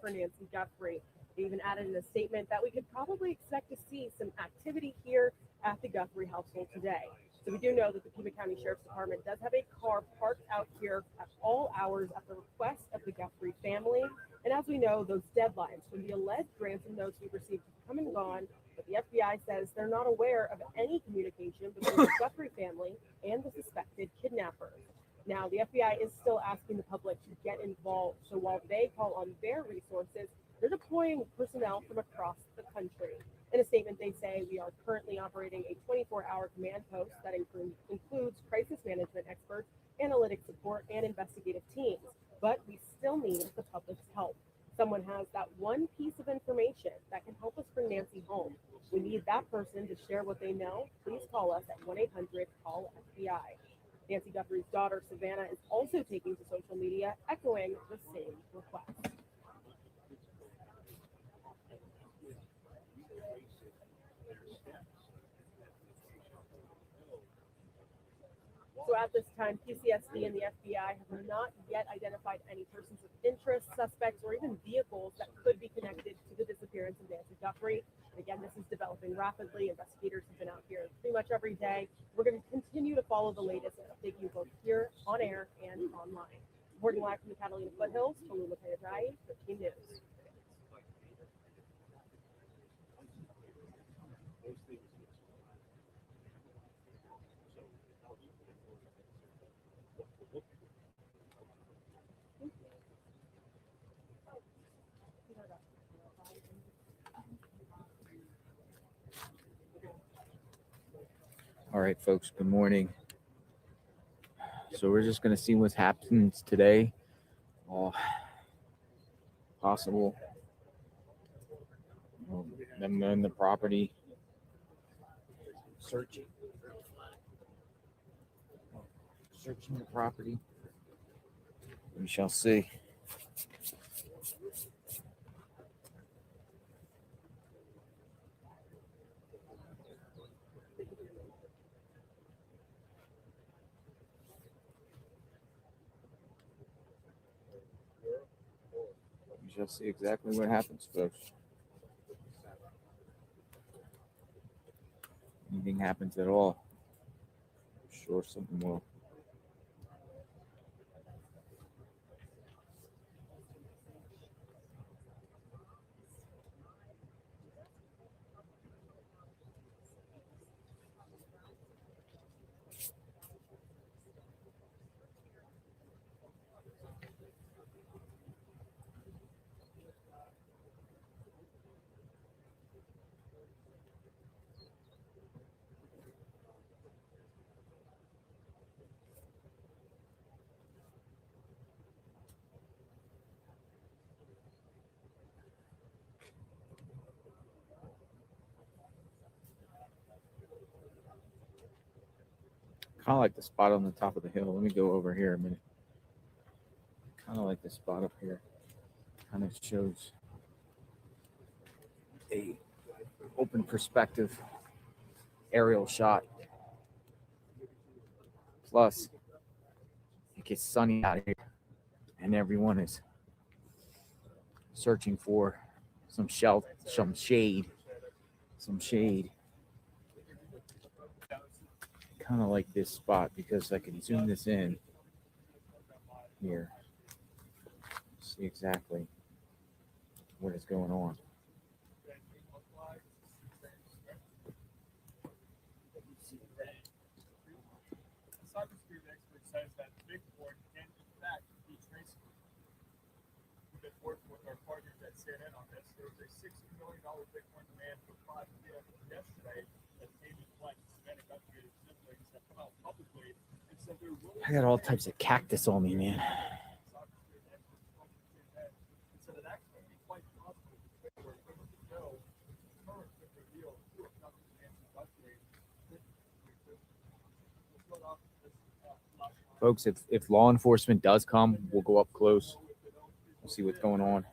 for Nancy Guthrie. They even added in a statement that we could probably expect to see some activity here at the Guthrie household today. So we do know that the Pima County Sheriff's Department does have a car parked out here at all hours at the request of the Guthrie family. And as we know, those deadlines from the alleged ransom notes we received have come and gone, but the FBI says they're not aware of any communication between the Guthrie family and the suspected kidnappers. Now, the FBI is still asking the public to get involved. So while they call on their resources, they're deploying personnel from across the country. In a statement, they say we are currently operating a 24-hour command post that includes crisis management experts, analytic support, and investigative teams. But we still need the public's help. Someone has that one piece of information that can help us bring Nancy home. We need that person to share what they know. Please call us at 1-800-CALL-FBI. Nancy Guthrie's daughter, Savannah, is also taking to social media, echoing the same request. So at this time, PCSD and the FBI have not yet identified any persons of interest, suspects, or even vehicles that could be connected to the disappearance of Nancy Guthrie. And again, this is developing rapidly. Investigators have been out here pretty much every day. We're going to continue to follow the latest and update you both here on air and online. Reporting live from the Catalina foothills, Paloma Payadai, 15 News. All right, folks, good morning. So we're just going to see what happens today. Possible them in the property. Searching the property. We shall see. We shall see exactly what happens, folks. Anything happens at all, I'm sure something will. Kind of like the spot on the top of the hill. Let me go over here a minute. Kind of like the spot up here. Kind of shows a open perspective aerial shot. Plus, it gets sunny out here, and everyone is searching for some shelter, some shade. Kind of like this spot because I can zoom this in here. See exactly what is going on. Cybersecurity expert says that Bigfoot can in fact be traceable. We've been working with our partners at CNN on this. There was a $60 million Bitcoin demand for 5 million yesterday that David Fleck, Savannah Guthrie siblings have come out publicly and said they're willing. I got all types of cactus on me, man. So that actually be quite possible to where we know current reveal who abducted Nancy Guthrie. Folks, if law enforcement does come, we'll go up close. We'll see what's going on.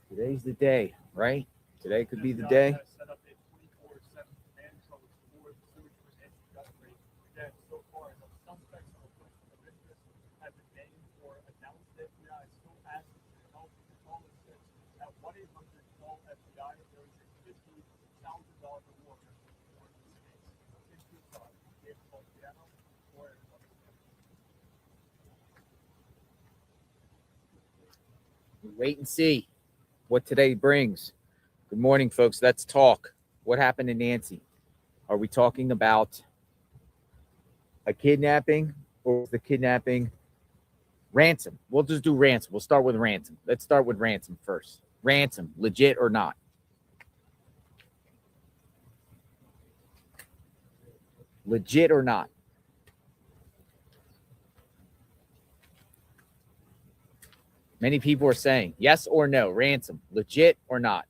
Today's the day, right? Today could be the day. Set up a 24/7 command post for the sewage in Guthrie. Again, so far, the suspects of a person of interest have been named or announced. FBI still asking for help. Call us at 1-800-CALL-FBI. There is a $50,000 reward for this case. In Tucson, David Colciano, or Wait and see what today brings. Good morning, folks. Let's talk. What happened to Nancy? Are we talking about a kidnapping or the kidnapping ransom? We'll just do ransom. We'll start with ransom. Let's start with ransom first. Ransom, legit or not? Legit or not? Many people are saying yes or no, ransom, legit or not.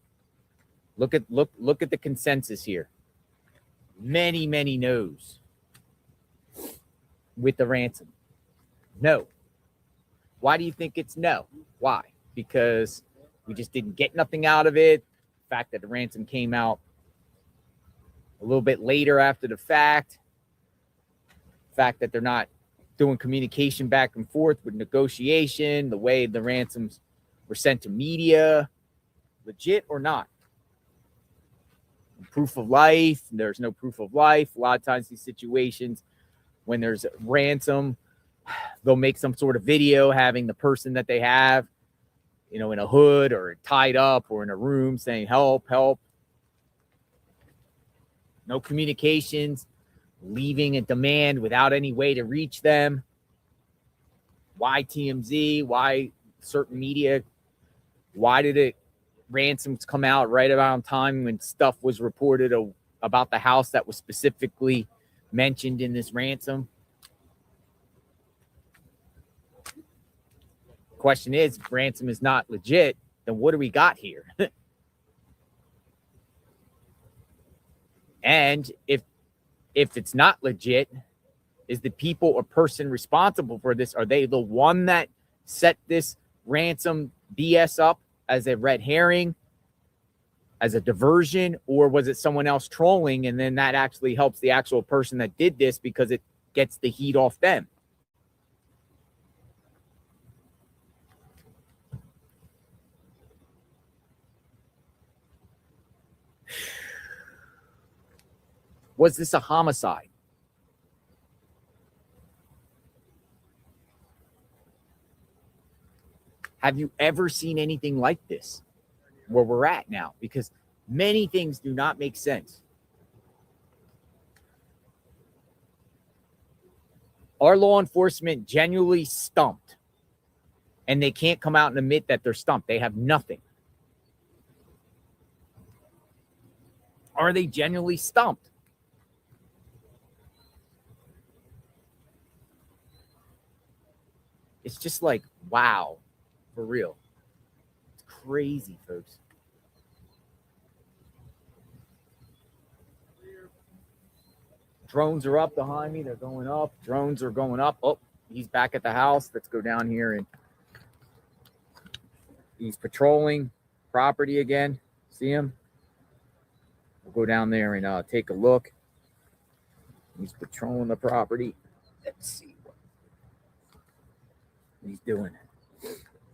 Look at the consensus here. Many no's with the ransom. No. Why do you think it's no? Why? Because we just didn't get nothing out of it. The fact that the ransom came out a little bit later after the fact. The fact that they're not doing communication back and forth with negotiation, the way the ransoms were sent to media. Legit or not? Proof of life. There's no proof of life. A lot of times these situations, when there's a ransom, they'll make some sort of video having the person that they have, in a hood or tied up or in a room saying, help. No communications, leaving a demand without any way to reach them. Why TMZ? Why certain media? Why did it ransoms come out right around time when stuff was reported about the house that was specifically mentioned in this ransom? Question is, if ransom is not legit, then what do we got here? And if it's not legit, is the people or person responsible for this, are they the one that set this ransom BS up as a red herring, as a diversion, or was it someone else trolling and then that actually helps the actual person that did this because it gets the heat off them? Was this a homicide? Have you ever seen anything like this where we're at now? Because many things do not make sense. Our law enforcement genuinely stumped, and they can't come out and admit that they're stumped. They have nothing. Are they genuinely stumped? It's just like, wow. For real. It's crazy, folks. Drones are up behind me. They're going up. Drones are going up. Oh, he's back at the house. Let's go down here. And he's patrolling property again. See him? We'll go down there and take a look. He's patrolling the property. Let's see what he's doing.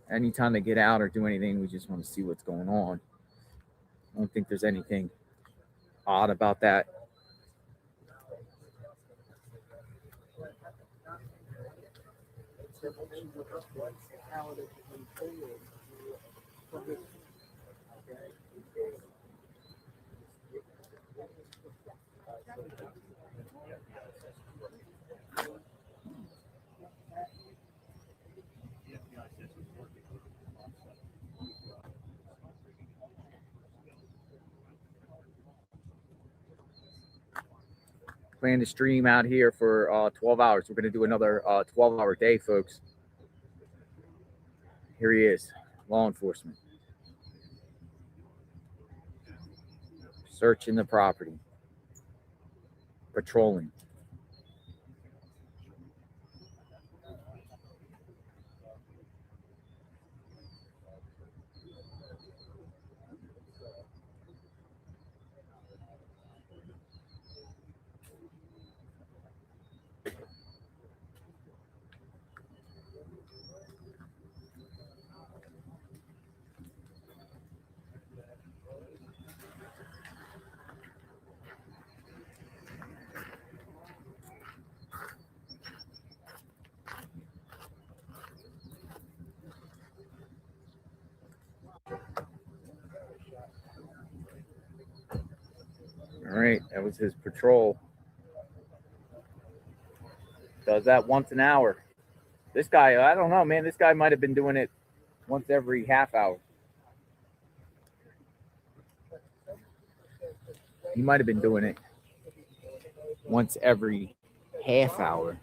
Anytime they get out or do anything, we just want to see what's going on. I don't think there's anything odd about that. Plan to stream out here for 12 hours. We're going to do another 12-hour day, folks. Here he is, law enforcement. Searching the property. Patrolling. All right, that was his patrol. Does that once an hour. This guy, I don't know, man. This guy might have been doing it once every half hour. He might have been doing it once every half hour.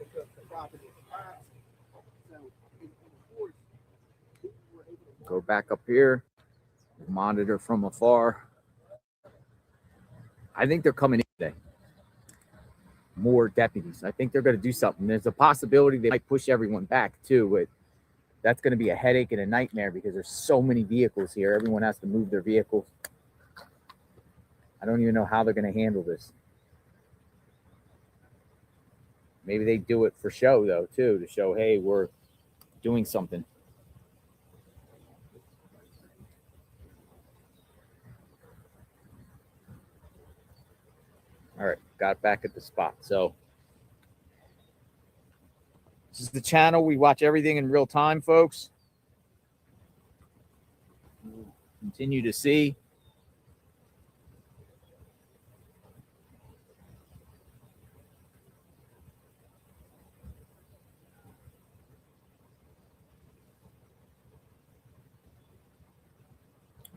Go back up here, monitor from afar. I think they're coming in today. More deputies. I think they're going to do something. There's a possibility they might push everyone back too, but that's going to be a headache and a nightmare because there's so many vehicles here. Everyone has to move their vehicles. I don't even know how they're going to handle this. Maybe they do it for show though too, to show, hey, we're doing something. All right, got back at the spot. So this is the channel. We watch everything in real time, folks. We'll continue to see.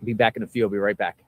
Be back in the field. Be right back.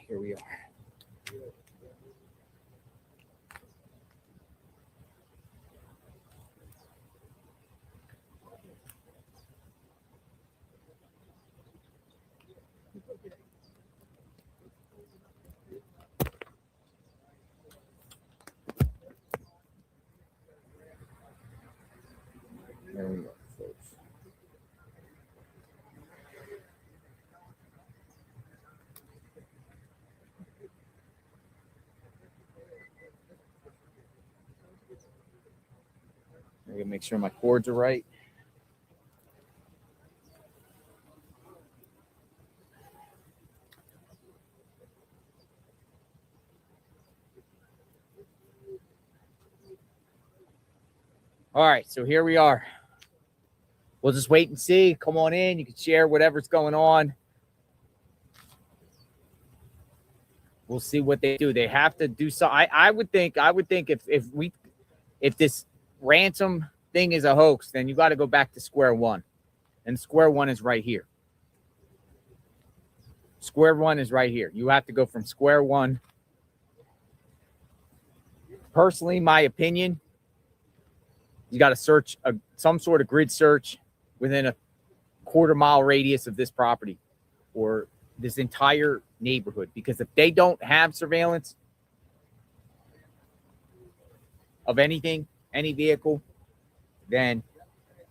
Here we are. There we go, folks. I'm gonna make sure my cords are right. All right, so here we are. we'll just wait and see. Come on in. You can share whatever's going on. We'll see what they do. They have to do so. I would think if this ransom thing is a hoax, then you got to go back to square one. And square one is right here. Square one is right here. You have to go from square one. Personally, my opinion, you got to search some sort of grid search within a quarter-mile radius of this property or this entire neighborhood. Because if they don't have surveillance of anything, any vehicle, then it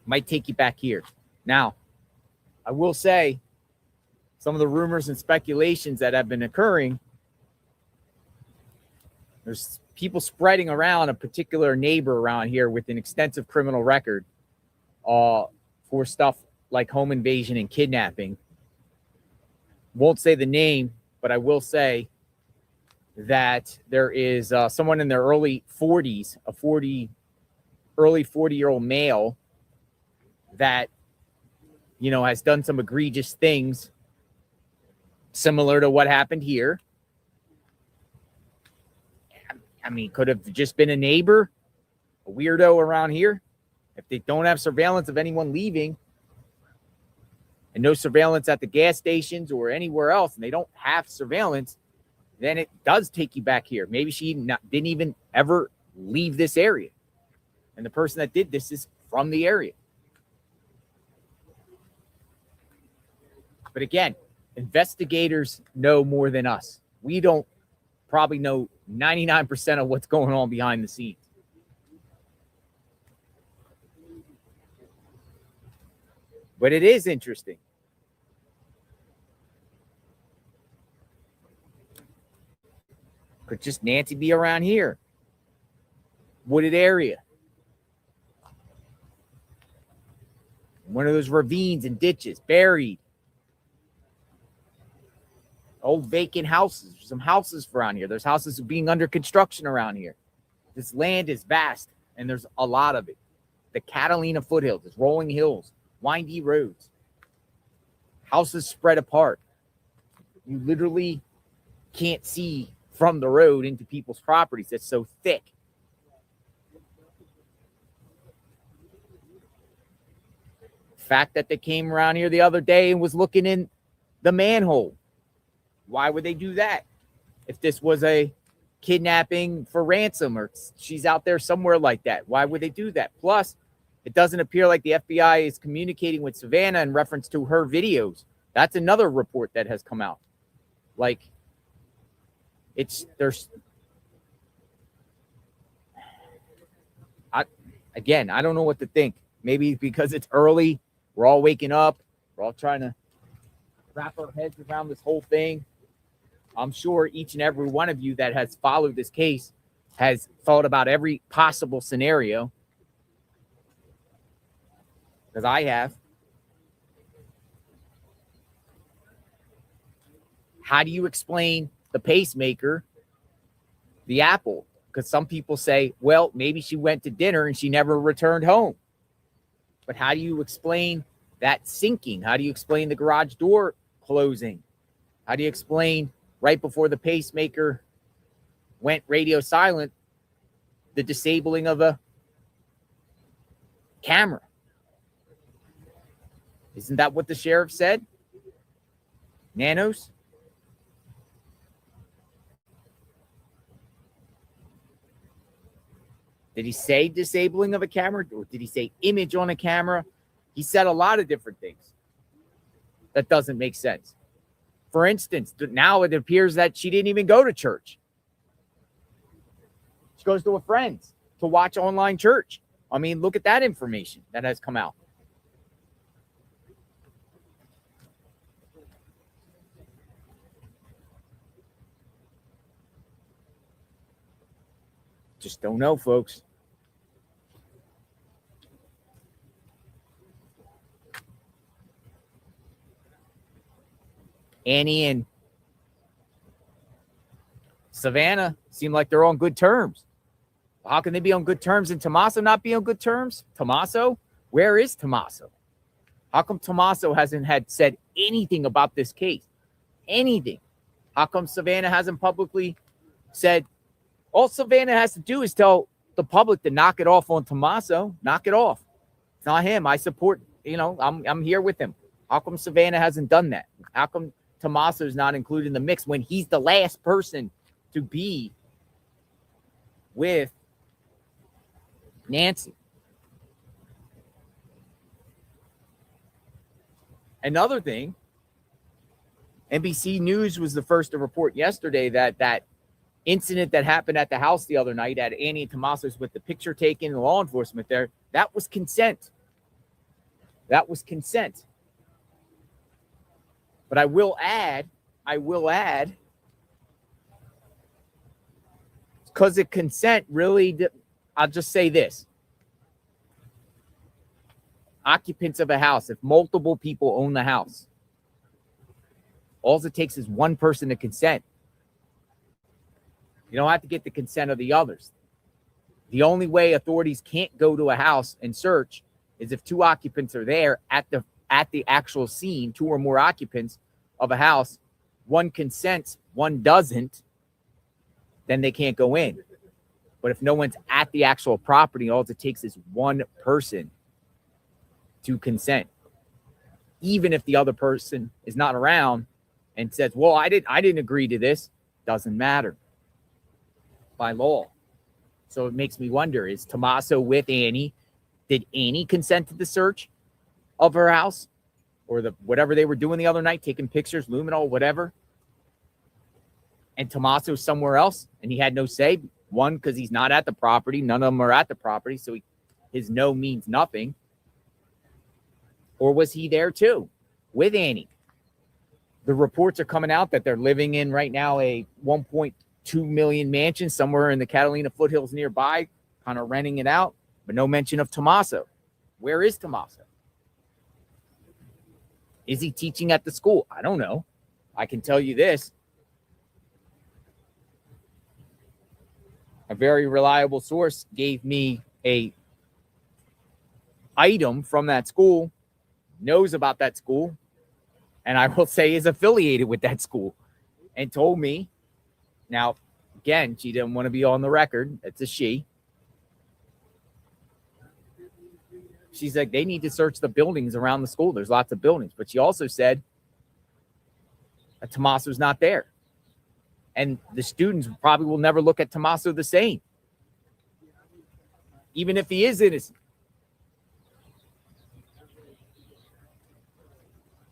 might take you back here. Now, I will say some of the rumors and speculations that have been occurring, there's people spreading around a particular neighbor around here with an extensive criminal record for stuff like home invasion and kidnapping. Won't say the name, but I will say that there is someone in their early 40s, early 40-year-old male that, you know, has done some egregious things similar to what happened here. I mean, could have just been a neighbor, a weirdo around here. If they don't have surveillance of anyone leaving and no surveillance at the gas stations or anywhere else, and they don't have surveillance, then it does take you back here. Maybe she didn't even ever leave this area. And the person that did this is from the area. But again, investigators know more than us. We don't probably know 99% of what's going on behind the scenes. But it is interesting. Could just Nancy be around here? Wooded area. One of those ravines and ditches, buried. Old vacant houses. There's some houses around here. There's houses being under construction around here. This land is vast, and there's a lot of it. The Catalina foothills, it's rolling hills, windy roads, houses spread apart. You literally can't see from the road into people's properties. It's so thick. The fact that they came around here the other day and was looking in the manhole. Why would they do that? If this was a kidnapping for ransom or she's out there somewhere like that, why would they do that? Plus, it doesn't appear like the FBI is communicating with Savannah in reference to her videos. That's another report that has come out. Like, I don't know what to think. Maybe because it's early, we're all waking up, we're all trying to wrap our heads around this whole thing. I'm sure each and every one of you that has followed this case has thought about every possible scenario, because I have. How do you explain the pacemaker, the apple? Because some people say, well, maybe she went to dinner and she never returned home. But how do you explain that sinking? How do you explain the garage door closing? How do you explain right before the pacemaker went radio silent, the disabling of a camera? Isn't that what the sheriff said? Nanos? Did he say disabling of a camera? Or did he say image on a camera? He said a lot of different things. That doesn't make sense. For instance, now it appears that she didn't even go to church. She goes to a friend's to watch online church. I mean, look at that information that has come out. Just don't know, folks. Annie and Savannah seem like they're on good terms. How can they be on good terms and Tommaso not be on good terms? Tommaso, Where is Tommaso? How come Tommaso hasn't said anything about this case? Anything? How come Savannah hasn't publicly said? All Savannah has to do is tell the public to knock it off on Tommaso. Knock it off. It's not him. I support, I'm here with him. How come Savannah hasn't done that? How come Tommaso's not included in the mix when he's the last person to be with Nancy? Another thing, NBC News was the first to report yesterday that incident that happened at the house the other night at Annie and Tommaso's with the picture taken and law enforcement there, that was consent. That was consent. But I will add, because of consent, really, I'll just say this. Occupants of a house, if multiple people own the house, all it takes is one person to consent. You don't have to get the consent of the others. The only way authorities can't go to a house and search is if two occupants are there at the actual scene, two or more occupants of a house, one consents, one doesn't, then they can't go in. But if no one's at the actual property, all it takes is one person to consent. Even if the other person is not around and says, well, I didn't agree to this, doesn't matter by law. So it makes me wonder, is Tommaso with Annie? Did Annie consent to the search of her house or whatever they were doing the other night, taking pictures, luminol, whatever? And Tommaso's somewhere else and he had no say. One, because he's not at the property. None of them are at the property. So his no means nothing. Or was he there too with Annie? The reports are coming out that they're living in right now a 1.2 million mansion somewhere in the Catalina foothills nearby, kind of renting it out, but no mention of Tommaso. Where is Tommaso? Is he teaching at the school? I don't know. I can tell you this. A very reliable source gave me a item from that school, knows about that school, and I will say is affiliated with that school, and told me, now, again, she didn't want to be on the record. It's a she. She's like, they need to search the buildings around the school. There's lots of buildings. But she also said that Tommaso's not there. And the students probably will never look at Tommaso the same, even if he is innocent.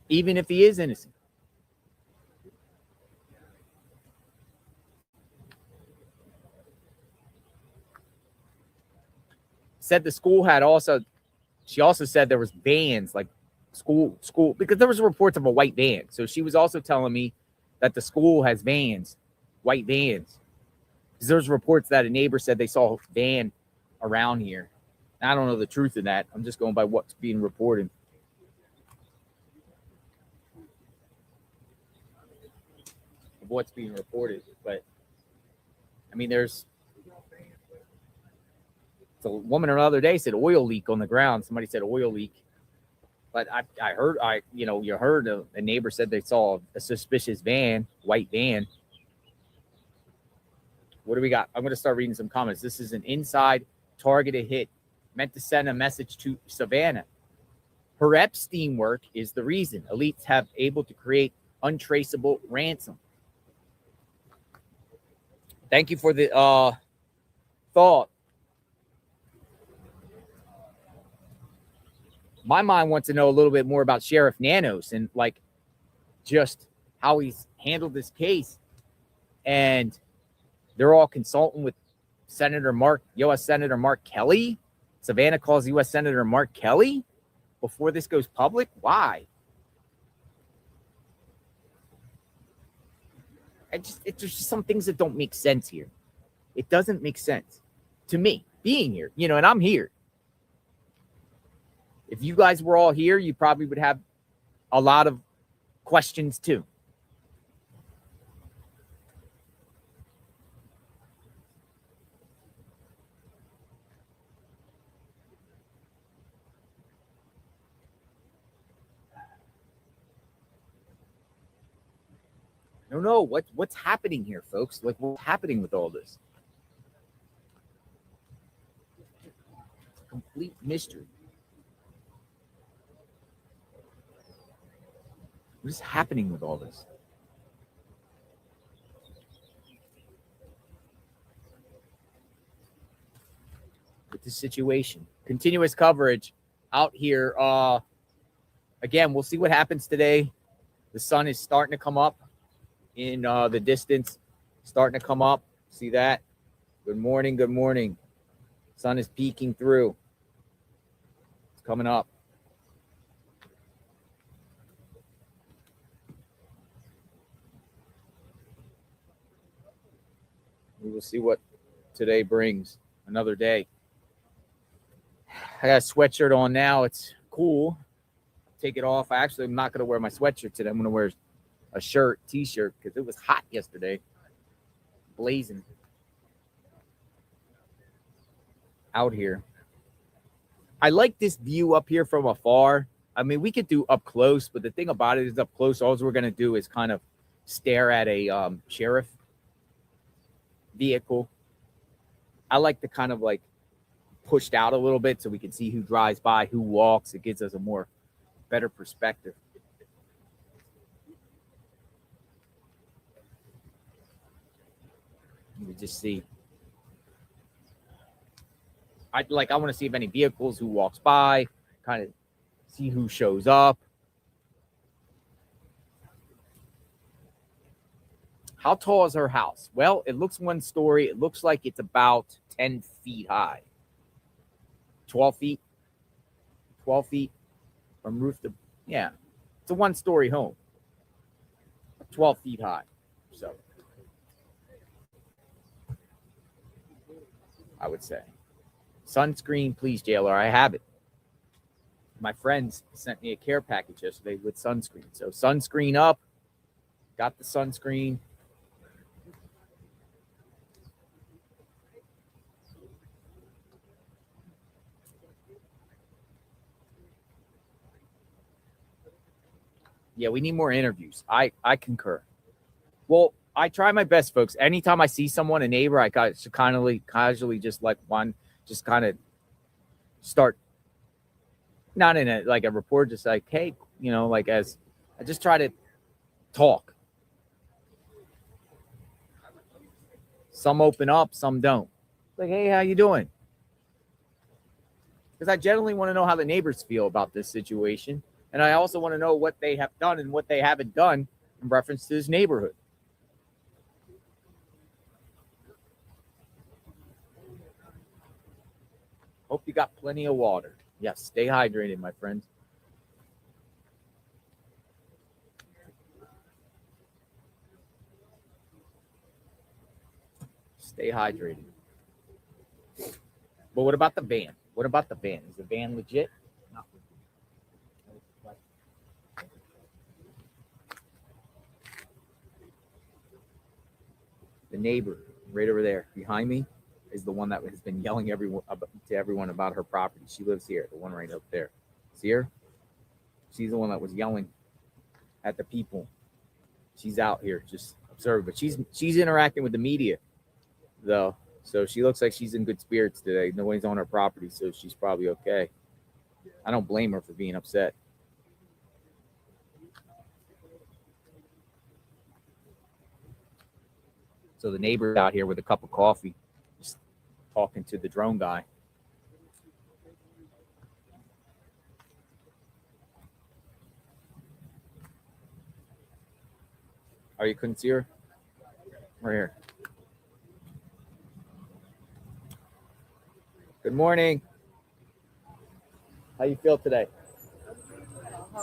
Even if he is innocent. Said the school had also, she also said there was vans, like school, because there was reports of a white van. So she was also telling me that the school has vans, white vans. Because there's reports that a neighbor said they saw a van around here. I don't know the truth of that. I'm just going by what's being reported. What's being reported, but I mean, there's a woman another day said oil leak on the ground. Somebody said oil leak, but I heard you heard a neighbor said they saw a suspicious van, white van. What do we got? I'm going to start reading some comments. This is an inside targeted hit meant to send a message to Savannah. Her Epstein work is the reason elites have able to create untraceable ransom. Thank you for the thought. My mind wants to know a little bit more about Sheriff Nanos and like just how he's handled this case. And they're all consulting with U.S. Senator Mark Kelly. Savannah calls U.S. Senator Mark Kelly before this goes public. Why? There's just some things that don't make sense here. It doesn't make sense to me being here, and I'm here. If you guys were all here, you probably would have a lot of questions too. don't know what's happening here, folks. Like, what's happening with all this? Complete mystery. What is happening with all this? With this situation, continuous coverage out here. Again, we'll see what happens today. The sun is starting to come up in the distance, starting to come up. See that? Good morning. Good morning. Sun is peeking through. It's coming up. We will see what today brings. Another day. I got a sweatshirt on now. It's cool. Take it off. I actually am not going to wear my sweatshirt today. I'm going to wear a shirt, t-shirt, because it was hot yesterday. Blazing. Out here. I like this view up here from afar. I mean, we could do up close, but the thing about it is up close, all we're going to do is kind of stare at a sheriff vehicle. I like to kind of like pushed out a little bit so we can see who drives by, who walks. It gives us a more better perspective. We just see. I want to see if any vehicles, who walks by, kind of see who shows up. How tall is her house? Well, it looks one story. It looks like it's about 10 feet high. 12 feet. 12 feet from roof to, yeah. It's a one-story home. 12 feet high. So, I would say. Sunscreen, please, JLR. I have it. My friends sent me a care package yesterday with sunscreen. So, sunscreen up. Got the sunscreen. Yeah, we need more interviews. I concur. Well, I try my best, folks. Anytime I see someone, a neighbor, I got to kind of casually just like just kind of start, not in a report, just like, hey, like as I just try to talk. Some open up, some don't. Like, hey, how you doing? Because I generally want to know how the neighbors feel about this situation. And I also want to know what they have done and what they haven't done in reference to this neighborhood. Hope you got plenty of water. Yes, stay hydrated, my friends. Stay hydrated. But what about the van? What about the van? Is the van legit? Not legit. The neighbor right over there behind me is the one that has been yelling to everyone about her property. She lives here, the one right up there. See her? She's the one that was yelling at the people. She's out here just observing, but she's interacting with the media, though. So she looks like she's in good spirits today. Nobody's on her property, so she's probably okay. I don't blame her for being upset. So the neighbor's out here with a cup of coffee, just talking to the drone guy. Oh, you couldn't see her? Right here. Good morning. How you feel today?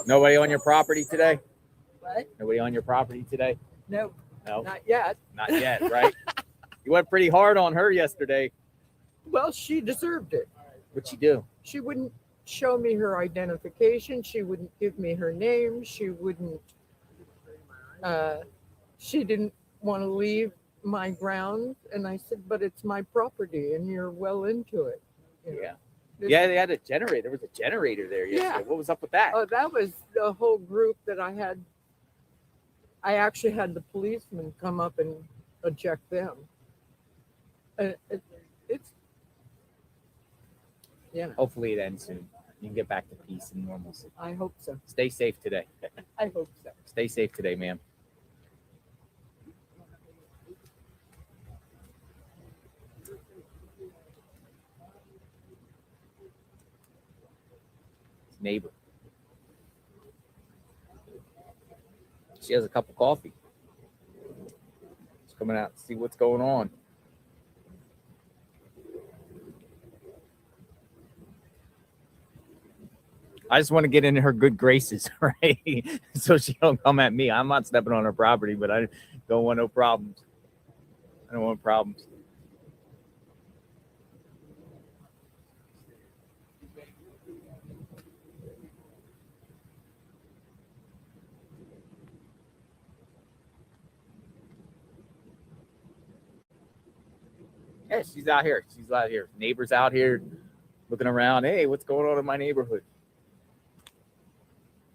Nobody on your property today? What? Nobody on your property today? No, No, not yet. not yet, right? You went pretty hard on her yesterday. Well, she deserved it. What'd she do? She wouldn't show me her identification. She wouldn't give me her name. She wouldn't. She didn't want to leave my ground, and I said, "But it's my property, and you're well into it." You know? Yeah. Yeah, they had a generator. There was a generator there yesterday. Yeah. What was up with that? Oh, that was the whole group that I had I actually had the policeman come up and eject them. It's Hopefully it ends soon. You can get back to peace and normalcy. I hope so. Stay safe today. I hope so. Stay safe today, ma'am. Neighbor. She has a cup of coffee. She's coming out to see what's going on. I just want to get in her good graces, right? So she don't come at me. I'm not stepping on her property, but I don't want no problems. I don't want problems. Yeah, she's out here. She's out here. Neighbors out here looking around. Hey, what's going on in my neighborhood?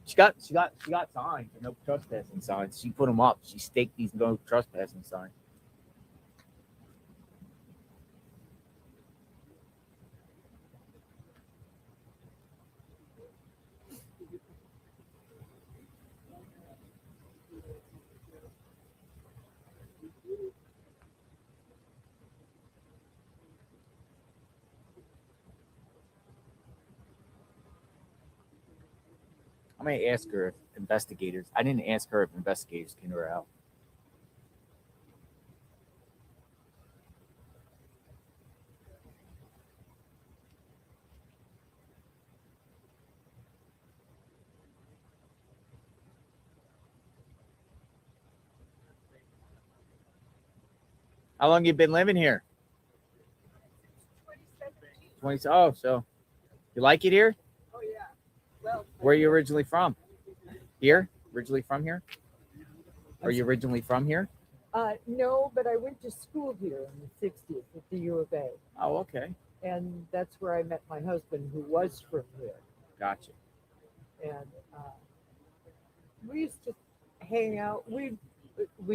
She got signs, no trespassing signs. She put them up. She staked these no trespassing signs. I may ask her if investigators. I didn't ask her if investigators came to her house. How long you been living here? 20. Oh, so you like it here? Oh yeah. Well, Where are you originally from? Here? Originally from here? Are you originally from here? no, but I went to school here in the 60s at the U of A. Oh, okay. And that's where I met my husband, who was from here. Gotcha. And we used to hang out. We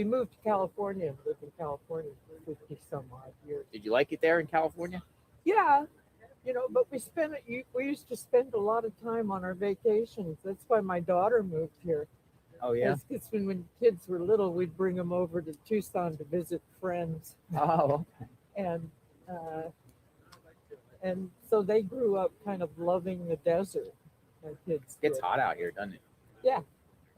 moved to California and lived in California for 50 some odd years. Did you like it there in California? Yeah, but we used to spend a lot of time on our vacations. That's why my daughter moved here. Oh, yeah. It's when kids were little, we'd bring them over to Tucson to visit friends, Oh, okay. and so they grew up kind of loving the desert. My kids It's did. hot out here, doesn't it? Yeah.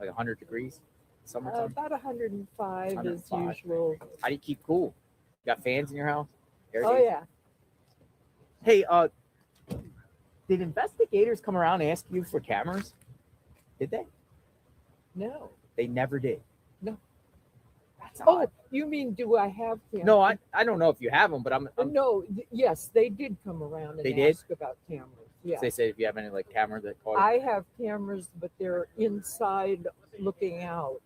Like 100 degrees summertime. About 105 is 105. usual. How do you keep cool? You got fans in your house? Oh yeah. Hey, did investigators come around and ask you for cameras? Did they? No. They never did. No. That's Oh, odd. you mean do I have cameras? No, I don't know if you have them, but I'm No. Yes, they did come around They and did? ask about cameras. Yeah. They said if you have any like camera that caught I have cameras, but they're inside looking out.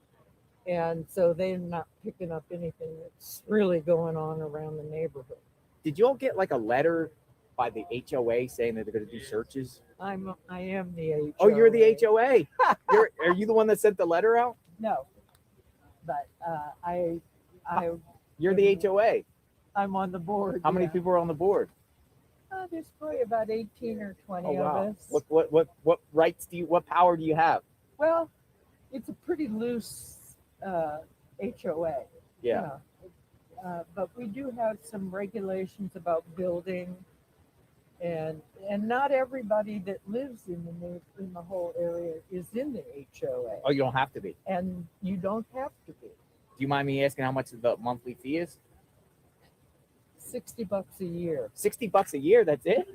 And so they're not picking up anything that's really going on around the neighborhood. Did you all get like a letter by the HOA saying that they're going to do searches? I am the HOA. Oh, you're the HOA. Are you the one that sent the letter out? No, but You're the HOA. I'm on the board. How many yeah. people are on the board? There's probably about 18 or 20 Oh, wow. of us. What rights what power do you have? Well, it's a pretty loose HOA. Yeah. you know. But we do have some regulations about building, and not everybody that lives in the whole area is in the HOA, Oh, you don't have to be. and you don't have to be. Do you mind me asking how much the monthly fee is? $60 a year. $60 a year. That's it.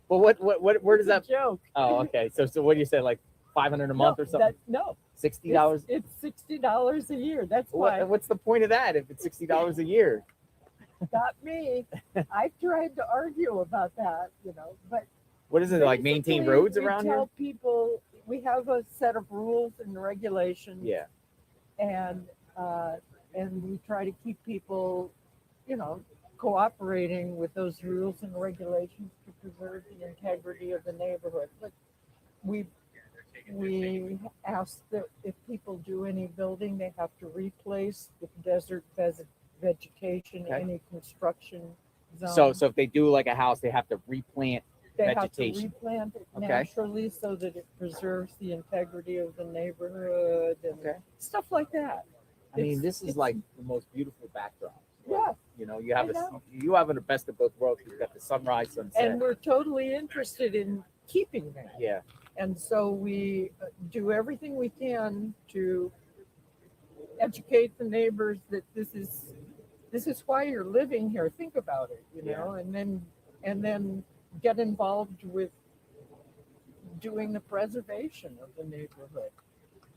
Well, where does that? It's a joke? Oh, okay. So what do you say? Like $500 a month or something? No, $60. It's $60 a year. That's why What's the point of that if it's $60 a year? got me. I've tried to argue about that, but What is it like? Maintain basically, roads we around here? tell people we have a set of rules and regulations. Yeah. And we try to keep people, cooperating with those rules and regulations to preserve the integrity of the neighborhood. But We ask that if people do any building, they have to replace the desert vegetation, Okay. any construction So zone. so if they do like a house, they have to replant. They have to vegetation. replant it Okay. naturally so that it preserves the integrity of the neighborhood and Okay. stuff like that. I mean, It's- this is it's- like the most beautiful backdrop. Yeah, You know, you have I know. you have the best of both worlds. You've got the sunrise, sunset. and we're totally interested in keeping that. Yeah. And so we do everything we can to educate the neighbors that this is why you're living here. Think about it, you know, and then get involved with doing the preservation of the neighborhood.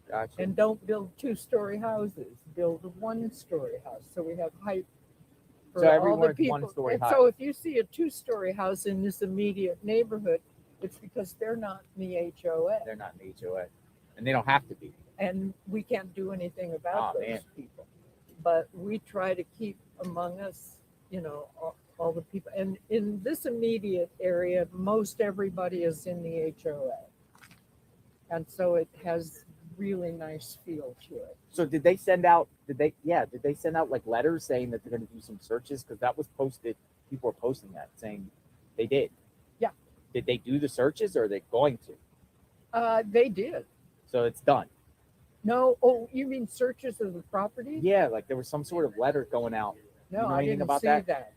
Gotcha. And don't build 2-story houses. Build a 1-story house so we have height for So all the everyone's people. 1-story And high. so if you see a 2-story house in this immediate neighborhood, it's because they're not in the HOA. They're not in the HOA, and they don't have to be. And we can't do anything about Oh, those man. people. But we try to keep among us, you know, all the people. And in this immediate area, most everybody is in the HOA. And so it has really nice feel to it. So did they send out? Did they send out like letters saying that they're going to do some searches? Because that was posted. People were posting that saying they did. Yeah. Did they do the searches, or are they going to? They did. So it's done. No, oh, you mean searches of the property? Yeah, like there was some sort of letter going out. No, You know I anything didn't about see that? that.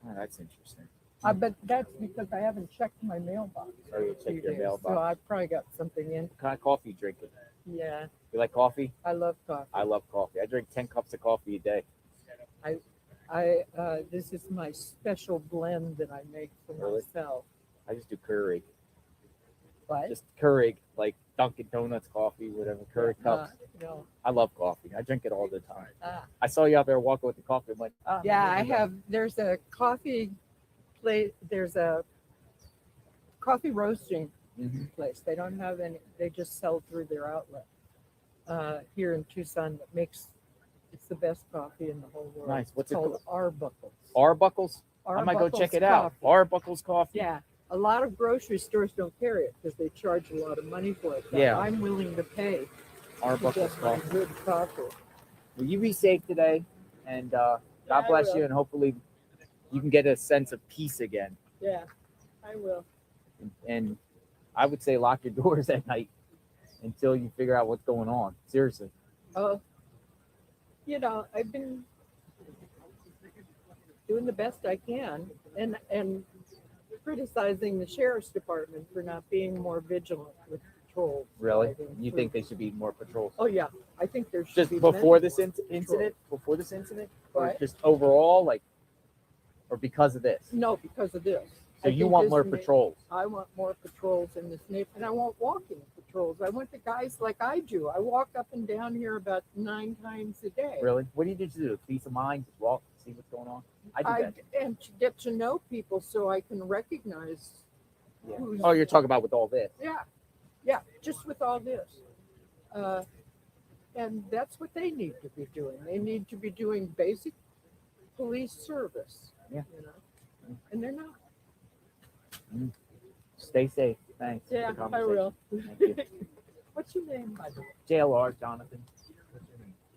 Oh, that's interesting. But that's because I haven't checked my mailbox. Oh, you in a check few your days, mailbox. So I probably got something in. What kind of coffee you drinking? Yeah, You like coffee? I love coffee. I love coffee. I drink 10 cups of coffee a day. This is my special blend that I make for Really? myself. I just do Keurig. What? Just Keurig, like Dunkin' Donuts coffee, whatever. Keurig cups. No. I love coffee. I drink it all the time. Ah. I saw you out there walking with the coffee. I'm like, Yeah, I have. There's a coffee place. There's a coffee roasting Mhm. place. They don't have any. They just sell through their outlet here in Tucson. That makes it's the best coffee in the whole world. Nice. What's it's it called? Arbuckles. Arbuckles? I might go check it out. Coffee. Arbuckles coffee. Yeah, a lot of grocery stores don't carry it because they charge a lot of money for it. But Yeah. I'm willing to pay to Arbuckles get my coffee. good coffee. Well, you be safe today, and God I bless will. you, and hopefully you can get a sense of peace again. Yeah, I will. And I would say lock your doors at night until you figure out what's going on. Seriously. Oh, you know, I've been doing the best I can, and criticizing the sheriff's department for not being more vigilant with patrols. Really? driving You through. think they should be more patrols? Oh yeah, I think there should Just be before many this patrols. incident? Before this incident? Or What? just overall, like, or because of this? No, because of this. So I you think want this more ma- patrols? I want more patrols in this neighborhood, and I want walking patrols. I want the guys like I do. I walk up and down here about 9 times a day. Really? What do you need to do? Peace of mind? Just walk, see what's going on? I do that. And to get to know people so I can recognize Yeah. who's. Oh, you're talking about with all this? Yeah, just with all this. And that's what they need to be doing. They need to be doing basic police service. Yeah. You know, and they're not. Stay safe. Thanks. for the Yeah, I conversation. will. Thank you. What's your name, by the way? JLR, Jonathan.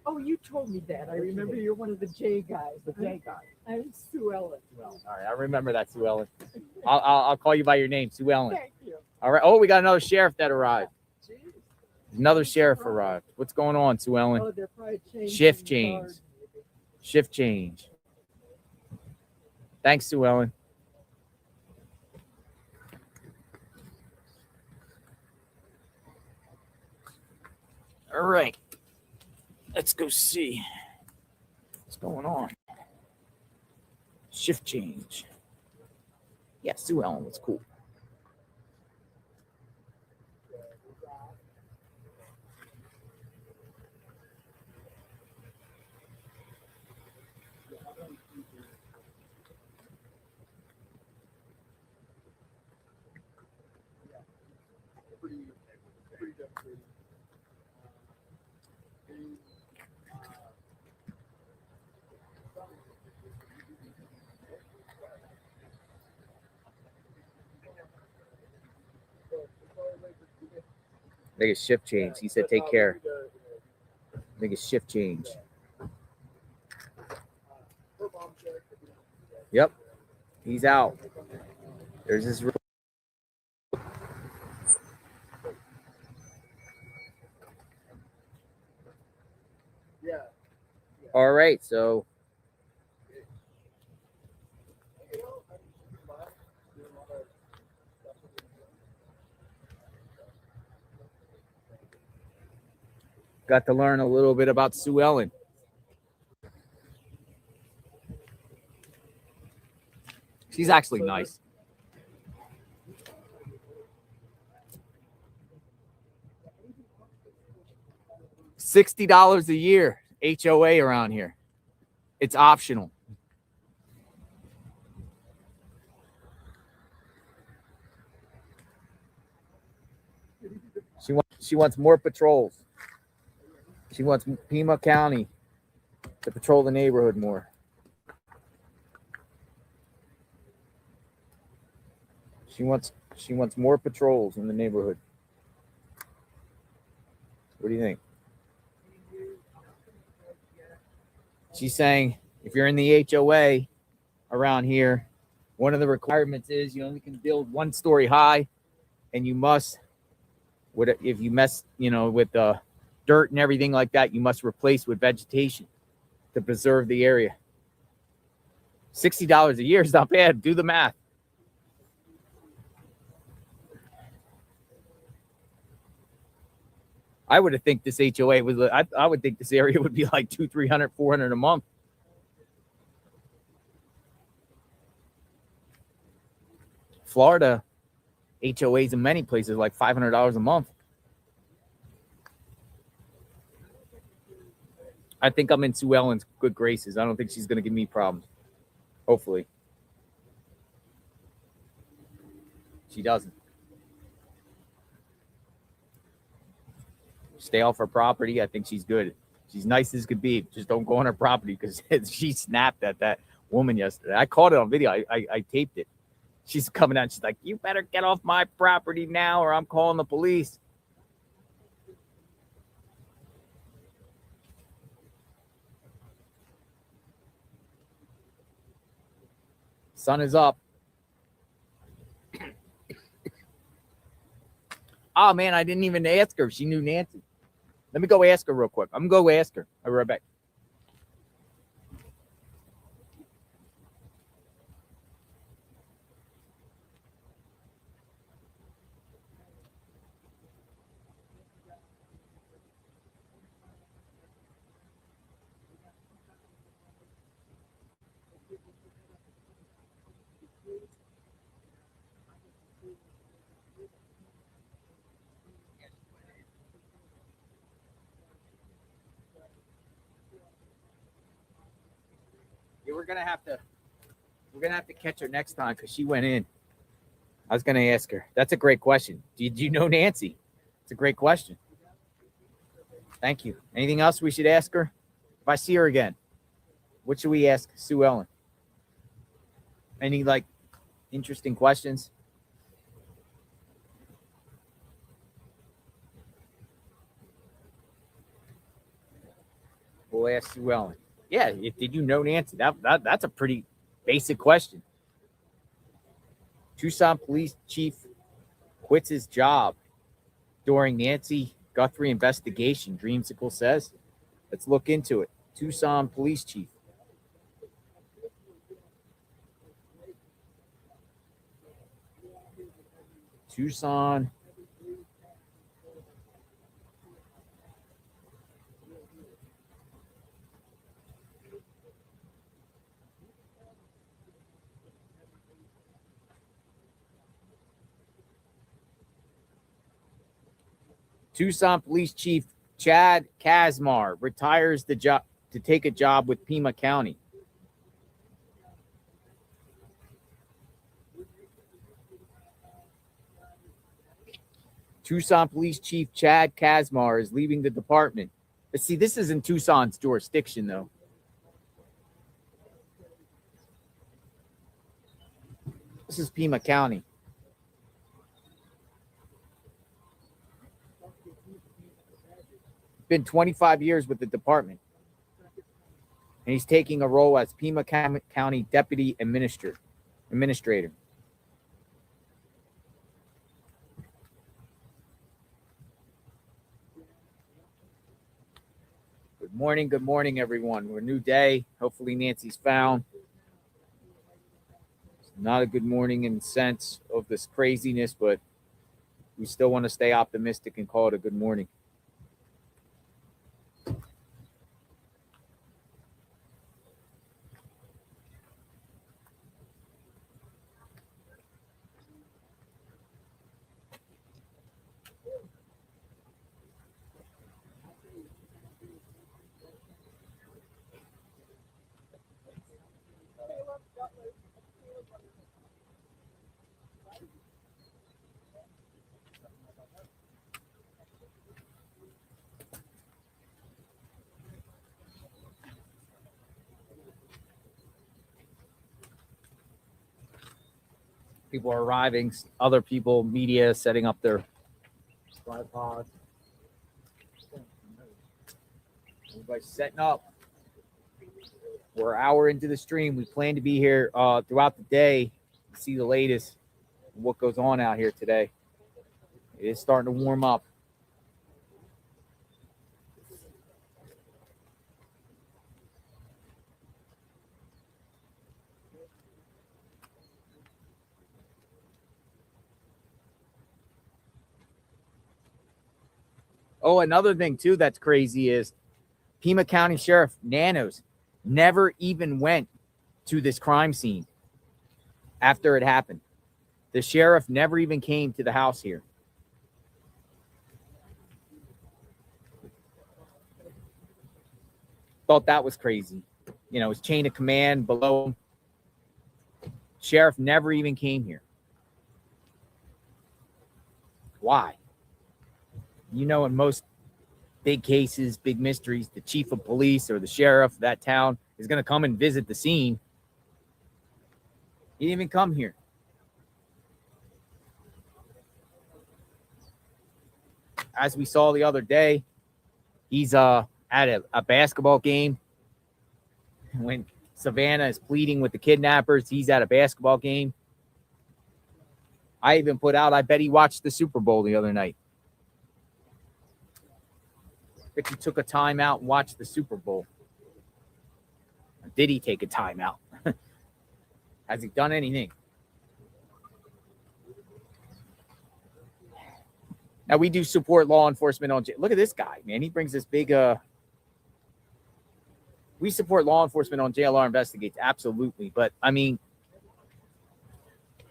Oh, you told me that. I remember you're one of the J guys. The J guy. I'm Sue Ellen. All right, I remember that, Sue Ellen. I'll call you by your name, Sue Ellen. Thank you. All right. Oh, we got another sheriff that arrived. Jeez. Another sheriff arrived. What's going on, Sue Ellen? Oh, they're probably changing Shift the change. guard, maybe. Shift change. Thanks, Sue Ellen. All right. Let's go see what's going on. Shift change. Yeah, Sue Ellen was cool. I think it's shift change. He said, take care. I think it's shift change. Yep. He's out. There's his. All right. So. Got to learn a little bit about Sue Ellen. She's actually nice. $60 a year HOA around here. It's optional. She wants more patrols. She wants Pima County to patrol the neighborhood more. She wants more patrols in the neighborhood. What do you think? She's saying if you're in the HOA around here, one of the requirements is you only can build 1 story high, and you must, if you mess, with the dirt and everything like that, you must replace with vegetation to preserve the area. $60 a year is not bad. Do the math. I would think this HOA was. I would think this area would be like $200, $300, $400 a month. Florida HOAs in many places like $500 a month. I think I'm in Sue Ellen's good graces. I don't think she's going to give me problems. Hopefully. She doesn't. Stay off her property. I think she's good. She's nice as could be. Just don't go on her property because she snapped at that woman yesterday. I caught it on video. I taped it. She's coming out. She's like, you better get off my property now or I'm calling the police. Sun is up. Oh, man, I didn't even ask her if she knew Nancy. Let me go ask her real quick. I'm going to go ask her. I'll be right back. Yeah, we're gonna have to catch her next time because she went in. I was gonna ask her. That's a great question. Did you know Nancy? It's a great question. Thank you. Anything else we should ask her? If I see her again, what should we ask Sue Ellen? Any interesting questions? We'll ask Sue Ellen. Yeah, did you know Nancy? That's a pretty basic question. Tucson police chief quits his job during Nancy Guthrie investigation, Dreamsicle says. Let's look into it. Tucson police chief. Tucson. Tucson Police Chief Chad Kazmar retires the job to take a job with Pima County. Tucson Police Chief Chad Kazmar is leaving the department. But see, this is in Tucson's jurisdiction, though. This is Pima County. been 25 years with the department, and he's taking a role as Pima County Deputy Administrator. Good morning, everyone. We're a new day. Hopefully Nancy's found. It's not a good morning in the sense of this craziness, but we still want to stay optimistic and call it a good morning. People are arriving, other people, media setting up their tripods. Everybody's setting up. We're an hour into the stream. We plan to be here throughout the day to see the latest what goes on out here today. It is starting to warm up. Oh, another thing too that's crazy is Pima County Sheriff Nanos never even went to this crime scene after it happened. The sheriff never even came to the house here. Thought that was crazy. You know, his chain of command below him. Sheriff never even came here. Why? You know, in most big cases, big mysteries, the chief of police or the sheriff of that town is going to come and visit the scene. He didn't even come here. As we saw the other day, he's at a basketball game. When Savannah is pleading with the kidnappers, he's at a basketball game. I even put out, I bet he watched the Super Bowl the other night. I bet he took a time out and watched the Super Bowl. Or did he take a time out? Has he done anything? Now, we do support law enforcement on... Look at this guy, man. He brings this big... We support law enforcement on JLR Investigates, absolutely. But, I mean,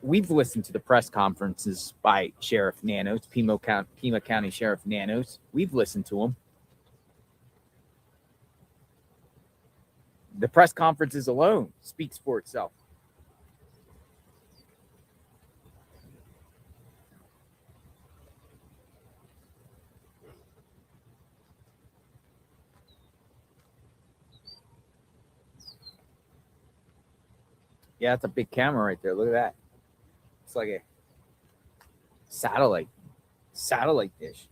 we've listened to the press conferences by Sheriff Nanos, Pima County Sheriff Nanos. We've listened to him. The press conferences alone speaks for itself. Yeah, that's a big camera right there. Look at that. It's like a satellite dish.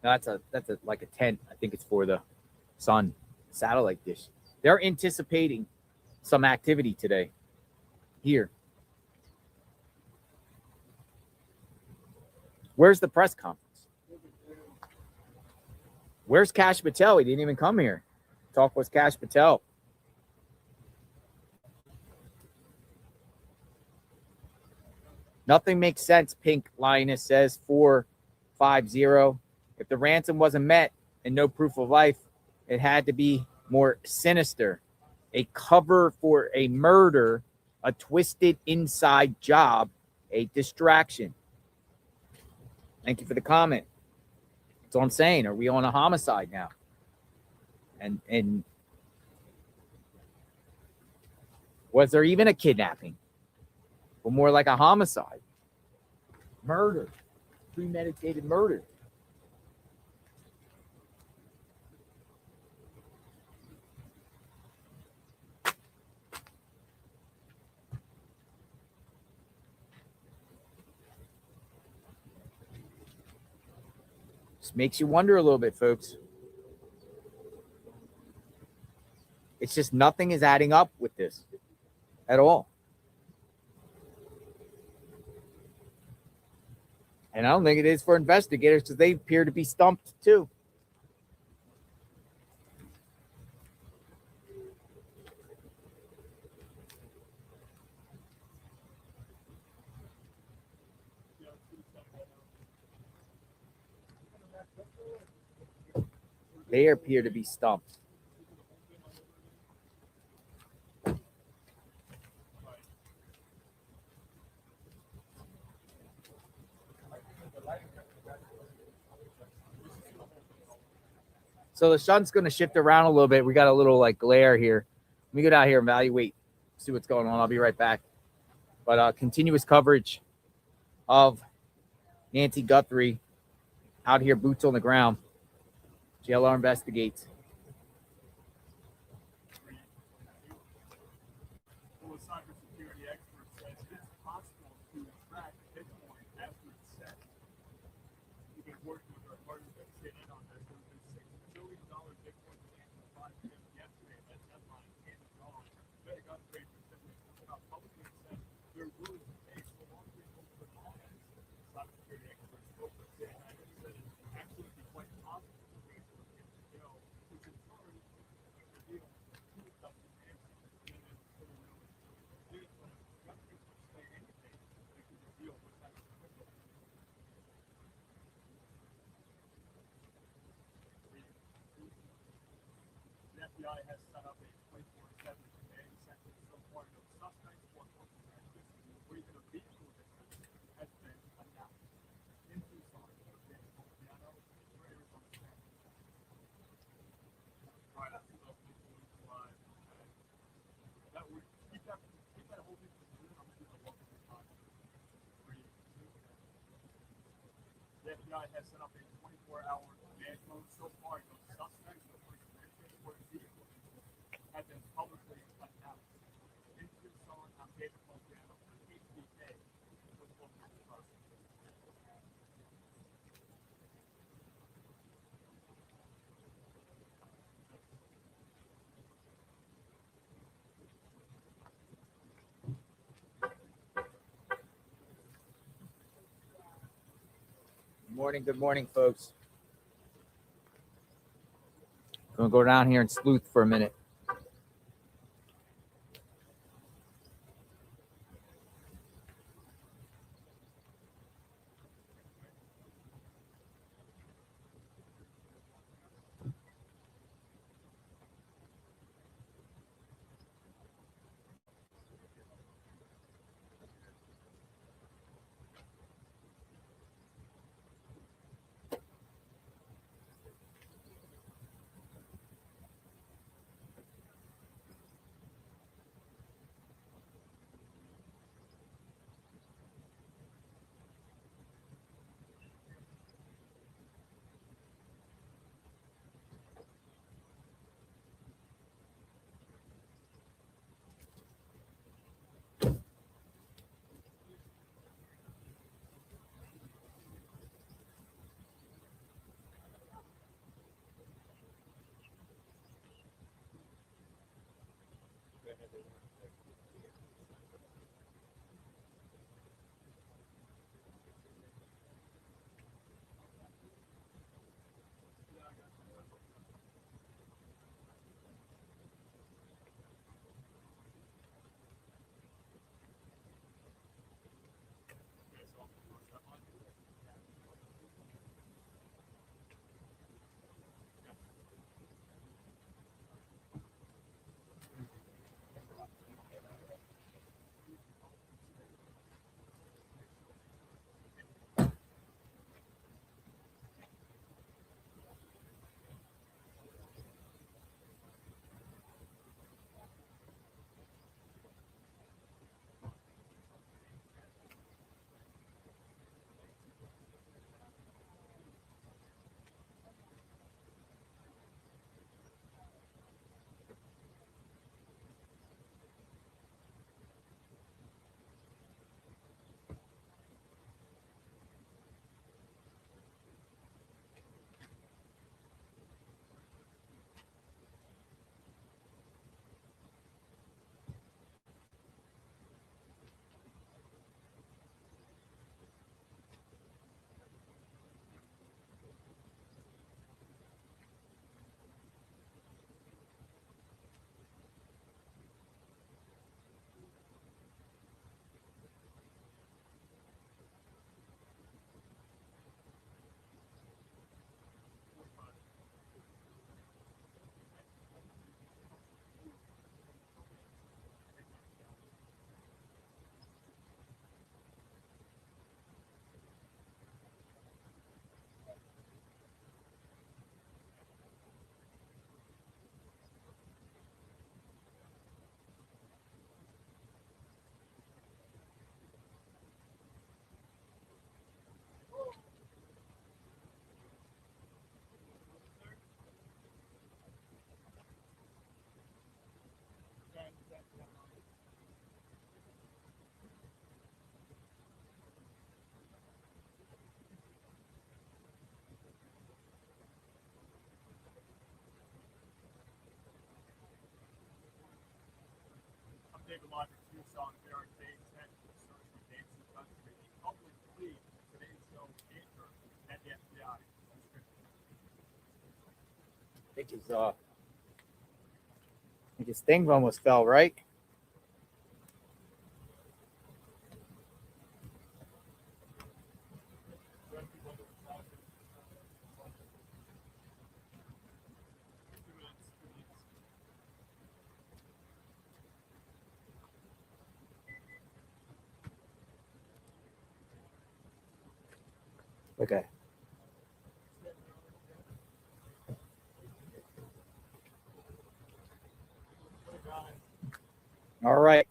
No, that's like a tent. I think it's for the sun. Satellite dish. They're anticipating some activity today here. Where's the press conference? Where's Kash Patel? He didn't even come here. Talk with Kash Patel. Nothing makes sense, Pink Lioness says, 450. If the ransom wasn't met and no proof of life, it had to be more sinister. A cover for a murder, a twisted inside job, a distraction. Thank you for the comment. That's all I'm saying. Are we on a homicide now? And was there even a kidnapping? Or more like a homicide? Murder. Premeditated murder. Just makes you wonder a little bit, folks. It's just nothing is adding up with this at all. And I don't think it is for investigators because they appear to be stumped too. They appear to be stumped. So the sun's going to shift around a little bit. We got a little like glare here. Let me get out here and evaluate, see what's going on. I'll be right back. But continuous coverage of Nancy Guthrie out here, boots on the ground. JLR Investigates. Well, a cybersecurity expert says it's possible to track Bitcoin after it's set. We've been working with our partners that sit in on this. There was a $6 billion Bitcoin demand from 5 p.m. yesterday. That deadline came and gone. Very Guthrie publicly said they're willing to pay so long as they don't put on it. Cybersecurity experts spoke with City and said it's absolutely quite possible for ways to look into jail, which in turn reveal who does the damage. The FBI has set up a 24/7 command center so far. No suspects or corporate actors or even a vehicle defense has been announced. In Tucson, Colorado, where Arizona stands. Right up to those people live. That would keep that whole thing from doing. I'm going to look at the time. The FBI has set up a 24-hour command mode so far. No suspects, no person or vehicle have been publicly announced. In Tucson, I'm David Colorado for HBK with local trust. Good morning, folks. I'm going to go down here and sleuth for a minute. take a look at Tucson, there are days that social dates in the country. The public plea today's show anchor at the FBI. I think his thing almost fell, right? Okay. All right.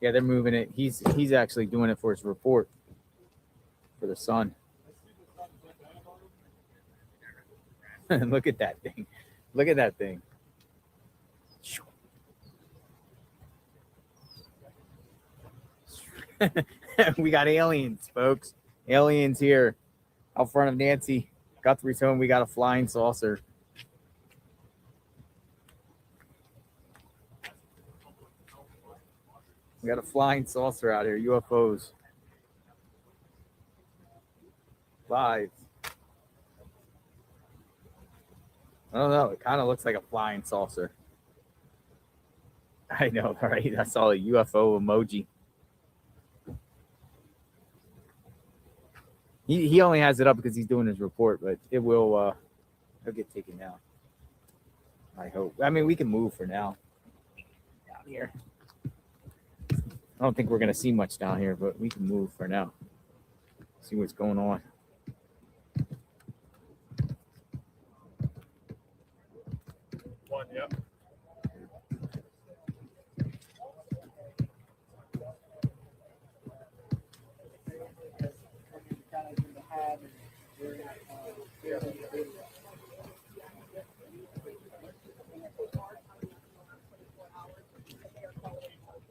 Yeah, they're moving it. He's actually doing it for his report for the Sun. Look at that thing. Look at that thing. We got aliens, folks. Aliens here out front of Nancy Guthrie's home. We got a flying saucer. We got a flying saucer out here. UFOs. Live. I don't know. It kind of looks like a flying saucer. I know, right? I saw a UFO emoji. He only has it up because he's doing his report, but it will it'll get taken down. I hope. I mean, we can move for now. Down here. I don't think we're gonna see much down here, but we can move for now. See what's going on. One, yep.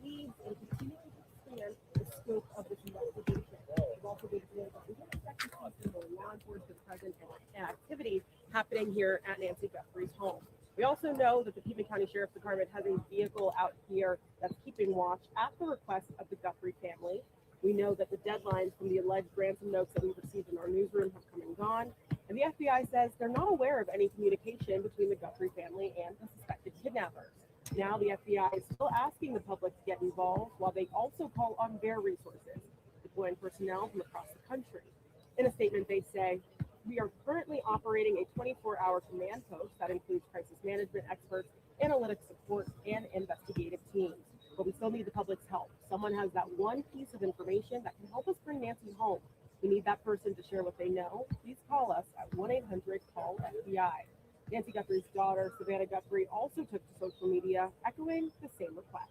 Needs and continue to expand the scope of this investigation. We've also been told that we can expect to see some more law enforcement presence and activity happening here at Nancy Guthrie's home. We also know that the Pima County Sheriff's Department has a vehicle out here that's keeping watch at the request of the Guthrie family. We know that the deadlines from the alleged ransom notes that we've received in our newsroom have come and gone. And the FBI says they're not aware of any communication between the Guthrie family and the suspected kidnappers. Now the FBI is still asking the public to get involved while they also call on their resources, deploying personnel from across the country. In a statement, they say, "We are currently operating a 24-hour command post that includes crisis management experts, analytics support, and investigative teams. But we still need the public's help. Someone has that one piece of information that can help us bring Nancy home. We need that person to share what they know. Please call us at 1-800-CALL-FBI. Nancy Guthrie's daughter, Savannah Guthrie, also took to social media, echoing the same request.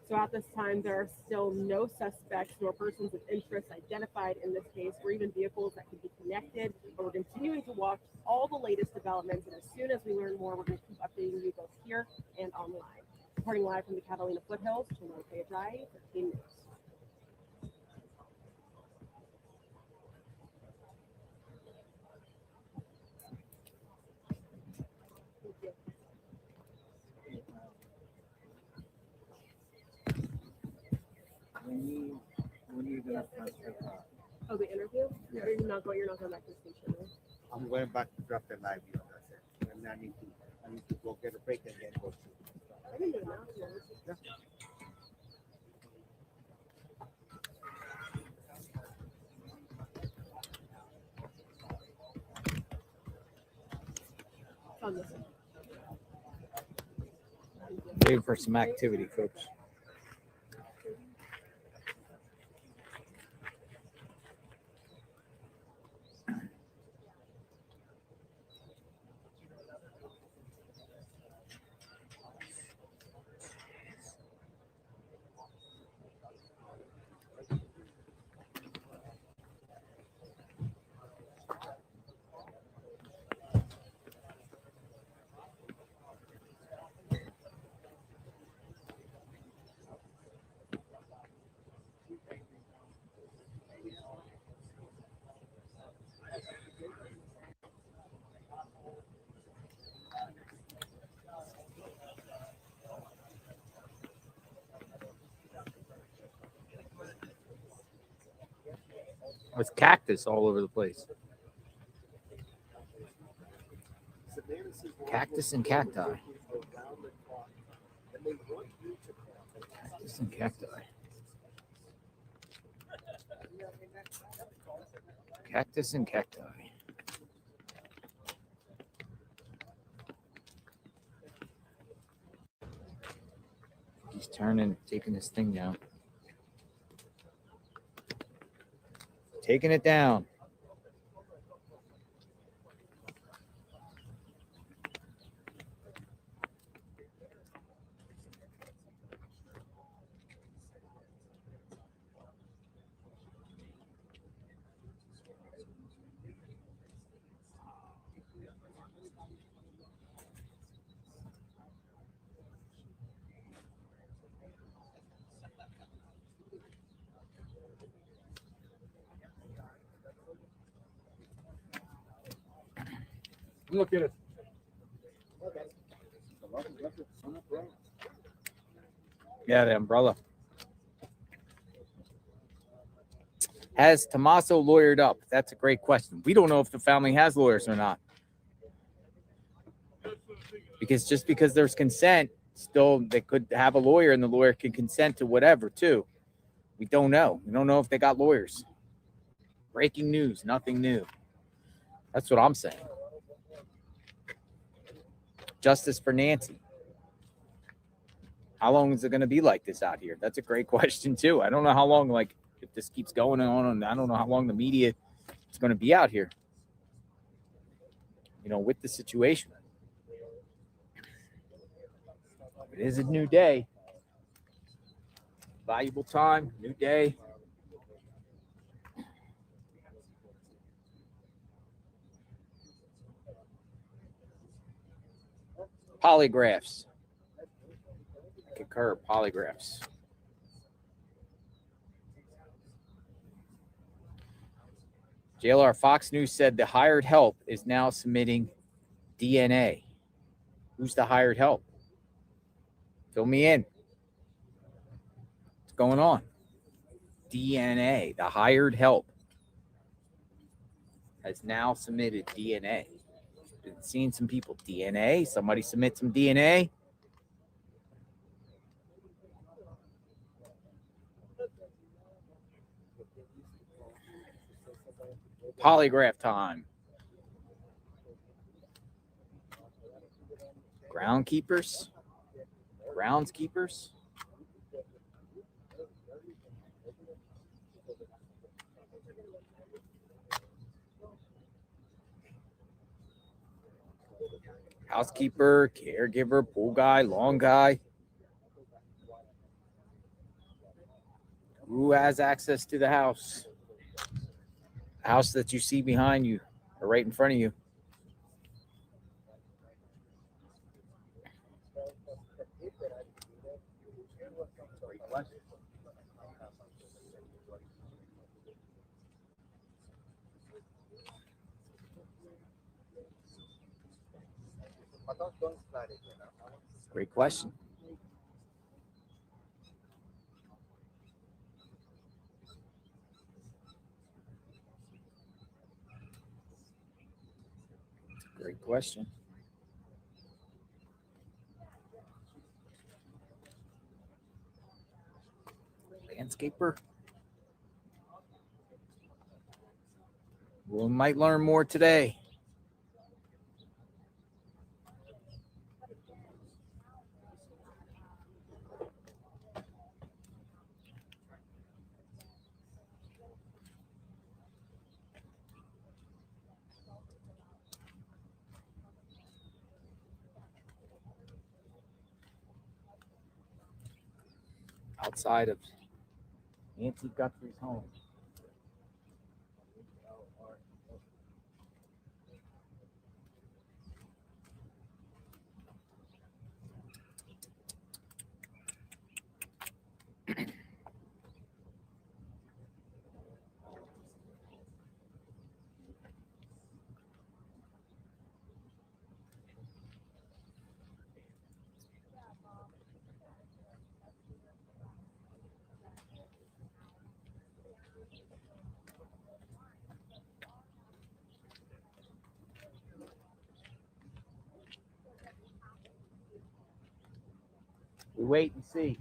So at this time, there are still no suspects nor persons of interest identified in this case, or even vehicles that could be connected. But we're continuing to watch all the latest developments, and as soon as we learn more, we're going to keep updating you both here and online. Reporting live from the Catalina foothills, Channel KHI 13 News. When you gonna transfer car? Oh, the interview? Yeah. You're not going back to the station, right? I'm going back to drop the live view. That's it. And I need to go get a break and then go. I can do it now. Yeah. It's on this one. Waiting for some activity, folks. With cactus all over the place. Cactus and cacti. Cactus and cacti. Cactus and cacti. He's turning, taking this thing down. Taking it down. Look at it. Yeah, the umbrella. Has Tommaso lawyered up? That's a great question. We don't know if the family has lawyers or not. Because just because there's consent, still they could have a lawyer and the lawyer can consent to whatever too. We don't know. We don't know if they got lawyers. Breaking news, nothing new. That's what I'm saying. Justice for Nancy. How long is it going to be like this out here? That's a great question too. I don't know how long, like, if this keeps going on, and I don't know how long the media is going to be out here, you know, with the situation. It is a new day. Valuable time, new day. Polygraphs. I concur, polygraphs. JLR Fox News said the hired help is now submitting DNA. Who's the hired help? Fill me in. What's going on? DNA. The hired help has now submitted DNA. Been seeing some people. DNA. Somebody submit some DNA. Polygraph time. Groundskeepers. Housekeeper, caregiver, pool guy, lawn guy. Who has access to the house? The house that you see behind you or right in front of you. Great question. Great question. Landscaper. We might learn more today. Outside of Nancy Guthrie's home. We wait and see.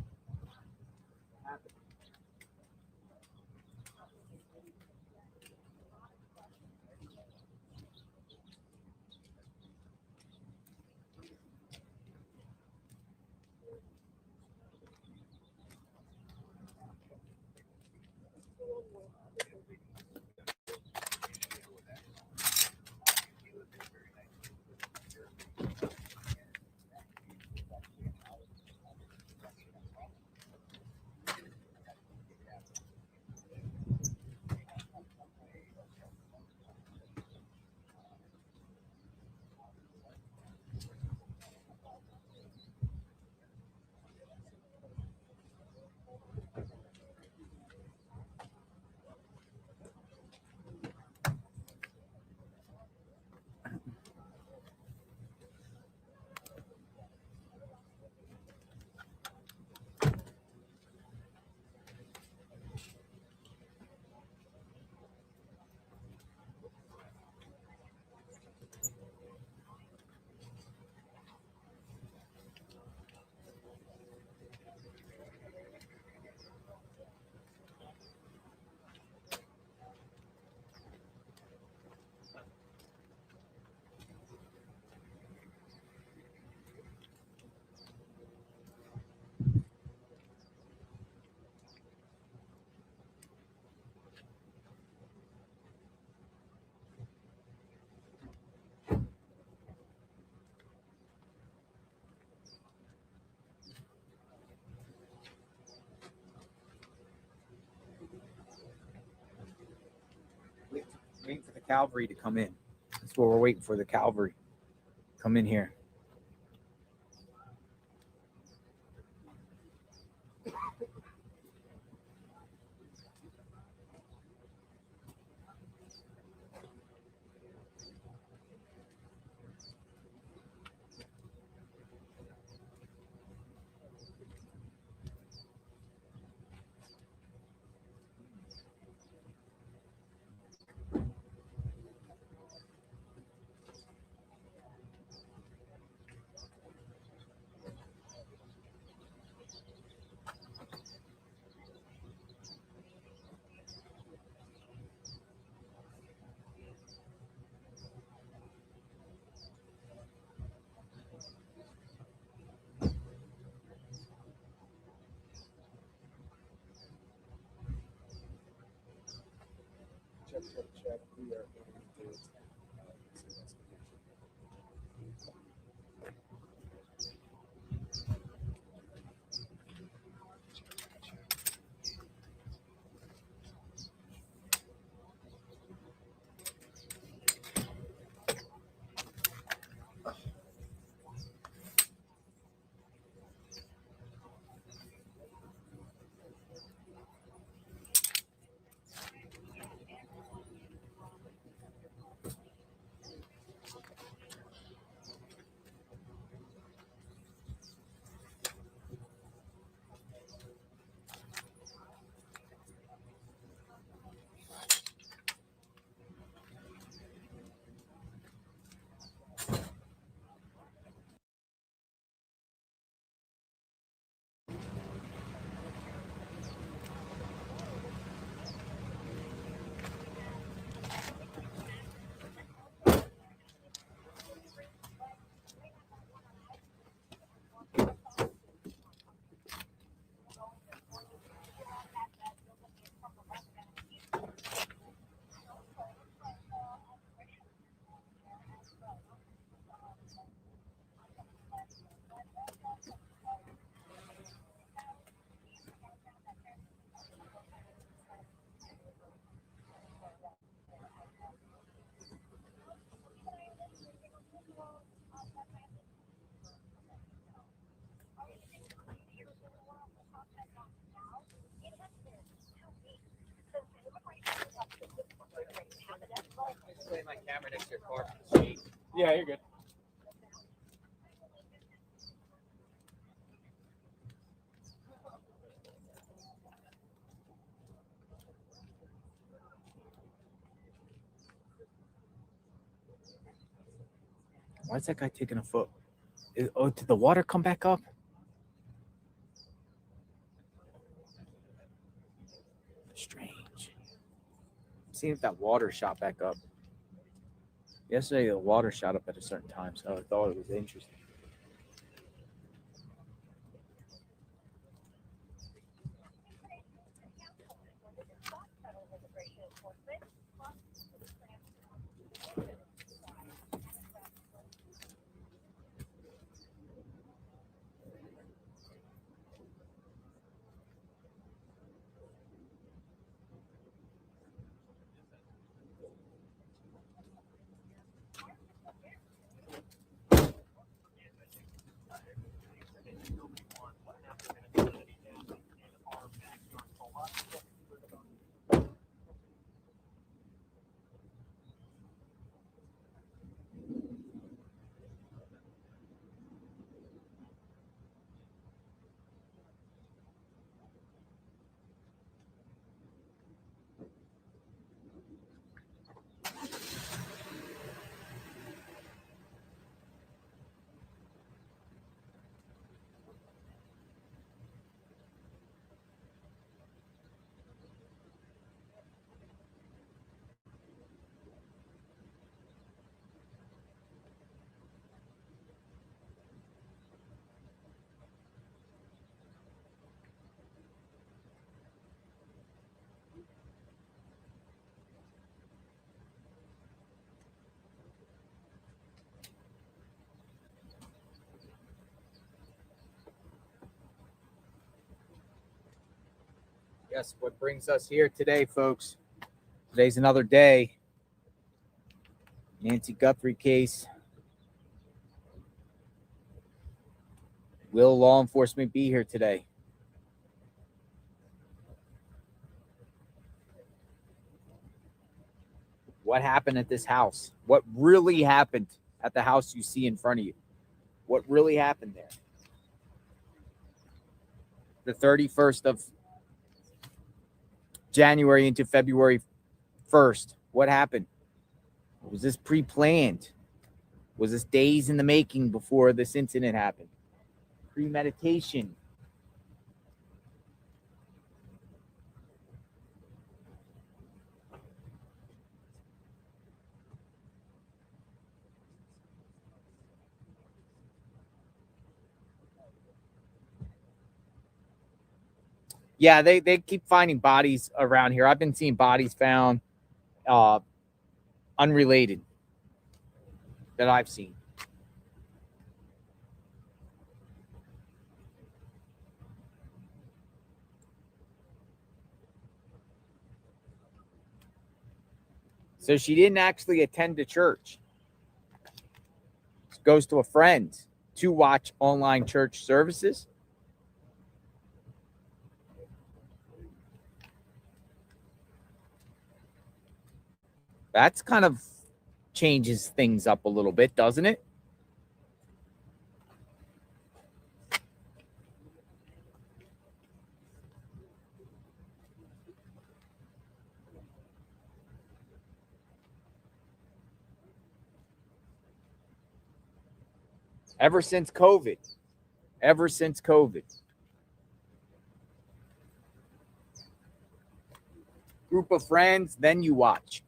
Waiting for the cavalry to come in. That's what we're waiting for, the cavalry. Come in here. Check. We are in Play my camera next to your car for the street. Yeah, you're good. Why is that guy taking a foot? Did the water come back up? seeing if that water shot back up. Yesterday, the water shot up at a certain time, so I thought it was interesting. Yes, what brings us here today, folks? Today's another day. Nancy Guthrie case. Will law enforcement be here today? What happened at this house? What really happened at the house you see in front of you? What really happened there? The 31st of January into February 1st. What happened? Was this pre-planned? Was this days in the making before this incident happened? Premeditation. Yeah, they keep finding bodies around here. I've been seeing bodies found unrelated that I've seen. So she didn't actually attend the church. She goes to a friend to watch online church services. That's kind of changes things up a little bit, doesn't it? Ever since COVID. Group of friends, then you watch.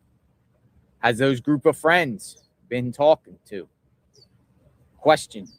Has those group of friends been talking to? Questioned?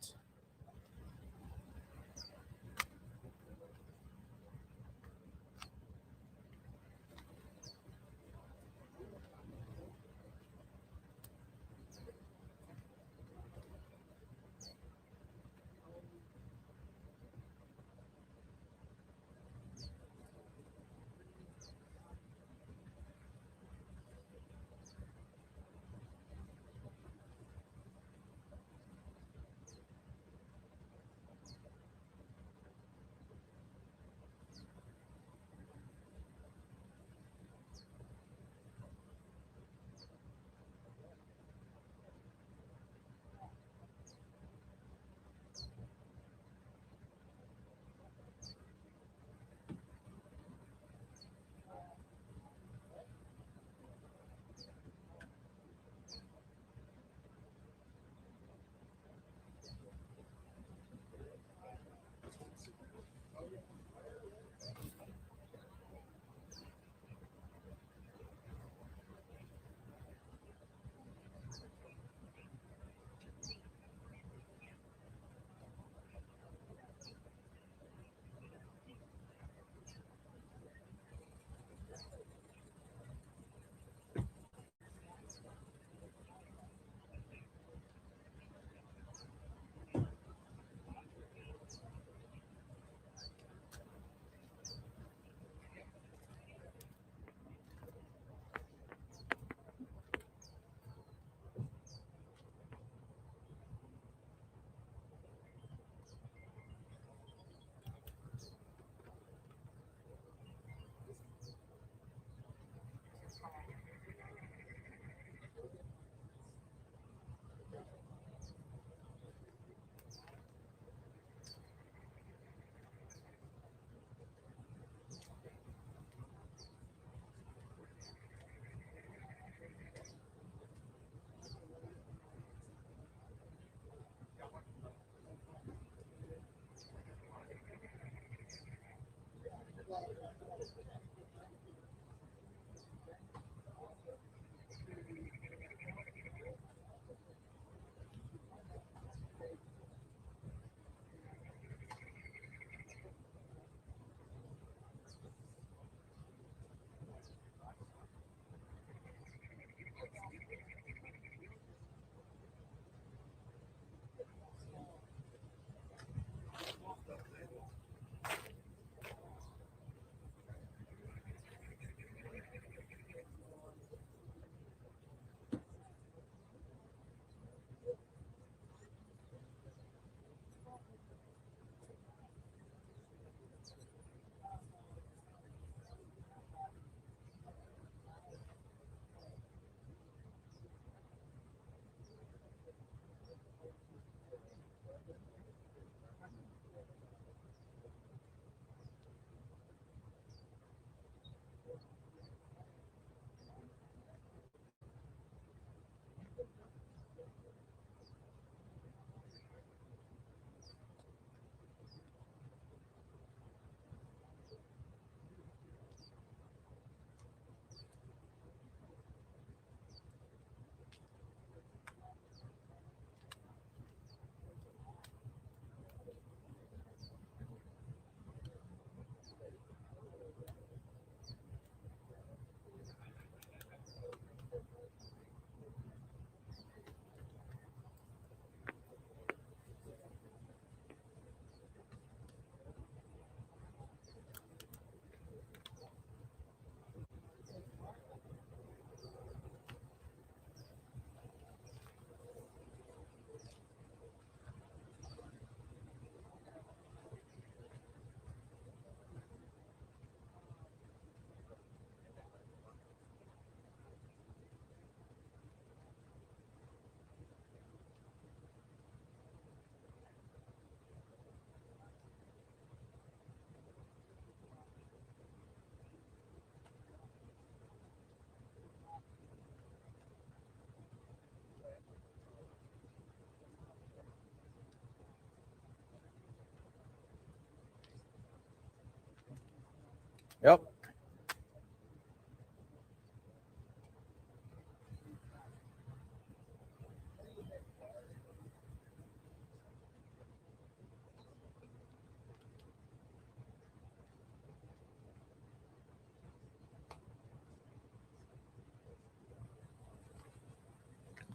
Yep.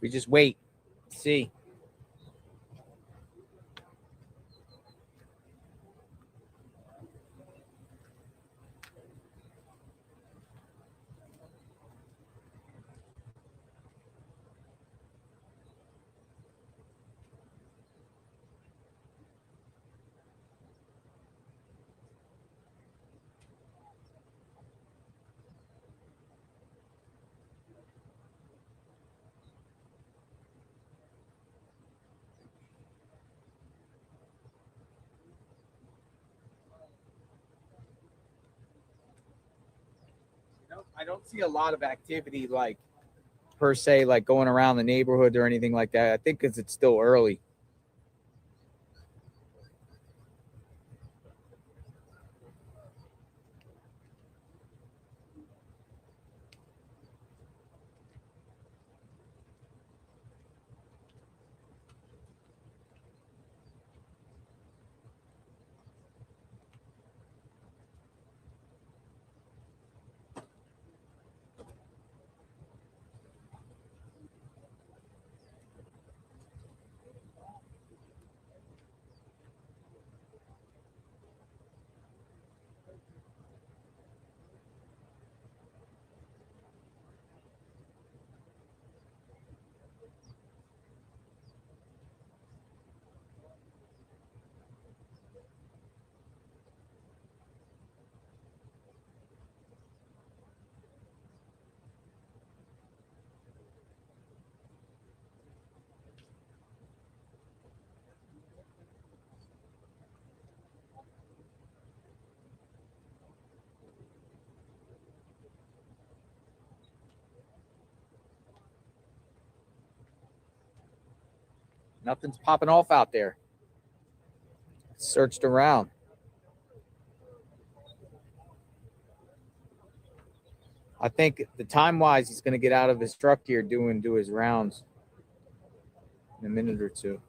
We just wait, see. I don't see a lot of activity, like per se, like going around the neighborhood or anything like that. I think because it's still early. Nothing's popping off out there. Searched around. I think the time-wise, he's going to get out of his truck here, do his rounds in a minute or two.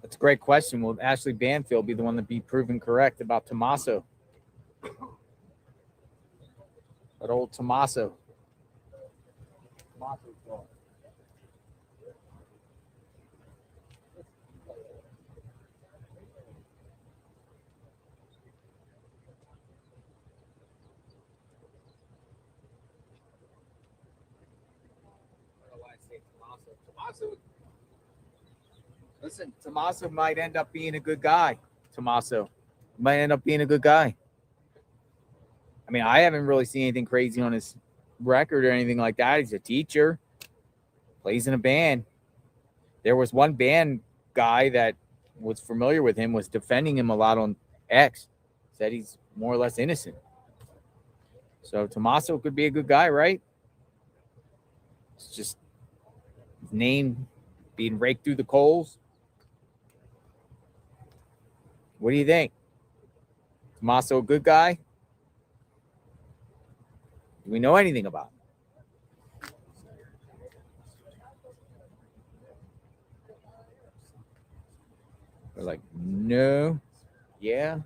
That's a great question. Will Ashley Banfield be the one to be proven correct about Tommaso? That old Tommaso. Listen, Tommaso might end up being a good guy. Tommaso might end up being a good guy. I mean, I haven't really seen anything crazy on his record or anything like that. He's a teacher, plays in a band. There was one band guy that was familiar with him, was defending him a lot on X, said he's more or less innocent. So Tommaso could be a good guy, right? It's just his name being raked through the coals. What do you think? Tommaso a good guy? Do we know anything about him? They're like, no. Yeah.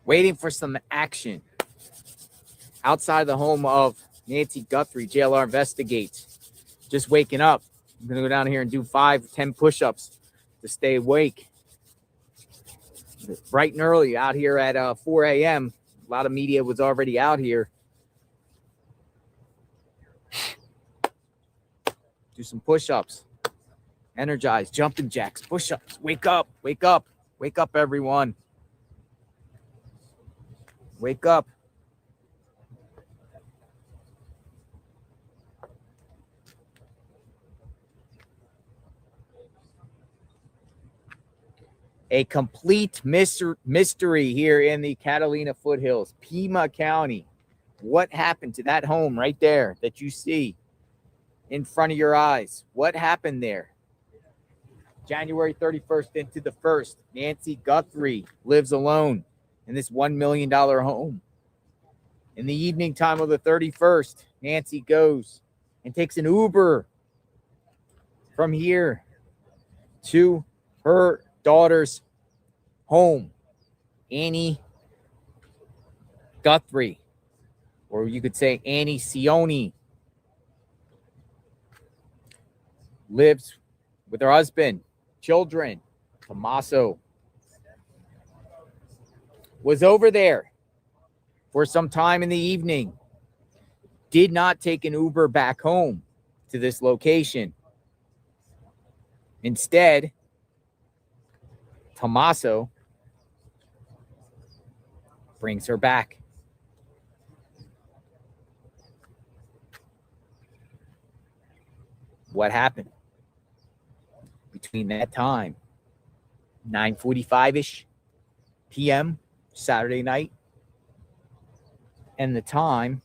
Waiting for some action outside the home of Nancy Guthrie, JLR Investigates. Just waking up. I'm going to go down here and do 5-10 push-ups to stay awake. Bright and early out here at 4 a.m. A lot of media was already out here. Do some push-ups. Energize, jumping jacks, push-ups. Wake up, wake up, wake up, everyone. Wake up. A complete mystery here in the Catalina foothills, Pima County. What happened to that home right there that you see in front of your eyes? What happened there? January 31st into the 1st, Nancy Guthrie lives alone in this $1 million home. In the evening time of the 31st, Nancy goes and takes an Uber from here to her daughter's home, Annie Guthrie, or you could say Annie Sioni, lives with her husband, children. Tommaso was over there for some time in the evening, did not take an Uber back home to this location. Instead, Tommaso brings her back. What happened between that time, 9:45-ish p.m. Saturday night, and the time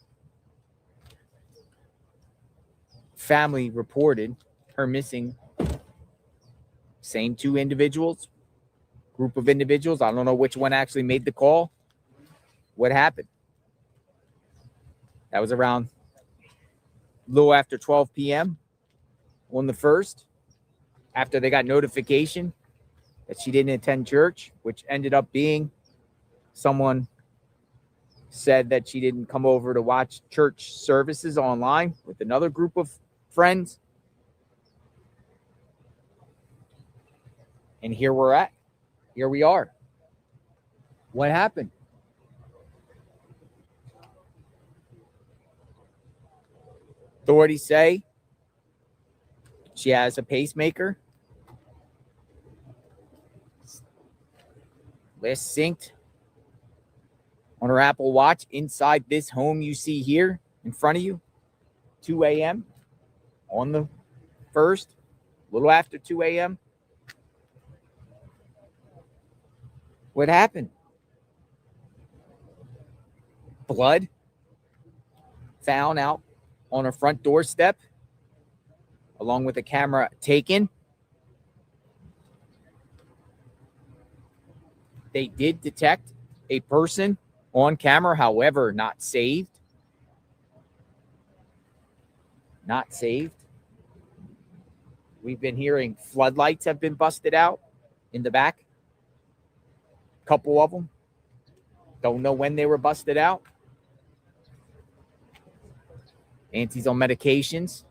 family reported her missing? Same two individuals, group of individuals. I don't know which one actually made the call. What happened? That was around a little after 12 p.m. on the 1st, after they got notification that she didn't attend church, which ended up being someone said that she didn't come over to watch church services online with another group of friends. And here we're at. Here we are. What happened? Authorities say she has a pacemaker. Last synced on her Apple Watch inside this home you see here in front of you. 2 a.m. on the 1st, a little after 2 a.m. What happened? Blood found out on her front doorstep, along with a camera taken. They did detect a person on camera, however, not saved. Not saved. We've been hearing floodlights have been busted out in the back. Couple of them. Don't know when they were busted out. Auntie's on medications.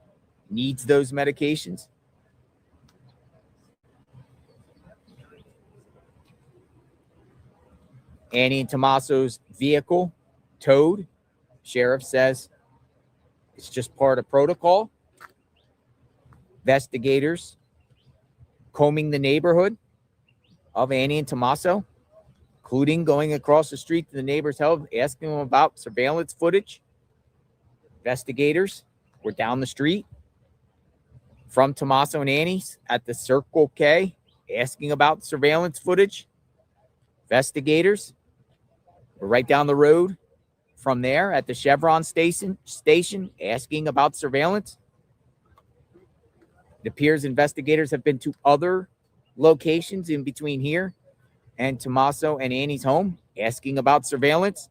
Needs those medications. Annie and Tommaso's vehicle towed. Sheriff says it's just part of protocol. Investigators combing the neighborhood of Annie and Tommaso, including going across the street to the neighbor's house, asking them about surveillance footage. Investigators were down the street from Tommaso and Annie's at the Circle K, asking about surveillance footage. Investigators were right down the road from there at the Chevron station asking about surveillance. It appears investigators have been to other locations in between here and Tommaso and Annie's home, asking about surveillance.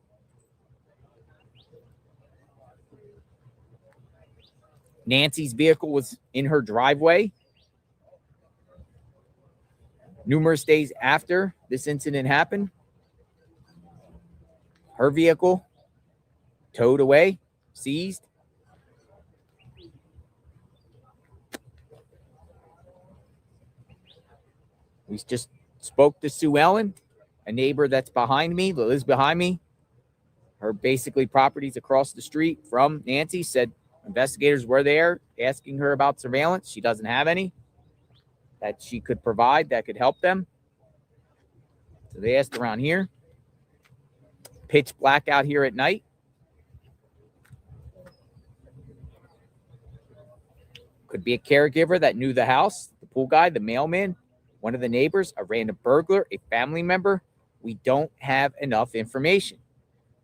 Nancy's vehicle was in her driveway numerous days after this incident happened. Her vehicle towed away, seized. We just spoke to Sue Ellen, a neighbor that's behind me, that lives behind me. Her basically properties across the street from Nancy, said Investigators were there asking her about surveillance. She doesn't have any that she could provide that could help them. So they asked around here. Pitch black out here at night. Could be a caregiver that knew the house, the pool guy, the mailman, one of the neighbors, a random burglar, a family member. We don't have enough information.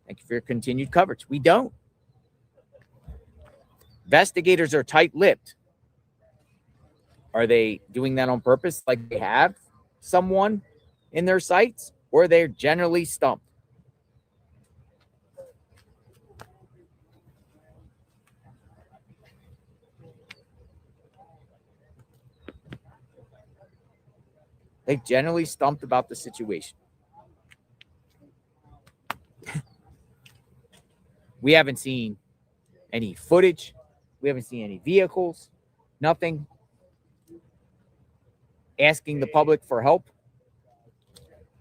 Thank you for your continued coverage. We don't. Investigators are tight-lipped. Are they doing that on purpose, like they have someone in their sights, or they're generally stumped? They generally stumped about the situation. We haven't seen any footage. We haven't seen any vehicles. Nothing. Asking the public for help.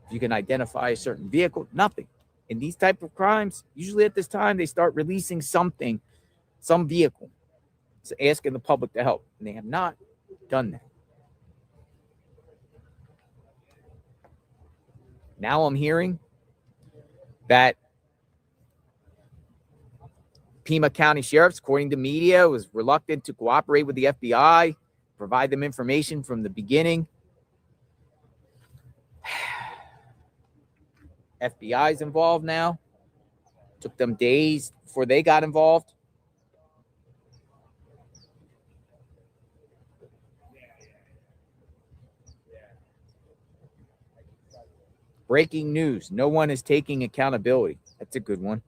If you can identify a certain vehicle, nothing. In these type of crimes, usually at this time, they start releasing something, some vehicle, so asking the public to help. And they have not done that. Now I'm hearing that Pima County Sheriff's, according to media, was reluctant to cooperate with the FBI, provide them information from the beginning. FBI's involved now. Took them days before they got involved. Breaking news. No one is taking accountability. That's a good one.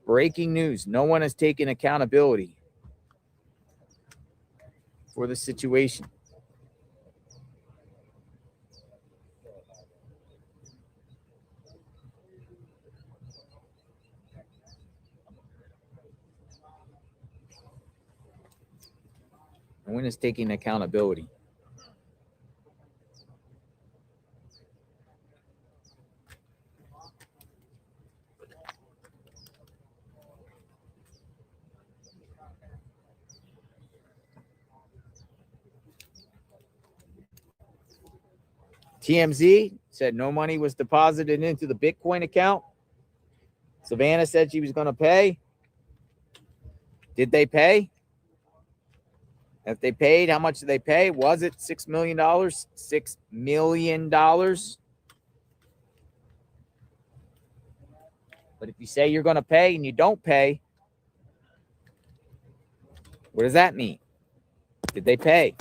Breaking news. No one has taken accountability for the situation. No one is taking accountability. TMZ said no money was deposited into the Bitcoin account. Savannah said she was going to pay. Did they pay? If they paid, how much did they pay? Was it $6 million? $6 million. But if you say you're going to pay and you don't pay, what does that mean? Did they pay?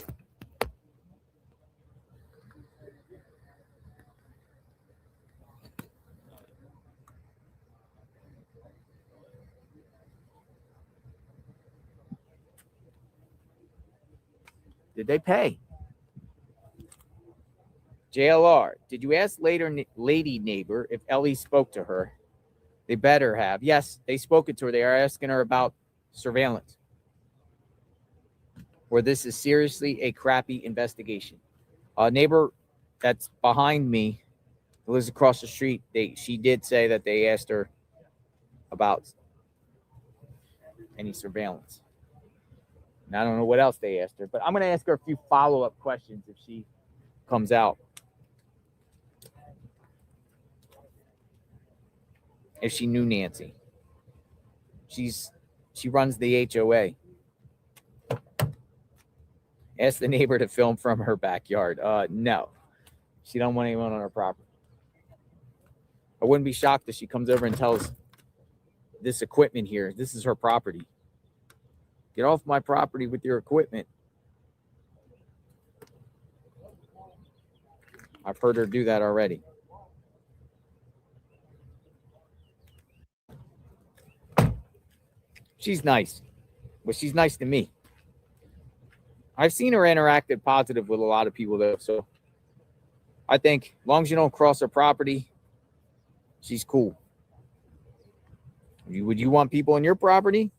Did they pay? JLR, did you ask lady neighbor if Ellie spoke to her? They better have. Yes, they spoke to her. They are asking her about surveillance. Or this is seriously a crappy investigation. A neighbor that's behind me, who lives across the street, she did say that they asked her about any surveillance. And I don't know what else they asked her, but I'm going to ask her a few follow-up questions if she comes out. If she knew Nancy. She runs the HOA. Ask the neighbor to film from her backyard. No. She don't want anyone on her property. I wouldn't be shocked if she comes over and tells this equipment here, this is her property. Get off my property with your equipment. I've heard her do that already. She's nice. But she's nice to me. I've seen her interacted positive with a lot of people, though. So I think as long as you don't cross her property, she's cool. Would you want people on your property?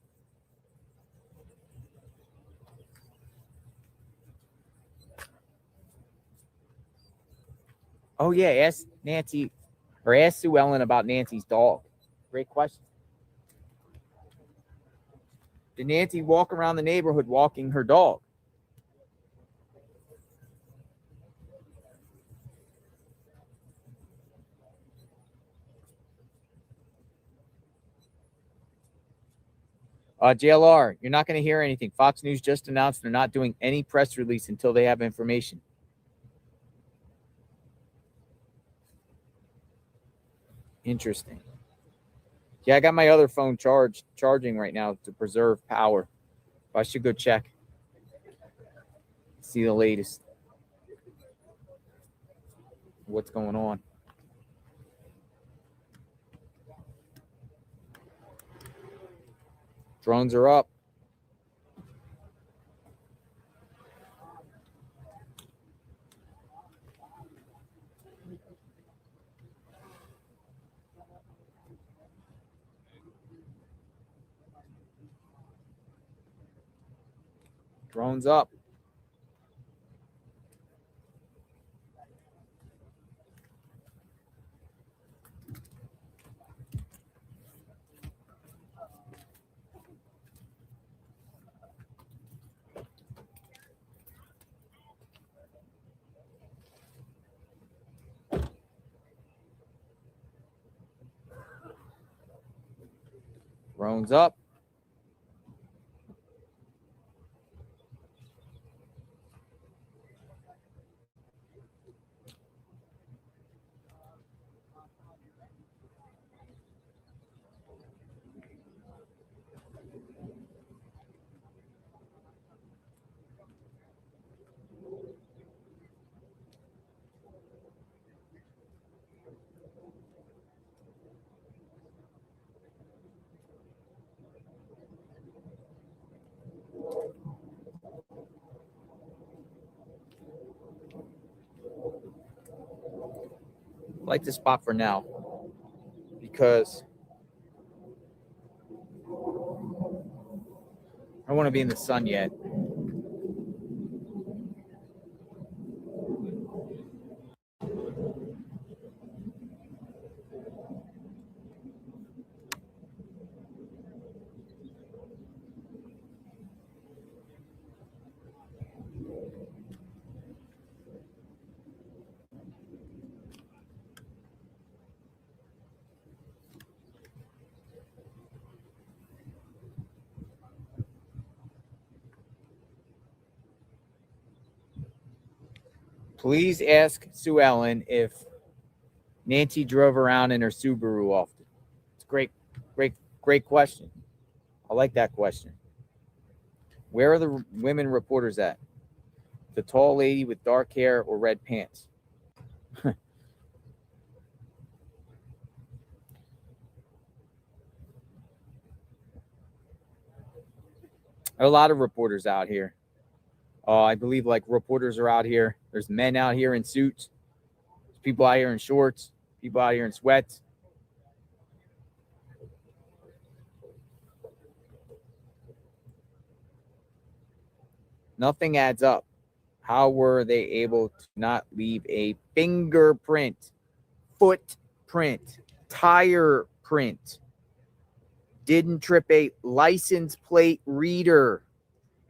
Oh, yeah. Ask Nancy or ask Sue Ellen about Nancy's dog. Great question. Did Nancy walk around the neighborhood walking her dog? JLR, you're not going to hear anything. Fox News just announced they're not doing any press release until they have information. Interesting. Yeah, I got my other phone charging right now to preserve power. I should go check. See the latest. What's going on? Drones are up. Drones up. Drones up. I like this spot for now because I don't want to be in the sun yet. Please ask Sue Ellen if Nancy drove around in her Subaru often. It's a great question. I like that question. Where are the women reporters at? The tall lady with dark hair or red pants? A lot of reporters out here. I believe like reporters are out here. There's men out here in suits. There's people out here in shorts. People out here in sweats. Nothing adds up. How were they able to not leave a fingerprint, footprint, tire print? Didn't trip a license plate reader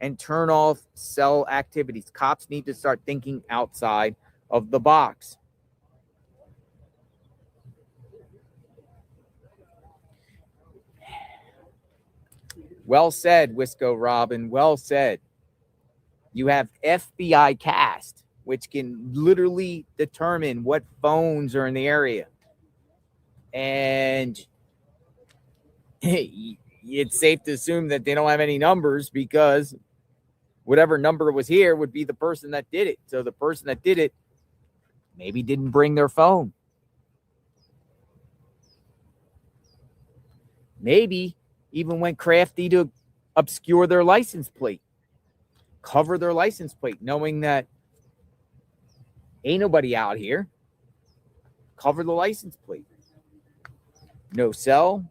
and turn off cell activities. Cops need to start thinking outside of the box. Well said, Wisco Robin. Well said. You have FBI Cast, which can literally determine what phones are in the area. And it's safe to assume that they don't have any numbers because whatever number was here would be the person that did it. So the person that did it maybe didn't bring their phone. Maybe even went crafty to obscure their license plate. Cover their license plate, knowing that ain't nobody out here. Cover the license plate. No cell,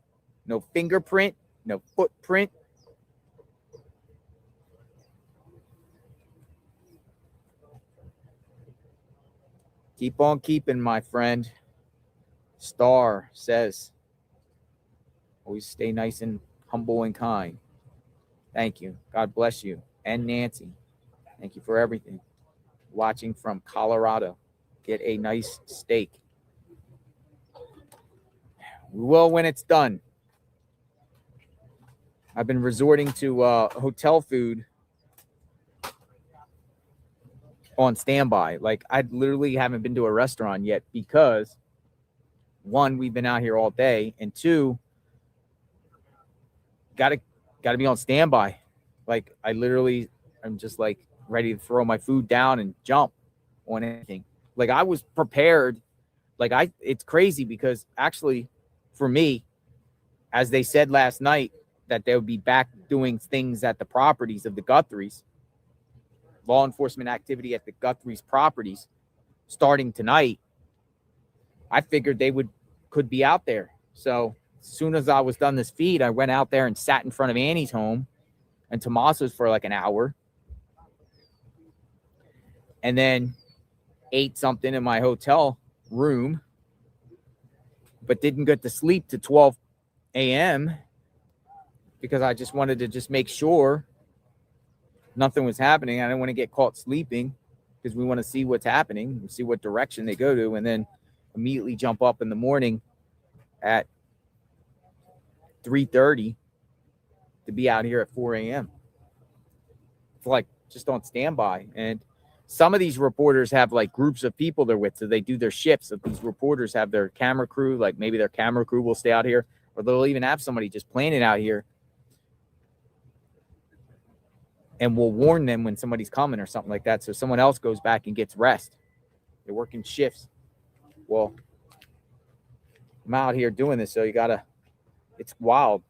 no fingerprint, no footprint. Keep on keeping, my friend. Star says, always stay nice and humble and kind. Thank you. God bless you. And Nancy, thank you for everything. Watching from Colorado. Get a nice steak. We will when it's done. I've been resorting to hotel food on standby. Like, I literally haven't been to a restaurant yet because, one, we've been out here all day, and two, gotta be on standby. Like, I'm just like ready to throw my food down and jump on anything. Like, I was prepared. Like, it's crazy because actually, for me, as they said last night, that they would be back doing things at the properties of the Guthries, law enforcement activity at the Guthries properties starting tonight. I figured they could be out there. So as soon as I was done this feed, I went out there and sat in front of Annie's home and Tommaso's for like an hour, and then ate something in my hotel room, but didn't get to sleep to 12 a.m. because I just wanted to just make sure nothing was happening. I didn't want to get caught sleeping because we want to see what's happening, see what direction they go to, and then immediately jump up in the morning at 3:30 to be out here at 4 a.m. It's like just on standby. And some of these reporters have like groups of people they're with, so they do their shifts. If these reporters have their camera crew, like maybe their camera crew will stay out here, or they'll even have somebody just planning out here and we'll warn them when somebody's coming or something like that, so someone else goes back and gets rest. They're working shifts. Well, I'm out here doing this, so it's wild.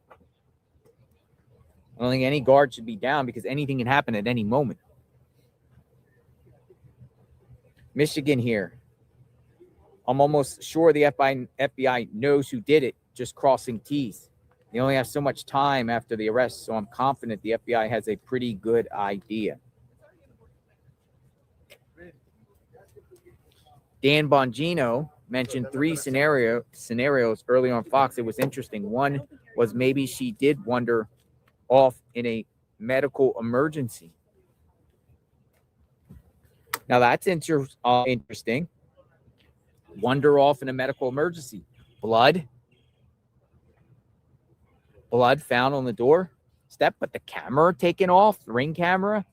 I don't think any guard should be down because anything can happen at any moment. Michigan here. I'm almost sure the FBI knows who did it, just crossing T's. They only have so much time after the arrest, so I'm confident the FBI has a pretty good idea. Dan Bongino mentioned 3 scenarios early on Fox. It was interesting. One was maybe she did wander off in a medical emergency. Now that's interesting. Wander off in a medical emergency. Blood found on the door step, but the camera taken off, the Ring camera.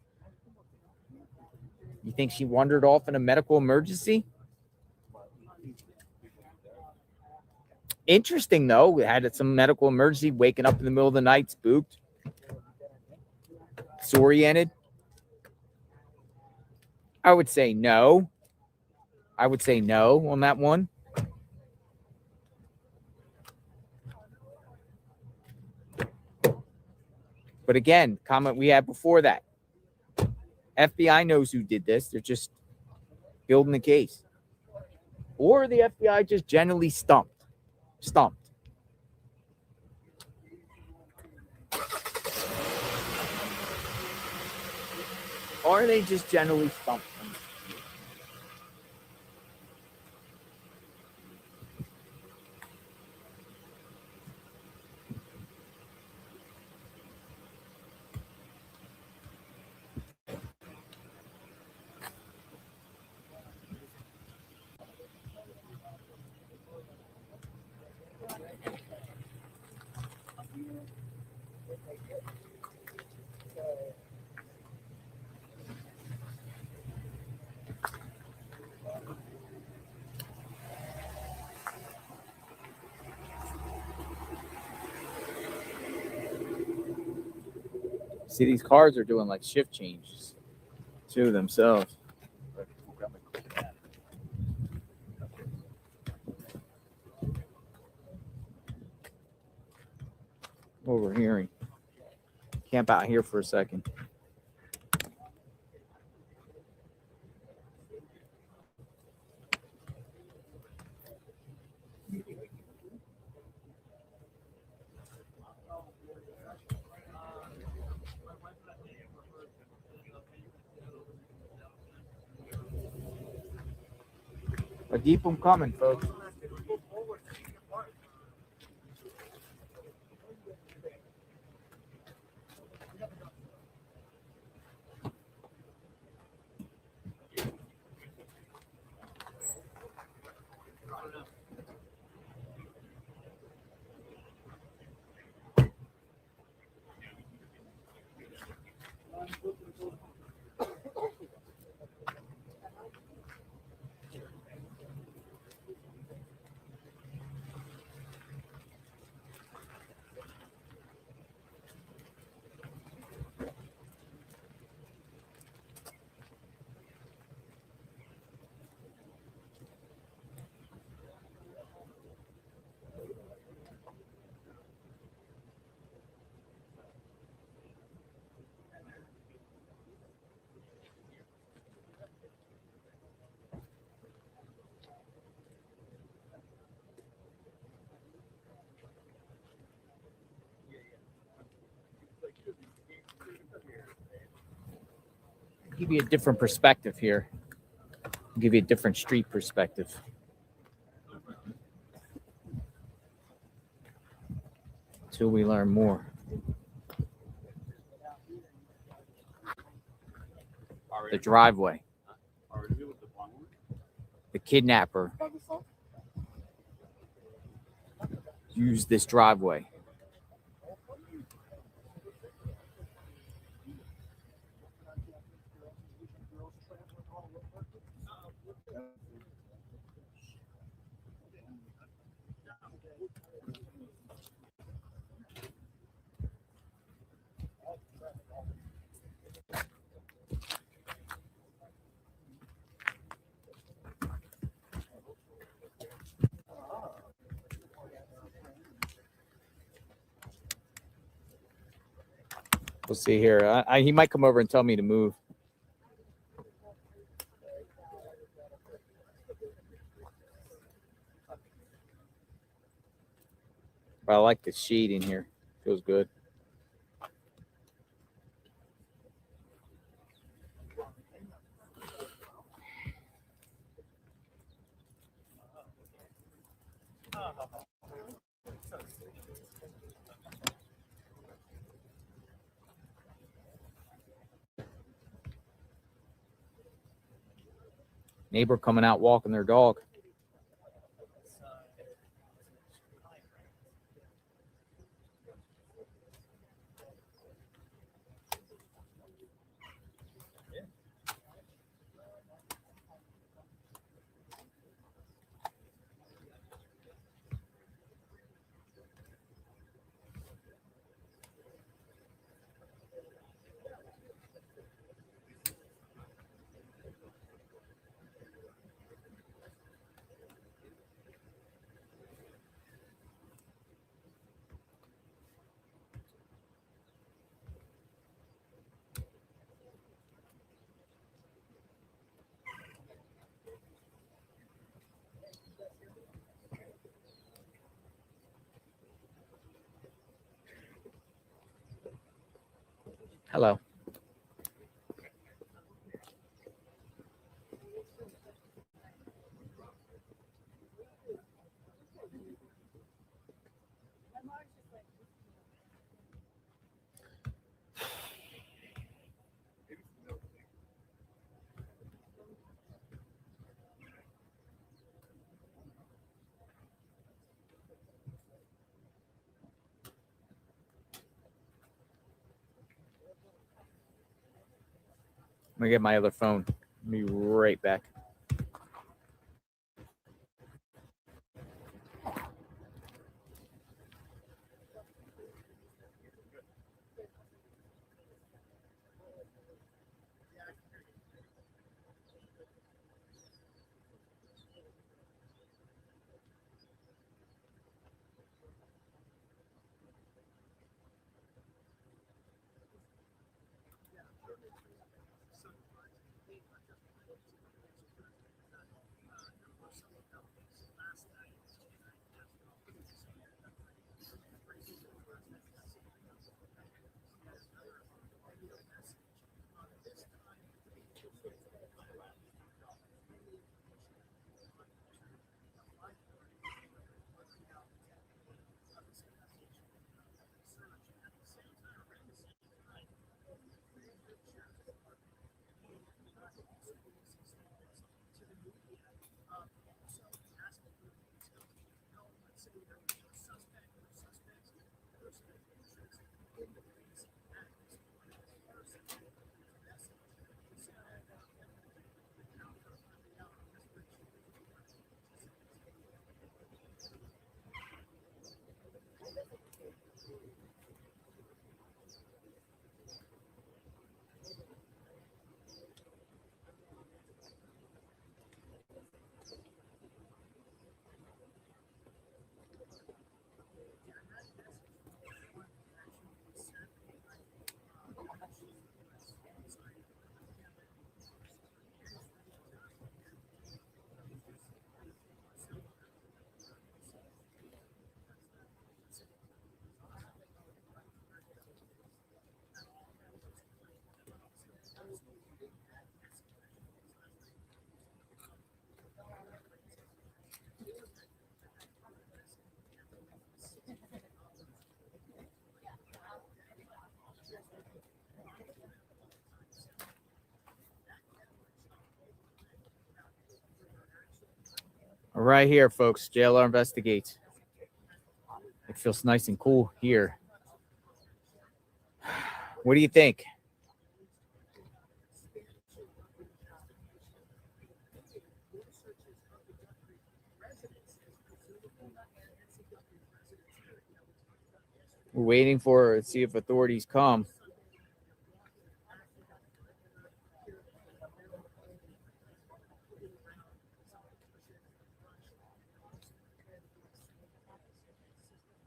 You think she wandered off in a medical emergency? Interesting, though. We had some medical emergency, waking up in the middle of the night, spooked, disoriented. I would say no on that one. But again, comment we had before that. FBI knows who did this. They're just building the case. Or the FBI just generally stumped. Or they just generally stumped. See, these cars are doing like shift changes to themselves. Overhearing. Camp out here for a second. But keep them coming, folks. give you a different perspective here. Give you a different street perspective. Until we learn more. The driveway. The kidnapper used this driveway. We'll see here. He might come over and tell me to move. But I like the shade in here. Feels good. Neighbor coming out walking their dog. Hello. I'm gonna get my other phone. I'll be right back. Right here, folks. JLR Investigates. It feels nice and cool here. What do you think? We're waiting for see if authorities come.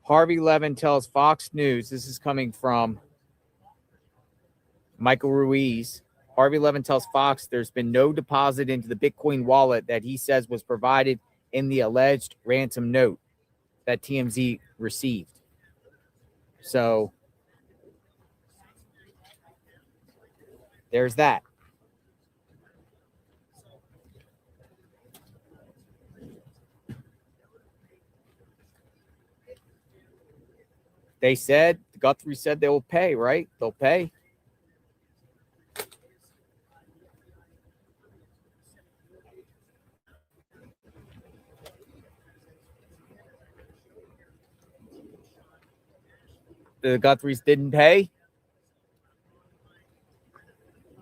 Harvey Levin tells Fox News, this is coming from Michael Ruiz. Harvey Levin tells Fox there's been no deposit into the Bitcoin wallet that he says was provided in the alleged ransom note that TMZ received. So there's that. They said, Guthrie said they will pay, right? They'll pay. The Guthries didn't pay.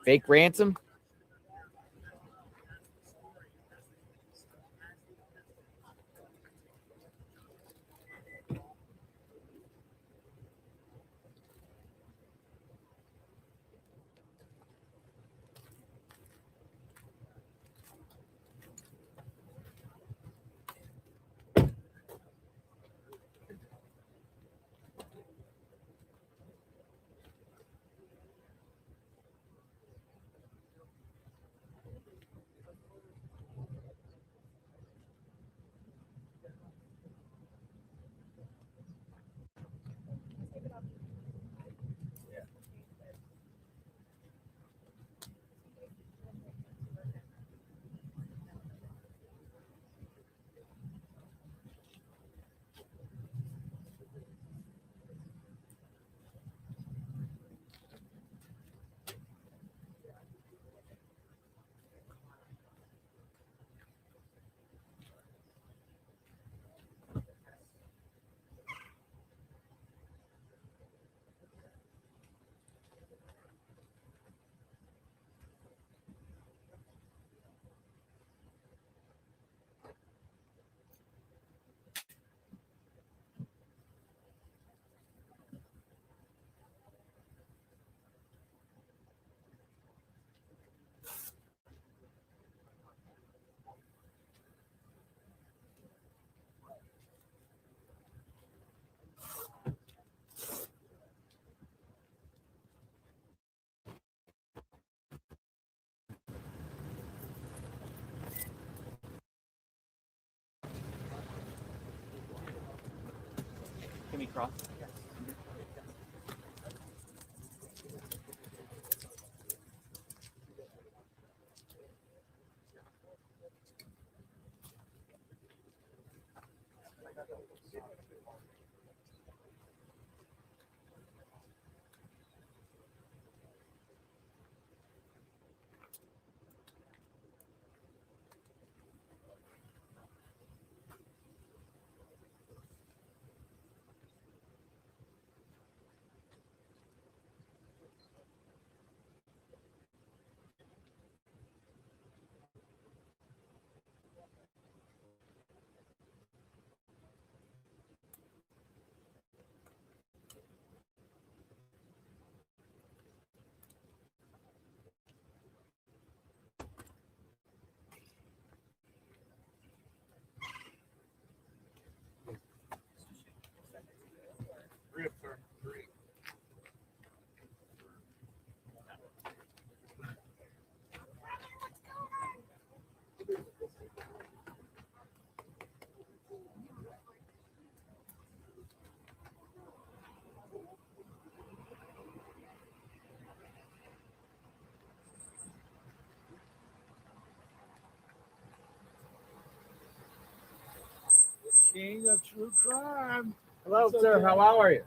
Fake ransom. Can we cross? King of true crime. Hello, It's sir. okay. How are you?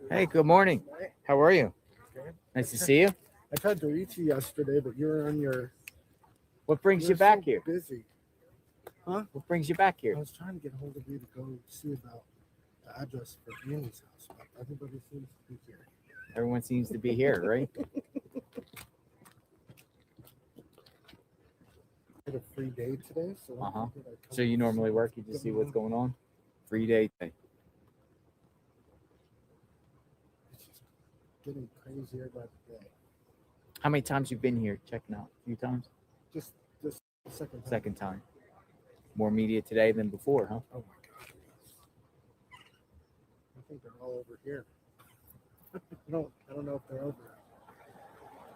Hey, good morning. How are you? Good. Nice to see you. I tried to reach you yesterday, but you were on your. What brings were you back so here? Busy. Huh? What brings you back I here? was trying to get hold of you to go see about the address for Annie's house, but everybody seems to be here. Everyone seems to be here, right? I had a free day today, so. I Uh-huh. figured I'd come So you normally see work, you just see what's going on? Free day. It's just getting crazier by the day. How many times you been here checking out? A few times? Just this second time. Second time. More media today than before, huh? Oh my god. I think they're all over here. I don't know if they're over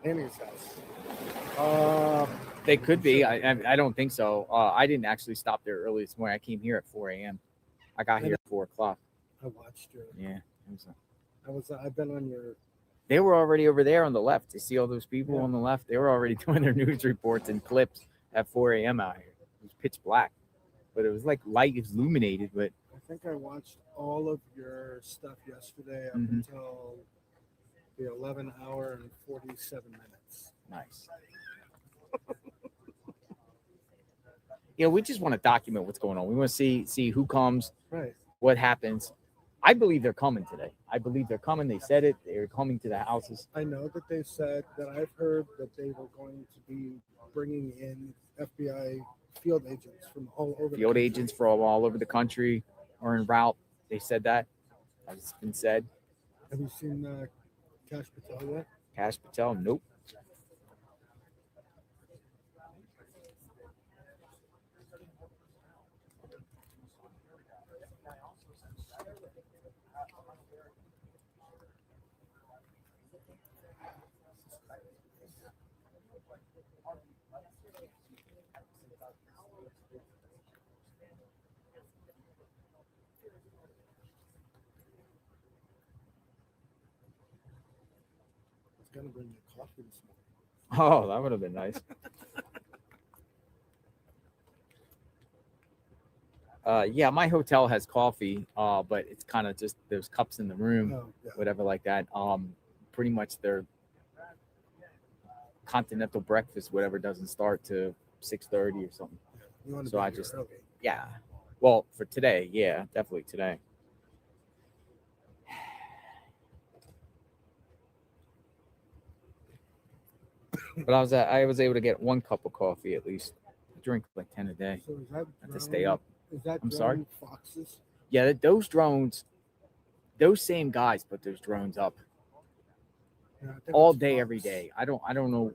at Annie's house. They could be. I don't think so. I didn't actually stop there early this morning. I came here at 4 a.m. I got here at 4 o'clock. I watched your. Yeah. I've been on your. They were already over there on the left. You see all those people Yeah. on the left? They were already doing their news reports and clips at 4 a.m. out here. It was pitch black, but it was like light illuminated. But I think I watched all of your stuff yesterday up Mhm. until the 11 hour and 47 minutes. nice. We just want to document what's going on. We want to see who comes, Right. what happens. I believe they're coming today. I believe they're coming. They said it. They're coming to the houses. I know that they said that I've heard that they were going to be bringing in FBI field agents from all over. the Field country. agents from all over the country are en route. They said that. It's been said. Have you seen Cash Patel yet? Cash Patel, nope. I was gonna bring you coffee this morning. Oh, that would have been nice. Yeah, my hotel has coffee, but it's kind of just there's cups in the room, Oh, yeah. whatever like that. Pretty much their continental breakfast, whatever, doesn't start to 6:30 or something. You want to So be I here just- early. Yeah. Well, for today, yeah, definitely today. But I was able to get 1 cup of coffee at least. I drink like 10 a day. So is that I have to stay drone- up. Is that I'm sorry? drone Foxes? Yeah, those drones, those same guys put those drones up Yeah, I think all it's day, Fox. every day. I don't know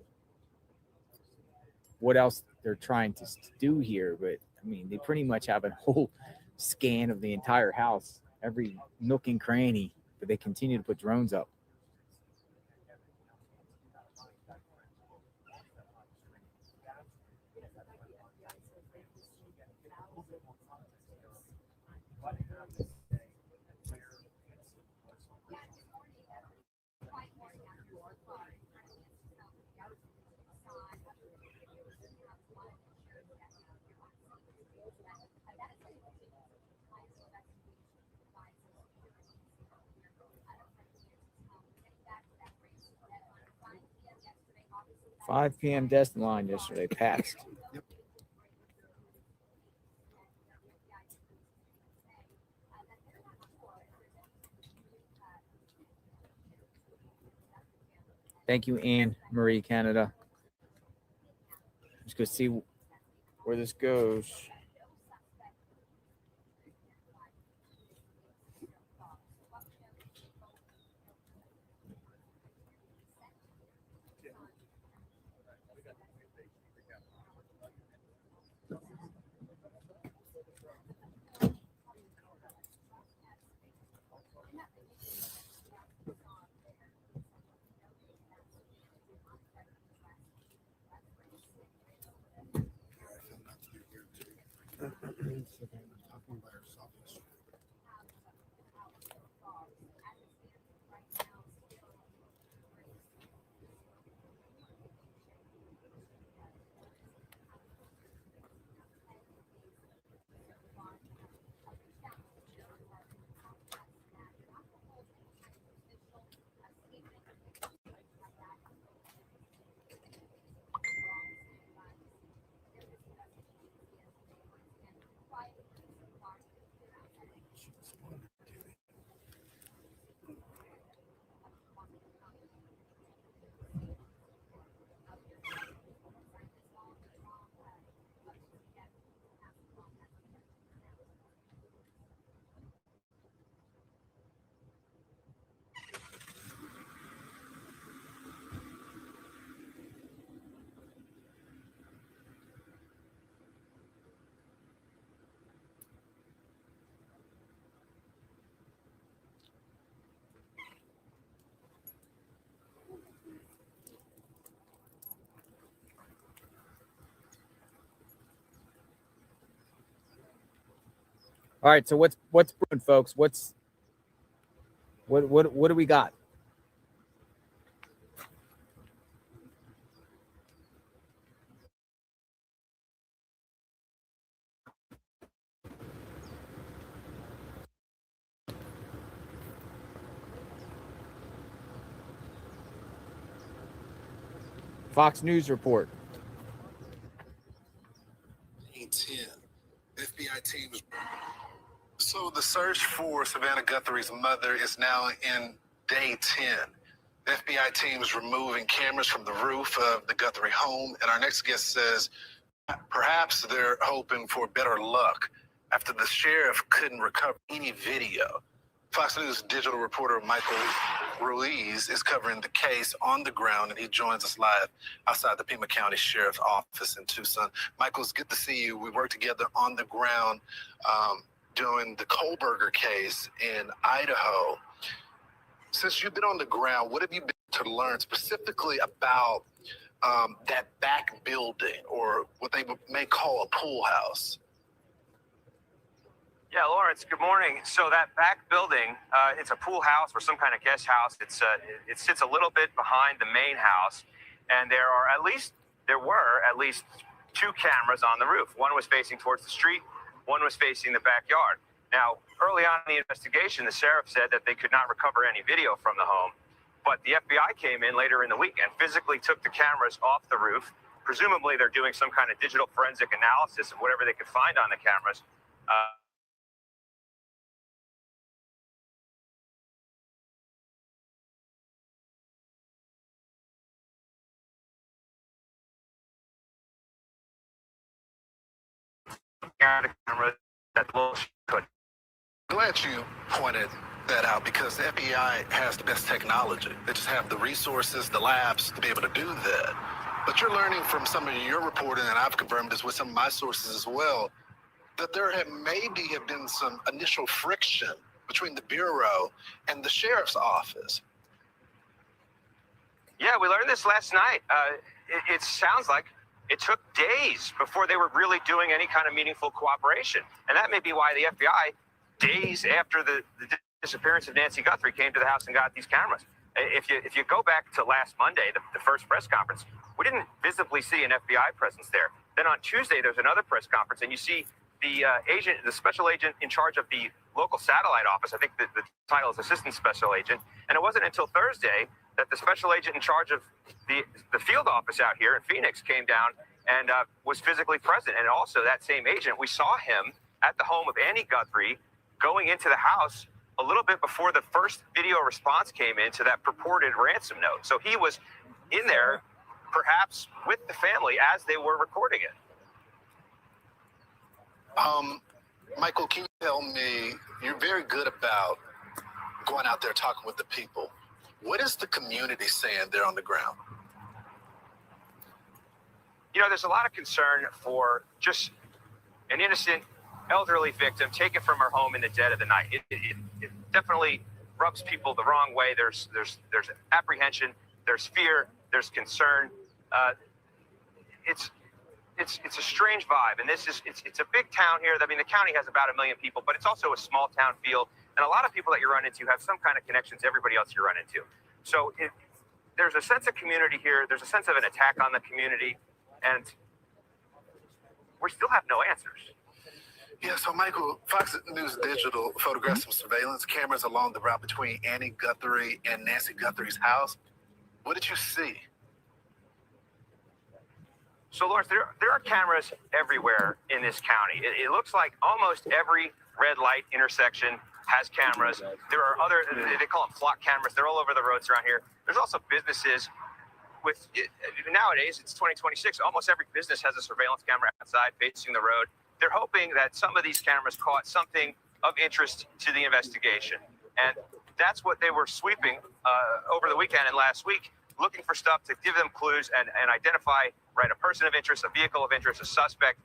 what else they're trying to do here, but I mean, they pretty much have a whole scan of the entire house, every nook and cranny, but they continue to put drones up. – 5 p.m. deadline yesterday passed. Yep. Thank you, Anne Marie, Canada. Let's go see where this goes. Talking by herself yesterday. All right, so what's brewing, folks? What do we got? Fox News report. Day 10. FBI teams. So the search for Savannah Guthrie's mother is now in day 10. The FBI teams removing cameras from the roof of the Guthrie home. And our next guest says perhaps they're hoping for better luck after the sheriff couldn't recover any video. Fox News digital reporter Michael Ruiz is covering the case on the ground, and he joins us live outside the Pima County Sheriff's Office in Tucson. Michael, it's good to see you. We worked together on the ground doing the Kohlberger case in Idaho. Since you've been on the ground, what have you been to learn specifically about that back building, or what they may call a pool house? Yeah, Lawrence, good morning. So that back building, it's a pool house or some kind of guest house. It sits a little bit behind the main house, and there were at least two cameras on the roof. One was facing towards the street, one was facing the backyard. Now, early on in the investigation, the sheriff said that they could not recover any video from the home, but the FBI came in later in the week and physically took the cameras off the roof. Presumably, they're doing some kind of digital forensic analysis of whatever they could find on the cameras. Glad you pointed that out, because the FBI has the best technology. They just have the resources, the labs to be able to do that. But you're learning from some of your reporting, and I've confirmed this with some of my sources as well, that there have been some initial friction between the Bureau and the Sheriff's Office. Yeah, we learned this last night. It sounds like it took days before they were really doing any kind of meaningful cooperation. And that may be why the FBI, days after the disappearance of Nancy Guthrie, came to the house and got these cameras. If you go back to last Monday, the first press conference, we didn't visibly see an FBI presence there. Then on Tuesday, there's another press conference, and you see the special agent in charge of the local satellite office. I think the title is Assistant Special Agent. And it wasn't until Thursday that the special agent in charge of the field office out here in Phoenix came down and was physically present. And also that same agent, we saw him at the home of Annie Guthrie going into the house a little bit before the first video response came in to that purported ransom note. So he was in there, perhaps with the family, as they were recording it. Michael, can you tell me, you're very good about going out there talking with the people. What is the community saying there on the ground? You know, there's a lot of concern for just an innocent elderly victim taken from her home in the dead of the night. It definitely rubs people the wrong way. There's apprehension, there's fear, there's concern. It's a strange vibe, and it's a big town here. I mean, the county has about 1 million people, but it's also a small town feel, and a lot of people that you run into have some kind of connection to everybody else you run into. So there's a sense of community here. There's a sense of an attack on the community, and we still have no answers. Yeah, so Michael, Fox News Digital photographed some surveillance cameras along the route between Annie Guthrie and Nancy Guthrie's house. What did you see? So, Lawrence, there are cameras everywhere in this county. It looks like almost every red light intersection has cameras. There are other, they call them flock cameras. They're all over the roads around here. There's also businesses with, nowadays, it's 2026, almost every business has a surveillance camera outside facing the road. They're hoping that some of these cameras caught something of interest to the investigation. And that's what they were sweeping over the weekend and last week, looking for stuff to give them clues and identify, a person of interest, a vehicle of interest, a suspect.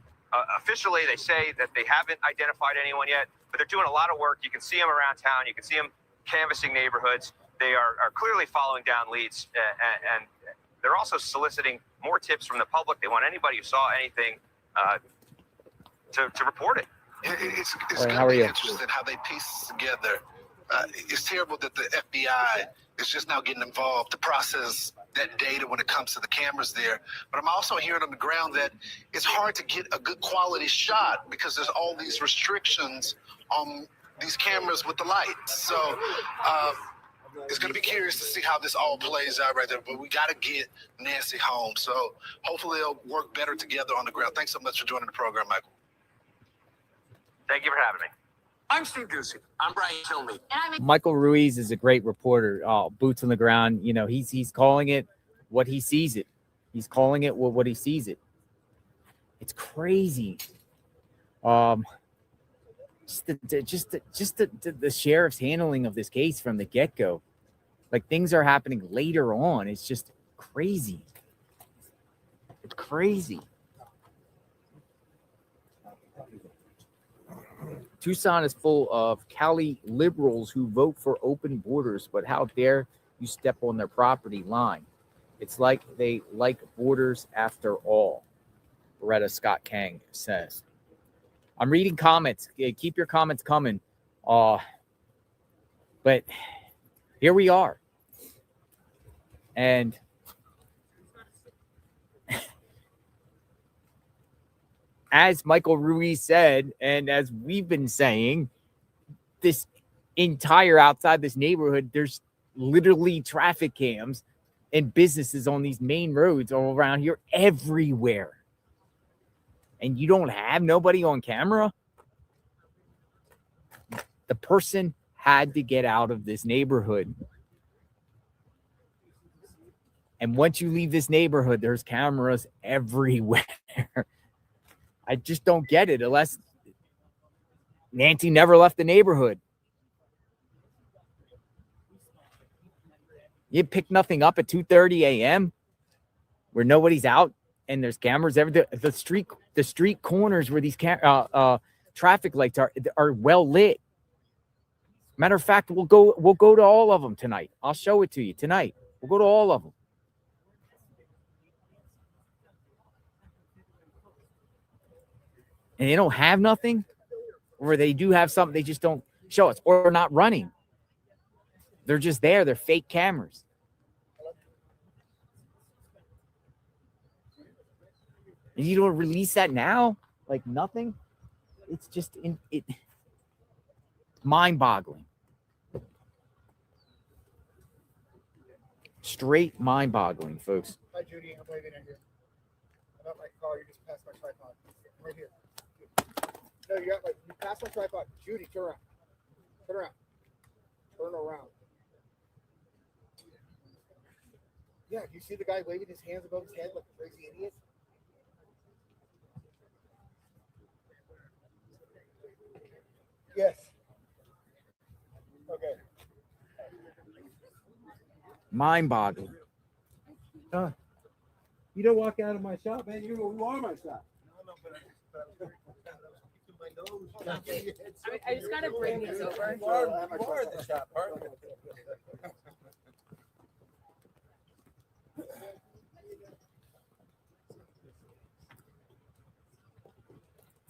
Officially, they say that they haven't identified anyone yet, but they're doing a lot of work. You can see them around town. You can see them canvassing neighborhoods. They are clearly following down leads, and they're also soliciting more tips from the public. They want anybody who saw anything to report it. It's Hey, going how to are be you? interesting how they piece this together. It's terrible that the FBI is just now getting involved to process that data when it comes to the cameras there. But I'm also hearing on the ground that it's hard to get a good quality shot because there's all these restrictions on these cameras with the lights. So it's going to be curious to see how this all plays out right there. But we got to get Nancy home. So hopefully they'll work better together on the ground. Thanks so much for joining the program, Michael. Thank you for having me. I'm Steve Ducey. I'm Brian Kilmeade. Michael Ruiz is a great reporter. Boots on the ground. You know, he's calling it what he sees it. He's calling it what he sees it. It's crazy. Just the sheriff's handling of this case from the get-go. Like, things are happening later on. It's just crazy. It's crazy. Tucson is full of Cali liberals who vote for open borders, but how dare you step on their property line? It's like they like borders after all, Beretta Scott Kang says. I'm reading comments. Keep your comments coming. But here we are. And as Michael Ruiz said, and as we've been saying, this entire outside this neighborhood, there's literally traffic cams and businesses on these main roads all around here everywhere. And you don't have nobody on camera? The person had to get out of this neighborhood. And once you leave this neighborhood, there's cameras everywhere. I just don't get it unless Nancy never left the neighborhood. You pick nothing up at 2:30 a.m. where nobody's out and there's cameras everywhere. The street corners where these traffic lights are well lit. Matter of fact, we'll go to all of them tonight. I'll show it to you tonight. We'll go to all of them. And they don't have nothing, or they do have something, they just don't show us, or not running. They're just there. They're fake cameras. And you don't release that now? Like nothing? It's just mind-boggling. Straight mind-boggling, folks. Hi, Judy. I'm waving at you. I'm at my car. You just passed my tripod. Right here. No, you passed my tripod. Judy, turn around. Turn around. Turn around. Yeah, do you see the guy waving his hands above his head like a crazy idiot? Yes. Okay. Mind-boggling. You don't walk out of my shop, man. You are my shop. I just gotta bring these over.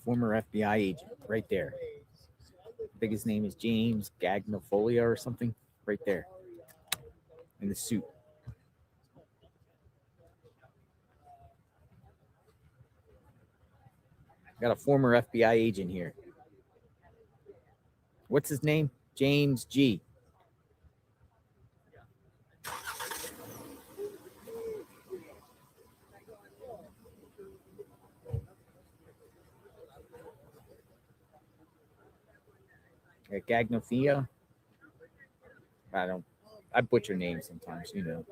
Former FBI agent, right there. I think his name is James Gagnofolia or something. Right there. In the suit. Got a former FBI agent here. What's his name? James G. Gagnophia. I butcher names sometimes, you know.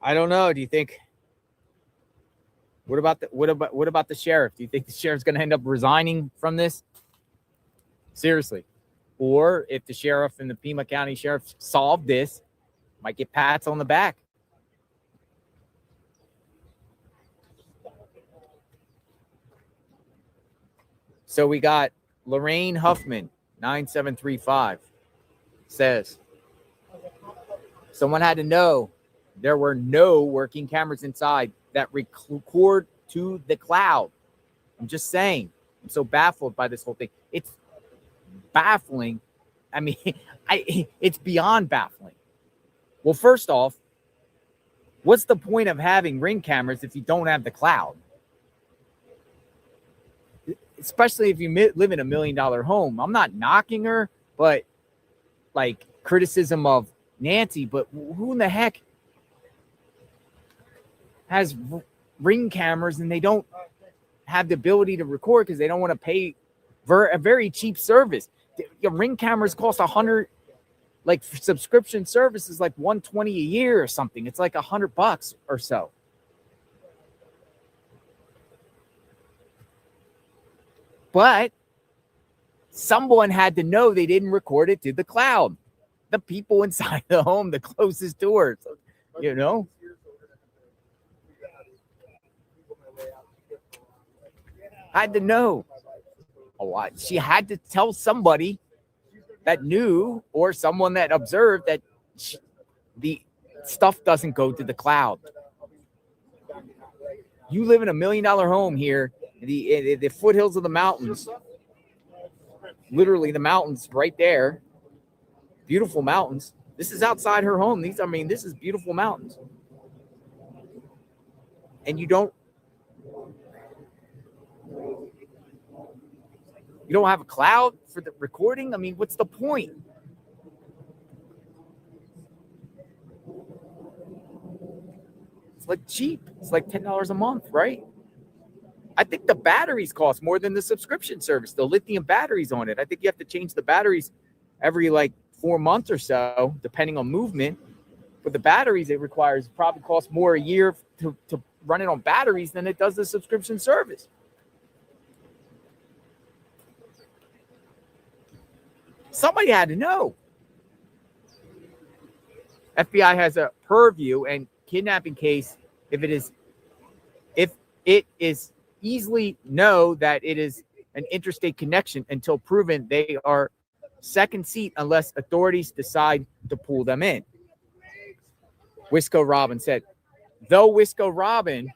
I don't know. Do you think What about the sheriff? Do you think the sheriff's going to end up resigning from this? Seriously. Or if the sheriff and the Pima County Sheriff solve this, might get pats on the back. So we got Lorraine Huffman, 9735, says, someone had to know there were no working cameras inside that record to the cloud. I'm just saying. I'm so baffled by this whole thing. It's baffling. I mean, it's beyond baffling. Well, first off, what's the point of having Ring cameras if you don't have the cloud? Especially if you live in $1 million home. I'm not knocking her, but like criticism of Nancy, but who in the heck has Ring cameras and they don't have the ability to record because they don't want to pay for a very cheap service? Your Ring cameras cost $100, like subscription service is like $120 a year or something. It's like $100 or so. But someone had to know they didn't record it to the cloud. The people inside the home, the closest doors, you know. Had to know. She had to tell somebody that knew or someone that observed that the stuff doesn't go to the cloud. You live in $1 million home here, the foothills of the mountains, literally the mountains right there, beautiful mountains. This is outside her home. This is beautiful mountains. And you don't have a cloud for the recording? I mean, what's the point? It's like cheap. It's like $10 a month, right? I think the batteries cost more than the subscription service. The lithium batteries on it. I think you have to change the batteries every like 4 months or so, depending on movement. But the batteries it requires probably cost more a year to run it on batteries than it does the subscription service. Somebody had to know. FBI has a purview and kidnapping case if it is easily know that it is an interstate connection until proven they are second seat unless authorities decide to pull them in. Wisco Robin said, though Wisco Robin,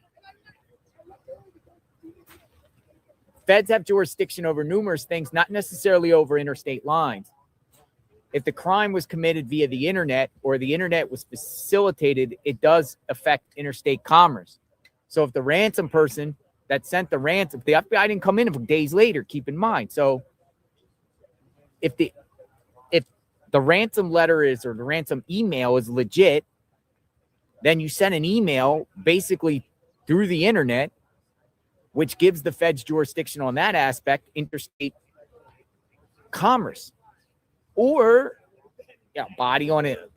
feds have jurisdiction over numerous things, not necessarily over interstate lines. If the crime was committed via the internet or the internet was facilitated, it does affect interstate commerce. So if the ransom person that sent the ransom, the FBI didn't come in until days later, keep in mind. So if the ransom letter is, or the ransom email is legit, then you send an email basically through the internet, which gives the feds jurisdiction on that aspect, interstate commerce. Or body on it,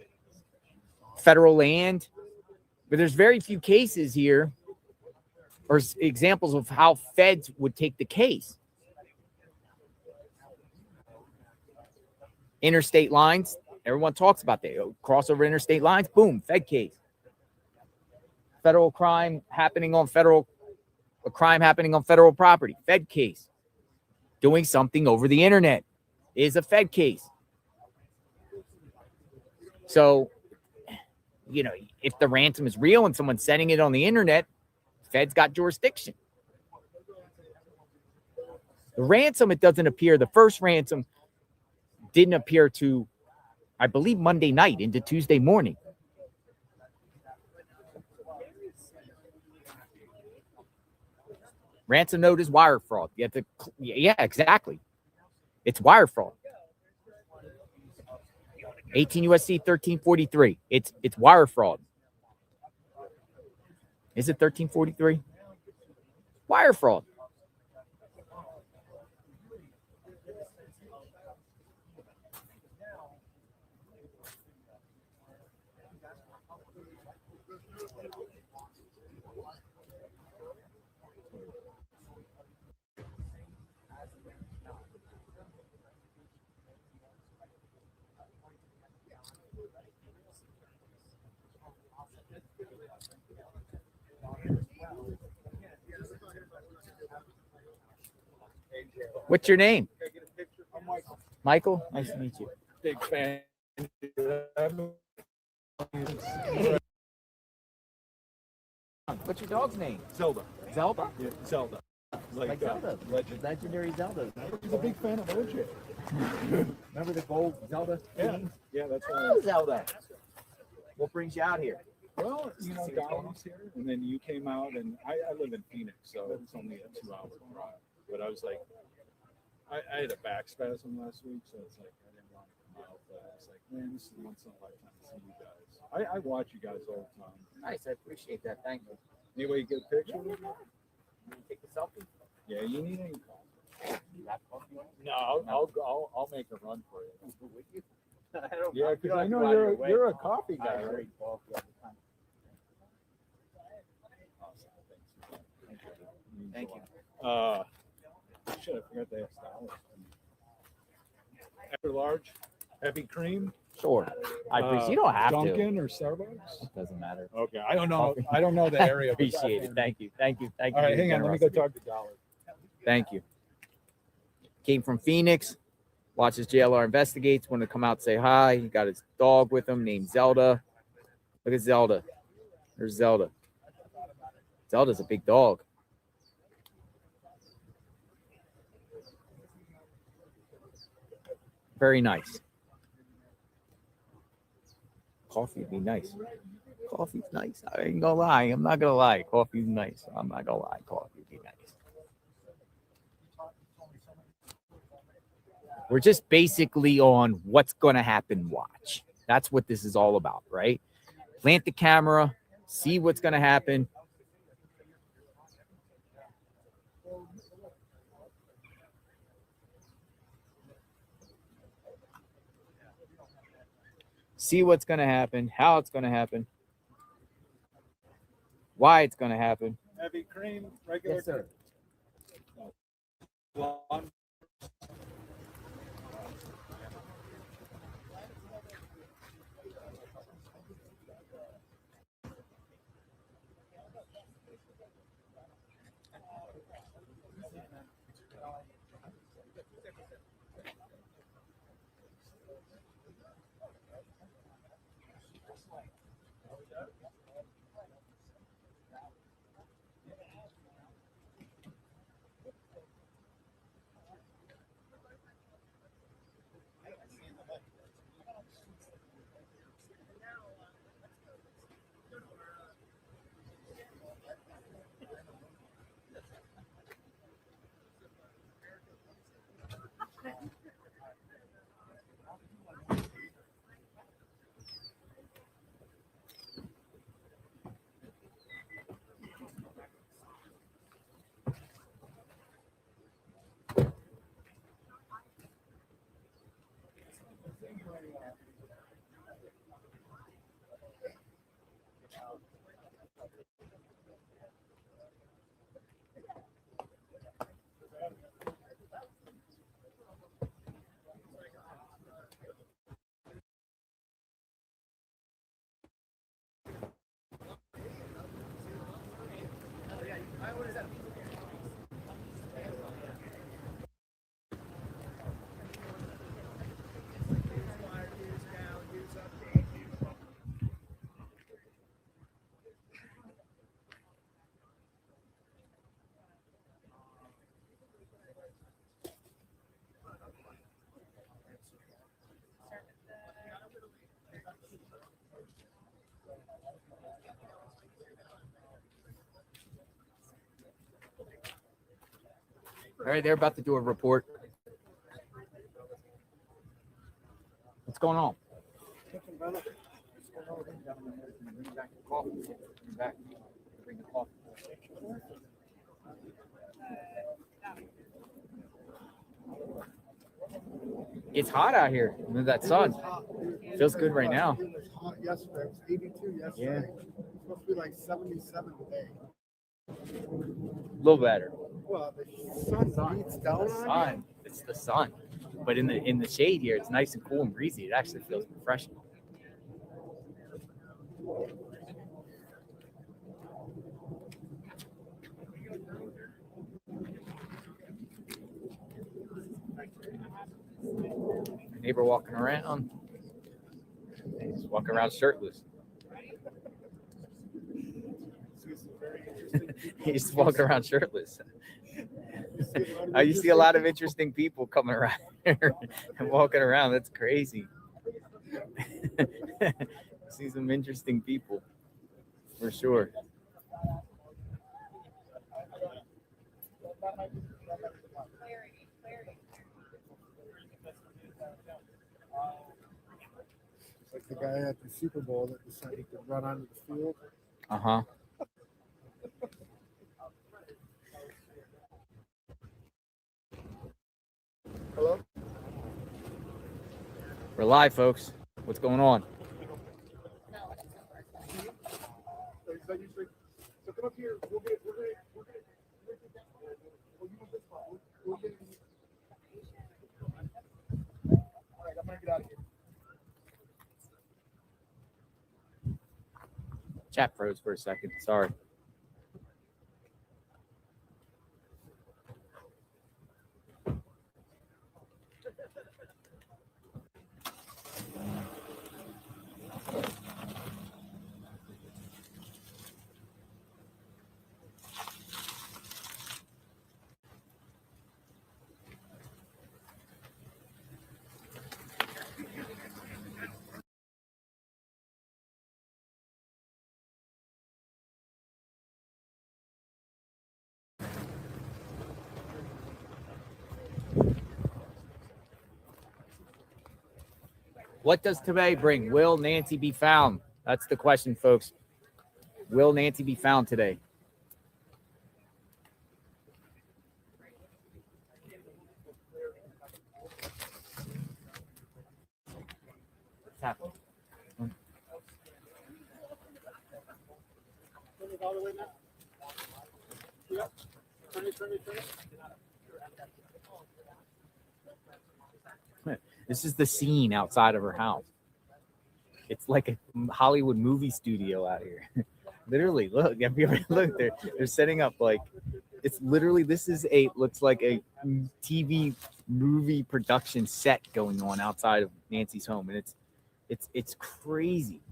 federal land. But there's very few cases here or examples of how feds would take the case. Interstate lines, everyone talks about that. Crossover interstate lines, boom, fed case. Federal crime happening on federal property, fed case. Doing something over the internet is a fed case. So, if the ransom is real and someone's sending it on the internet, feds got jurisdiction. The ransom, it doesn't appear. The first ransom didn't appear to, I believe, Monday night into Tuesday morning. Ransom note is wire fraud. You have to, yeah, exactly. It's wire fraud. 18 USC 1343. It's wire fraud. Is it 1343? Wire fraud. What's your name? Can I get a picture? I'm Michael. Michael? Nice to meet you. Big fan. What's your dog's name? Zelda. Zelda? Yeah, Zelda. Like Zelda. Legend. Legendary Zelda. He's a big fan of OJ. Remember the gold Zelda? Yeah. games? Yeah, that's Oh, right. Zelda. What brings you out here? Well, you know, Dolly's here, and then you came out, and I live in Phoenix, so it's only a 2-hour drive. But I was like, I had a back spasm last week, so it's like I didn't want to come out. But I was like, man, this is once in a lifetime to see you guys. I watch you guys all the time. Nice. I appreciate that. Thank you. Any way you get a picture? You take a selfie? Yeah, you need any call. You got coffee on? No, I'll make a run for you. With you? I don't Yeah, feel because I like know go out of your way. you're a coffee I guy, right? drink coffee all the time. Thank you. Shit, I forgot to ask Dolly. Extra large, heavy cream. Sure. I appreciate. You don't have Dunkin' or Starbucks. to. It doesn't matter. Okay, I don't know. Coffee. I don't know the area. but Appreciate it. Thank you. Thank you. Thank you. All right, for your hang on. Let me go generosity. talk to Dolly. Thank you. Came from Phoenix. Watches JLR Investigates. Wanted to come out and say hi. He got his dog with him named Zelda. Look at Zelda. There's Zelda. Zelda's a big dog. Very nice. Coffee would be nice. Coffee's nice. I ain't gonna lie. I'm not gonna lie. Coffee's nice. I'm not gonna lie. Coffee would be nice. We're just basically on what's gonna happen. Watch. That's what this is all about, right? Plant the camera, see what's gonna happen. See what's going to happen, how it's going to happen, why it's going to happen. Heavy cream, regular. Yes, sir. Blonde. All right, they're about to do a report. What's going on? It's hot out here. Look at that sun. Feels good right now. It was hot yesterday. It was 82 yesterday. Yeah. It's supposed to be like 77 today. A little better. Well, the sun beats down The on sun. It's the sun. But in the shade here, it's nice and cool and breezy. It actually feels refreshing. Neighbor walking around. He's walking around shirtless. He's walking around shirtless. You see a lot of interesting people coming around here and walking around. That's crazy. See some interesting people for sure. It's like the guy at the Super Bowl that decided he could run onto the field. Uh-huh. Hello? We're live, folks. What's going on? So come up here. We'll get you want this spot. We'll get all right, I'm gonna get out of here. Chat froze for a second. Sorry. What does today bring? Will Nancy be found? That's the question, folks. Will Nancy be found today? What's happening? Turn it all the way now. Yep. Turn it. This is the scene outside of her house. It's like a Hollywood movie studio out here. Literally, look. Have you ever looked? They're setting up like it's literally. Looks like a TV movie production set going on outside of Nancy's home, and it's crazy.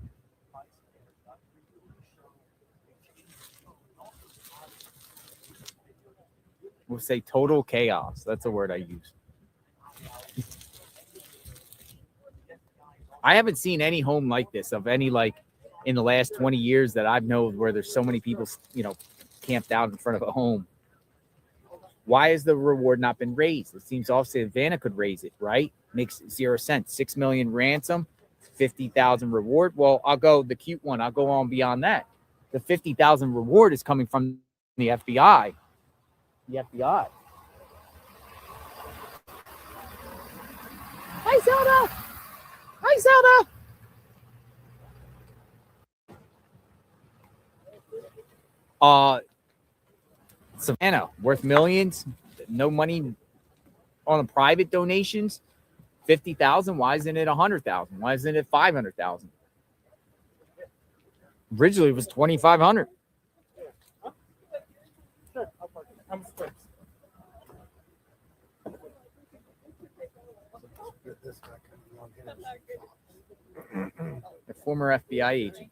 We'll say total chaos. That's a word I use. I haven't seen any home like this of any like in the last 20 years that I've known where there's so many people, camped out in front of a home. Why has the reward not been raised? It seems obviously Vanna could raise it, right? Makes 0 sense. 6 million ransom, 50,000 reward. Well, I'll go the cute one. I'll go on beyond that. The 50,000 reward is coming from the FBI. The FBI. Hi, Zelda. Hi, Zelda. Savannah, worth millions, no money on the private donations. 50,000. Why isn't it 100,000? Why isn't it 500,000? Originally, it was 2,500. Sure, I'll park it. I'm straight. This guy coming along here. A former FBI agent.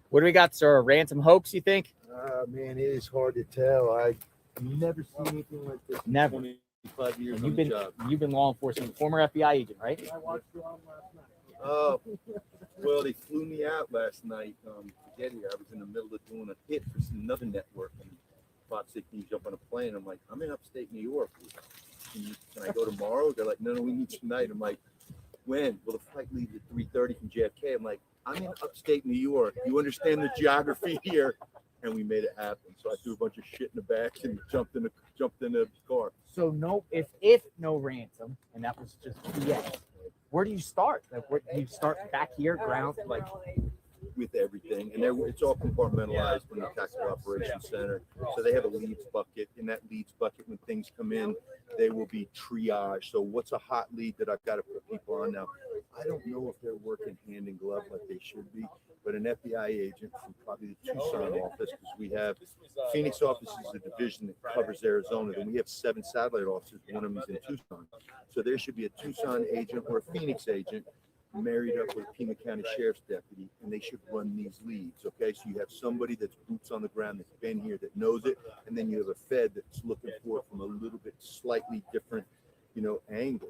What do we got, sir? A ransom hoax, you think? Man, it is hard to tell. I never seen anything like this. Never. 25 years on You've the been job. law enforcement, former FBI agent, right? I watched you on last night. Well, they flew me out last night to get here. I was in the middle of doing a hit for another network, and Bob said, "Can you jump on a plane?" I'm like, "I'm in upstate New York. Can I go tomorrow?" They're like, "No, we need you tonight." I'm like, "When?" "Well, the flight leaves at 3:30 from JFK." I'm like, "I'm in upstate New York. You understand the geography here?" And we made it happen. So I threw a bunch of shit in the back and jumped in the car. So no, if no ransom, and that was just BS. Where do you start? Like, where do you start back here, ground? Like, with everything, and it's all compartmentalized in the tactical operations center. So they have a leads bucket. In that leads bucket, when things come in, they will be triaged. So what's a hot lead that I've got to put people on now? I don't know if they're working hand in glove like they should be, but an FBI agent from probably the Tucson office, because we have Phoenix office is a division that covers Arizona. Then we have 7 satellite offices. One of them is in Tucson. So there should be a Tucson agent or a Phoenix agent married up with a Pima County Sheriff's deputy, and they should run these leads. Okay, so you have somebody that's boots on the ground that's been here that knows it, and then you have a Fed that's looking for it from a little bit slightly different, angle.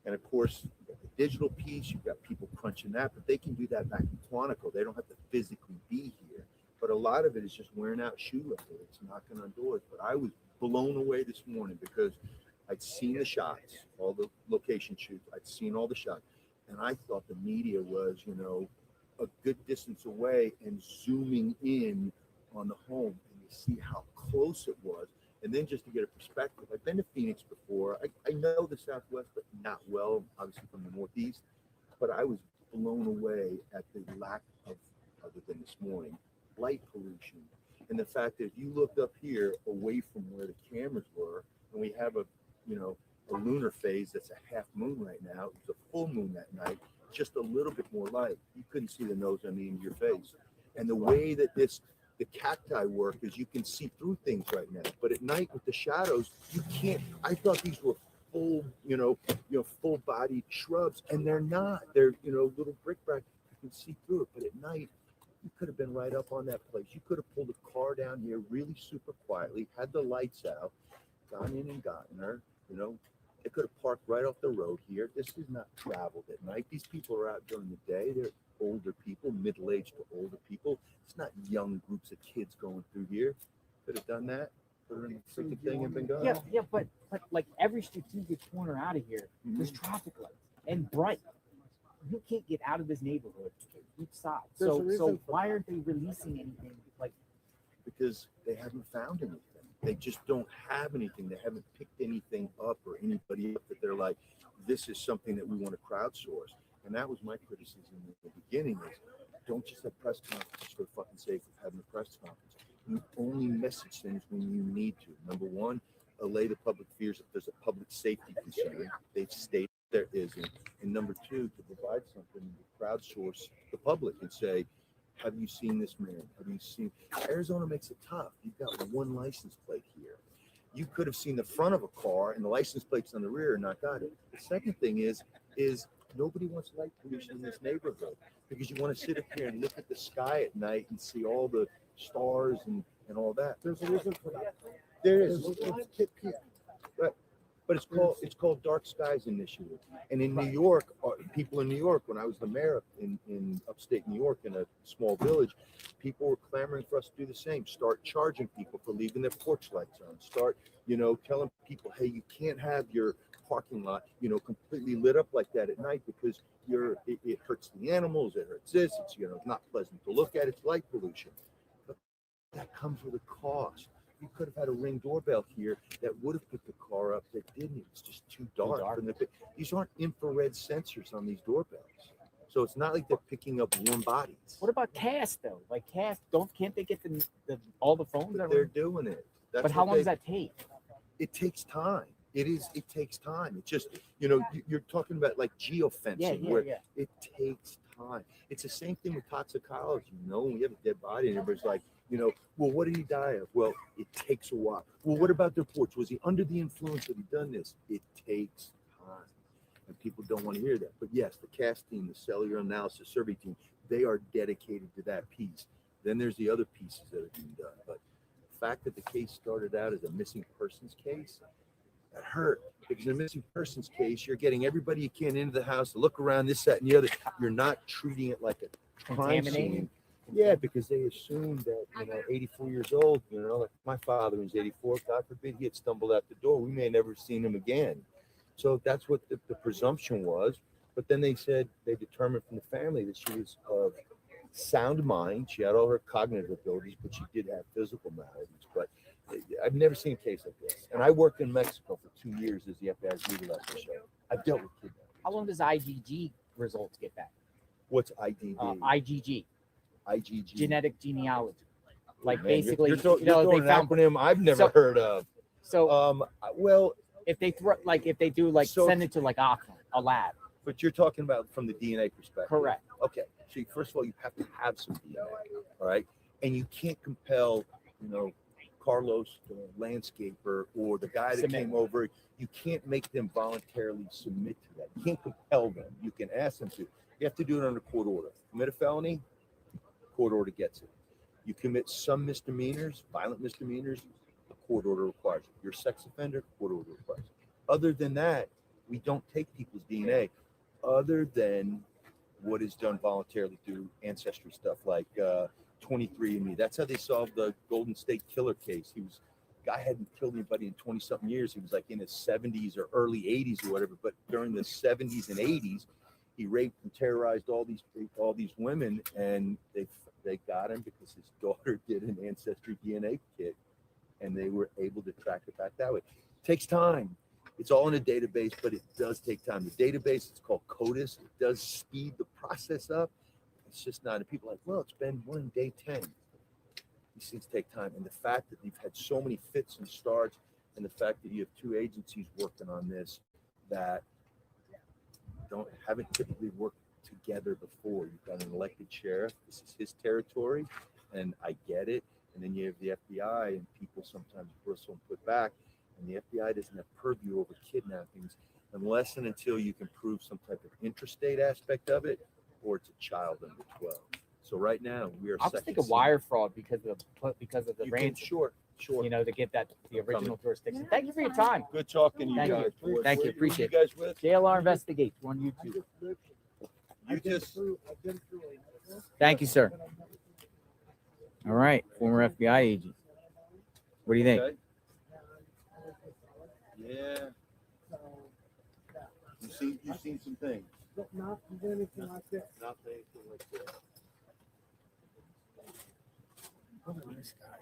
And of course, the digital piece, you've got people crunching that, but they can do that back in Quantico. They don't have to physically be here. But a lot of it is just wearing out shoe leather. It's knocking on doors. But I was blown away this morning because I'd seen the shots, all the location shoots. I'd seen all the shots. And I thought the media was, a good distance away and zooming in on the home. And you see how close it was. And then just to get a perspective, I've been to Phoenix before. I know the Southwest, but not well, obviously from the Northeast. But I was blown away at the lack of, other than this morning, light pollution. And the fact that if you looked up here away from where the cameras were, and we have a lunar phase that's a half moon right now. It was a full moon that night, just a little bit more light. You couldn't see the nose on the end of your face. And the way that the cacti work is you can see through things right now. But at night with the shadows, you can't. I thought these were full, full-bodied shrubs, and they're not. They're, little bric-a-brac. You can see through it. But at night, you could have been right up on that place. You could have pulled a car down here really super quietly, had the lights out, gone in and gotten her, They could have parked right off the road here. This is not traveled at night. These people are out during the day. They're older people, middle-aged to older people. It's not young groups of kids going through here. Could have done that. Put her in the freaking thing and been gone. Yeah, but like every strategic corner out of here, there's traffic lights and bright. You can't get out of this neighborhood each side. So why aren't they releasing anything? Because they haven't found anything. They just don't have anything. They haven't picked anything up or anybody up that they're like, this is something that we want to crowdsource. And that was my criticism at the beginning is don't just have press conferences for the fucking sake of having a press conference. You only message things when you need to. Number one, allay the public fears if there's a public safety concern. They've stated there isn't. And number two, to provide something to crowdsource the public and say, have you seen this man? Have you seen? Arizona makes it tough. You've got one license plate here. You could have seen the front of a car and the license plates on the rear and not got it. The second thing is nobody wants light pollution in this neighborhood because you want to sit up here and look at the sky at night and see all the stars and all that. There's a reason for that. There is. But it's called Dark Skies Initiative. And in New York, people in New York, when I was the mayor in upstate New York in a small village, people were clamoring for us to do the same. Start charging people for leaving their porch lights on. Start, telling people, hey, you can't have your parking lot, completely lit up like that at night because it hurts the animals, it hurts this, it's not pleasant to look at, it's light pollution. But that comes with a cost. You could have had a Ring doorbell here that would have picked the car up that didn't. It's just too dark. These aren't infrared sensors on these doorbells. So it's not like they're picking up warm bodies. What about CAST though? Like CAST, can't they get all the phones? But they're doing it. But how long does that take? It takes time. It takes time. It's just, you're talking about like geofencing where it takes time. It's the same thing with toxicology. When we have a dead body and everybody's like, well, what did he die of? Well, it takes a while. Well, what about the reports? Was he under the influence? Had he done this? It takes time. And people don't want to hear that. But yes, the CAST team, the cellular analysis survey team, they are dedicated to that piece. Then there's the other pieces that are being done. But the fact that the case started out as a missing persons case, that hurt. Because in a missing persons case, you're getting everybody you can into the house to look around, this, that, and the other. You're not treating it like a crime scene. Yeah, because they assumed that, 84 years old, like my father was 84, God forbid he had stumbled out the door. We may have never seen him again. So that's what the presumption was. But then they said, they determined from the family that she was of sound mind. She had all her cognitive abilities, but she did have physical maladies. But I've never seen a case like this. And I worked in Mexico for 2 years as the FBI's legal officer. I've dealt with kidnapping. How long does IgG results get back? What's IDD? IgG. IgG. genetic genealogy. Like Man, basically, you're throwing they an found. acronym I've never So- heard of. So Well, if they send it to like a lab. but you're talking about from the DNA perspective. Correct. Okay. See, first of all, you have to have some DNA, all right? And you can't compel, Carlos, the landscaper, or the guy that Submit. came over. You can't make them voluntarily submit to that. You can't compel them. You can ask them to. You have to do it under court order. Commit a felony, court order gets it. You commit some misdemeanors, violent misdemeanors, a court order requires it. You're a sex offender, court order requires it. Other than that, we don't take people's DNA, other than what is done voluntarily through ancestry stuff like 23andMe. That's how they solved the Golden State Killer case. Guy hadn't killed anybody in 20-something years. He was like in his 70s or early 80s or whatever. But during the 70s and 80s, he raped and terrorized all these women, and they got him because his daughter did an ancestry DNA kit, and they were able to track it back that way. It takes time. It's all in a database, but it does take time. The database, it's called CODIS. It does speed the process up. It's just not. And people are like, well, we're in day 10. These things take time. And the fact that you've had so many fits and starts, and the fact that you have two agencies working on this that haven't typically worked together before. You've got an elected sheriff. This is his territory, and I get it. And then you have the FBI, and people sometimes bristle and put back. And the FBI doesn't have purview over kidnappings unless and until you can prove some type of interstate aspect of it, or it's a child under 12. So right now we are. I was thinking wire fraud because of the ransom. Sure. To get the original jurisdiction. Thank you for your time. Good talking to you Thank guys. you. Thank you. Appreciate it. You guys with? JLR Investigates. We're on YouTube. You just. Thank you, sir. All right, former FBI agent. What do you think? Okay. Yeah. You've seen some things. But not anything like that. Not anything like that. What a nice guy.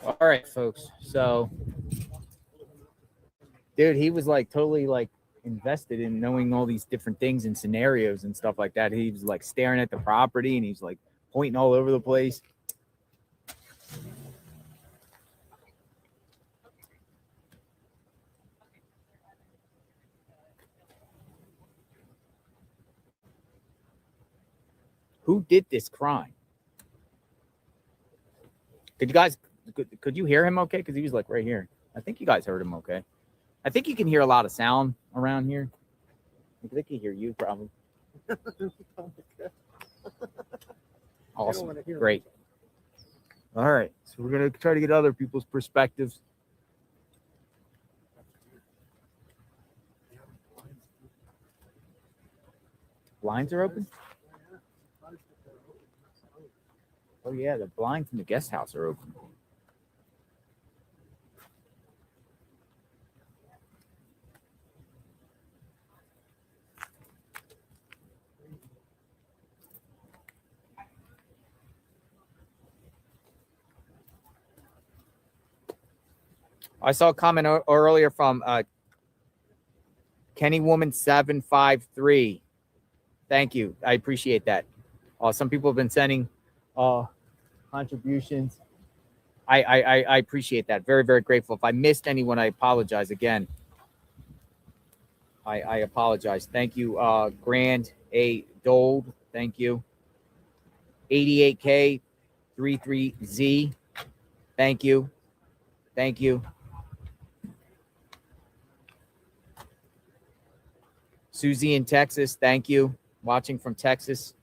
All right, folks. So, dude, he was like totally like invested in knowing all these different things and scenarios and stuff like that. He was like staring at the property and he's like pointing all over the place. Who did this crime? Could you hear him okay? Because he was like right here. I think you guys heard him okay. I think you can hear a lot of sound around here. They can hear you probably. Awesome. Great. All right. So we're going to try to get other people's perspectives. Blinds are open? Oh, yeah. The blinds in the guest house are open. I saw a comment earlier from Kenny Woman 753. Thank you. I appreciate that. Some people have been sending contributions. I appreciate that. Very, very grateful. If I missed anyone, I apologize again. I apologize. Thank you, Grand A Dold. Thank you. 88K 33Z. Thank you. Thank you. Susie in Texas. Thank you. Watching from Texas.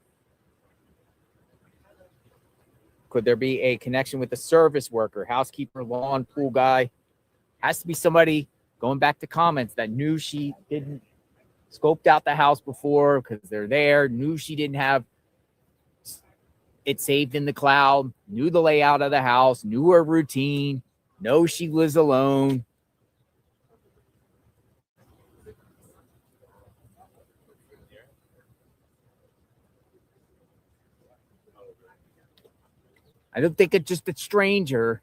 Could there be a connection with a service worker, housekeeper, lawn, pool guy? Has to be somebody, going back to comments, that knew she didn't scoped out the house before because they're there, knew she didn't have it saved in the cloud, knew the layout of the house, knew her routine, knows she lives alone. I don't think it's just a stranger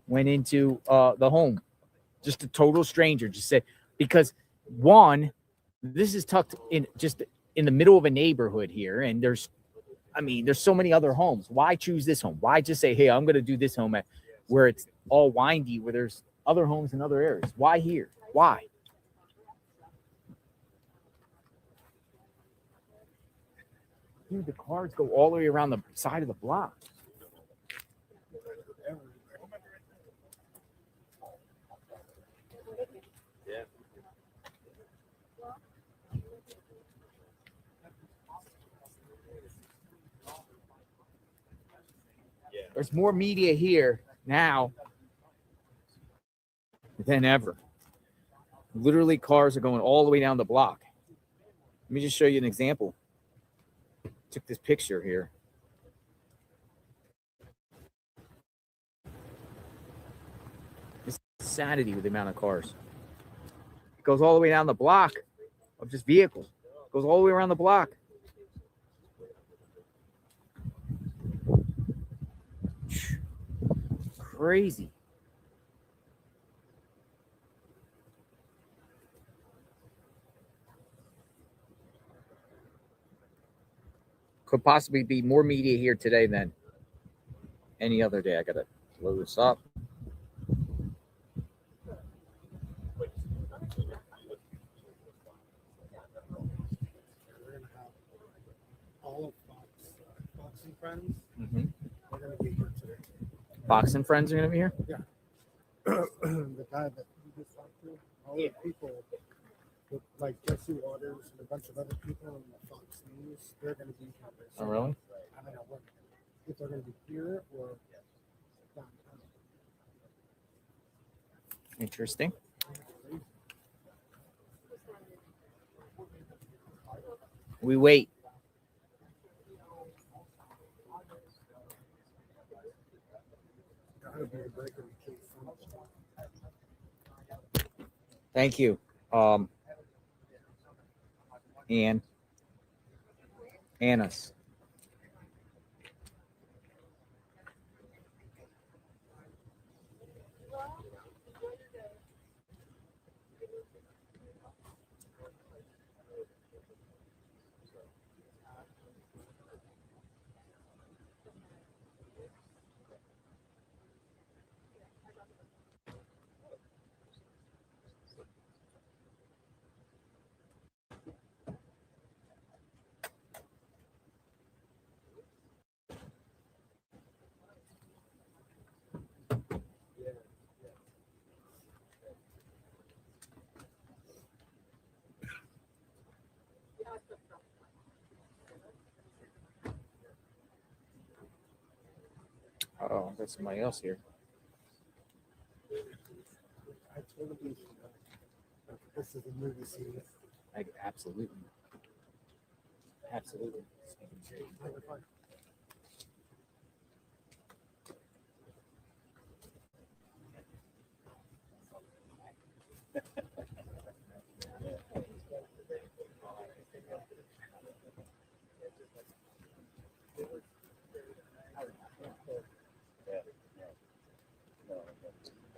went into the home. Just a total stranger. Just said, because one, this is tucked in just in the middle of a neighborhood here, and there's so many other homes. Why choose this home? Why just say, hey, I'm going to do this home at where it's all windy, where there's other homes in other areas? Why here? Why? Dude, the cars go all the way around the side of the block. There's more media here now than ever. Literally, cars are going all the way down the block. Let me just show you an example. Took this picture here. It's insanity with the amount of cars. It goes all the way down the block of just vehicles. It goes all the way around the block. Crazy. Could possibly be more media here today than any other day. I gotta load this up. All of Fox and Friends. Mm-hmm. They're going to be here today. Fox and Friends are gonna be here. Yeah. The guy that you just talked to, all the people, with, like Jesse Waters and a bunch of other people in the Fox News, they're going to be here. Oh, really? I don't know if they're going to be here or downtown. Interesting. We wait. Thank you. Annis. Oh, there's somebody else here. I totally this is a movie scene. Absolutely. Absolutely.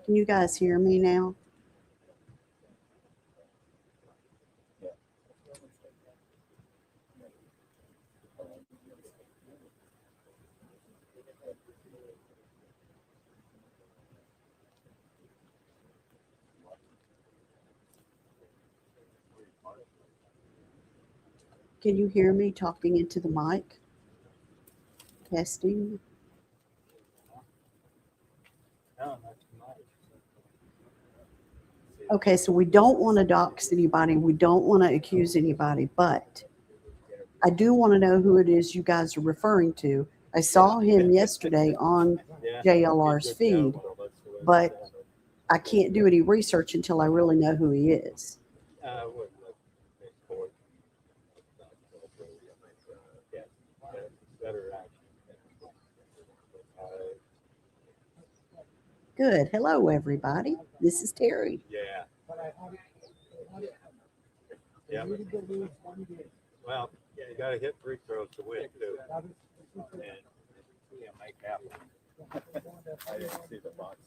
Can you guys hear me now? Can you hear me talking into the mic? Testing. Okay, so we don't want to dox anybody. We don't want to accuse anybody, but I do want to know who it is you guys are referring to. I saw him yesterday on JLR's feed, but I can't do any research until I really know who he is. Good. Hello, everybody. This is Terry. Yeah. Yeah. Well, yeah, you got to hit free throws to win too. And you can't make that one. I didn't see the box.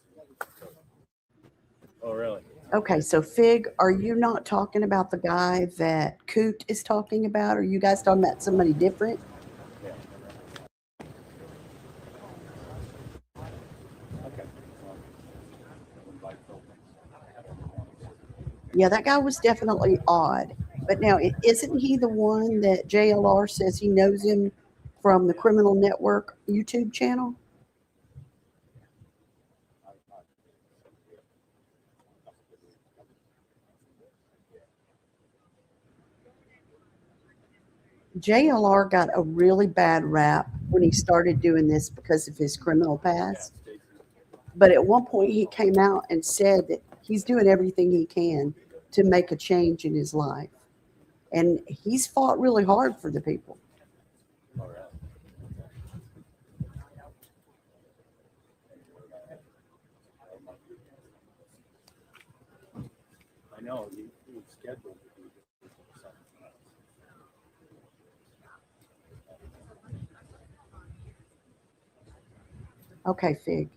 Oh, really? Okay, so Fig, are you not talking about the guy that Coot is talking about? Are you guys talking about somebody different? Yeah. Okay. Yeah, that guy was definitely odd. But now, isn't he the one that JLR says he knows him from the Criminal Network YouTube channel? JLR got a really bad rap when he started doing this because of his criminal past. But at one point, he came out and said that he's doing everything he can to make a change in his life. And he's fought really hard for the people. I know he was scheduled to do something else. Okay, Fig.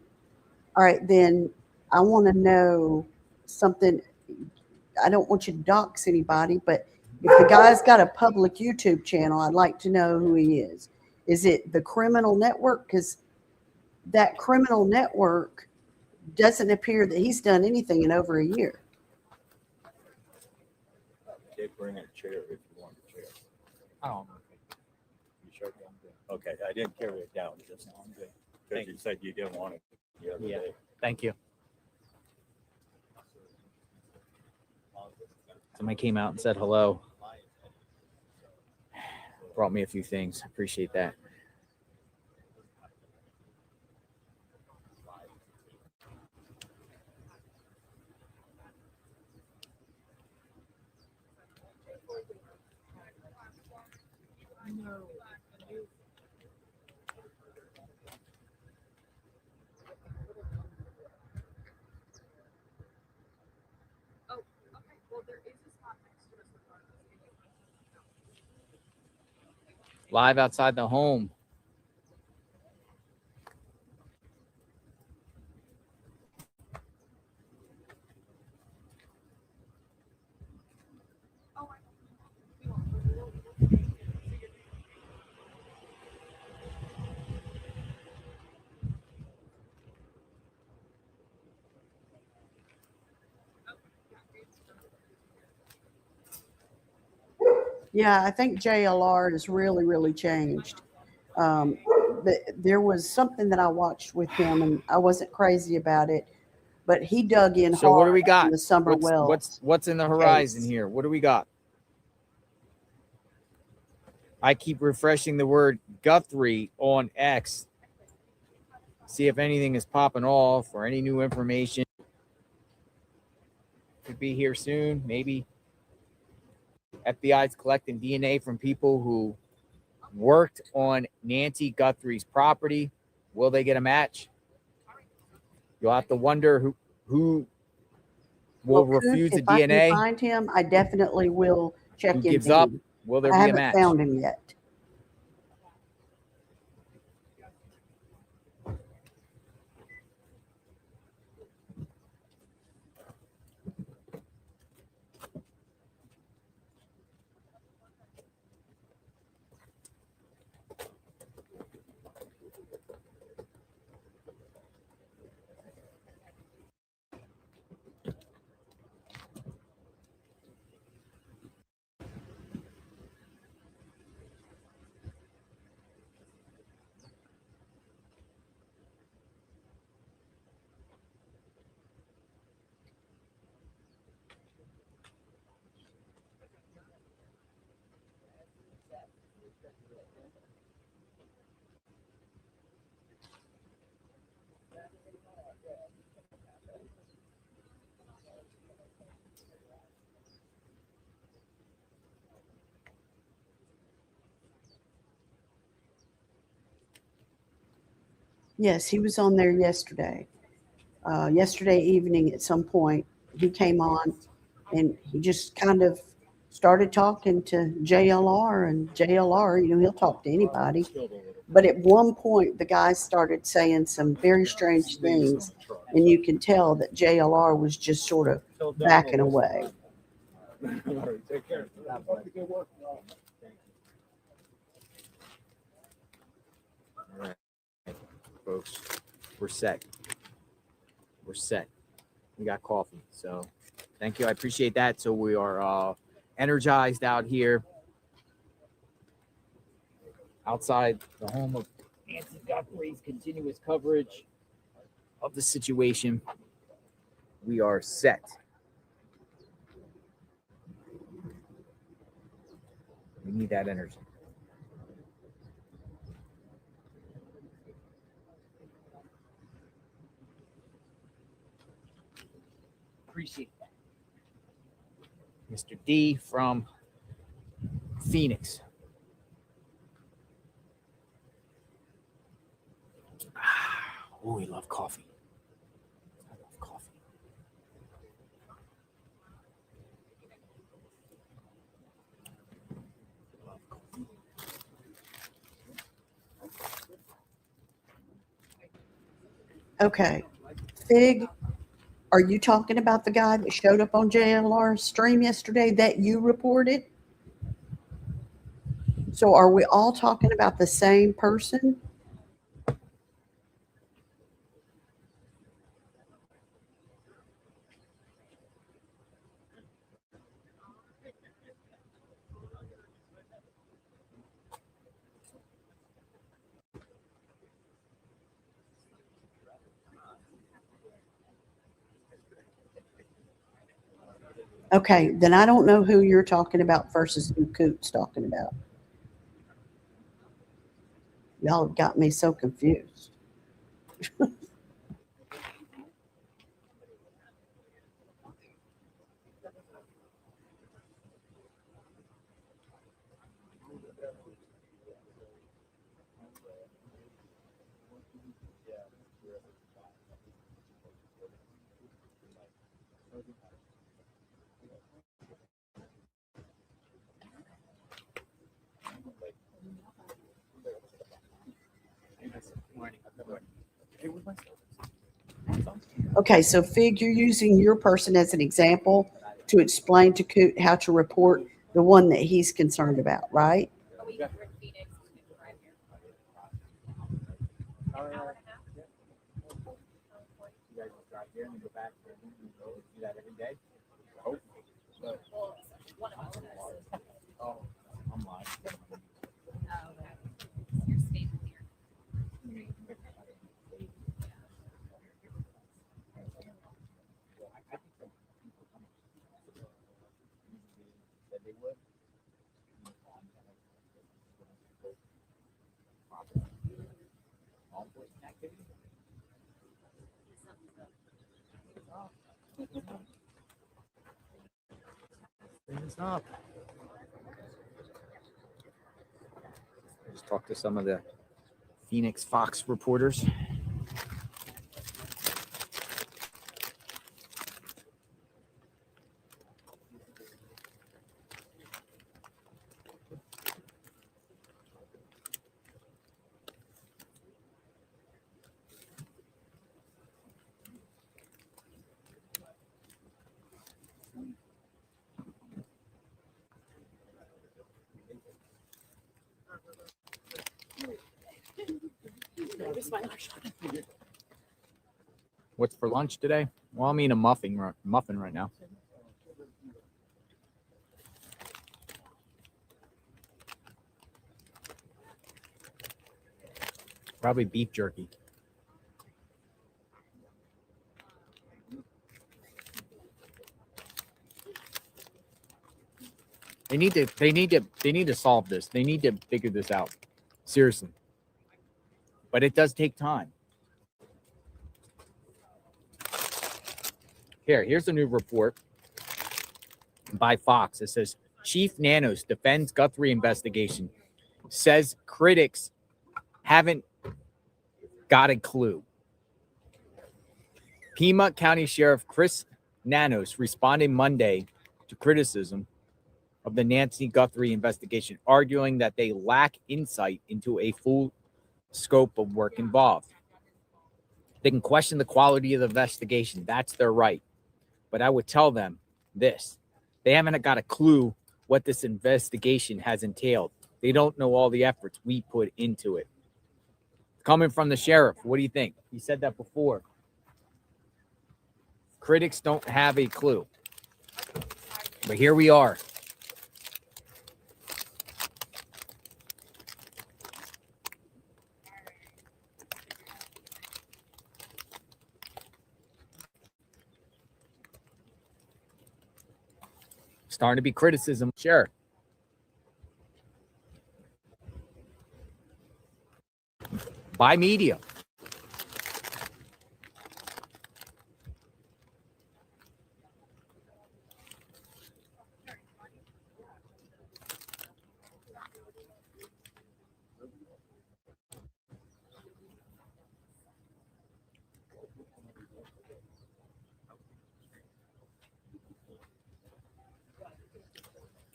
All right, then I want to know something. I don't want you to dox anybody, but if the guy's got a public YouTube channel, I'd like to know who he is. Is it the Criminal Network? Because that Criminal Network doesn't appear that he's done anything in over a year. Okay, bring a chair if you want a chair. Oh, You sure? Okay, I didn't carry it down just now. Because you said you didn't want it the other day. thank you. Somebody came out and said hello. Brought me a few things. Appreciate that. Live outside the home. Yeah, I think JLR has really, really changed. There was something that I watched with him, and I wasn't crazy about it, but he dug in So hard what do we got? on the Summer Wells. What's in the horizon case. here? What do we got? I keep refreshing the word Guthrie on X. See if anything is popping off or any new information. Could be here soon, maybe. FBI's collecting DNA from people who worked on Nancy Guthrie's property. Will they get a match? You'll have to wonder who will refuse the if I can DNA. find him, I definitely will check Who into gives up? him. Will there I be a haven't match? found him yet. Yes, he was on there yesterday. Yesterday evening at some point, he came on and he just kind of started talking to JLR, and JLR, he'll talk to anybody. But at one point, the guy started saying some very strange things, and you can tell that JLR was just sort of backing away. Take care. All right, folks, we're set. We're set. We got coffee, so thank you. I appreciate that. So we are energized out here outside the home of Nancy Guthrie's continuous coverage of the situation. We are set. We need that energy. Appreciate that. Mr. D from Phoenix. Oh, we love coffee. I love coffee. Okay. Fig, are you talking about the guy that showed up on JLR stream yesterday that you reported? So are we all talking about the same person? Okay, then I don't know who you're talking about versus who Coot's talking about. Y'all have got me so confused. Okay, so Fig, you're using your person as an example to explain to Coot how to report the one that he's concerned about, right? Up. Just talk to some of the Phoenix Fox reporters. What's for lunch today? Well, I'm eating a muffin right now. Probably beef jerky. They need to solve this. They need to figure this out. Seriously. But it does take time. Here's a new report by Fox. It says Chief Nanos defends Guthrie investigation. Says critics haven't got a clue. Pima County Sheriff Chris Nanos responded Monday to criticism of the Nancy Guthrie investigation, arguing that they lack insight into a full scope of work involved. They can question the quality of the investigation. That's their right. But I would tell them this. They haven't got a clue what this investigation has entailed. They don't know all the efforts we put into it. Coming from the sheriff, what do you think? He said that before. Critics don't have a clue. But here we are. Starting to be criticism. Sure. By media.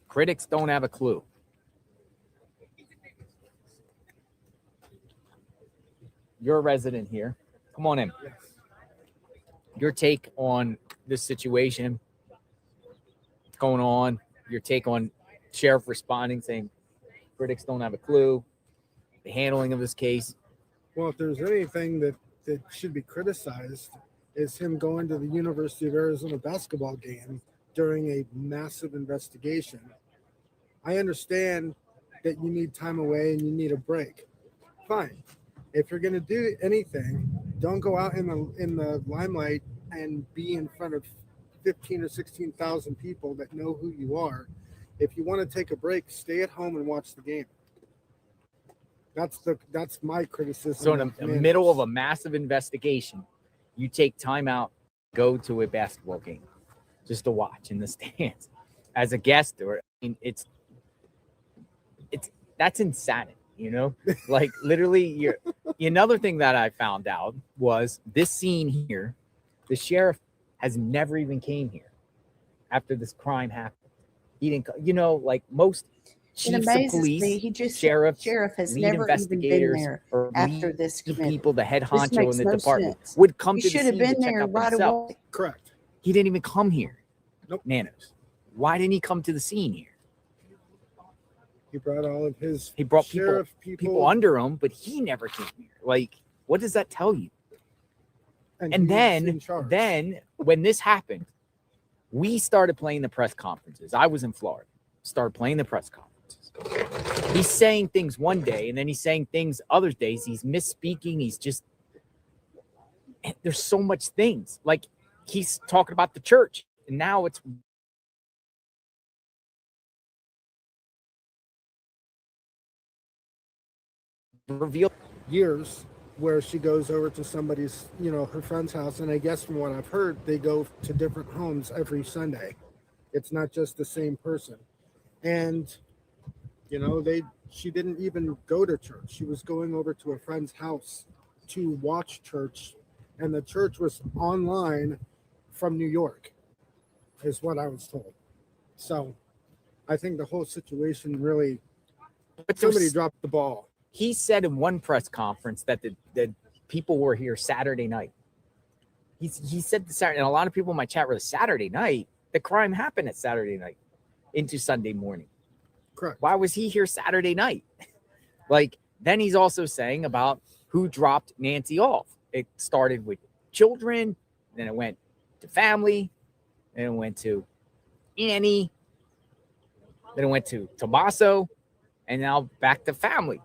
Critics don't have a clue. You're a resident here. Come on in. Your take on this situation, what's going on, your take on sheriff responding, saying critics don't have a clue, the handling of this case. Well, if there's anything that should be criticized, is him going to the University of Arizona basketball game during a massive investigation. I understand that you need time away and you need a break. Fine. If you're going to do anything, don't go out in the limelight and be in front of 15 or 16,000 people that know who you are. If you want to take a break, stay at home and watch the game. That's my criticism. So in the middle of a massive investigation, you take time out, go to a basketball game just to watch in the stands as a guest. Or I mean, it's that's insanity, you know? Like literally, another thing that I found out was this scene here. The sheriff has never even came here after this crime happened. He didn't, you know, like most chiefs of police, sheriff has never even been there after this. People, the head honcho in the department would come to the scene to check out themselves. Correct. He didn't even come here. Nope. Nanos. Why didn't he come to the scene here? He brought all of his. He brought people under him, but he never came here. Like, what does that tell you? And then when this happened, we started playing the press conferences. I was in Florida. Started playing the press conferences. He's saying things one day, and then he's saying things other days. He's misspeaking. He's just. There's so much things. Like he's talking about the church, and now it's. Revealed years where she goes over to somebody's, her friend's house, and I guess from what I've heard, they go to different homes every Sunday. It's not just the same person. And she didn't even go to church. She was going over to a friend's house to watch church, and the church was online from New York, is what I was told. So I think the whole situation really, somebody dropped the ball. He said in one press conference that the people were here Saturday night. He said the Saturday, and a lot of people in my chat were Saturday night. The crime happened at Saturday night into Sunday morning. Correct. Why was he here Saturday night? Like, then he's also saying about who dropped Nancy off. It started with children, then it went to family, then it went to Annie, then it went to Tommaso, and now back to family.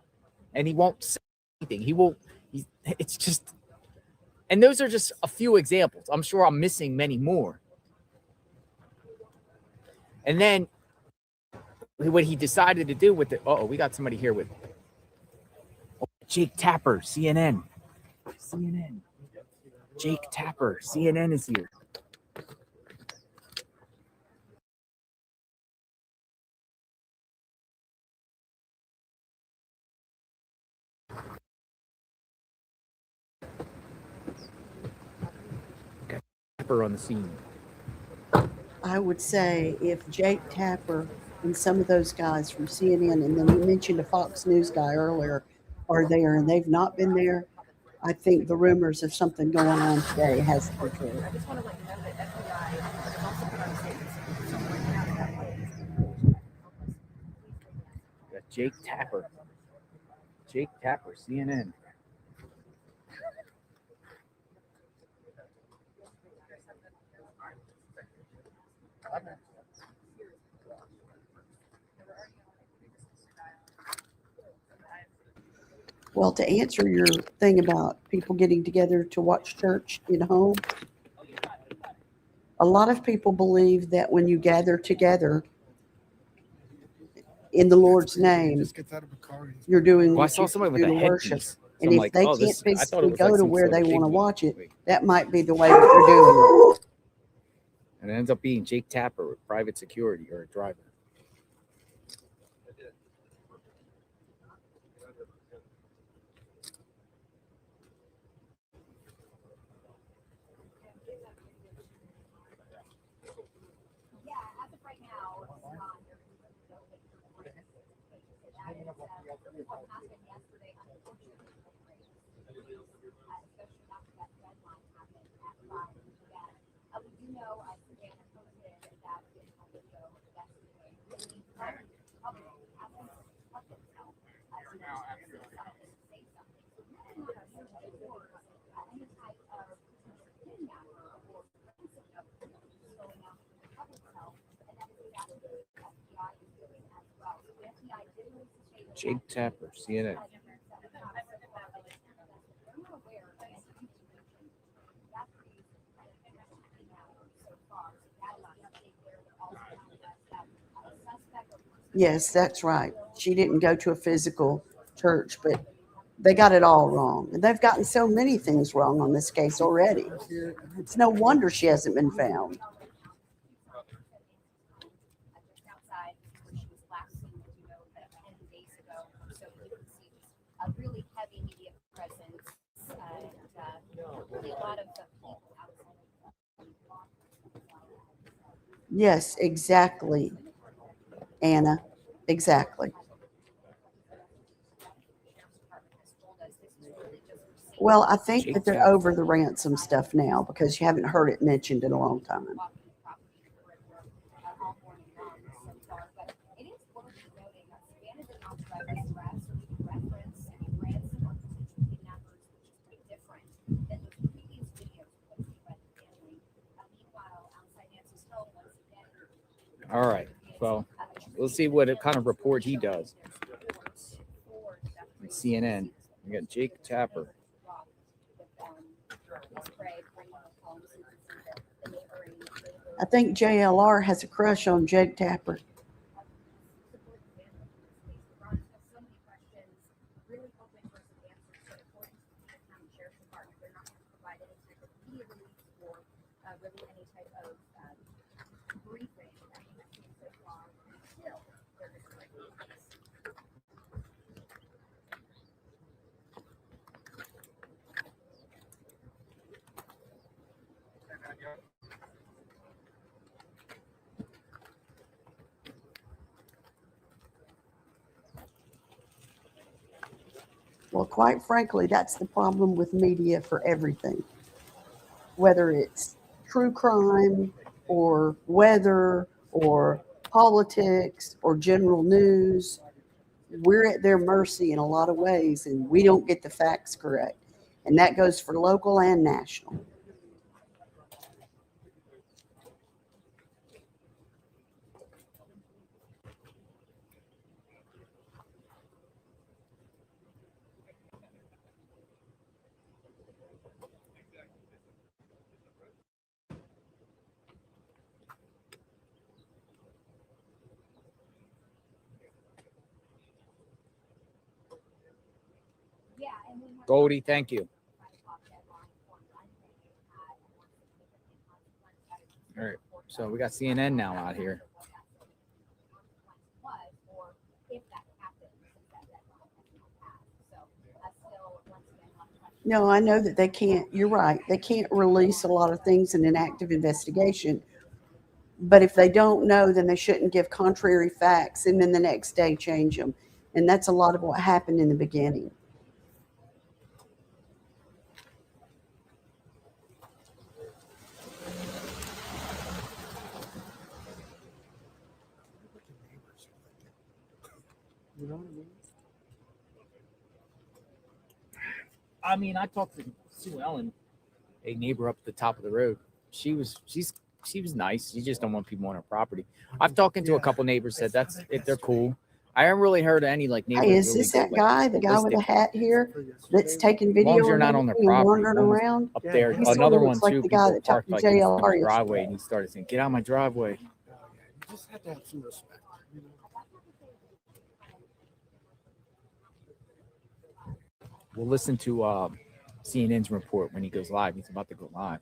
And he won't say anything. It's just, and those are just a few examples. I'm sure I'm missing many more. And then what he decided to do with it. We got somebody here with Jake Tapper, CNN. Jake Tapper, CNN is here. Tapper on the scene. I would say if Jake Tapper and some of those guys from CNN, and then you mentioned a Fox News guy earlier, are there and they've not been there, I think the rumors of something going on today has to be true. I just want to let you know that FBI has also put out a statement. So right now, We got Jake Tapper. Jake Tapper, CNN. Well, to answer your thing about people getting together to watch church in home, a lot of people believe that when you gather together in the Lord's name, Just gets out of a car. you're doing Well, I what saw you somebody can with do a to worship. headpiece. So And I'm if like, they oh, can't this, I thought it physically was go like to some where sort they of want to big watch it, wig. that might be the way that they're doing it. And it ends up being Jake Tapper with private security or a driver. Jake Tapper, CNN. Yes, that's right. She didn't go to a physical church, but they got it all wrong. And they've gotten so many things wrong on this case already. It's no wonder she hasn't been found. Yes, exactly, Anna. Exactly. Well, I think that Jake they're Tapper. over the ransom stuff now because you haven't heard it mentioned in a long time. All right. Well, we'll see what kind of report he does. On CNN. We got Jake Tapper. I think JLR has a crush on Jake Tapper. Well, quite frankly, that's the problem with media for everything. Whether it's true crime or weather or politics or general news, we're at their mercy in a lot of ways and we don't get the facts correct. And that goes for local and national. Goldie, thank you. All right. So we got CNN now out here. No, I know that they can't, you're right. They can't release a lot of things in an active investigation. But if they don't know, then they shouldn't give contrary facts and then the next day change them. And that's a lot of what happened in the beginning. You know what I mean? I mean, I talked to Sue Ellen, a neighbor up at the top of the road. She was nice. She just don't want people on her property. I've talked to a couple neighbors, said that's if they're cool. I haven't really heard any like neighbors. Hey, is really this go, that like, guy, the guy with the ballistic. hat here that's taking As video long as you're and not on their everything and property. wandering One was around? up there, He sorta another one looks like too. the guy People that parked talked to like in JLR his driveway, yesterday. and he started saying, "Get out of my driveway." You just have to have some respect. You know? We'll listen to CNN's report when he goes live. He's about to go live,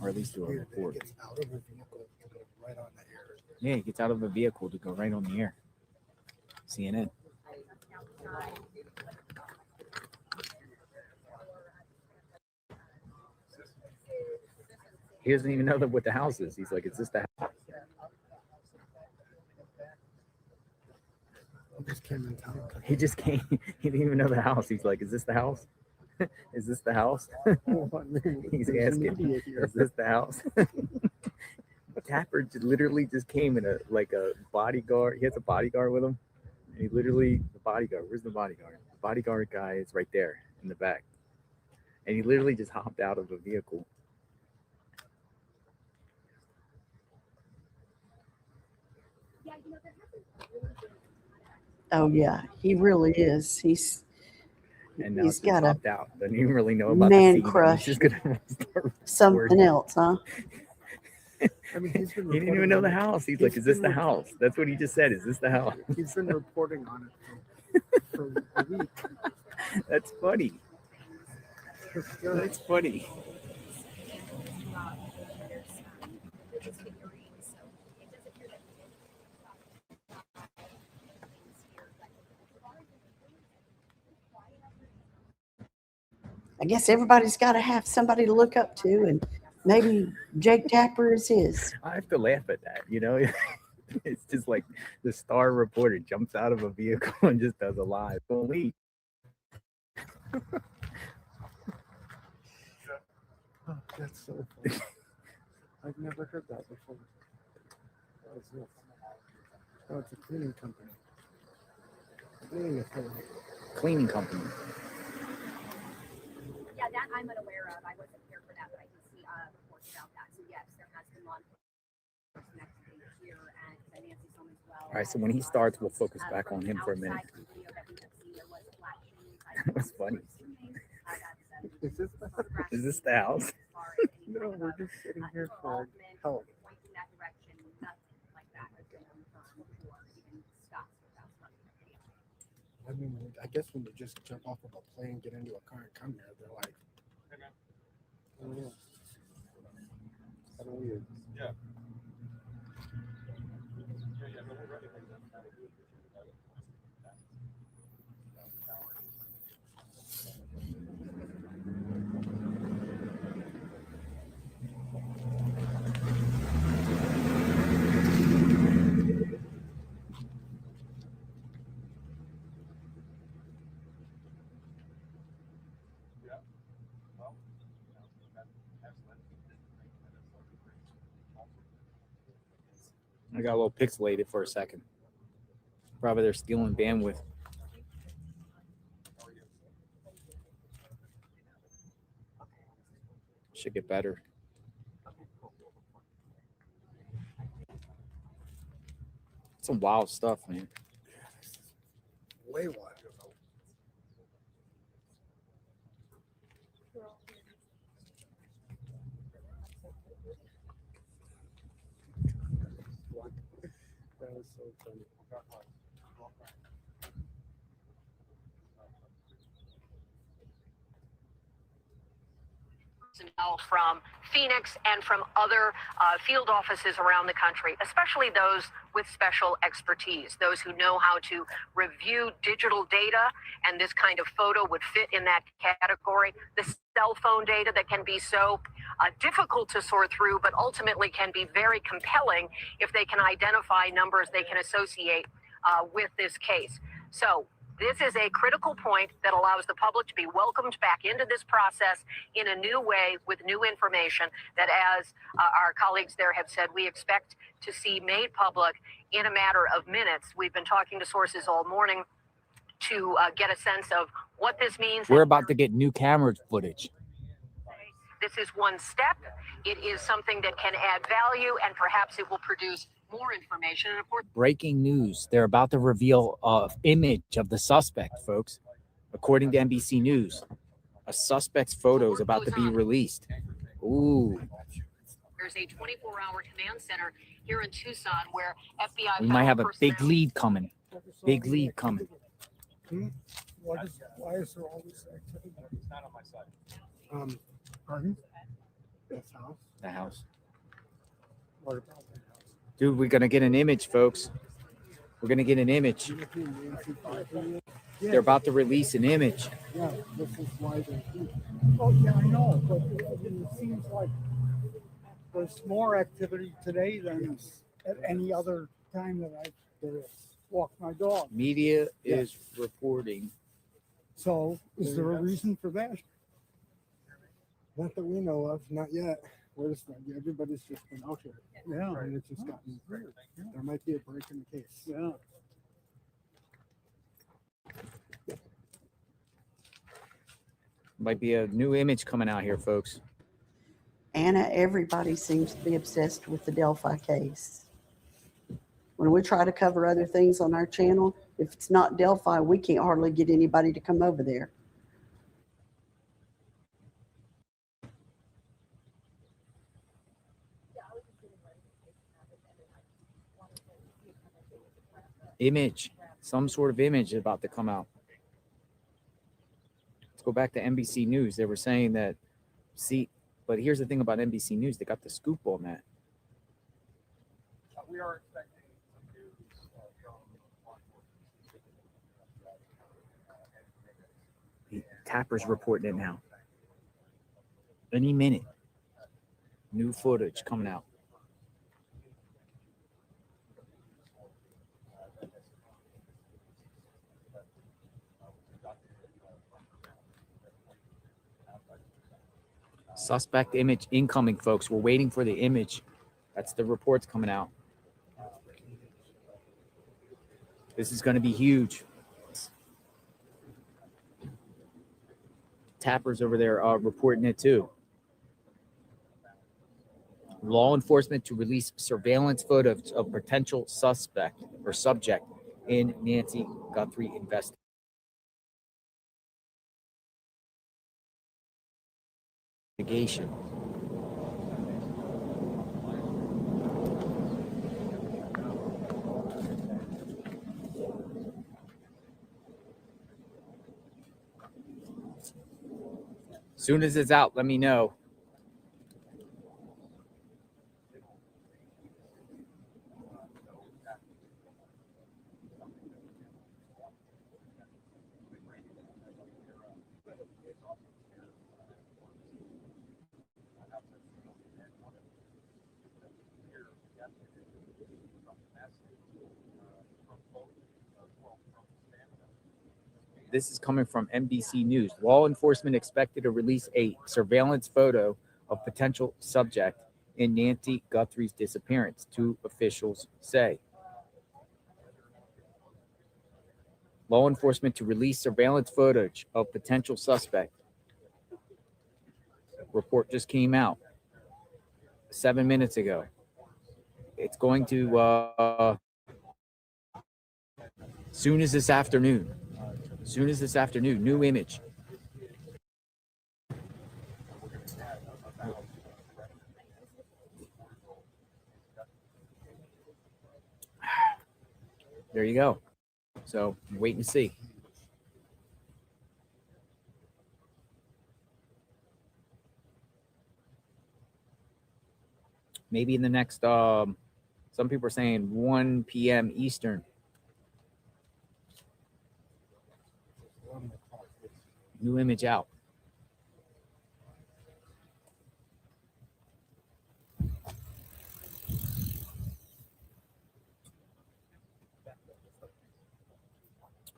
or at least do a report. Gets out of a vehicle to go right on the air. Yeah, he gets out of a vehicle to go right on the air. CNN. He doesn't even know what the house is. He's like, "Is this the house?" He just came in town. He just came. He didn't even know the house. He's like, "Is this the house? Is this the house?" He's asking, "Is this the house?" Tapper literally just came in a bodyguard. He has a bodyguard with him. And he literally, the bodyguard. Where's the bodyguard? The bodyguard guy is right there in the back. And he literally just hopped out of a vehicle. Oh yeah, he really is. He's And he's got a hopped out. Doesn't even really know about man the scene. crush. He's just gonna start Something recording. else, huh? I mean, he's been He didn't even know the house. He's like, "Is this the been house?" That's what he just said. "Is this the house?" He's been reporting on it for a week. That's funny. That's funny. I guess everybody's got to have somebody to look up to, and maybe Jake Tapper is his. I have to laugh at that, you know. It's just like the star reporter jumps out of a vehicle and just does a live. Holy. Oh, that's so funny. I've never heard that before. What is this? Oh, it's a cleaning company. Cleaning company. Yeah, that I'm unaware of. I wasn't here for that, but I can see reports about that. So yes, there has been law enforcement activity here and Nancy's home as well. All right, so when he starts, we'll focus back on him for a minute. That was funny. Is this the house? No, we're just sitting here for help. I mean, I guess when you just jump off of a plane, get into a car, and come here, they're like, oh, yeah. Kind of weird. Yeah. I got a little pixelated for a second. Probably they're stealing bandwidth. Should get better. Some wild stuff, man. Way wild. That was so funny. personnel from Phoenix and from other field offices around the country, especially those with special expertise, those who know how to review digital data, and this kind of photo would fit in that category. The cell phone data that can be so difficult to sort through, but ultimately can be very compelling if they can identify numbers they can associate with this case. So this is a critical point that allows the public to be welcomed back into this process in a new way with new information that, as our colleagues there have said, we expect to see made public in a matter of minutes. We've been talking to sources all morning to get a sense of what this means. We're about to get new camera footage. This is one step. It is something that can add value, and perhaps it will produce more information. And of course, Breaking news. They're about to reveal an image of the suspect, folks. According to NBC News, a suspect's photo is about to be released. Ooh. there's a 24-hour command center here in Tucson where FBI. We might have a big personnel- lead coming. Big lead coming. Why is there all this activity? It's not on my side. Pardon? This house? The house. What about the house? Dude, we're going to get an image, folks. We're going to get an image. They're about to release an image. Yeah, this is why they're here. Oh, yeah, I know, but it seems like there's more activity today than at any other time that I've walked my dog. Media is reporting. So, is there a reason for that? Not that we know of, not yet. Everybody's just been out here. Yeah, and it's just gotten weird. There might be a break in the case. Yeah. Might be a new image coming out here, folks. Anna, everybody seems to be obsessed with the Delphi case. When we try to cover other things on our channel, if it's not Delphi, we can't hardly get anybody to come over there. Image. Some sort of image is about to come out. Let's go back to NBC News. They were saying that, but here's the thing about NBC News. They got the scoop on that. We are expecting some news from law enforcement. Tapper's reporting it now. Any minute. New footage coming out. Suspect image incoming, folks. We're waiting for the image. That's the reports coming out. This is going to be huge. Tapper's over there reporting it too. Law enforcement to release surveillance photos of potential suspect or subject in Nancy Guthrie investigation. Soon as it's out, let me know. This is coming from NBC News. Law enforcement expected to release a surveillance photo of potential subject in Nancy Guthrie's disappearance, two officials say. Law enforcement to release surveillance footage of potential suspect. Report just came out 7 minutes ago. It's going to soon as this afternoon. New image. There you go. So wait and see. Maybe in the next, some people are saying 1 p.m. Eastern. New image out.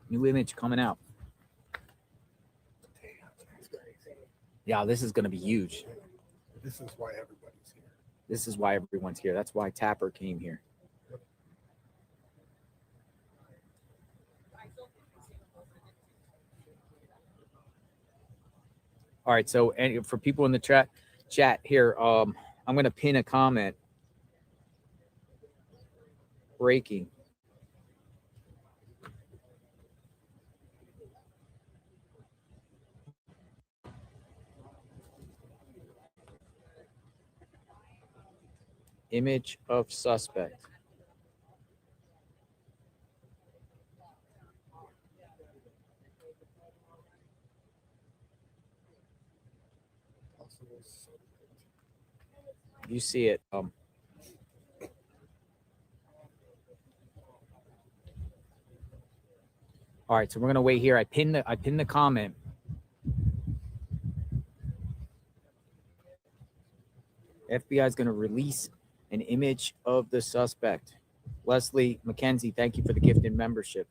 New image coming out. Yeah, this is going to be huge. This is why everybody's here. This is why everyone's here. That's why Tapper came here. All right, so and for people in the chat here, I'm going to pin a comment. Breaking. Image of suspect. You see it. All right, so we're gonna wait here. I pinned the comment. FBI is gonna release an image of the suspect. Leslie McKenzie, thank you for the gifted membership.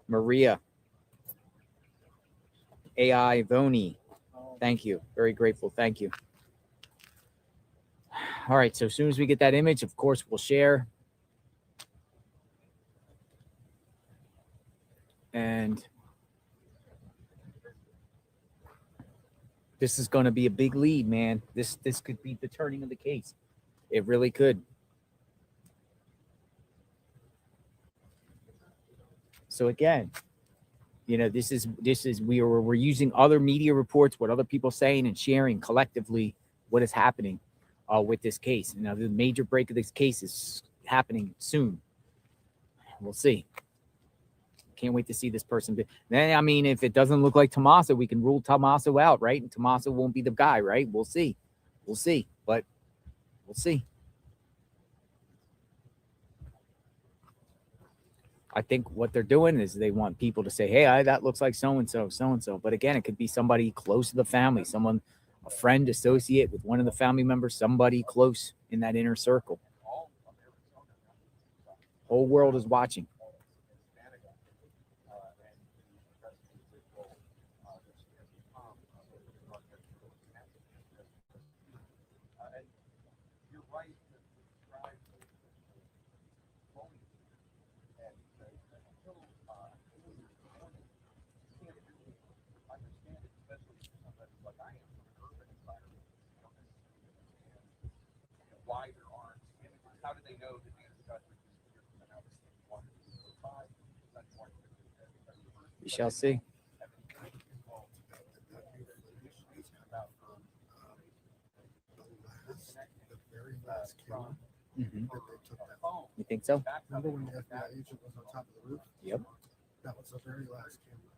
Maria AI Voni, thank you. Very grateful. Thank you. All right, so as soon as we get that image, of course, we'll share. And this is going to be a big lead, man. This could be the turning of the case. It really could. So again, you know, we're using other media reports, what other people saying, and sharing collectively what is happening with this case. Now, the major break of this case is happening soon. We'll see. Can't wait to see this person. Then, I mean, if it doesn't look like Tommaso, we can rule Tommaso out, right? And Tommaso won't be the guy, right? We'll see. We'll see. But we'll see. I think what they're doing is they want people to say, hey, that looks like so-and-so, so-and-so. But again, it could be somebody close to the family, someone, a friend, associate with one of the family members, somebody close in that inner circle. Whole world is watching. Why there aren't images? How do they know that Nancy Guthrie is here from the house? We shall see. Mm-hmm. You think so? Remember when the FBI agent was on top of the roof? Yep. That was the very last camera.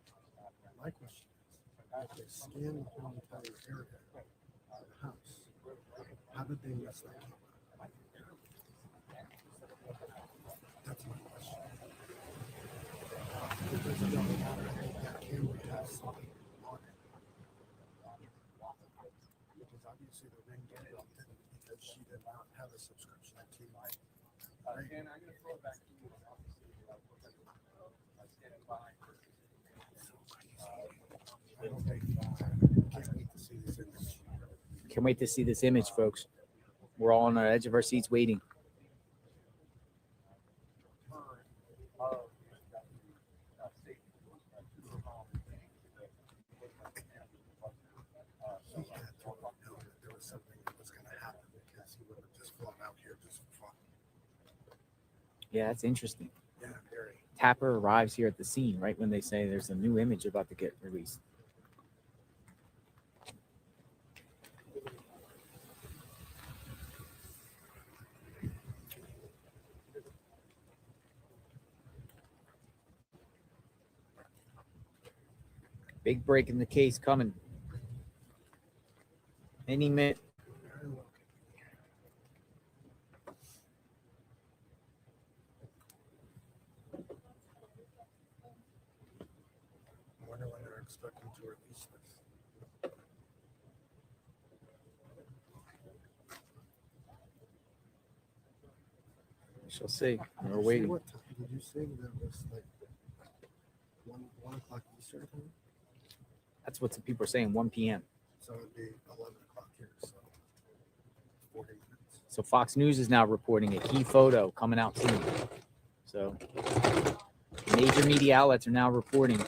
My question is, if they scanned the whole entire area of the house, how did they miss that camera? That's my question. Because it doesn't matter if that camera has something on it. Because obviously the ring doorbell didn't, because she did not have a subscription to TV. And I'm going to throw it back to you. Can't wait to see this image, folks. We're all on the edge of our seats waiting. Yeah, that's interesting. Yeah, very. Tapper arrives here at the scene right when they say there's a new image about to get released. Big break in the case coming. Any minute. expecting to release this. We shall see. We're Did you say waiting. What time did you say that was like 1 o'clock Eastern time? That's what some people are saying, 1 p.m. So it'd be 11 o'clock here. So 40 minutes. So Fox News is now reporting a key photo coming out soon. So major media outlets are now reporting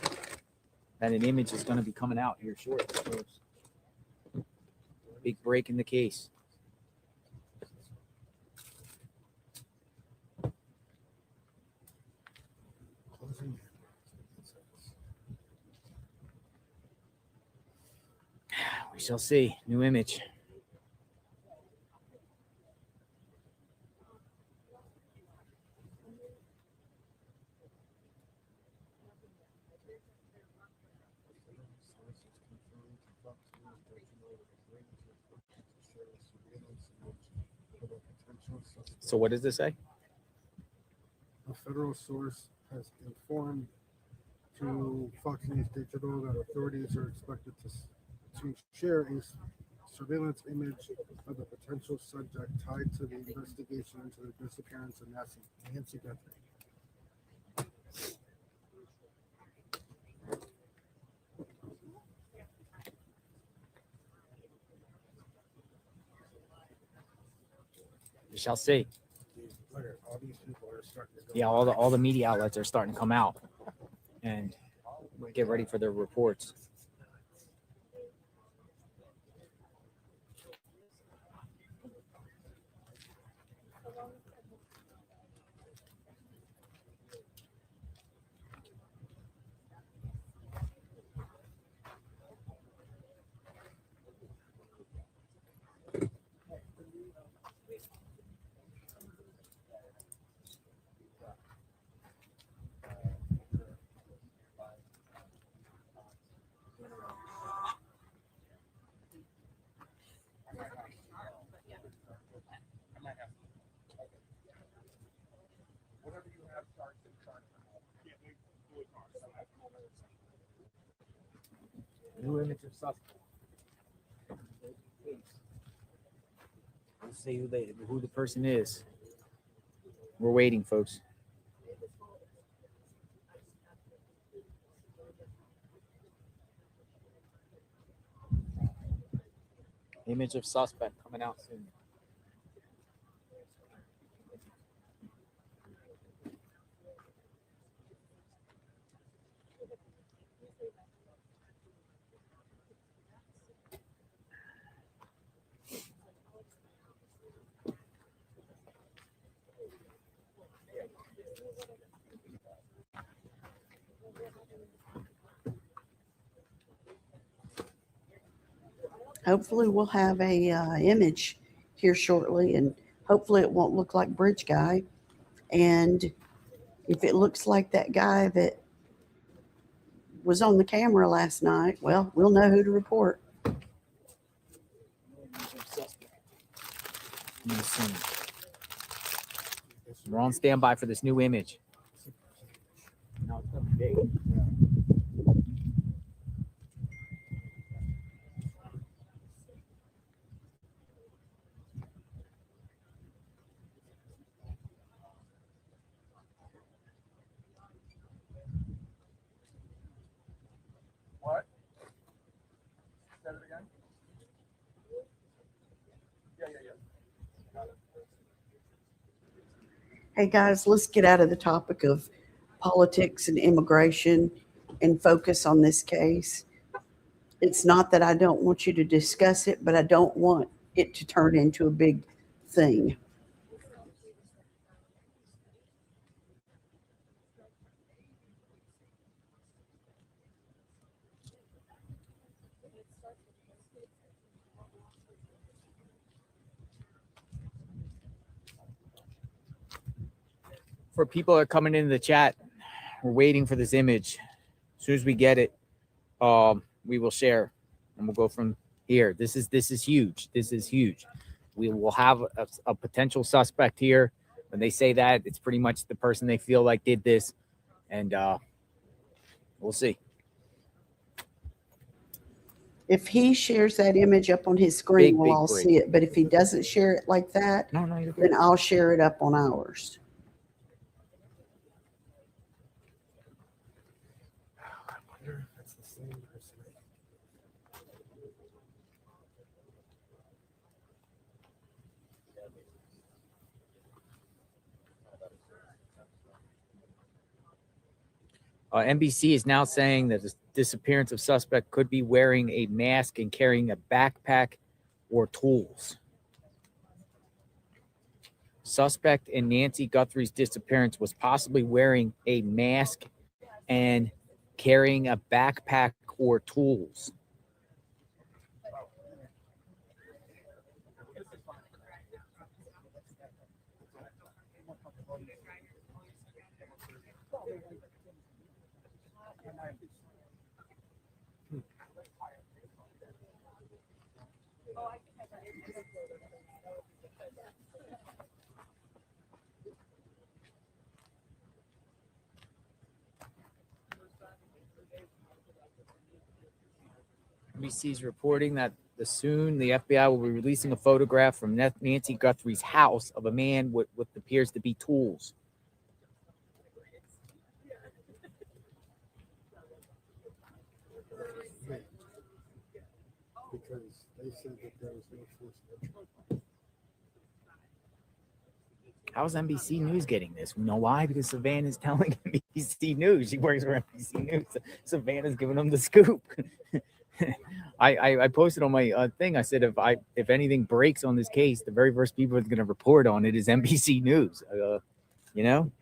that an image is going to be coming out here shortly. Big break in the case. We shall see. New image. So what does this say? A federal source has informed to Fox News Digital that authorities are expected to share a surveillance image of the potential subject tied to the investigation into the disappearance of Nancy Guthrie. We shall see. Look at all these people are starting to go. Yeah, all the media outlets are starting to come out and get ready for their reports. New image of suspect. We'll see who the person is. We're waiting, folks. Image of suspect coming out soon. Hopefully we'll have a image here shortly, and hopefully it won't look like Bridge Guy. And if it looks like that guy that was on the camera last night, well, we'll know who to report. We're on standby for this new image. No, it's gonna be big. What? Say it again? Yeah. Got it. Hey guys, let's get out of the topic of politics and immigration and focus on this case. It's not that I don't want you to discuss it, but I don't want it to turn into a big thing. For people that are coming into the chat, we're waiting for this image. As soon as we get it, we will share, and we'll go from here. This is huge. This is huge. We will have a potential suspect here. When they say that, it's pretty much the person they feel like did this, and we'll see. If he shares that image up on his screen, we'll Big all bridge. see it. But if he doesn't share it like that, No, you're good. then I'll share it up on ours. I wonder if it's the same person. NBC is now saying that the disappearance of suspect could be wearing a mask and carrying a backpack or tools. Suspect in Nancy Guthrie's disappearance was possibly wearing a mask and carrying a backpack or tools. NBC is reporting that soon the FBI will be releasing a photograph from Nancy Guthrie's house of a man with what appears to be tools. Because they said that there was no force. How's NBC News getting this? You know why? Because Savannah's telling NBC News. She works for NBC News. Savannah's giving them the scoop. I posted on my thing. I said if anything breaks on this case, the very first people that's going to report on it is NBC News. You know.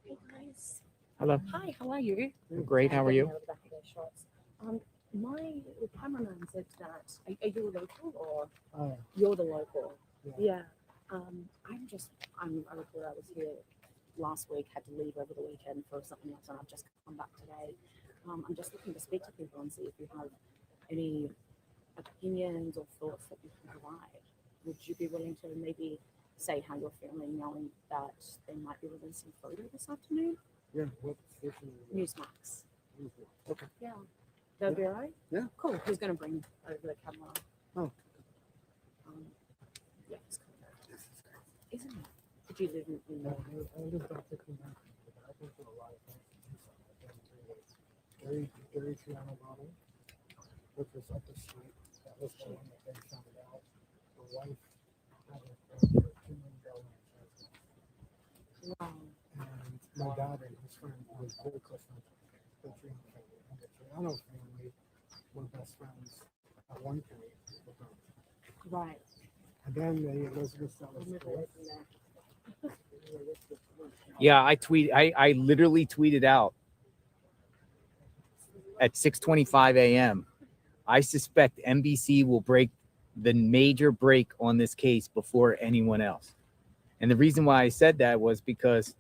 Hey guys. Hello. Hi, how are you? Great. How are you? My cameraman said that. Are you a local or you're the local? Yeah. I'm a reporter. I was here last week, had to leave over the weekend for something else, and I've just come back today. I'm just looking to speak to people and see if you have any opinions or thoughts that you can provide. Would you be willing to maybe say how you're feeling, knowing that they might be releasing photo this afternoon? Yeah, what station? Newsmax. Okay. Yeah. That'll be all right? Yeah. Cool. Who's going to bring over the camera? Oh. Yeah, it's cool. Isn't it? Did you live in the... I lived off the Queen. I've been through a lot of things. Gary Triano bottle, which was up the street. That was the one that they found out. The wife had a $2 million insurance. Wow. And my dad and his friend was very close friends. The Triano family were best friends at one point with them. Right. And then the Elizabeth Dallas. Yeah, I literally tweeted out at 6:25 a.m. I suspect NBC will break the major break on this case before anyone else. And the reason why I said that was because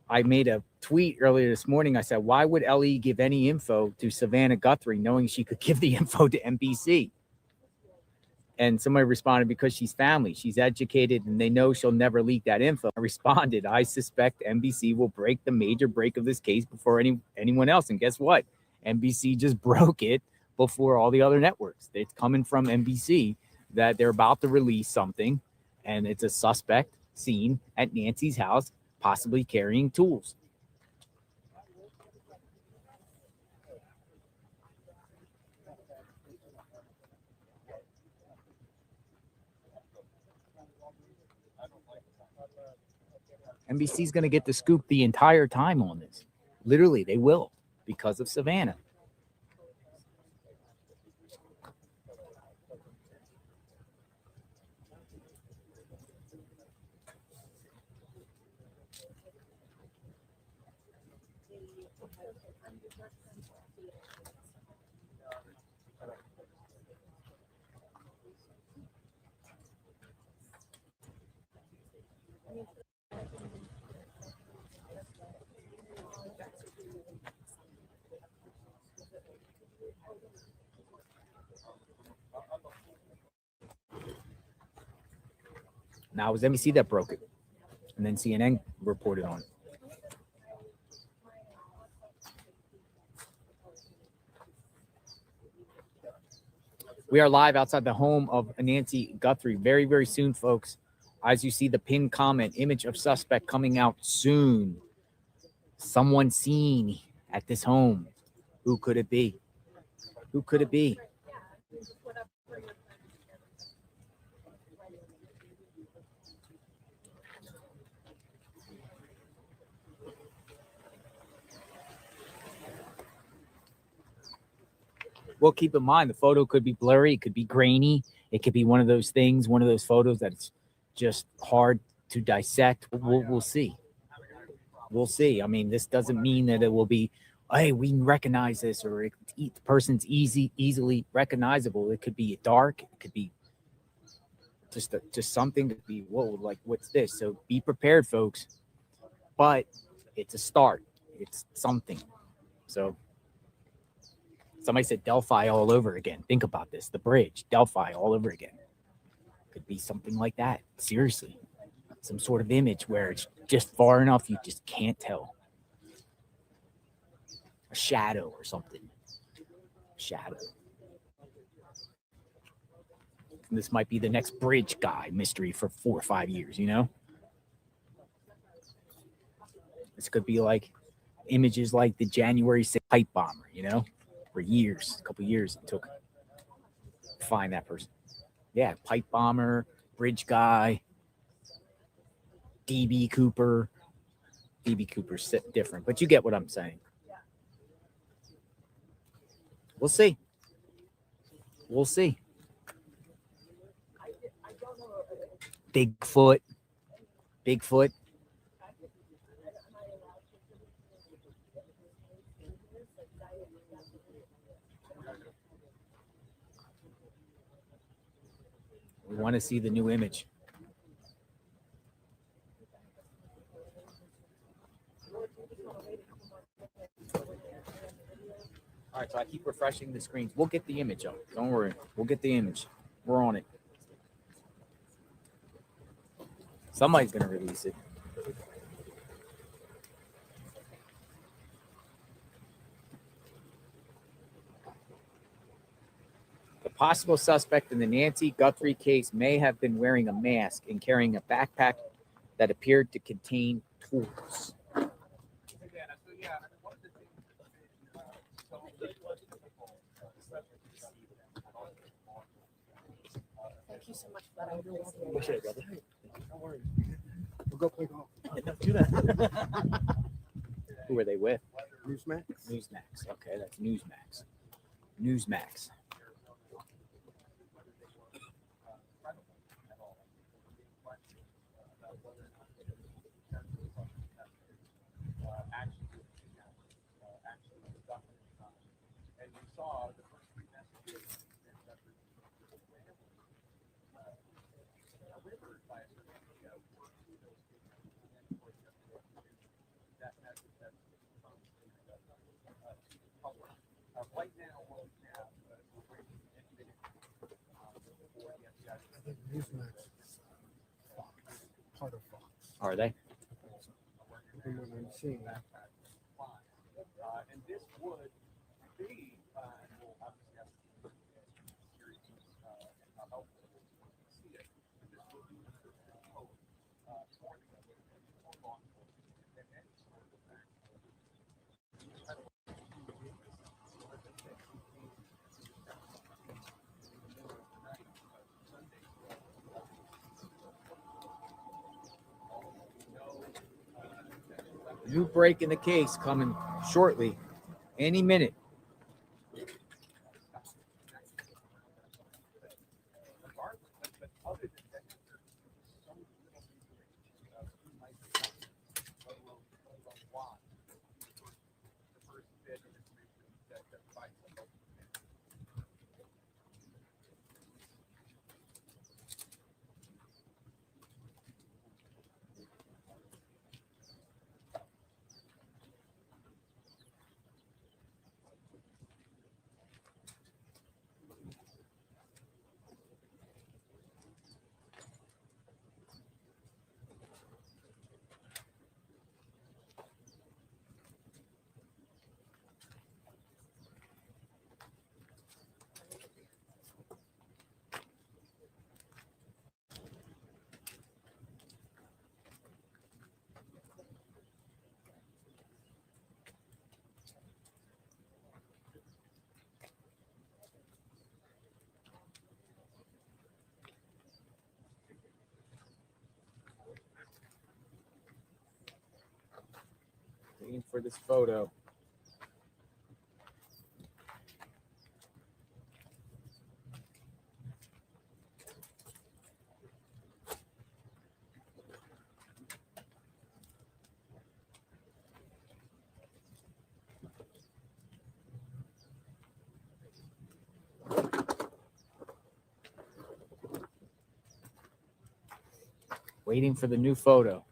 I made a tweet earlier this morning. I said, why would LE give any info to Savannah Guthrie knowing she could give the info to NBC? And somebody responded, because she's family, she's educated, and they know she'll never leak that info. I responded, I suspect NBC will break the major break of this case before anyone else. And guess what? NBC just broke it before all the other networks. It's coming from NBC that they're about to release something, and it's a suspect seen at Nancy's house, possibly carrying tools. NBC's going to get the scoop the entire time on this. Literally, they will, because of Savannah. Now it was NBC that broke it, and then CNN reported on it. We are live outside the home of Nancy Guthrie. Very, very soon, folks. As you see the pinned comment, image of suspect coming out soon. Someone seen at this home. Who could it be? Who could it be? Well, keep in mind, the photo could be blurry. It could be grainy. It could be one of those things, one of those photos that's just hard to dissect. We'll see. We'll see. I mean, this doesn't mean that it will be, hey, we can recognize this, or the person's easily recognizable. It could be dark. It could be just something to be, whoa, like, what's this? So be prepared, folks. But it's a start. It's something. So somebody said Delphi all over again. Think about this. The bridge, Delphi all over again. Could be something like that. Seriously. Some sort of image where it's just far enough you just can't tell. A shadow or something. Shadow. And this might be the next bridge guy mystery for 4 or 5 years, you know? This could be like images like the January 6th pipe bomber, you know? For years, a couple years it took to find that person. Yeah, pipe bomber, bridge guy, DB Cooper. DB Cooper's different, but you get what I'm saying. We'll see. We'll see. Bigfoot. Bigfoot. We want to see the new image. All right, so I keep refreshing the screens. We'll get the image up. Don't worry. We'll get the image. We're on it. Somebody's going to release it. The possible suspect in the Nancy Guthrie case may have been wearing a mask and carrying a backpack that appeared to contain tools. Thank you so much for that. I really Appreciate it, brother. Don't worry. We'll go play golf. Don't do that. Who are they with? Newsmax. Newsmax. Okay, that's Newsmax. Newsmax. And you saw the first 3 messages delivered by a certain video were to those people. That message that's public. Right now, what we have, we're waiting for the FBI. I think Newsmax is part of Fox. Are they? From what I'm seeing. And this would be, and we'll obviously have to series and how helpful it is to see it. But this would be for the law enforcement and any sort of fact. New break in the case coming shortly, any minute. Waiting for this photo. Waiting for the new photo.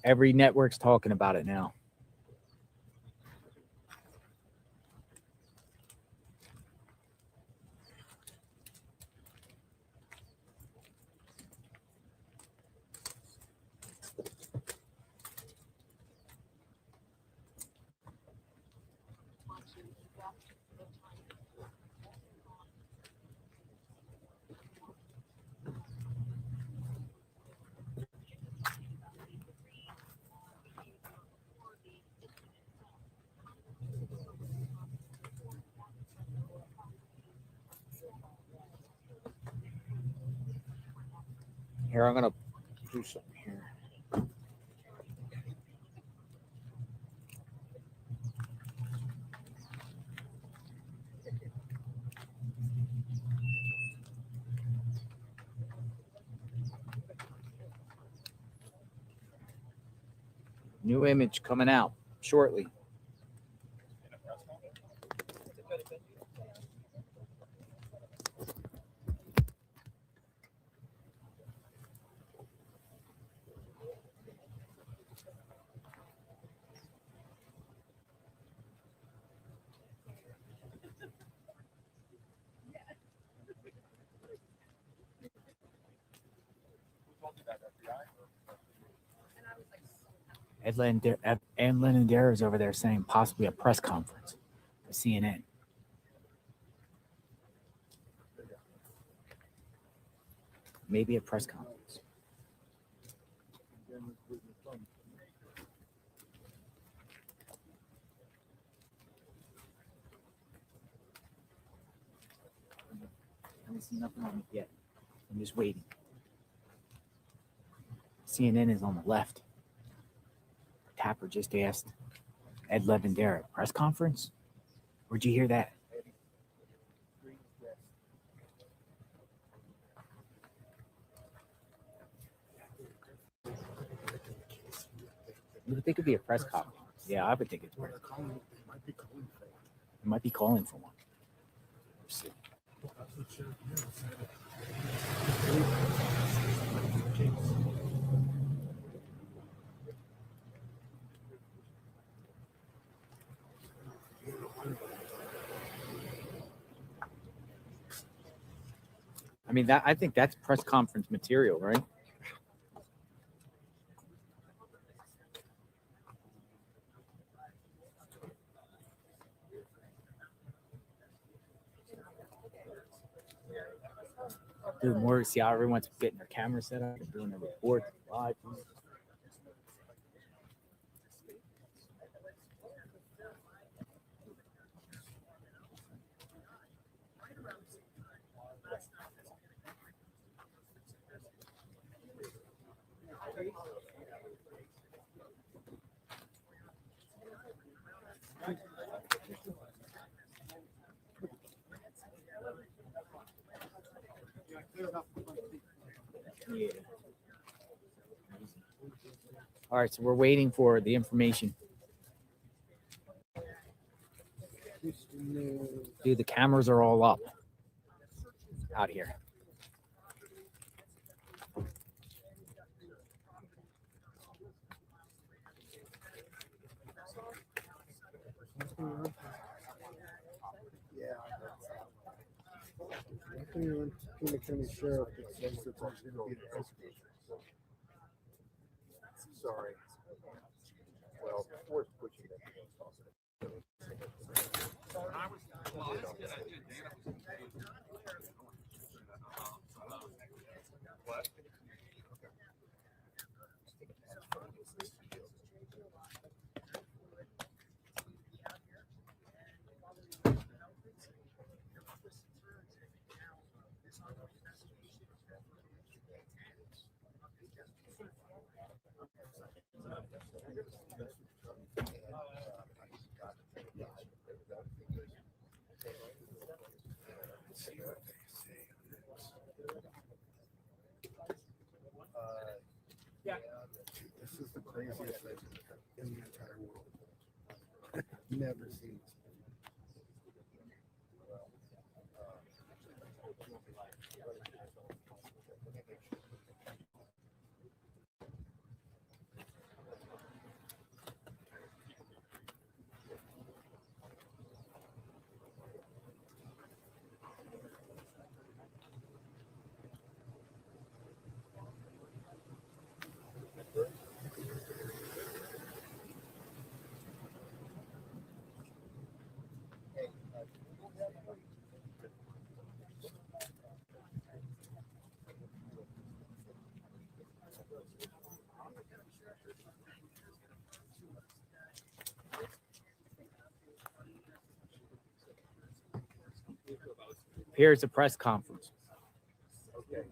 Every network's talking about it now. Here, I'm gonna do something here. New image coming out shortly. Ed Lenandera is over there saying possibly a press conference for CNN. Maybe a press conference. I haven't seen nothing on it yet. I'm just waiting. CNN is on the left. Tapper just asked Ed Levendera, press conference? Where'd you hear that? You would think it'd be a press conference. Yeah, I would think it's press conference. They might be calling for one. Let's see. I mean, I think that's press conference material, right? Doing more, see how everyone's getting their camera set up and doing a report live. Yeah. All right, so we're waiting for the information. Dude, the cameras are all up out here. Yeah. Nothing on Pima County Sheriff that says that there's going to be an investigation. Sorry. Well, we're pushing it. This is the craziest thing in the entire world. Never seen this. Here's a press conference. Okay.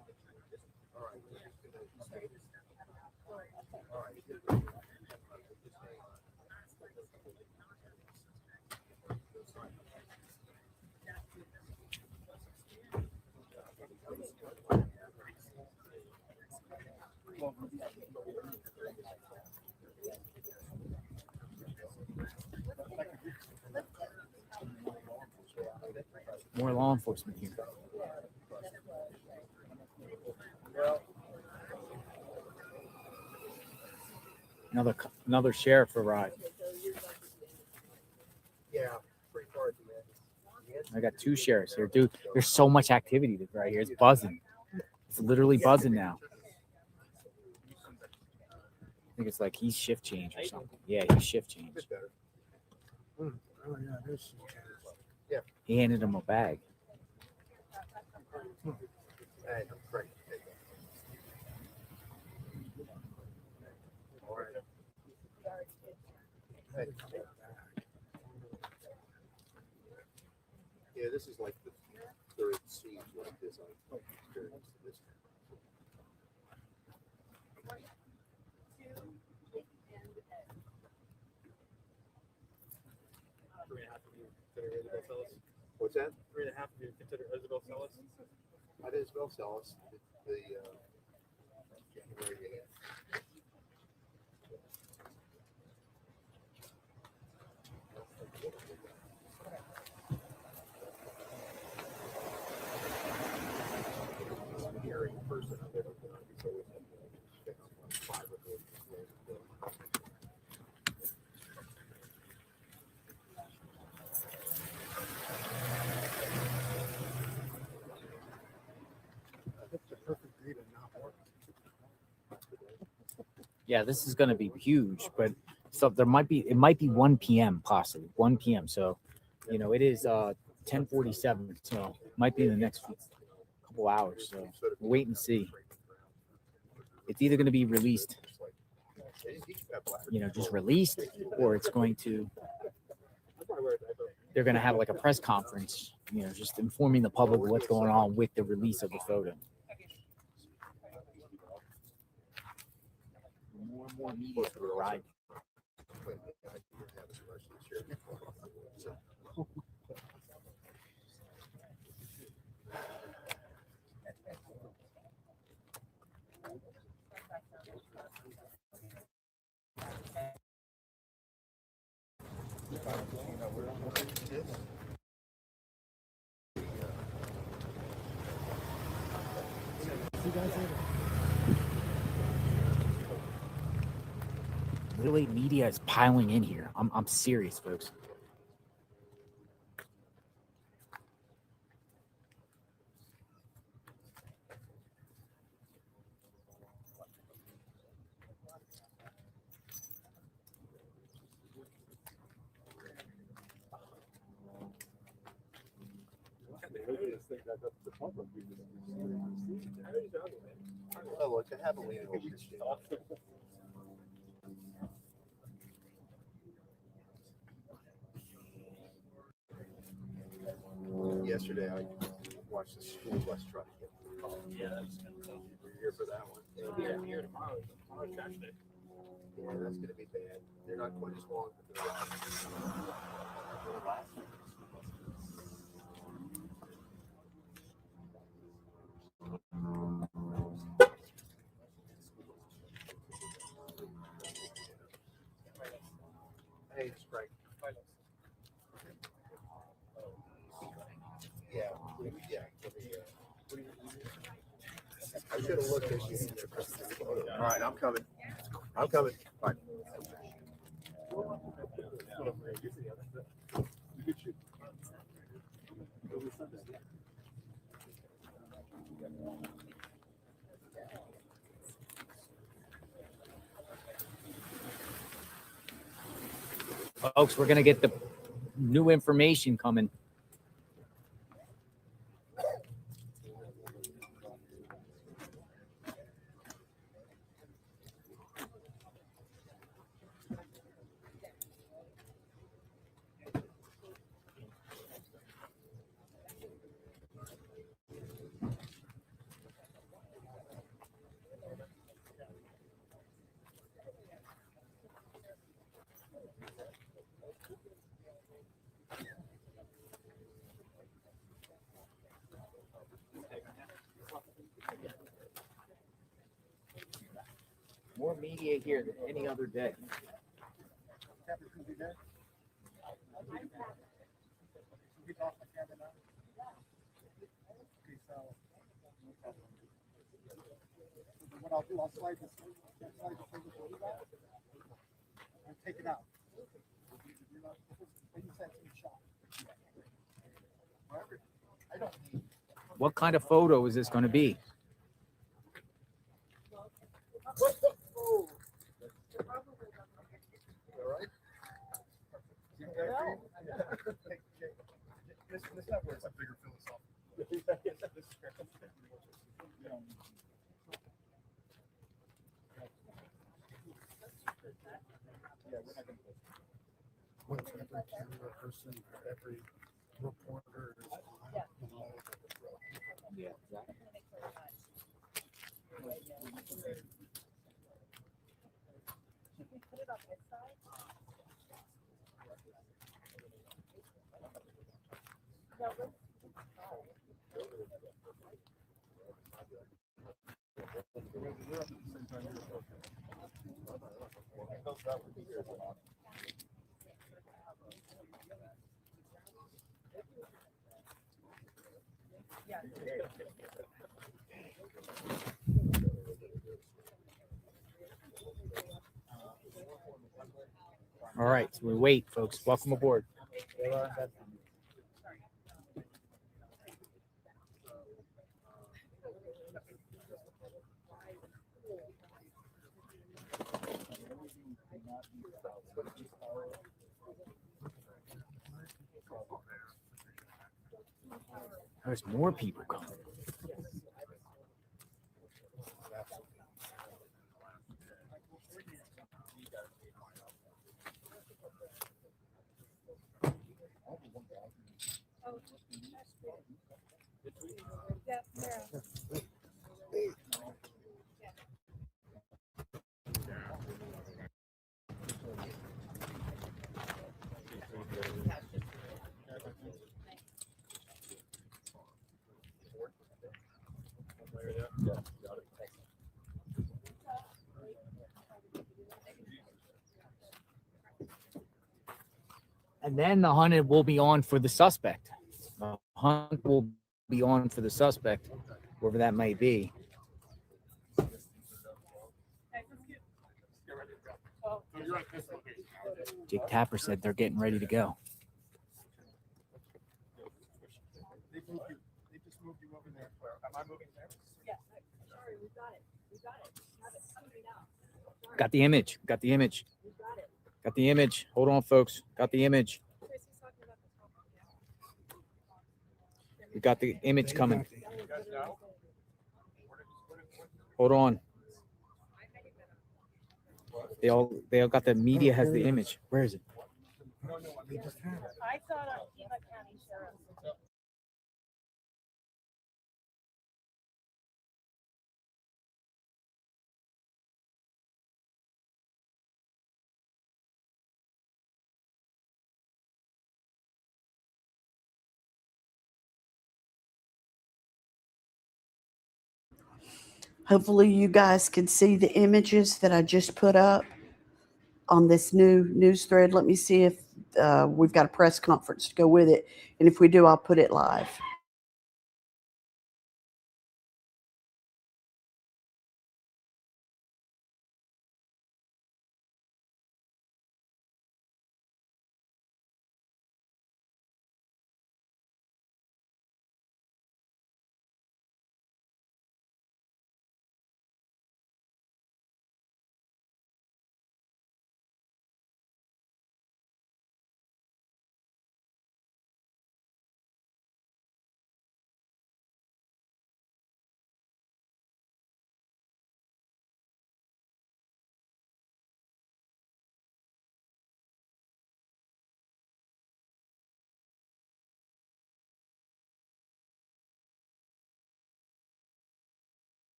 More law enforcement here. Another sheriff arrived. Yeah, pretty hard, man. I got two sheriffs here, dude. There's so much activity right here. It's buzzing. It's literally buzzing now. I think it's like he's shift change or something. Yeah, he's shift change. Oh, yeah, this Yeah. He handed him a bag. Hey, great. All right. Hey. Yeah, this is like the third siege like this I've experienced this. What's that? 3.5 of you consider Isabel Celis? That is Isabel Celis, the January 8th. Person I've ever been on before with him. 5 of them. That's the perfect day to not work. Yeah, this is going to be huge, but so it might be 1 p.m. possibly 1 p.m. So, it is 10:47, so might be in the next couple hours. So we'll wait and see. It's either going to be released, just released, or it's going to. They're going to have like a press conference, just informing the public of what's going on with the release of the photo. More and more media are arriving. Literally, media is piling in here. I'm serious, folks. Oh, look, I have a lead. Yesterday, I watched the school bus try to get to the college. Yeah, that's we're here for that one. Yeah, I'm here tomorrow. Tomorrow's Saturday. Yeah, that's going to be bad. They're not quite as long, but they're Hey, it's Greg. Yeah, yeah. I should have looked at you. All right, I'm coming. I'm coming. Bye. Folks, we're going to get the new information coming. More media here than any other day. What I'll do, I'll slide this finger and take it out. I don't need. What kind of photo is this going to be? All right. This not where it's a bigger philosophy. Once every camera person, every reporter is Yeah, All right, so we wait, folks. Welcome aboard. There's more people coming. And then the hunt will be on for the suspect. The hunt will be on for the suspect, whoever that may be. Jake Tapper said they're getting ready to go. They just moved you over there. Am I moving there? Yeah, sorry, we got it. We got it. Have it coming out. Got the image. Got the image. Got the image. Hold on, folks. Got the image. We got the image coming. Hold on. They all got the media has the image. Where is it? I saw it on Pima County Sheriff's. Hopefully you guys can see the images that I just put up on this new news thread. Let me see if we've got a press conference to go with it. And if we do, I'll put it live.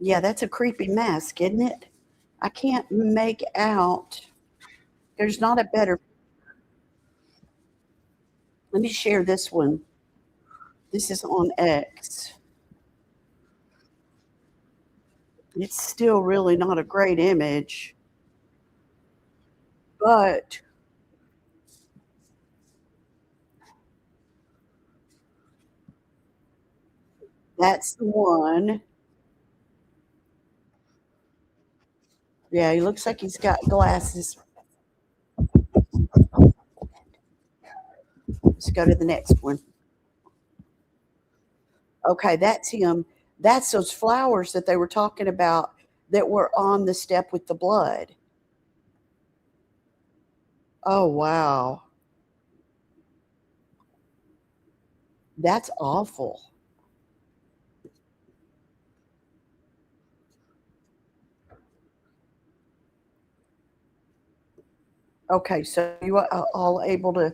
Yeah, that's a creepy mask, isn't it? I can't make out. There's not a better. Let me share this one. This is on X. It's still really not a great image, but that's the one. Yeah, he looks like he's got glasses. Let's go to the next one. Okay, that's him. That's those flowers that they were talking about that were on the step with the blood. Oh, wow. That's awful. Okay, so you are all able to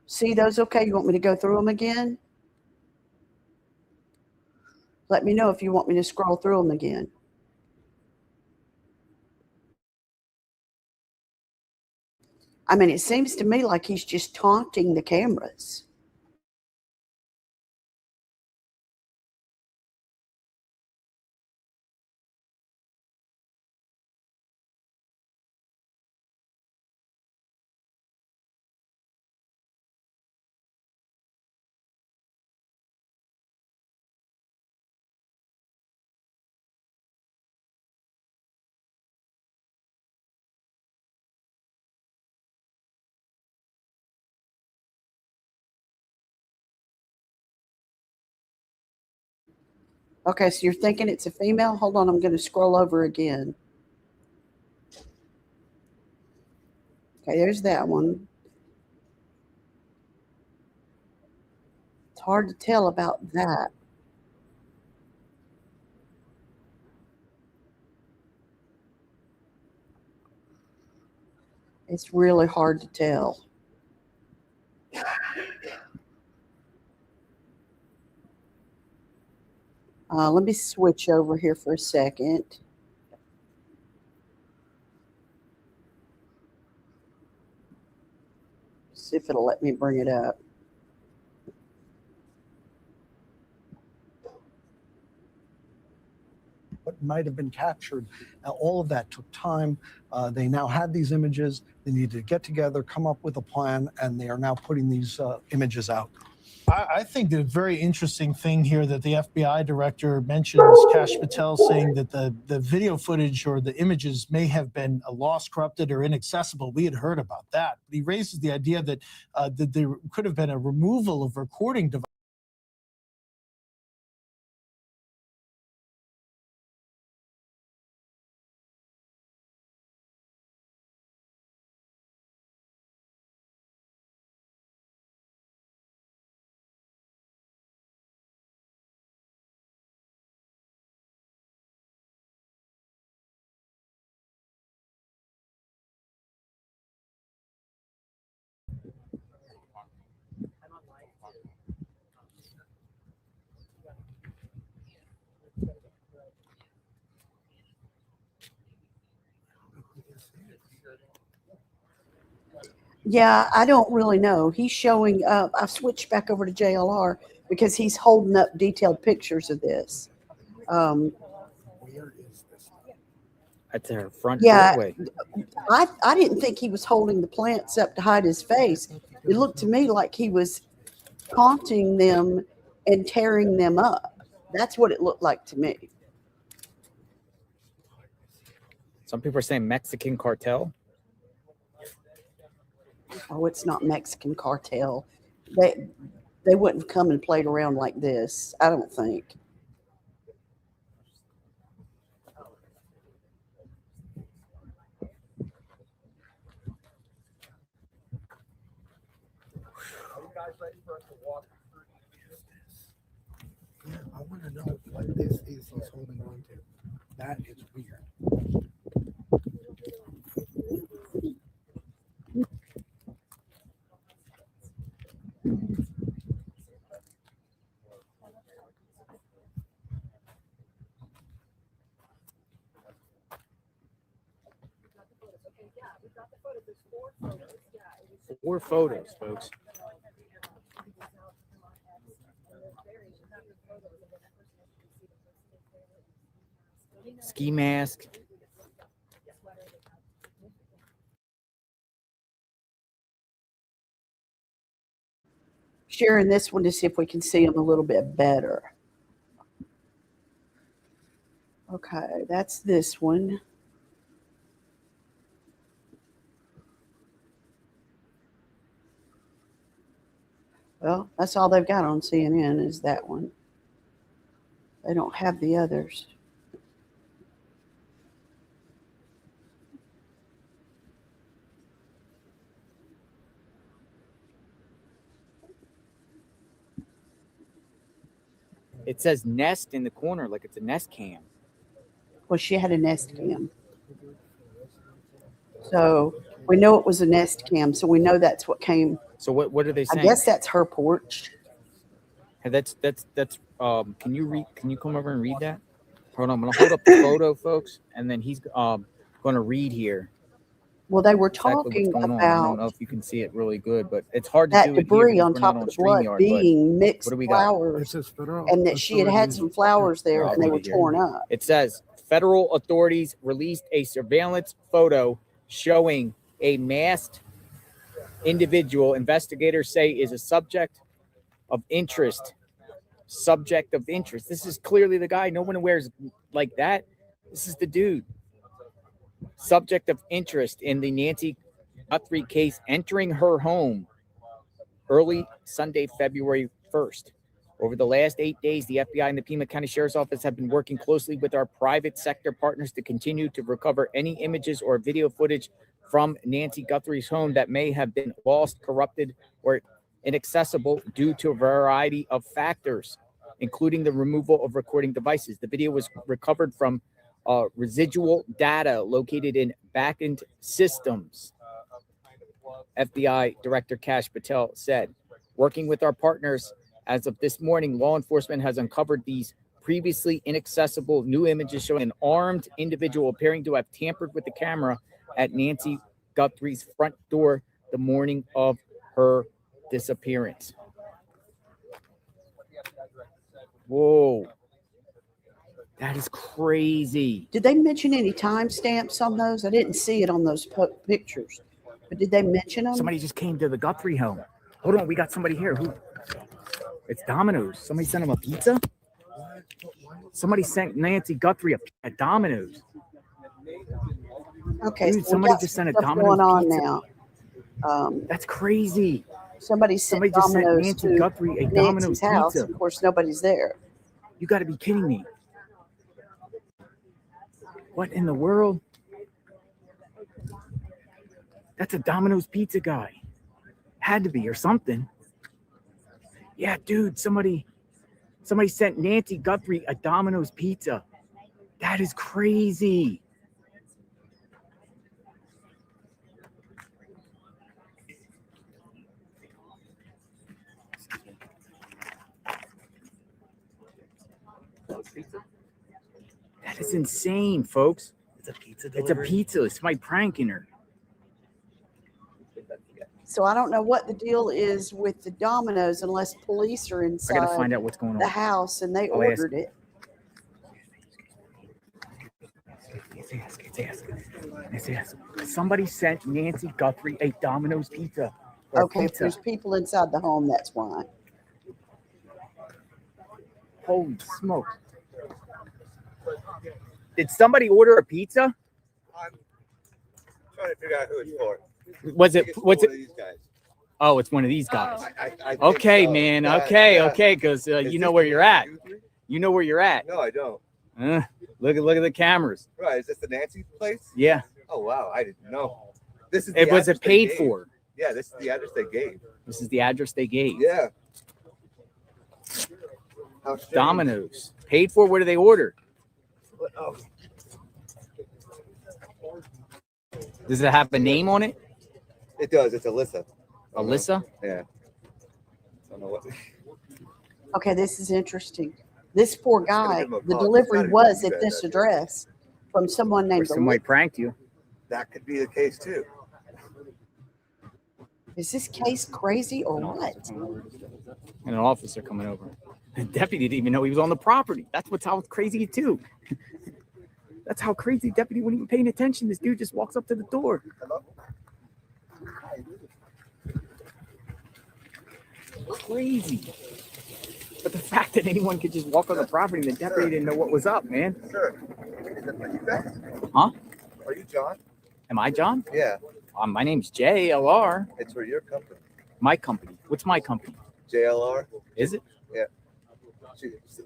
see those okay? You want me to go through them again? Let me know if you want me to scroll through them again. I mean, it seems to me like he's just taunting the cameras. Okay, so you're thinking it's a female? Hold on, I'm going to scroll over again. Okay, there's that one. It's hard to tell about that. It's really hard to tell. Let me switch over here for a second. See if it'll let me bring it up. what might have been captured. All of that took time. They now had these images. They needed to get together, come up with a plan, and they are now putting these images out. I think the very interesting thing here that the FBI director mentions, Kash Patel, saying that the video footage or the images may have been lost, corrupted, or inaccessible. We had heard about that. But he raises the idea that, that there could have been a removal of recording devices. Yeah, I don't really know. He's showing up. I've switched back over to JLR because he's holding up detailed pictures of this. That's her front Yeah, doorway. I didn't think he was holding the plants up to hide his face. It looked to me like he was taunting them and tearing them up. That's what it looked like to me. Some people are saying Mexican cartel. Oh, it's not Mexican cartel. They wouldn't have come and played around like this, I don't think. Are you guys ready for us to walk through Yeah, I want to know what this is he's holding on to. That is weird. Four photos, folks. Ski mask. Sharing this one to see if we can see him a little bit better. Okay, that's this one. Well, that's all they've got on CNN is that one. They don't have the others. It says Nest in the corner, like it's a Nest cam. Well, she had a Nest cam. So we know it was a Nest cam. So we know that's what came. So what are they saying? I guess that's her porch. Hey, that's can you read? Can you come over and read that? Hold on, I'm gonna hold up the photo, folks, and then he's gonna read here. Well, they were Exactly talking what's going on. I don't know about if you can see it really good, but it's hard to that do it here debris because on we're top not of on the blood StreamYard. being mixed What do we got? flowers, and that she had had some flowers there and they were torn up. It says federal authorities released a surveillance photo showing a masked individual investigators say is a subject of interest. Subject of interest. This is clearly the guy. No one wears like that. This is the dude. Subject of interest in the Nancy Guthrie case, entering her home early Sunday, February 1st. Over the last 8 days, the FBI and the Pima County Sheriff's Office have been working closely with our private sector partners to continue to recover any images or video footage from Nancy Guthrie's home that may have been lost, corrupted, or inaccessible due to a variety of factors, including the removal of recording devices. The video was recovered from residual data located in backend systems. FBI Director Kash Patel said, working with our partners, as of this morning, law enforcement has uncovered these previously inaccessible new images showing an armed individual appearing to have tampered with the camera at Nancy Guthrie's front door the morning of her disappearance. Whoa. That is crazy. Did they mention any timestamps on those? I didn't see it on those pictures, but did they mention them? Somebody just came to the Guthrie home. Hold on, we got somebody here. Who? It's Domino's. Somebody sent him a pizza. Somebody sent Nancy Guthrie a Domino's. Okay, Dude, so somebody we got just sent a stuff Domino's going on pizza. now. That's crazy. Somebody sent just sent Domino's Nancy to Guthrie a Nancy's Domino's house. pizza. Of course, nobody's there. You got to be kidding me. What in the world? That's a Domino's pizza guy. Had to be, or something. Yeah, dude, somebody sent Nancy Guthrie a Domino's pizza. That is crazy. That is insane, folks. It's a pizza delivery. It's a pizza. It's somebody pranking her. So I don't know what the deal is with the Domino's unless police are inside. I gotta find out what's going on. The house and they I'll ask. ordered it. Somebody sent Nancy Guthrie a Domino's pizza. Okay, if there's people inside the home, that's why. Holy smoke. Did somebody order a pizza? I'm trying to figure out who it's for. Was it? These guys. Oh, it's one of these guys. I think Okay, so. man. Yeah, Okay, yeah. okay, because you Is know this where the you're at. Guthrie? You know where you're at. No, I don't. Look at the cameras. Right, is this the Nancy place? Yeah. Oh wow, I didn't know. This is. It the was it address they paid gave. for. Yeah, this is the address they gave. This is the address they gave. Yeah. How strange. Domino's. Paid for. What do they order? Oh. Does it have a name on it? It does. It's Alyssa. Alyssa? Yeah. I don't know what. Okay, this is interesting. This poor guy, give him a the call. delivery It's gotta was be at that this address. address from someone Or named somebody Alyssa. pranked you. That could be the case too. Is this case crazy or what? And an officer coming over. The deputy didn't even know he was on the property. That's what's how crazy too. That's how crazy. Deputy wasn't even paying attention. This dude just walks up to the door. Crazy. But the fact that anyone could just walk on the property and the deputy didn't know what was up, man. Sure. Is that you guys? Huh? Are you John? Am I John? Yeah. My name's JLR. It's for your company. My company. What's my company? JLR. Is it? Yeah.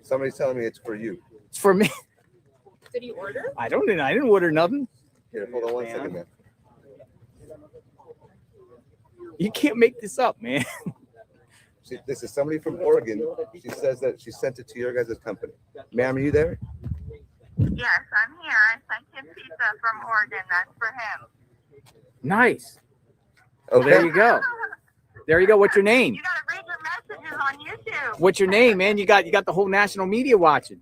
Somebody's telling me it's for you. It's for me. Did you order? I didn't order nothing. Here, hold on one second, man. You can't make this up, man. This is somebody from Oregon. She says that she sent it to your guys' company. Ma'am, are you there? Yes, I'm here. I sent him pizza from Oregon. That's for him. Nice. Oh, there you go. There you go. What's your name? You gotta read your messages on YouTube. What's your name, man? You got the whole national media watching.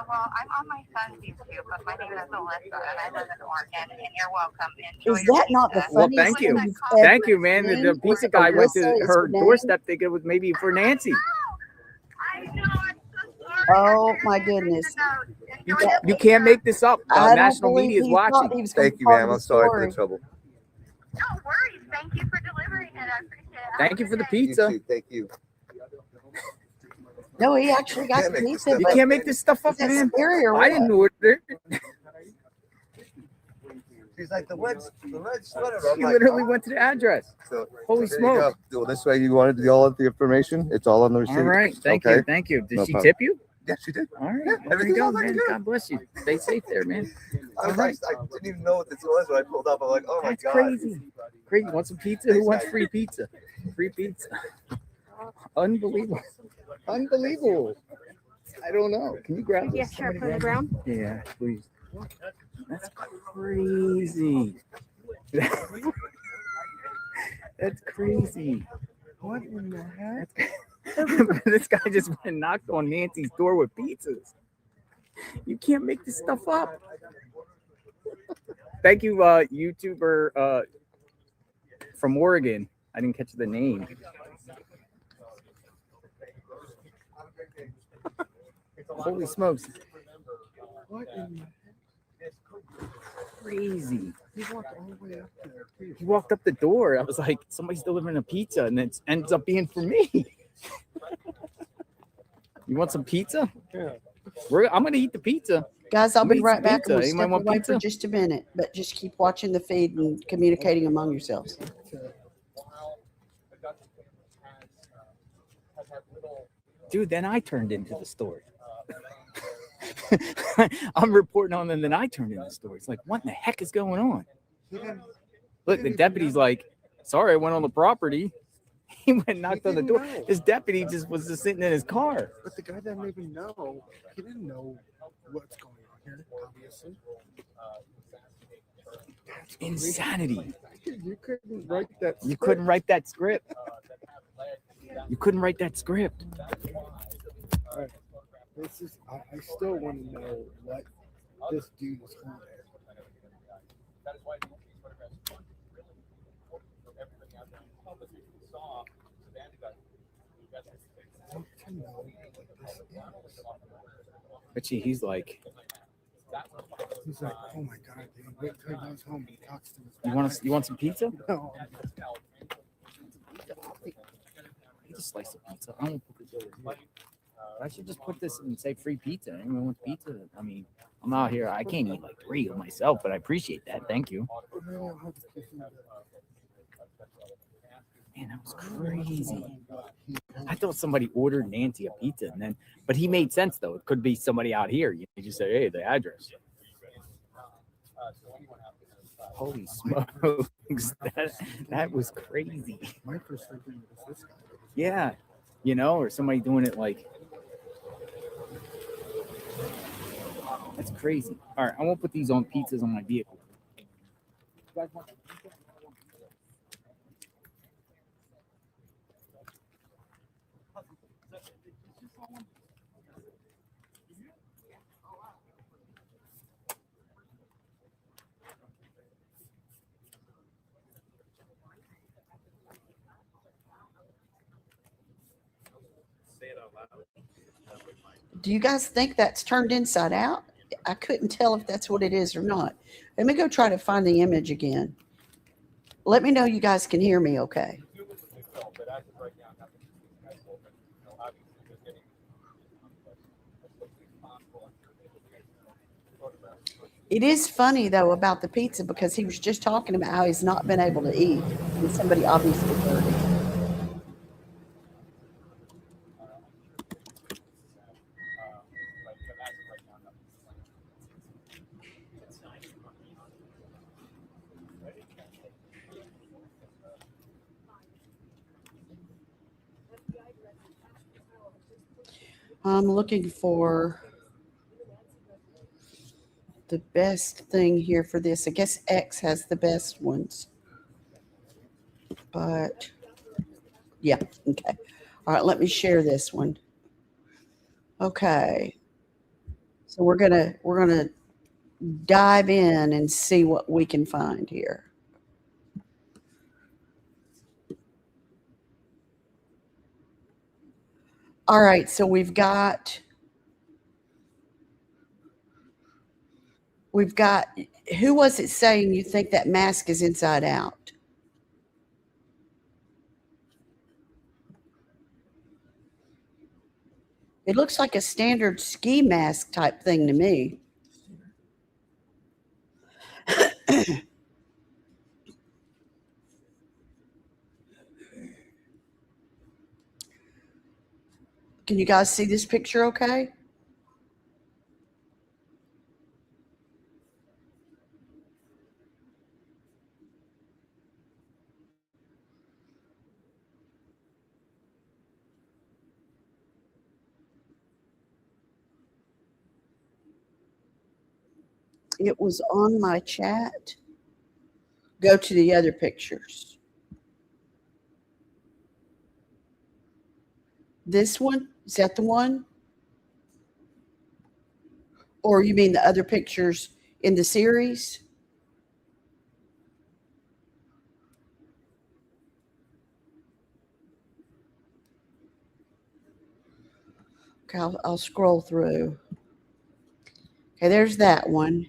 Well, I'm on my son's YouTube, but my name is Alyssa, and I live in Oregon. And you're welcome. Enjoy Is your that not the pizza. Well, funniest thank you. thing you've ever Thank you, man. seen? The pizza guy went to Alyssa is her her name? doorstep thinking it was maybe for Nancy. I know. I'm so sorry. Oh my goodness! You can't make this up. I don't National believe media is he thought watching. he was gonna Thank be you, part ma'am. of I'm the sorry for story. the trouble. No worries. Thank you for delivering it. I appreciate it. Thank you for the You pizza. too. Thank you. No, he actually got Can't the make this pizza. stuff You But can't make this stuff up, is that man. scary or I what? didn't order it. She's like the red sweater. She literally went to the address. So, Holy there you smoke. go. Well, this way you wanted all of the information. It's all on the receipt. All right. Thank Okay. you. Thank you. Did No she problem. tip you? Yeah, she did. All right. Yeah, Well, there you everything go, was looking man. good. God bless you. Stay safe there, man. I All right. didn't even know what this was when I pulled up. I'm like, oh my That's god. crazy. Crazy. Want some pizza? Who Thanks, wants guys. free pizza? Free pizza. Unbelievable. Unbelievable. I don't know. Can you grab Yeah, this? sure. Somebody Put it grab on the ground. it? Yeah, please. That's crazy. That's crazy. What in the heck? This guy just went and knocked on Nancy's door with pizzas. You can't make this stuff up. Thank you, YouTuber from Oregon. I didn't catch the name. Holy smokes. What in Crazy. He walked all the way up there. Too. He walked up the door. I was like, somebody's delivering a pizza, and it ends up being for me. You want some pizza? Yeah. I'm gonna eat the pizza. Guys, I'll I'm be gonna eat right some back. pizza. I'm going to Anybody step want away pizza? for just a minute, but just keep watching the feed and communicating among yourselves. Dude, then I turned into the story. I'm reporting on them, then I turned into the story. It's like, what in the heck is going on? Look, the deputy's like, sorry, I went on the property. He went and knocked on the door. Know. This deputy was just sitting in his car. But the guy didn't even know. He didn't know what's going on here, obviously. That's Insanity. You couldn't write that script. You couldn't write that script. You couldn't write that script. All right. This is. I still want to know what this dude was holding. That is why these photographs are really important for everybody out there in the public. If you saw Savannah To know what this is. But he's like, He's like, oh my God, dude, wait till he goes home and he talks to his you want some pizza? No. Eat a slice of pizza. I won't put this over here. I should just put this and say free pizza. Anyone wants pizza? I mean, I'm out here. I can't eat like 3 of myself, but I appreciate that. Thank you. Man, that was crazy. I thought somebody ordered Nancy a pizza, but he made sense though. It could be somebody out here. You just say, hey, the address. Holy smokes, that was crazy. My first thinking was this guy. Yeah, or somebody doing it like. That's crazy. All right, I won't put these on pizzas on my vehicle. Do you guys think that's turned inside out? I couldn't tell if that's what it is or not. Let me go try to find the image again. Let me know you guys can hear me okay. It is funny though about the pizza because he was just talking about how he's not been able to eat and somebody obviously heard it. I'm looking for the best thing here for this. I guess X has the best ones. But yeah, okay. All right, let me share this one. Okay. So we're gonna dive in and see what we can find here. All right, so we've got who was it saying you think that mask is inside out? It looks like a standard ski mask type thing to me. Can you guys see this picture okay? It was on my chat. Go to the other pictures. This one, is that the one? Or you mean the other pictures in the series? Okay, I'll scroll through. Okay, there's that one.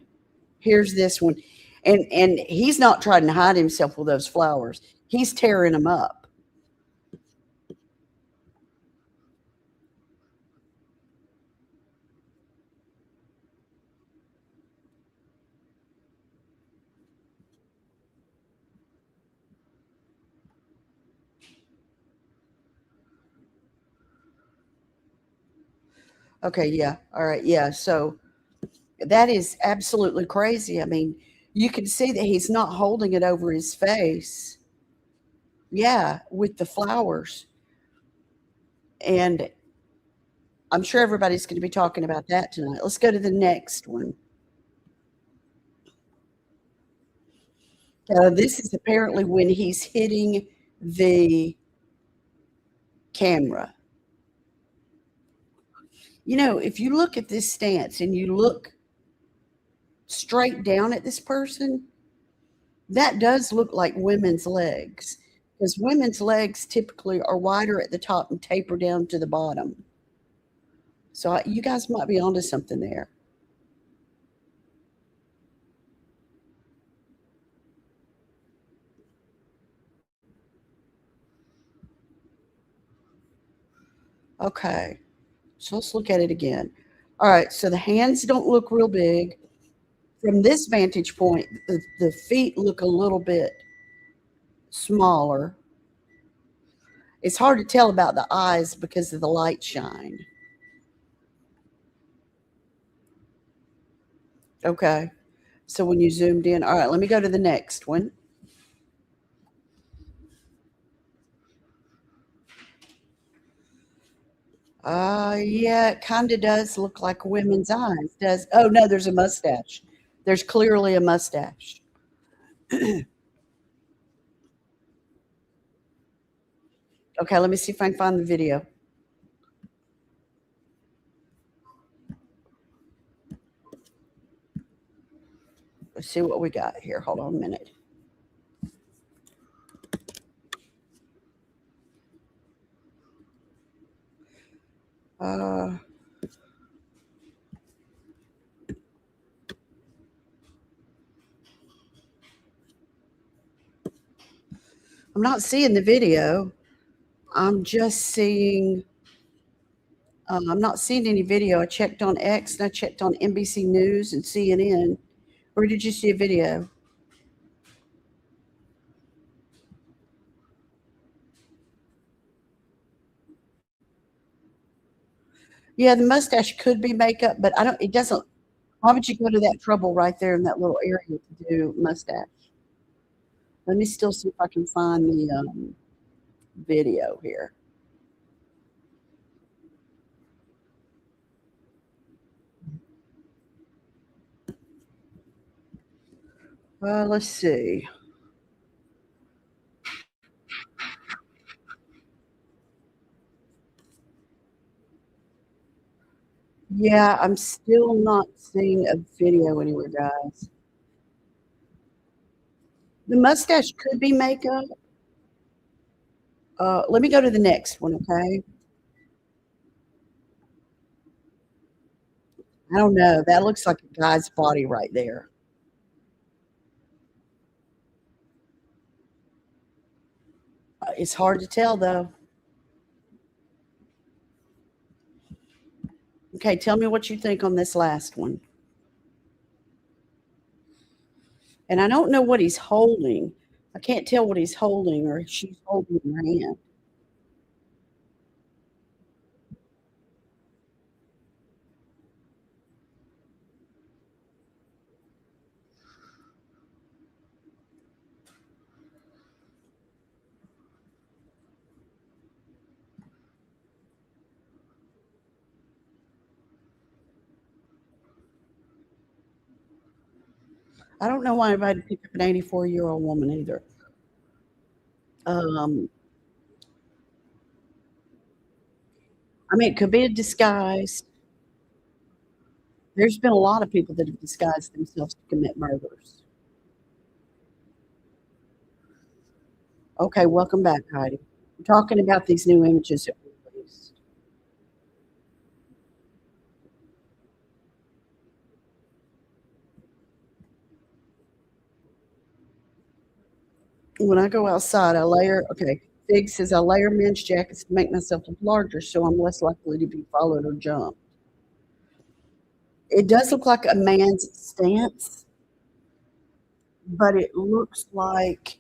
Here's this one. And he's not trying to hide himself with those flowers. He's tearing them up. Okay, yeah. All right, yeah. So that is absolutely crazy. I mean, you can see that he's not holding it over his face. Yeah, with the flowers. And I'm sure everybody's going to be talking about that tonight. Let's go to the next one. This is apparently when he's hitting the camera. You know, if you look at this stance and you look straight down at this person, that does look like women's legs, because women's legs typically are wider at the top and taper down to the bottom. So you guys might be onto something there. Okay, so let's look at it again. All right, so the hands don't look real big. From this vantage point, the feet look a little bit smaller. It's hard to tell about the eyes because of the light shine. Okay, so when you zoomed in, all right, let me go to the next one. Yeah, it kind of does look like women's eyes. Does oh no, there's a mustache. There's clearly a mustache. Okay, let me see if I can find the video. Let's see what we got here. Hold on a minute. I'm not seeing the video. I'm just seeing, I'm not seeing any video. I checked on X and I checked on NBC News and CNN. Where did you see a video? Yeah, the mustache could be makeup, but I don't, it doesn't, why would you go to that trouble right there in that little area to do mustache? Let me still see if I can find the video here. Let's see. Yeah, I'm still not seeing a video anywhere, guys. The mustache could be makeup. Let me go to the next one, okay? I don't know. That looks like a guy's body right there. It's hard to tell, though. Okay, tell me what you think on this last one. And I don't know what he's holding. I can't tell what he's holding or if she's holding in her hand. I don't know why anybody picked up an 84-year-old woman either. I mean, it could be a disguise. There's been a lot of people that have disguised themselves to commit murders. Okay, welcome back, Heidi. We're talking about these new images that were released. When I go outside, I layer, okay, Fig says I layer men's jackets to make myself look larger so I'm less likely to be followed or jumped. It does look like a man's stance, but it looks like,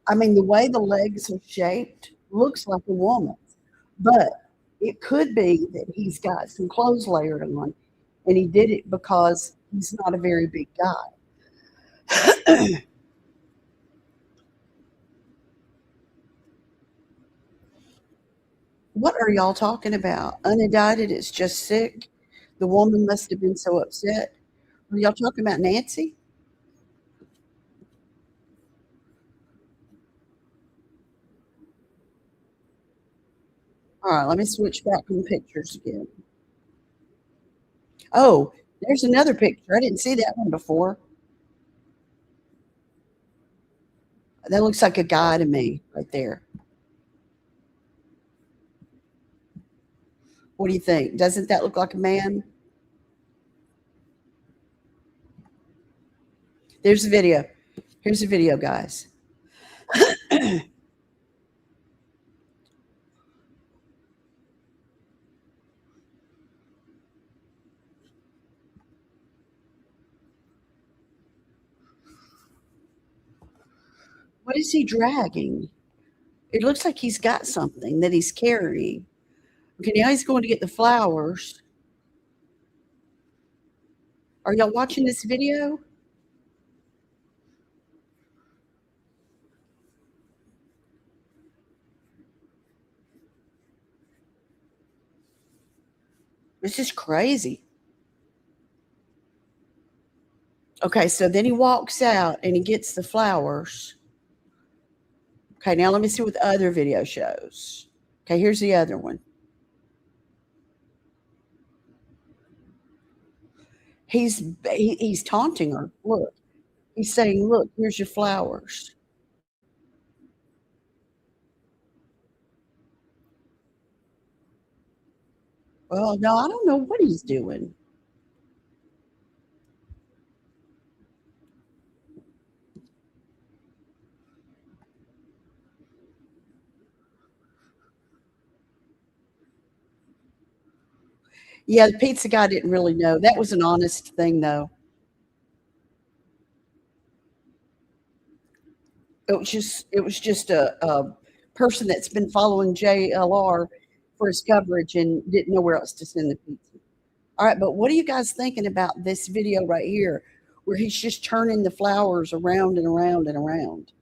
I mean, the way the legs are shaped looks like a woman's, but it could be that he's got some clothes layered on and he did it because he's not a very big guy. What are y'all talking about? Unindicted, it's just sick. The woman must have been so upset. Are y'all talking about Nancy? All right, let me switch back from the pictures again. Oh, there's another picture. I didn't see that one before. That looks like a guy to me right there. What do you think? Doesn't that look like a man? There's the video. Here's the video, guys. What is he dragging? It looks like he's got something that he's carrying. Okay, now he's going to get the flowers. Are y'all watching this video? This is crazy. Okay, so then he walks out and he gets the flowers. Okay, now let me see what the other video shows. Okay, here's the other one. He's taunting her. Look, he's saying, "Look, here's your flowers." Well, no, I don't know what he's doing. Yeah, the pizza guy didn't really know. That was an honest thing, though. It was just a person that's been following JLR for his coverage and didn't know where else to send the pizza. All right, but what are you guys thinking about this video right here, where he's just turning the flowers around and around and around?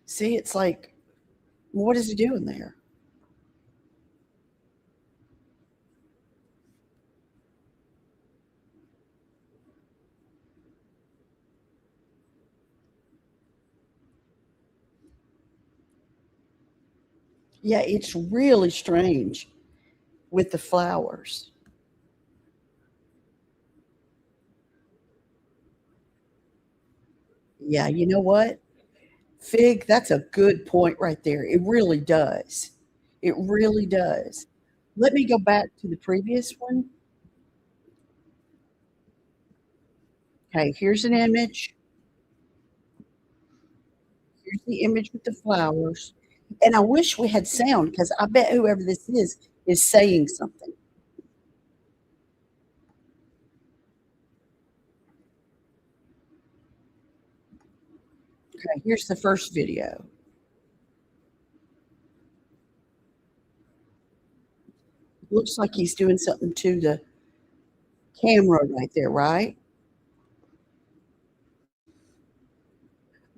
See, it's like, what is he doing there? Yeah, it's really strange with the flowers. Yeah, you know what? Fig, that's a good point right there. It really does. It really does. Let me go back to the previous one. Okay, here's an image. Here's the image with the flowers. And I wish we had sound because I bet whoever this is saying something. Okay, here's the first video. Looks like he's doing something to the camera right there, right?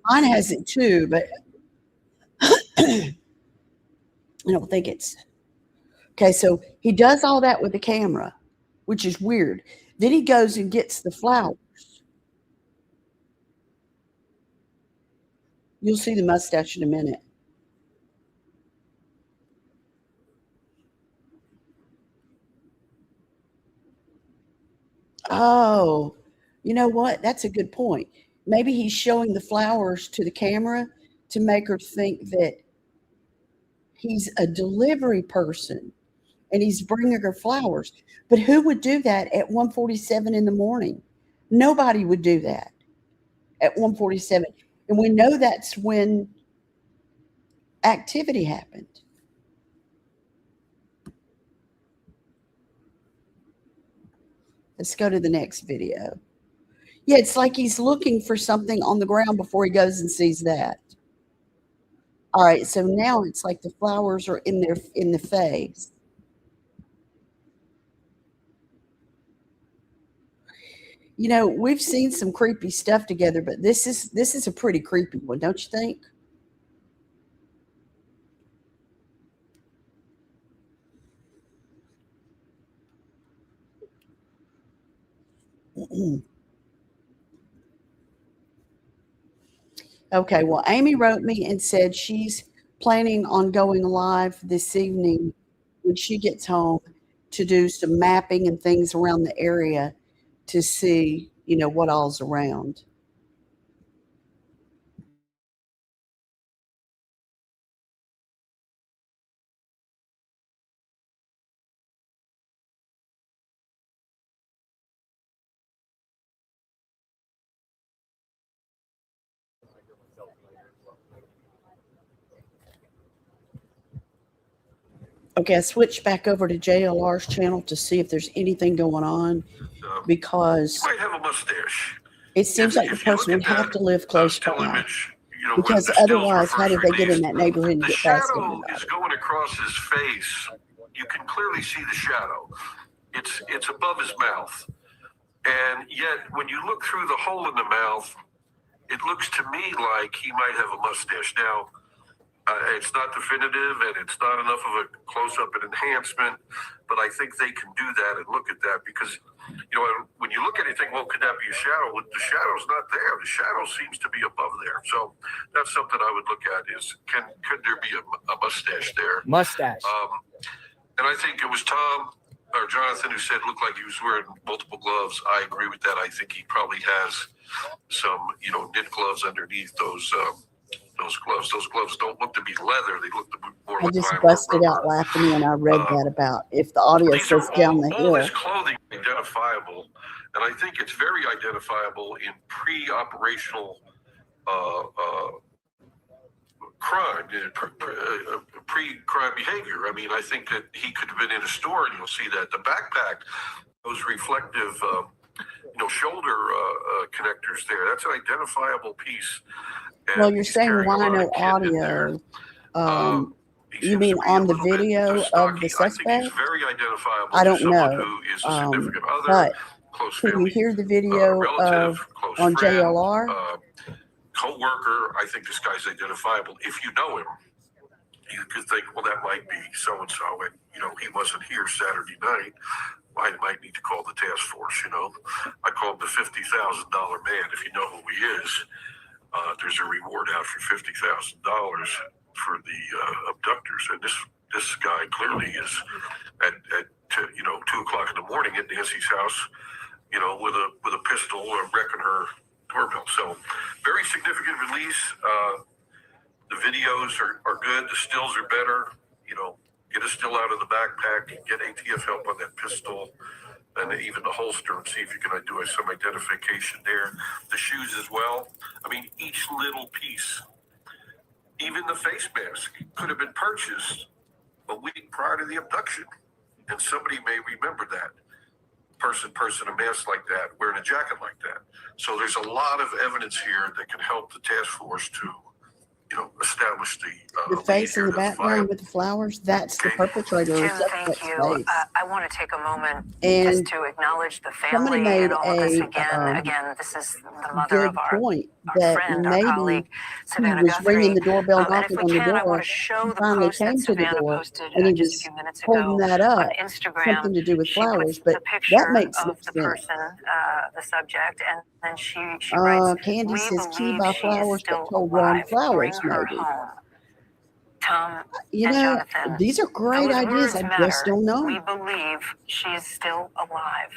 Mine has it too, but I don't think it's okay. So he does all that with the camera, which is weird. Then he goes and gets the flowers. You'll see the mustache in a minute. Oh, you know what? That's a good point. Maybe he's showing the flowers to the camera to make her think that he's a delivery person and he's bringing her flowers. But who would do that at 1:47 in the morning? Nobody would do that at 147. And we know that's when activity happened. Let's go to the next video. Yeah, it's like he's looking for something on the ground before he goes and sees that. All right, so now it's like the flowers are in the phase. You know, we've seen some creepy stuff together, but this is a pretty creepy one, don't you think? Okay, well, Amy wrote me and said she's planning on going live this evening when she gets home to do some mapping and things around the area to see, you know, what all's around. Okay, I switched back over to JLR's channel to see if there's anything going on because You might have a mustache. it seems like the If you look person would at have that to live close still by. image, you know, when Because the stills were otherwise, how first did they get in released, that neighborhood and the get past shadow everybody? is going across his face. You can clearly see the shadow. It's above his mouth. And yet, when you look through the hole in the mouth, it looks to me like he might have a mustache. Now, it's not definitive and it's not enough of a close-up and enhancement, but I think they can do that and look at that because, you know, when you look at it, you think, well, could that be a shadow? Well, the shadow's not there. The shadow seems to be above there. So that's something I would look at is, could there be a mustache there? Mustache. And I think it was Tom or Jonathan who said it looked like he was wearing multiple gloves. I agree with that. I think he probably has some, you know, knit gloves underneath those gloves. Those gloves don't look to be leather. They look to be more I like just vinyl or busted rubber. out laughing when I read that about if the audio says down the All hill. this clothing is identifiable, and I think it's very identifiable in pre-operational crime, pre-crime behavior. I mean, I think that he could have been in a store, and you'll see that the backpack, those reflective, you know, shoulder connectors there. That's an identifiable piece. And Well, you're he's saying carrying a lot why of no kit in there. audio? You mean on the video of the suspect? Very identifiable. I don't someone know. who is a significant other, But close can you family, hear the video relative, of close on friend, JLR? co-worker. I think this guy's identifiable. If you know him, you could think, well, that might be so-and-so, and, you know, he wasn't here Saturday night. I might need to call the task force, you know. I call him the $50,000 man. If you know who he is, there's a reward out for $50,000 for the abductors. And this guy clearly is at 2 o'clock in the morning at Nancy's house, you know, with a pistol wrecking her doorbell. So very significant release. The videos are good. The stills are better. You know, get a still out of the backpack, get ATF help on that pistol, and even the holster, and see if you can do some identification there. The shoes as well. I mean, each little piece, even the face mask, could have been purchased a week prior to the abduction, and somebody may remember that. Person, a mask like that, wearing a jacket like that. So there's a lot of evidence here that can help the task force to, you know, establish The face in the background with the flowers, that's the perpetrator or Jim, suspect's thank you. face. I want to take a moment And just to acknowledge the somebody family made and all of this a again, this is the mother good of our point that friend, our maybe colleague, he Savannah was Guthrie. ringing the doorbell, And if knocking we on the can, I door. want to show He the finally post that came to the Savannah door, posted and he just a was few minutes holding ago that up, on Instagram. something to do with She puts flowers, the but that picture makes no of the sense. person, the subject, and then she writes, Candy "We says key believe by she is flowers, but still told wrong alive. Bring flowers, her maybe. home." Tom You and know, Jonathan, these are great those ideas. words I matter. just don't know. We believe she's still alive.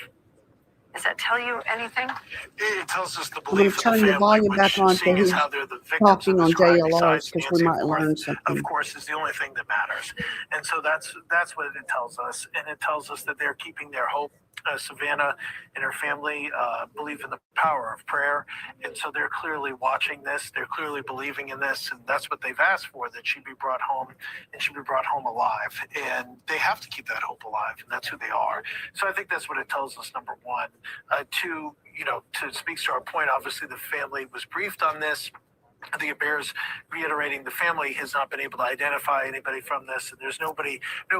Does that tell you anything? It tells us the I'm going belief to of the turn the family, volume which, back on so seeing as he's how they're the victims talking of on this crime, JLR's besides because we Nancy, might of course, learn something. of course, is the only thing that matters. And so that's what it tells us. And it tells us that they're keeping their hope Savannah and her family believe in the power of prayer, and so they're clearly watching this. They're clearly believing in this, and that's what they've asked for, that she be brought home, and she be brought home alive. And they have to keep that hope alive, and that's who they are. So I think that's what it tells us, number one. Two, to speak to our point, obviously the family was briefed on this. I think it bears reiterating the family has not been able to identify anybody from this, and there's no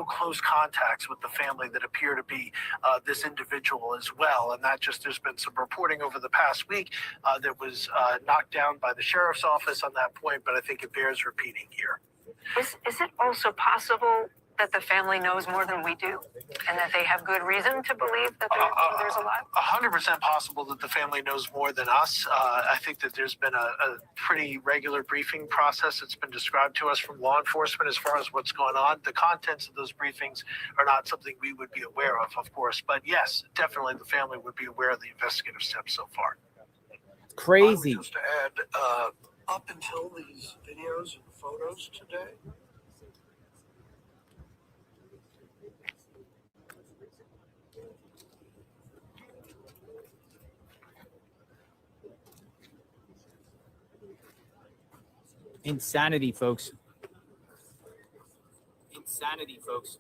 close contacts with the family that appear to be this individual as well. And that just, there's been some reporting over the past week that was knocked down by the sheriff's office on that point, but I think it bears repeating here. Is it also possible that the family knows more than we do, and that they have good reason to believe that there's a lot? 100% possible that the family knows more than us. I think that there's been a pretty regular briefing process that's been described to us from law enforcement as far as what's going on. The contents of those briefings are not something we would be aware of course. But yes, definitely the family would be aware of the investigative steps so far. Crazy. Just to add, up until these videos and photos today, Insanity, folks. Insanity, folks.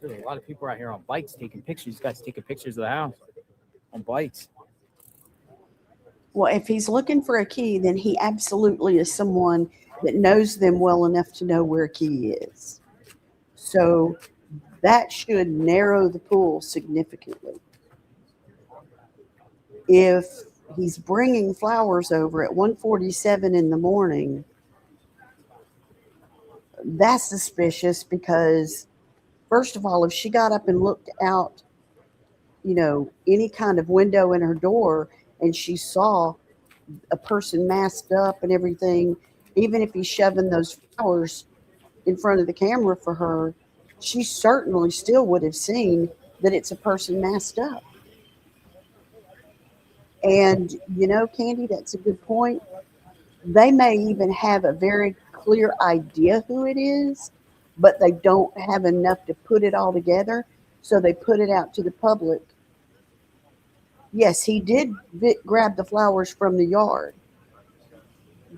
There's a lot of people out here on bikes taking pictures. These guys taking pictures of the house on bikes. Well, if he's looking for a key, then he absolutely is someone that knows them well enough to know where a key is. So that should narrow the pool significantly. If he's bringing flowers over at 1:47 in the morning, that's suspicious because, first of all, if she got up and looked out, any kind of window in her door and she saw a person masked up and everything, even if he's shoving those flowers in front of the camera for her, she certainly still would have seen that it's a person masked up. And, Candy, that's a good point. They may even have a very clear idea who it is, but they don't have enough to put it all together, so they put it out to the public. Yes, he did grab the flowers from the yard,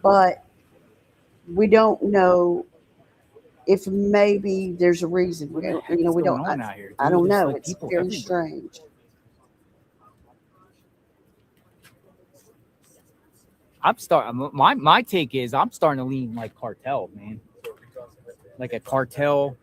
but we don't know if maybe there's a reason. We don't. We don't. I don't know. It's very strange. I'm starting. My take is I'm starting to lean like cartel, man. Like a cartel.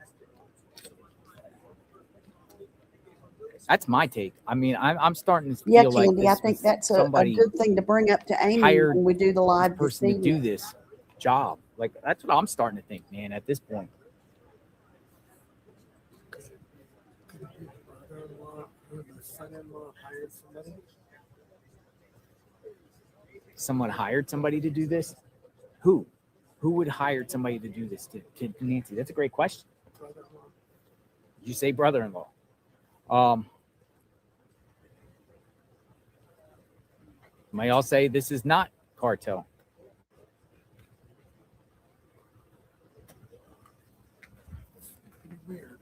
That's my take. I mean, I'm starting to feel like Candy, I think that's a good thing to bring up to Amy when we do the live person to do this job. Like, that's what I'm starting to think, man, at this point. Someone hired somebody to do this? Who? Who would hire somebody to do this to Nancy? That's a great question. You say brother-in-law. May all say this is not cartel. Weird.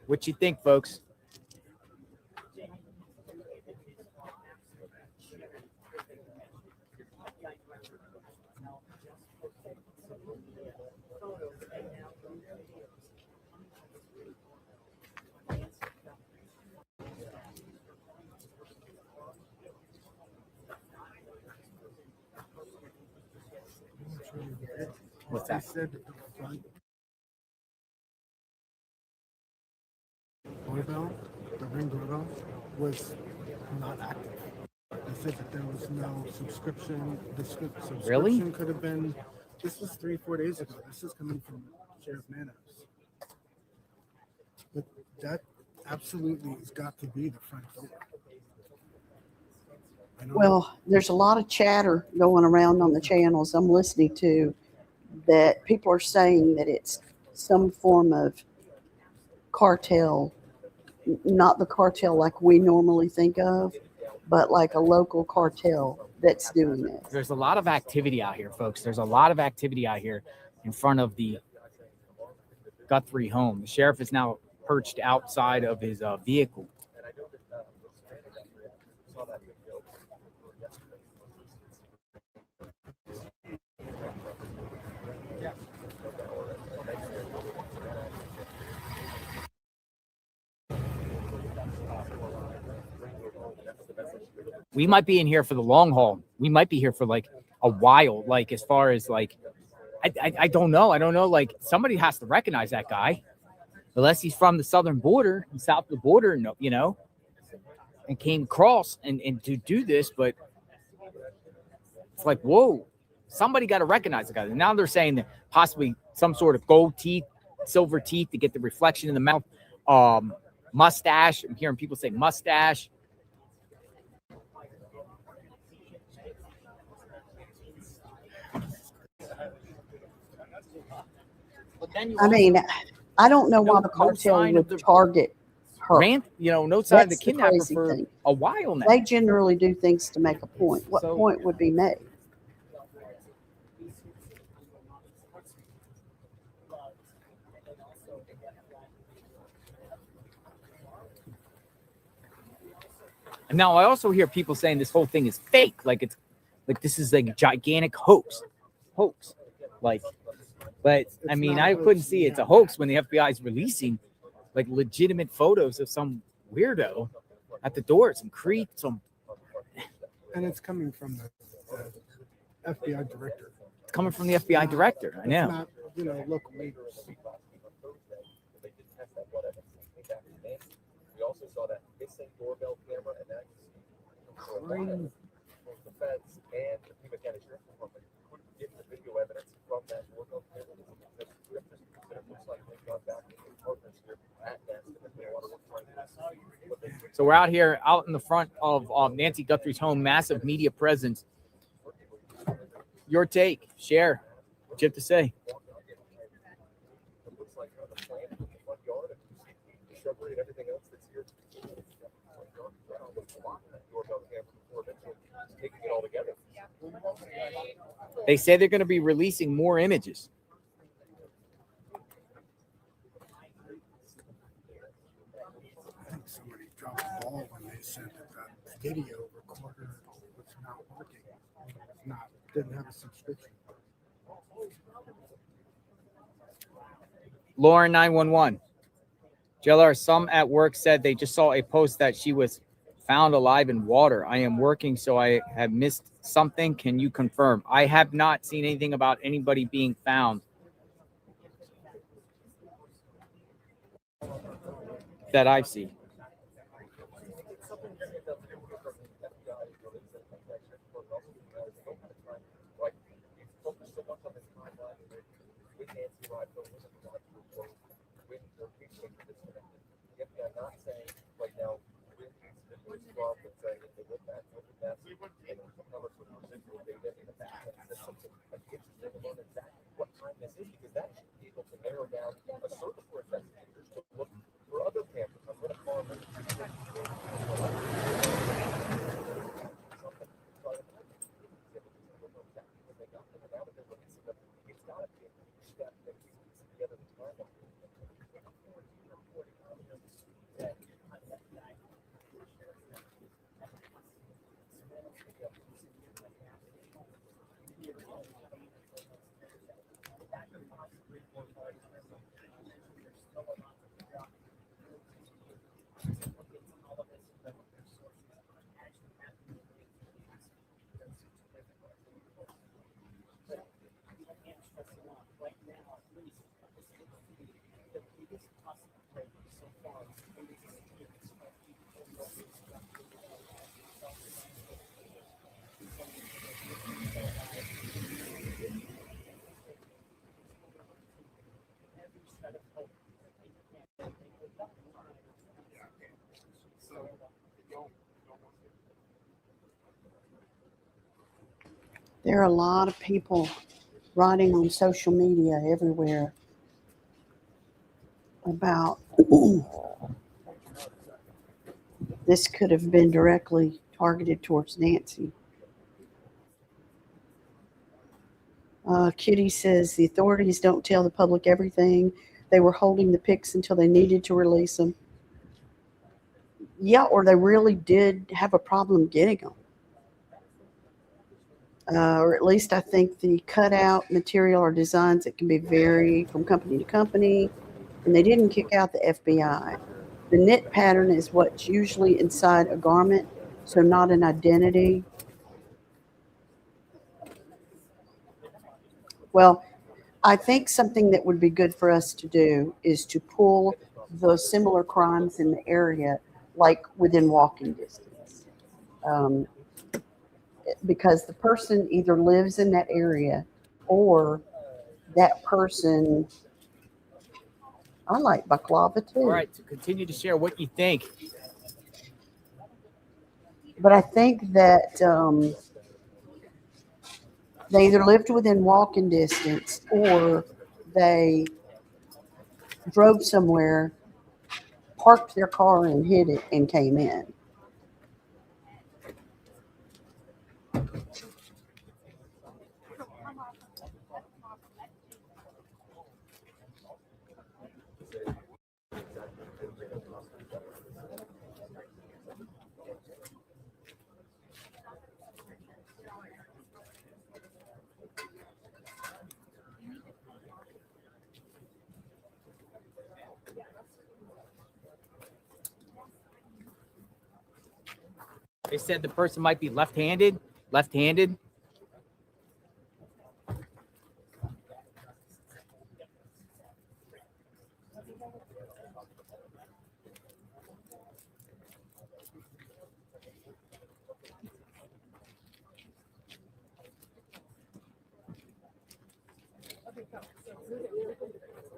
What you think, folks? What's that? Said that the front doorbell, the Ring doorbell, was not active. They said that there was no subscription. The subscription Really? could have been. This was 3-4 days ago. This is coming from Sheriff Manos. But that absolutely has got to be the front door. Well, there's a lot of chatter going around on the channels I'm listening to that people are saying that it's some form of cartel, not the cartel like we normally think of, but like a local cartel that's doing it. There's a lot of activity out here, folks. There's a lot of activity out here in front of the Guthrie home. The sheriff is now perched outside of his vehicle. We might be in here for the long haul. We might be here for like a while. Like as far as like, I don't know. I don't know. Like somebody has to recognize that guy, unless he's from the southern border, south of the border, you know, and came across and to do this. But it's like, whoa, somebody got to recognize the guy. And now they're saying that possibly some sort of gold teeth, silver teeth to get the reflection in the mouth, mustache. I'm hearing people say mustache. I mean, I don't know why the cartel would target her. No sign of the That's kidnapper crazy for thing. a while now. They generally do things to make a point. What point would be made? And now I also hear people saying this whole thing is fake, like it's like this is like a gigantic hoax. Like, but I mean, I couldn't see it's a hoax when the FBI is releasing like legitimate photos of some weirdo at the door, some creep, some. And it's coming from the FBI director. It's coming from the FBI director. I know. It's not, local leaders. We also saw that missing doorbell camera, and that the feds and the Pima County Sheriff's Department couldn't get the video evidence from that doorbell camera. It looks like they've gone back to partners here at Nest, and they want to work. So we're out here, out in the front of Nancy Guthrie's home, massive media presence. Your take, share what you have to say. They say they're going to be releasing more images. I think somebody dropped the ball when they said that the video recorder was not working. Didn't have a subscription. Lauren 911. JLR, some at work said they just saw a post that she was found alive in water. I am working, so I have missed something. Can you confirm? I have not seen anything about anybody being found that I've seen. There are a lot of people writing on social media everywhere about this could have been directly targeted towards Nancy. Kitty says the authorities don't tell the public everything. They were holding the pics until they needed to release them. Yeah, or they really did have a problem getting them. Or at least I think the cutout material or designs that can be vary from company to company, and they didn't kick out the FBI. The knit pattern is what's usually inside a garment, so not an identity. Well, I think something that would be good for us to do is to pull the similar crimes in the area, like within walking distance. Because the person either lives in that area or that person, I like baklava too. All right, so continue to share what you think. But I think that they either lived within walking distance or they drove somewhere, parked their car and hid it and came in. They said the person might be left-handed. Left-handed.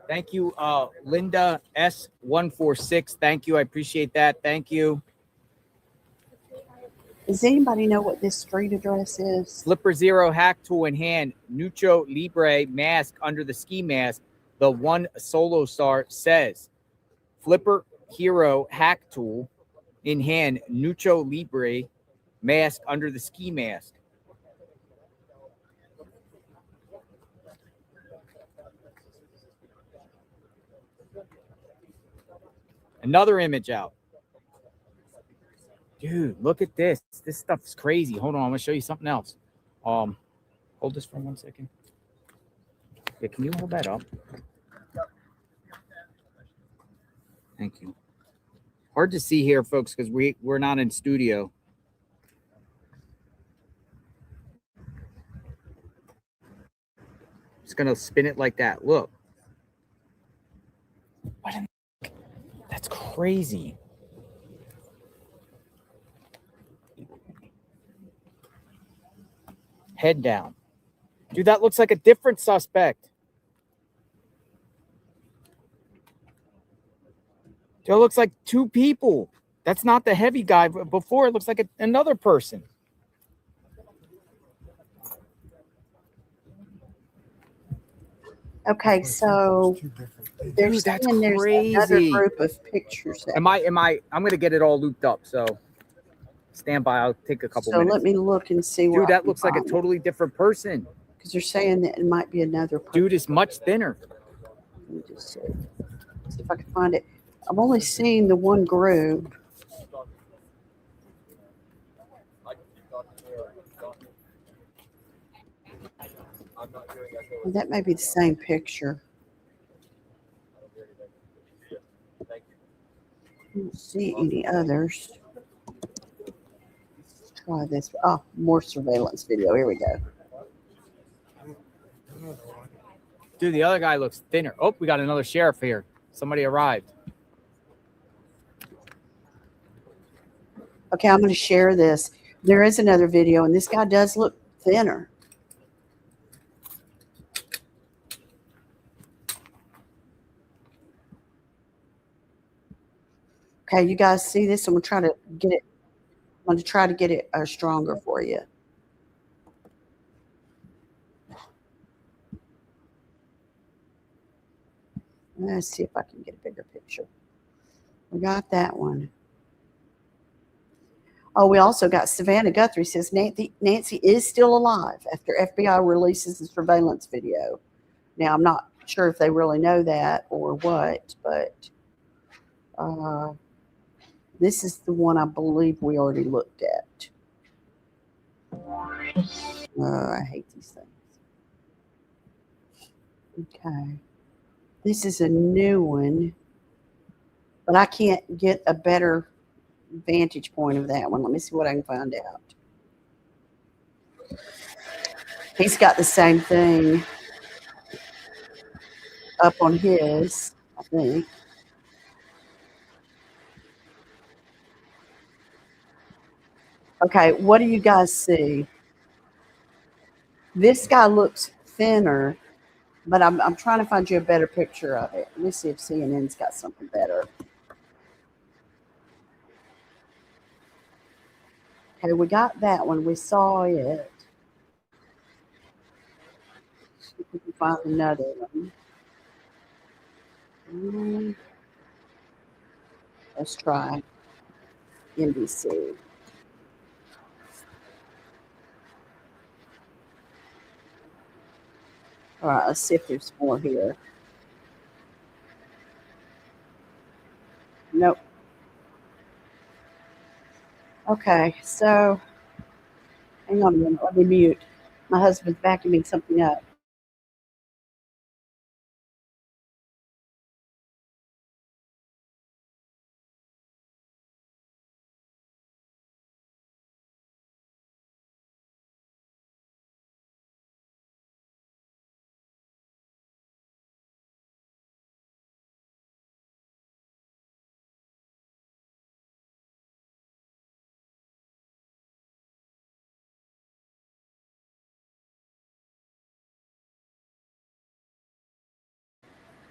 Thank you, Linda S146. Thank you. I appreciate that. Thank you. Does anybody know what this street address is? Flipper Zero hack tool in hand. Nucho Libre mask under the ski mask. The one solo star says, Flipper Hero hack tool in hand. Nucho Libre mask under the ski mask. Another image out. Dude, look at this. This stuff's crazy. Hold on, I'm gonna show you something else. Hold this for 1 second. Yeah, can you hold that up? Thank you. Hard to see here, folks, because we're not in studio. Just gonna spin it like that. Look. What in the... That's crazy. Head down. Dude, that looks like a different suspect. Dude, it looks like two people. That's not the heavy guy. Before, it looks like another person. Okay, so they're Dude, that's saying there's crazy. another group of pictures. I'm gonna get it all looped up, so stand by. I'll take a couple So minutes. let me look and see what. Dude, that looks like a totally different person. Because they're saying that it might be another person. Dude is much thinner. Let me just see if I can find it. I'm only seeing the one group. Well, that may be the same picture. I don't see any others. Let's try this. Oh, more surveillance video. Here we go. Dude, the other guy looks thinner. Oh, we got another sheriff here. Somebody arrived. Okay, I'm going to share this. There is another video, and this guy does look thinner. Okay, you guys see this? I'm going to try to get it. I'm going to try to get it stronger for you. Let's see if I can get a bigger picture. We got that one. Oh, we also got Savannah Guthrie says Nancy is still alive after FBI releases the surveillance video. Now, I'm not sure if they really know that or what, but this is the one I believe we already looked at. I hate these things. Okay. This is a new one, but I can't get a better vantage point of that one. Let me see what I can find out. He's got the same thing up on his, I think. Okay, what do you guys see? This guy looks thinner, but I'm trying to find you a better picture of it. Let me see if CNN's got something better. Okay, we got that one. We saw it. See if we can find another one. Let's try NBC. All right, let's see if there's more here. Nope. Okay, so hang on a minute. Let me mute. My husband's vacuuming something up.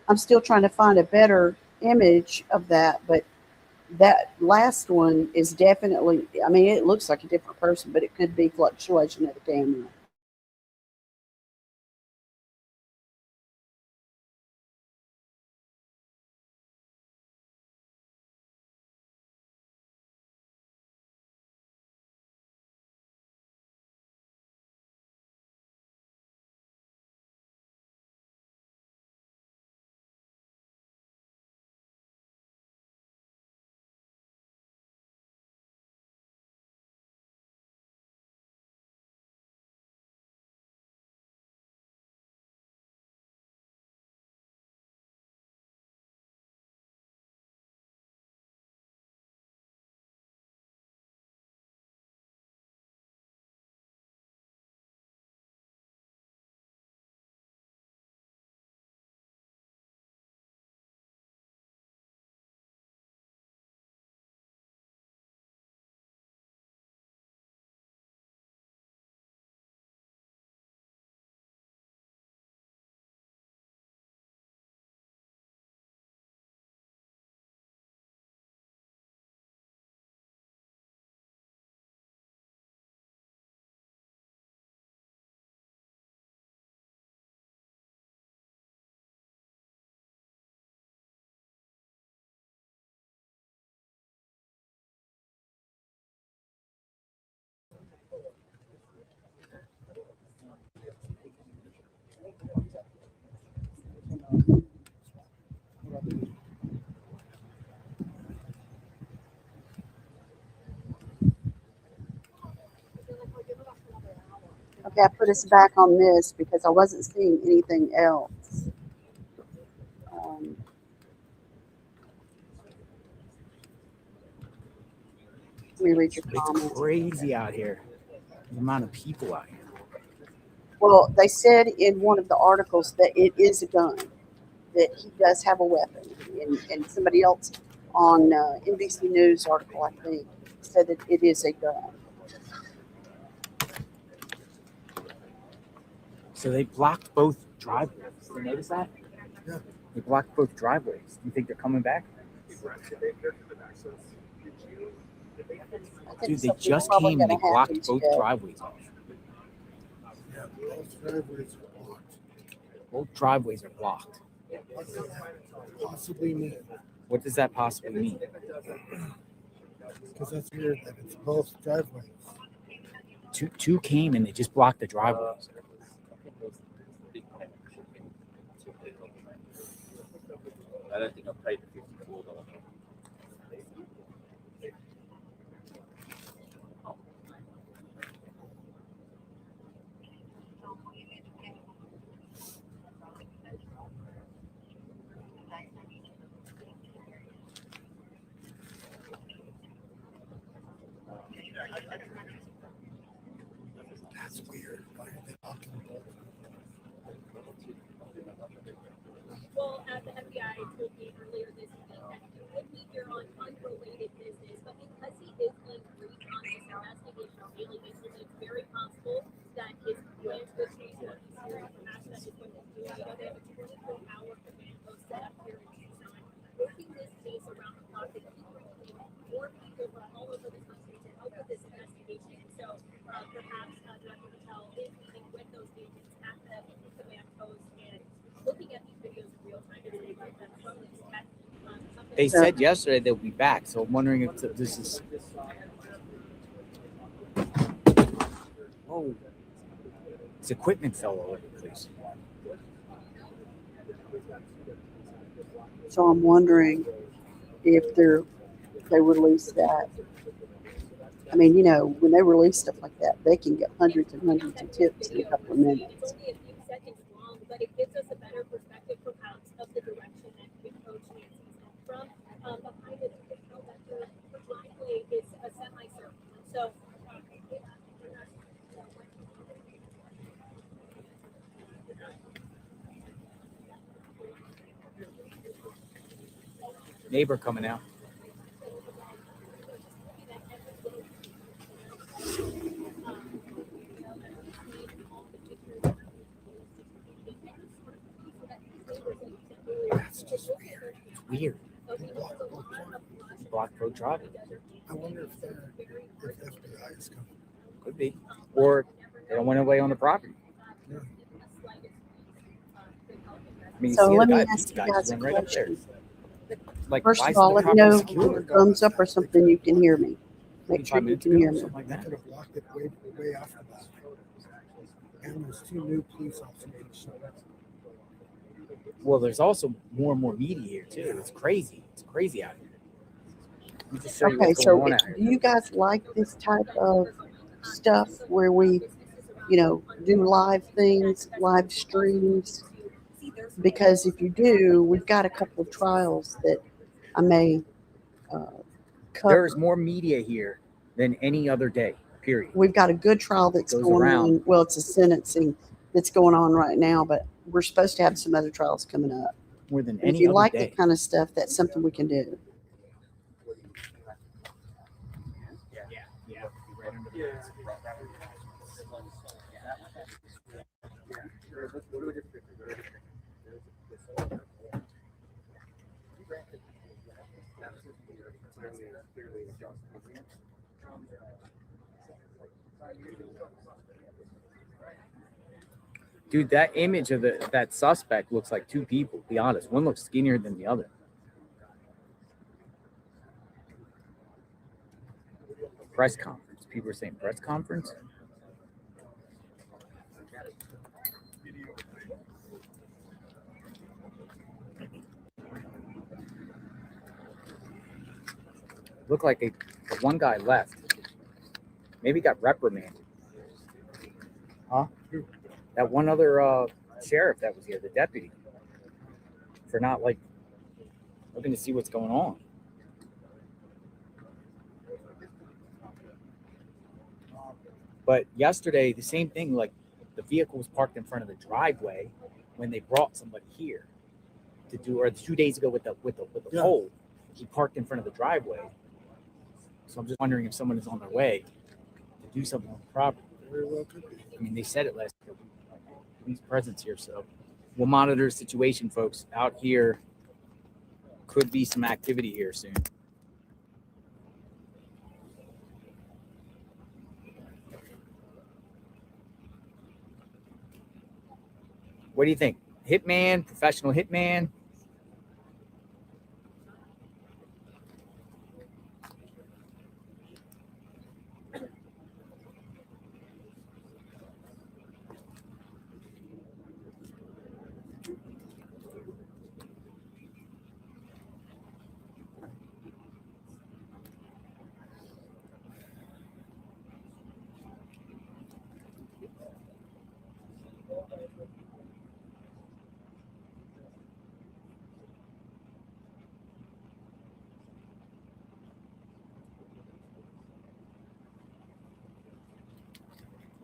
I'm still trying to find a better image of that, but that last one is definitely, I mean, it looks like a different person, but it could be fluctuation of the camera. Okay, I put us back on this because I wasn't seeing anything else. Let me read your comment. It's crazy out here. The amount of people out here. Well, they said in one of the articles that it is a gun, that he does have a weapon. And somebody else on NBC News article, I think, said that it is a gun. So they blocked both driveways. Did you notice that? Yeah. They blocked both driveways. Do you think they're coming back? Dude, they just came and they blocked both driveways off. Yeah, both driveways are blocked. Both driveways are blocked. What does that possibly mean? What does that possibly mean? Because that's weird that it's both driveways. Two came and they just blocked the driveways. I don't think I paid the $54. That's weird. Why are they talking about it? Well, the FBI told me earlier this week that he would be here on unrelated business, but because he is being briefed on this investigation on a daily basis, it's very possible that his plans would change what he's hearing. Perhaps that is what he's doing. You know, they have a 24-hour command post set up here in Tucson, working this case around the clock. They keep bringing in more people from all over the country to help with this investigation. So perhaps Director Patel is meeting with those agents at the command post and looking at these videos in real time to see that from this test. They said yesterday they'll be back, so I'm wondering if this is. Oh, his equipment fell all over the place. So I'm wondering if they release that. I mean, you know, when they release stuff like that, they can get hundreds and hundreds of tips in a couple of minutes. It's only a few seconds long, but it gives us a better perspective perhaps of the direction that Coach Nancy's come from. Behind it, you can tell that her driveway is a semicircle. And so Neighbor coming out. That's just weird. It's weird. Block road driving. I wonder if FBI is coming. Could be. Or they don't want to lay on the property. Yeah. I mean, So see let the me guy, ask these you guys guys a run right up there. question. Like, First why of isn't all, the let me property know secure? with a thumbs up or something you can hear me. Make sure 45 you minutes can ago, hear me. something like They that. could have blocked it way after that. And there's 2 new police officers. Well, there's also more and more media here too. It's crazy. It's crazy out here. Let me just show you Okay, what's so going on out here. do you guys like this type of stuff where we, you know, do live things, live streams? Because if you do, we've got a couple of trials that I may cover. There's more media here than any other day, period. We've got a good trial that's Goes going around. on. Well, it's a sentencing that's going on right now, but we're supposed to have some other trials coming up. More than And if any you other like day. that kind of stuff, that's something we can do. Dude, that image of that suspect looks like 2 people, to be honest. One looks skinnier than the other. Press conference. People are saying press conference. Looked like the one guy left. Maybe got reprimanded. Huh? That one other sheriff that was here, the deputy, for not like looking to see what's going on. But yesterday, the same thing, like the vehicle was parked in front of the driveway when they brought somebody here to do, or 2 days ago with the pole, he parked in front of the driveway. So I'm just wondering if someone is on their way to do something on the property. Very well could be. I mean, they said it last year. Police presence here, so we'll monitor the situation, folks. Out here, could be some activity here soon. What do you think? hitman, professional hitman.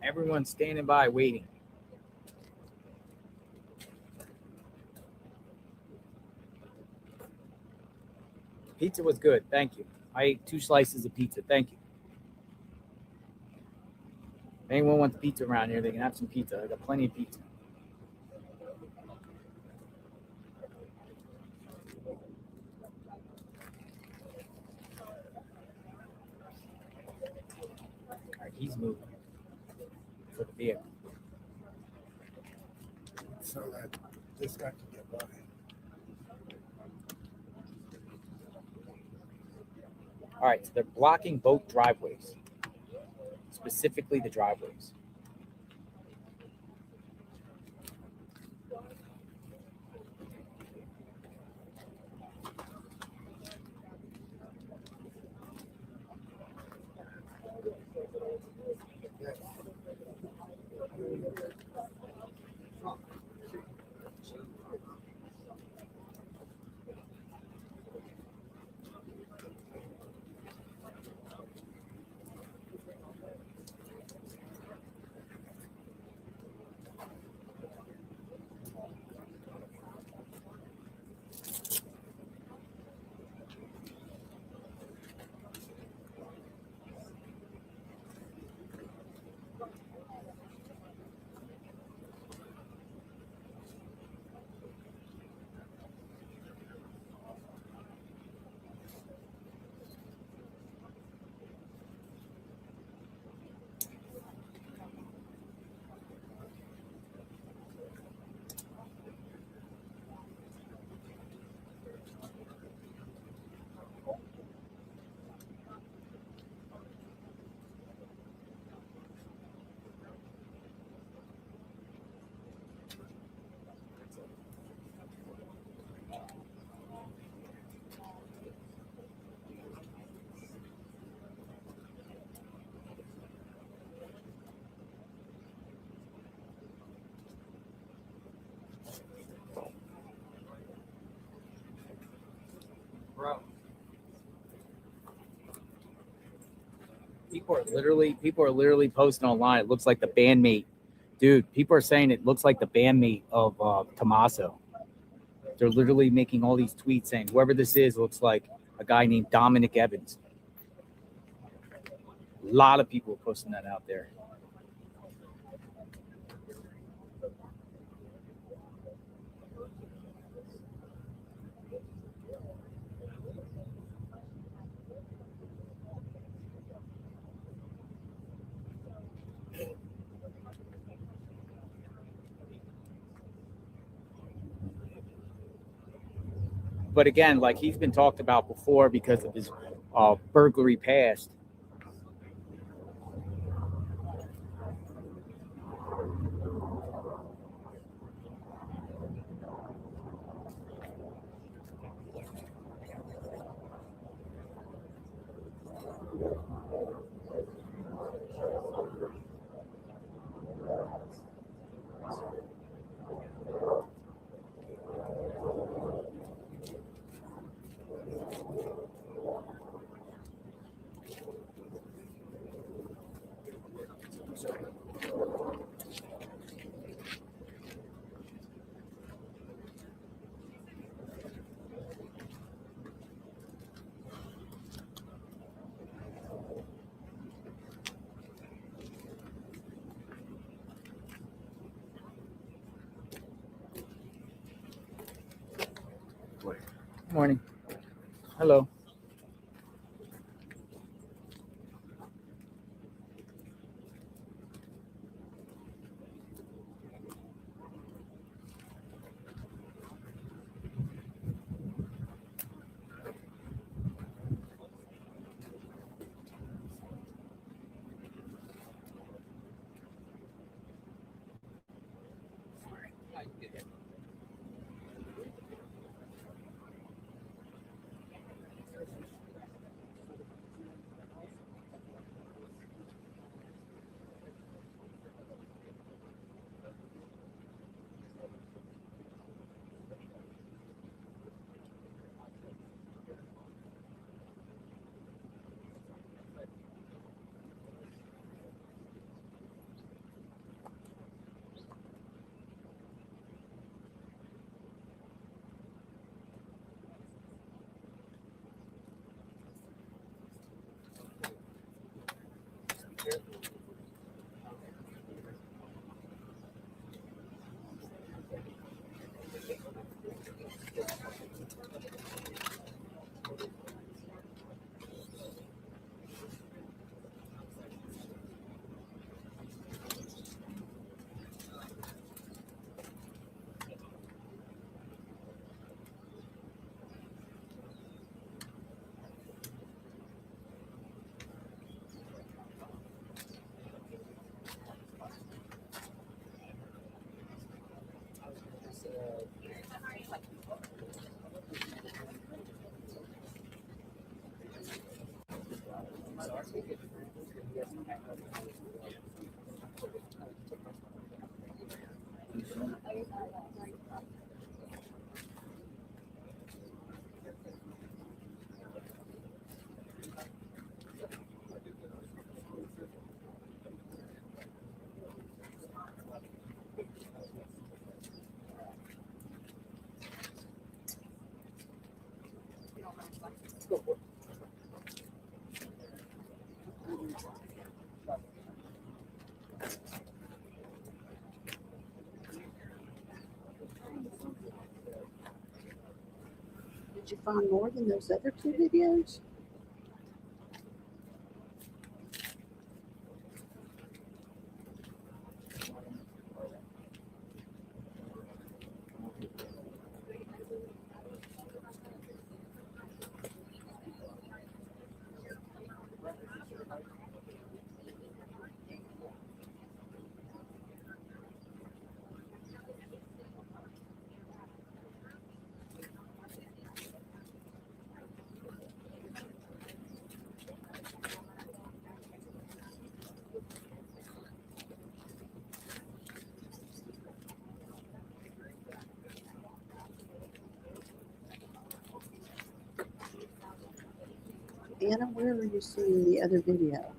Everyone's standing by waiting. Pizza was good. Thank you. I ate 2 slices of pizza. Thank you. If anyone wants pizza around here, they can have some pizza. I got plenty of pizza. All right, he's moving for the vehicle. So that this guy can get by. All right, so they're blocking both driveways, specifically the driveways. Bro. People are literally posting online. It looks like the bandmate. Dude, people are saying it looks like the bandmate of Tommaso. They're literally making all these tweets saying whoever this is looks like a guy named Dominic Evans. A lot of people are posting that out there. But again, like he's been talked about before because of his burglary past. Morning. Hello. Did you find more than those other two videos? Anna, where are you seeing the other video?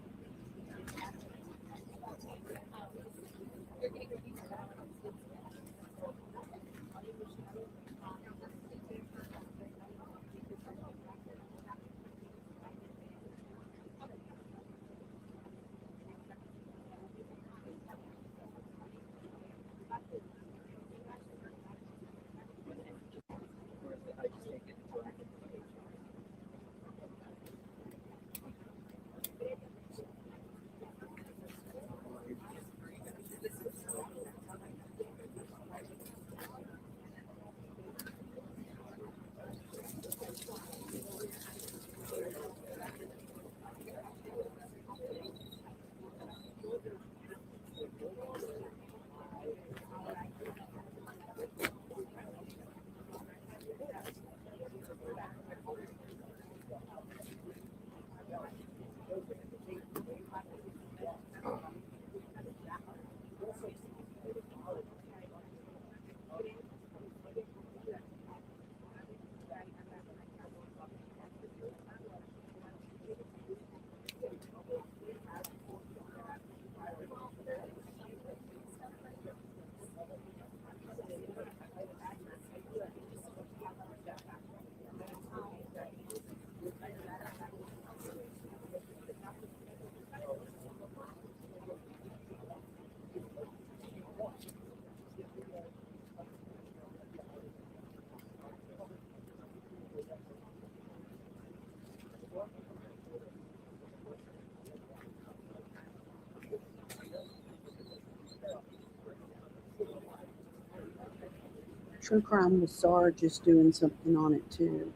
True Crime with Sarge is doing something on it too.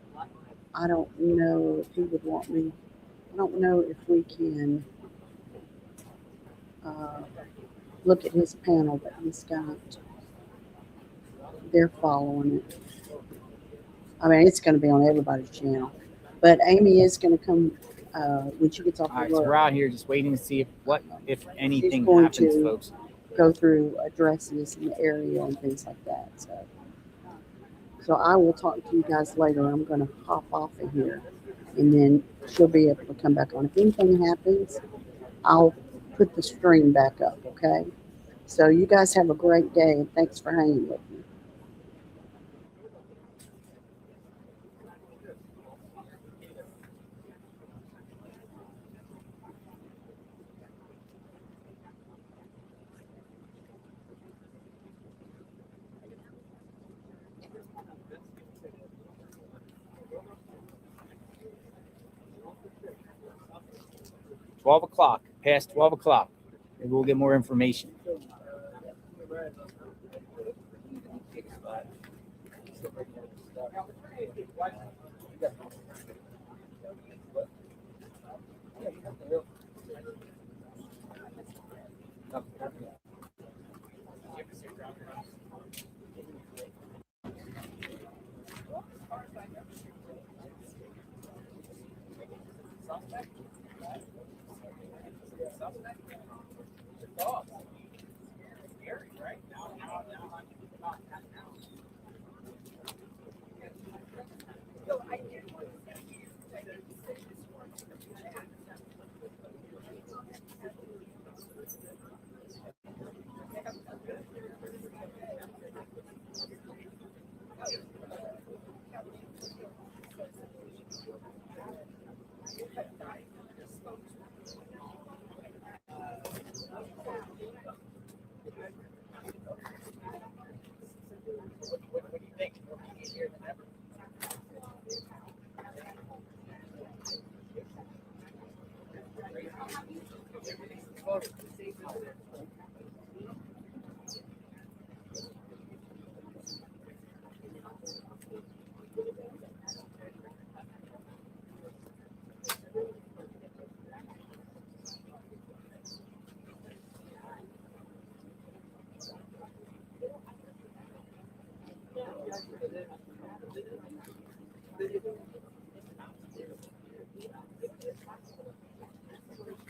I don't know if he would want me. I don't know if we can look at his panel that he's got. They're following it. I mean, it's going to be on everybody's channel. But Amy is going to come when she gets off All right, the so road. we're out here just waiting to see if She's anything going happens, to folks. go through addresses in the area and things like that. So I will talk to you guys later. I'm going to hop off of here, and then she'll be able to come back on. If anything happens, I'll put the stream back up, okay? So you guys have a great day, and thanks for hanging with me. 12 o'clock, past 12 o'clock. Maybe we'll get more information.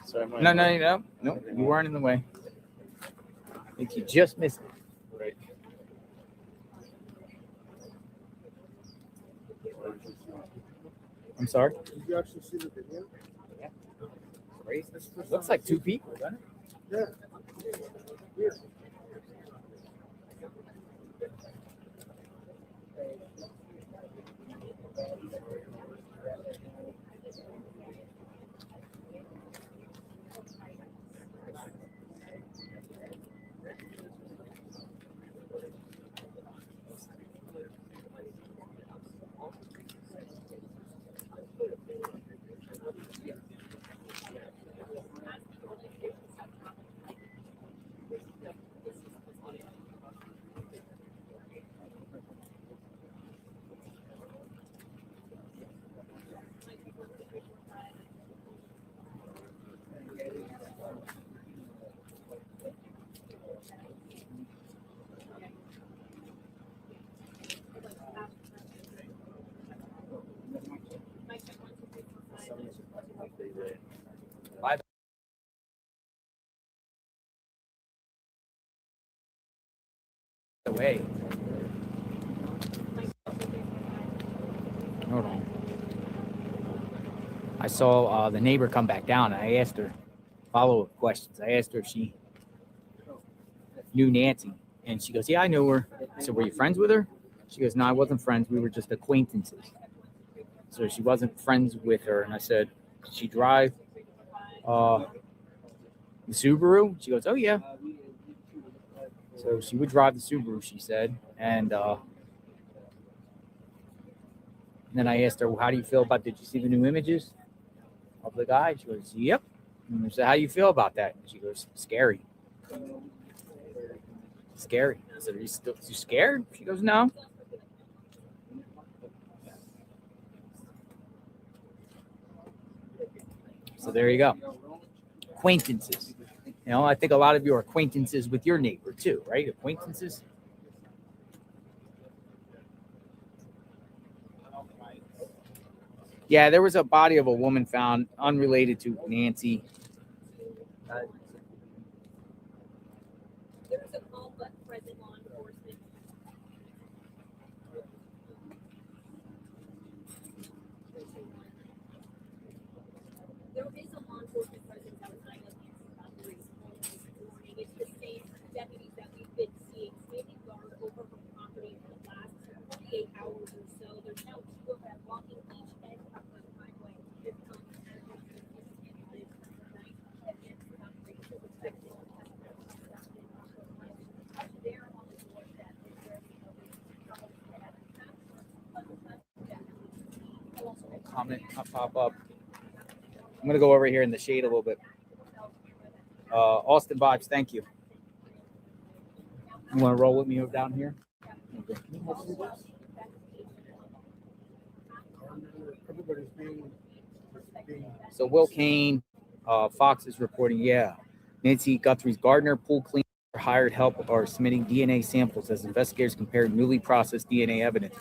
Sorry, No, you weren't in the way. I think you just missed it. Right. I'm sorry. Did you actually see the video? Yeah. Crazy. Looks like two people, doesn't it? Yeah. Weird. By the way, hold on. I saw the neighbor come back down, and I asked her follow-up questions. I asked her if she knew Nancy, and she goes, "Yeah, I know her." I said, "Were you friends with her?" She goes, "No, I wasn't friends. We were just acquaintances." So she wasn't friends with her, and I said, "Did she drive the Subaru?" She goes, "Oh yeah." So she would drive the Subaru, she said, and then I asked her, "Well, how do you feel about? Did you see the new images of the guy?" She goes, "Yep." And I said, "How do you feel about that?" And she goes, "Scary." Scary. I said, "Are you still scared?" She goes, "No." So there you go. Acquaintances. You know, I think a lot of you are acquaintances with your neighbor too, right? Acquaintances. Yeah, there was a body of a woman found unrelated to Nancy. There was a call but present law enforcement. There is a law enforcement presence outside of Nancy Guthrie's home this morning. It's the same deputies that we've been seeing standing guard over her property for the last 48 hours or so. There's now two of them walking each end of the driveway. Comment pop up. I'm gonna go over here in the shade a little bit. Austin Vibes, thank you. You want to roll with me down here? Everybody's being So Will Kane, Fox is reporting, yeah. Nancy Guthrie's gardener, pool cleaner, hired help are submitting DNA samples as investigators compare newly processed DNA evidence.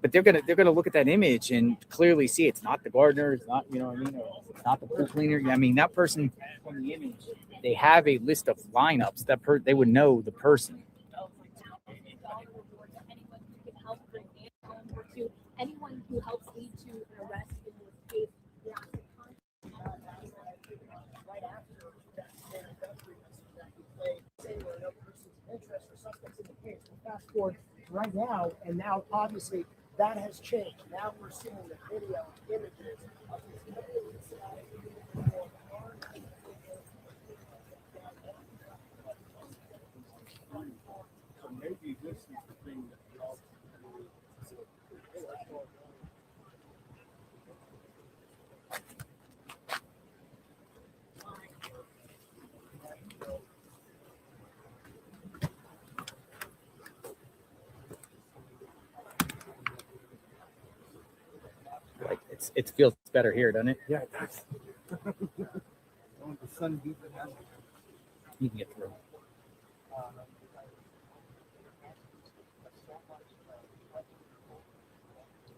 But they're gonna look at that image and clearly see it's not the gardener, it's not, you know what I mean, or it's not the pool cleaner. I mean, that person from the image, they have a list of lineups that they would know the person. Anyone who helps lead to an arrest in this case, fast forward right now, and now obviously that has changed. Now we're seeing the video images of these So maybe this is the thing that we all Like it feels better here, doesn't it? Yeah, it does. The sun beat it down. You can get through.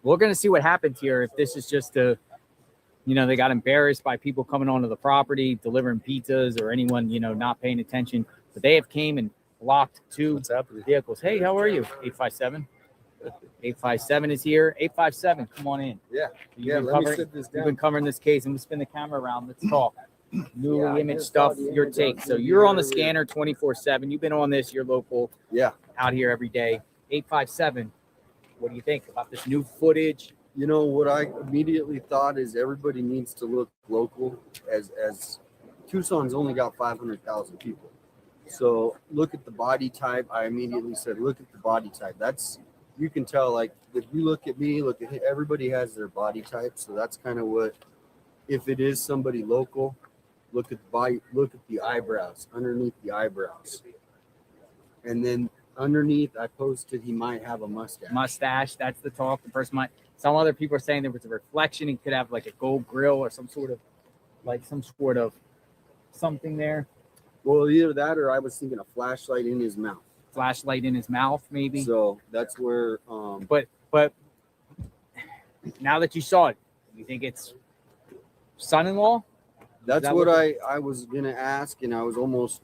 We're going to see what happens here. If this is just they got embarrassed by people coming onto the property, delivering pizzas, or anyone, not paying attention. But they have came and blocked 2 vehicles. Hey, how are you? 857. 857 is here. 857, come on in. Yeah. Let me sit this down. You've been covering this case, and we'll spin the camera around. Let's talk. Newly image stuff, your take. So you're on the scanner 24/7. You've been on this. You're local. Yeah. Out here every day. 857. What do you think about this new footage? You know, what I immediately thought is everybody needs to look local, as Tucson's only got 500,000 people. So look at the body type. I immediately said, look at the body type. You can tell, like, if you look at me, look at him, everybody has their body type. So that's kind of what, if it is somebody local, look at the body, look at the eyebrows, underneath the eyebrows. And then underneath, I posted he might have a mustache. That's the talk. The person might. Some other people are saying there was a reflection. He could have like a gold grill or some sort of something there. Well, either that or I was thinking a flashlight in his mouth. Flashlight in his mouth, maybe. So that's where. But now that you saw it, you think it's son-in-law? That's what I was gonna ask, and I was almost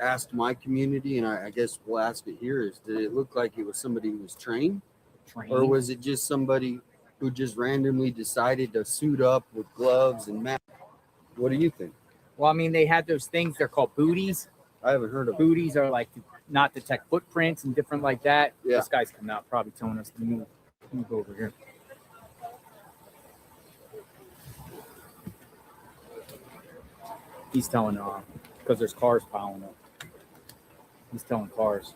asked my community, and I guess we'll ask it here: is did it look like it was somebody who was trained, or was it just somebody who just randomly decided to suit up with gloves and mask? What do you think? Well, I mean, they had those things. They're called booties. I haven't heard of booties. Are like to not detect footprints and different like that. Yeah. This guy's coming out probably telling us to move over here. He's telling because there's cars piling up. He's telling cars,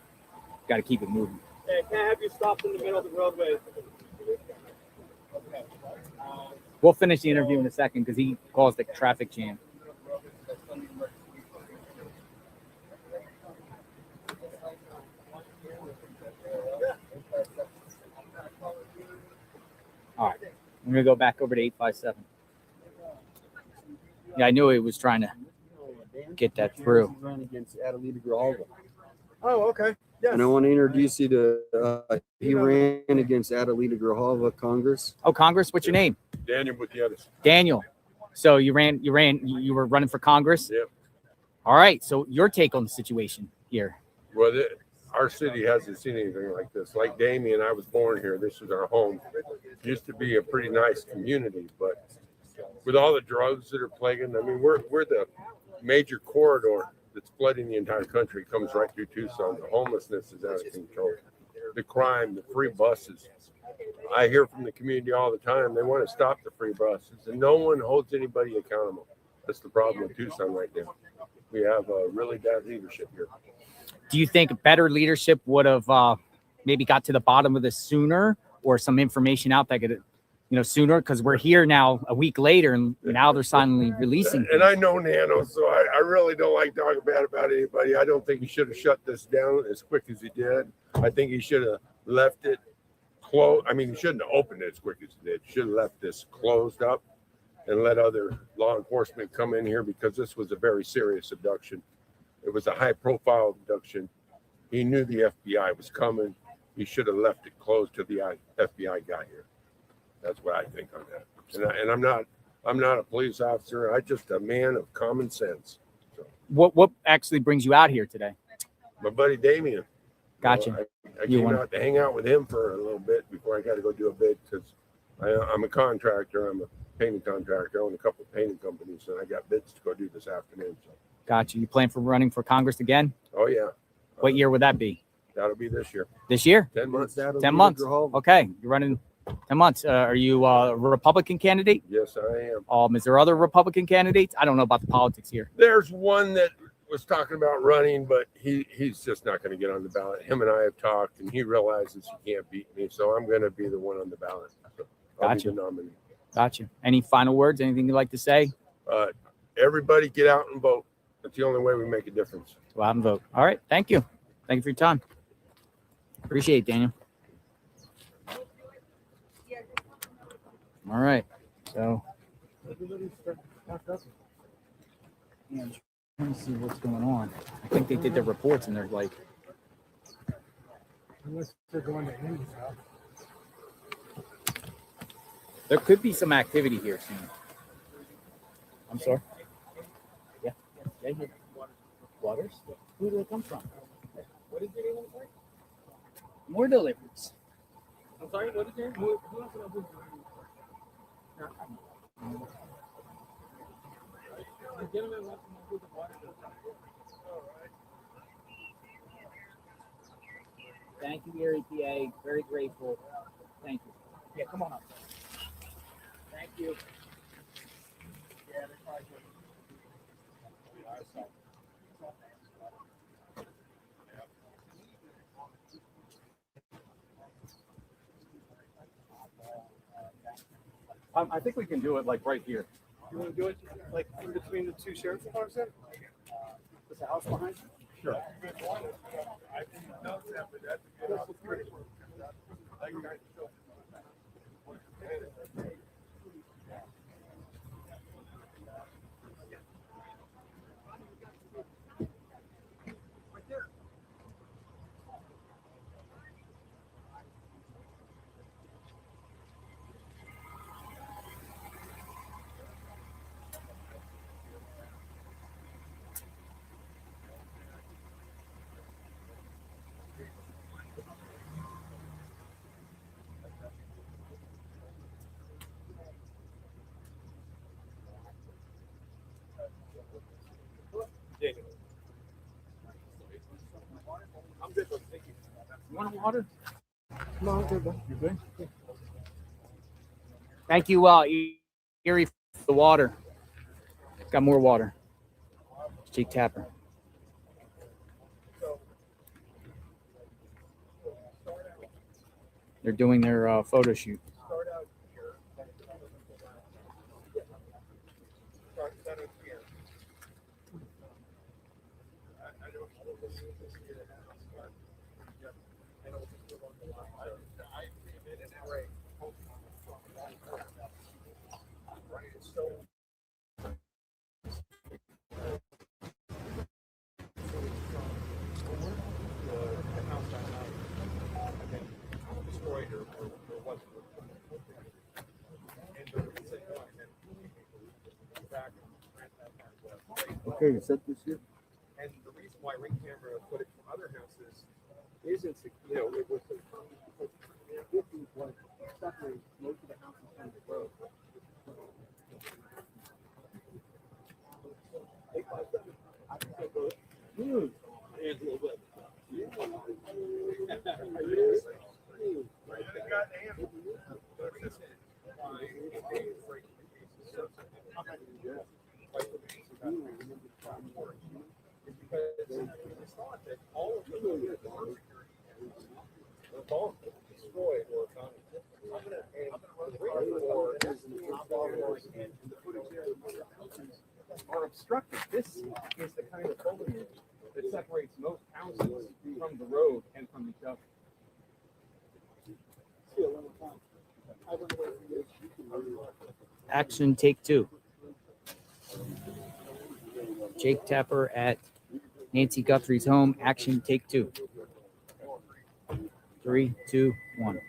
got to keep it moving. Hey, can I have you stopped in the middle of the roadway? Okay. We'll finish the interview in a second because he caused a traffic jam. All right, I'm gonna go back over to 857. Yeah, I knew he was trying to get that through. He ran against Adelita Grijalva. Oh, okay. Yes. And I want to introduce you to. He ran against Adelita Grijalva, Congress. Oh, Congress. What's your name? Daniel Gutierrez. Daniel. So you were running for Congress. Yep. All right. So your take on the situation here? Well, our city hasn't seen anything like this. Like Damien, I was born here. This is our home. Used to be a pretty nice community, but with all the drugs that are plaguing, I mean, we're the major corridor that's flooding the entire country. It comes right through Tucson. The homelessness is out of control. The crime, the free buses. I hear from the community all the time. They want to stop the free buses, and no one holds anybody accountable. That's the problem with Tucson right now. We have a really bad leadership here. Do you think better leadership would have maybe got to the bottom of this sooner, or some information out that could sooner, because we're here now a week later, and now they're finally releasing. And I know Nano, so I really don't like talking bad about anybody. I don't think he should have shut this down as quick as he did. I think he should have left it closed. I mean, he shouldn't have opened it as quick as he did. He should have left this closed up and let other law enforcement come in here, because this was a very serious abduction. It was a high-profile abduction. He knew the FBI was coming. He should have left it closed till the FBI got here. That's what I think on that. And I'm not a police officer. I'm just a man of common sense. So, What actually brings you out here today? my buddy Damien. Gotcha. I came out to hang out with him for a little bit before I got to go do a bid, because I'm a contractor. I'm a painting contractor. I own a couple of painting companies, and I got bids to go do this afternoon. So. Gotcha. You plan for running for Congress again? Oh yeah. What year would that be? That'll be this year. This year? 10 months. 10 months. Okay, you're running 10 months. Are you a Republican candidate? Yes, I am. Is there other Republican candidates? I don't know about the politics here. There's one that was talking about running, but he's just not going to get on the ballot. Him and I have talked, and he realizes he can't beat me, so I'm going to be the one on the ballot. So I'll Gotcha. be the nominee. Gotcha. Any final words? Anything you'd like to say? Everybody get out and vote. That's the only way we make a difference. Go out and vote. All right. Thank you. Thank you for your time. Appreciate it, Daniel. All right. So, yeah, I'm trying to see what's going on. I think they did their reports, and they're like, Unless they're going to Indy's house. there could be some activity here soon. I'm sorry. Yeah. Yeah. Waters? Who do they come from? What is your name? I'm sorry? More deliveries. I'm sorry, what is your name? Who else can I do? The gentleman wants to know who the water is. Thank you, Erie, PA. Very grateful. Thank you. Yeah, come on up. Thank you. Yeah, they're probably good. I think we can do it like right here. You want to do it like in between the two sheriff's departments then? Is the house behind you? Sure. I'm good, buddy. Thank you. You want water? No, I'm good. You good? Thank you, Erie, for the water. Got more water. Jake Tapper. They're doing their photo shoot. Okay, you set this here? And the reason why ring camera footage from other houses isn't, it was separates most of the houses from the road. It's thought that all of the destroyed or found constructed. This is the kind of foliage that separates most houses from the road and from each other. Action take 2. Jake Tapper at Nancy Guthrie's home. Action take 2. 3, 2, 1.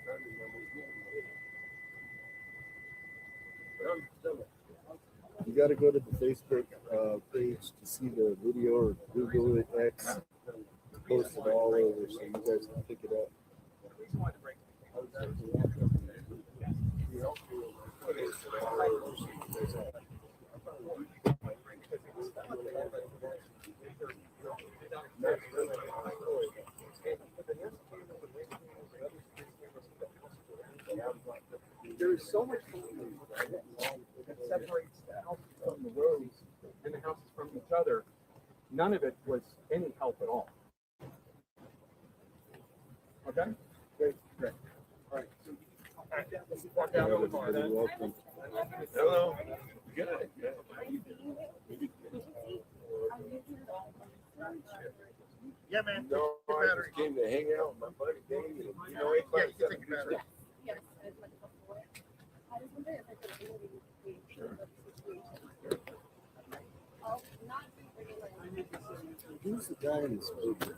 You got to go to the Facebook page to see the video, or Google it, X, post it all over so you guys can pick it up. There's so much that separates the houses from the roads and the houses from each other. None of it was any help at all. Okay? Great. All right. Let's walk down to the car then. Hello. Good. Yeah, man. No, I just came to hang out with my buddy Dave. You know, he Yeah, you think about it. Yes, as much as before. I was wondering if I could maybe Sure. Who's the guy in this picture?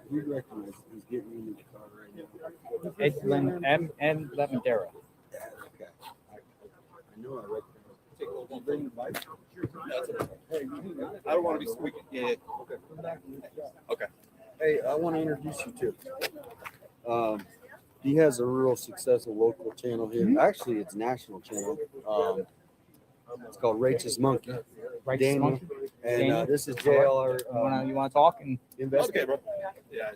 He recognizes he's getting into the car right now. M. Lavendera. Okay. I know I recognize. You bring the bike? I don't want to be squeaking. Yeah. Okay. Hey, I want to introduce you to. He has a real successful local channel here. Actually, it's a national channel. It's called Rachel's Monkey. Righteous Daniel. Monkey. And Daniel. this is JLR. You want to talk and Investigate. Okay, bro. Yeah.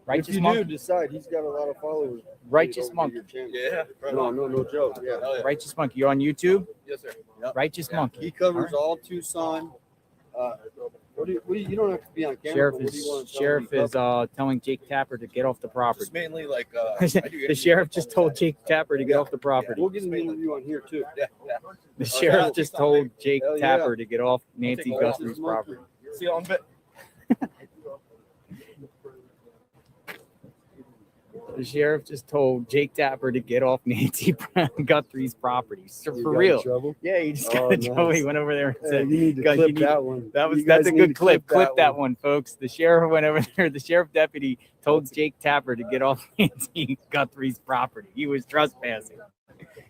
Righteous If you Monkey. do decide, he's got a lot of followers. Righteous Monkey. Yeah. No joke. Yeah. Righteous Monkey. You're on YouTube. Yes, sir. Righteous Monkey. He covers all Tucson. What do you don't have to be on camera. Sheriff but what do you want is to tell me? telling Jake Tapper to get off the property. Just mainly like The sheriff just told Jake Tapper to get off the property. We'll get an interview on here too. Yeah. The sheriff just told Jake Hell yeah. Tapper to get off Nancy take Guthrie's property. See you on bit. The sheriff just told Jake Tapper to get off Nancy Guthrie's property. So You for got in real. trouble? Yeah, he just Oh, got in trouble. nice. He went over there and Hey, said, you need to "God, clip you need- that one. That was You guys that's a need good to clip. clip Clip that one, folks. The sheriff went over there. The sheriff deputy told Jake Tapper to get off Nancy Guthrie's property. He was trespassing.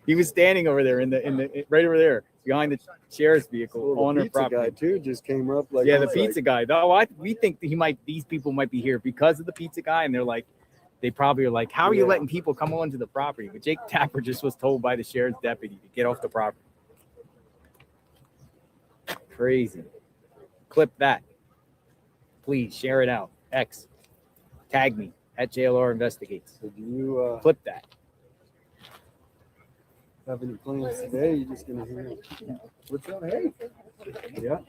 He was standing over there in the right over there behind the sheriff's vehicle Well, on the her pizza property. guy too just came up like Yeah, the he's pizza guy. Though we think that these people might be here because of the pizza guy, and they probably are like, how are you Yeah. letting people come onto the property? But Jake Tapper just was told by the sheriff's deputy to get off the property. Crazy. Clip that. Please share it out. X. Tag me at JLR Investigates. So do you Clip that. have any plans today? You're just gonna hear it. What's up? Hey. Yeah.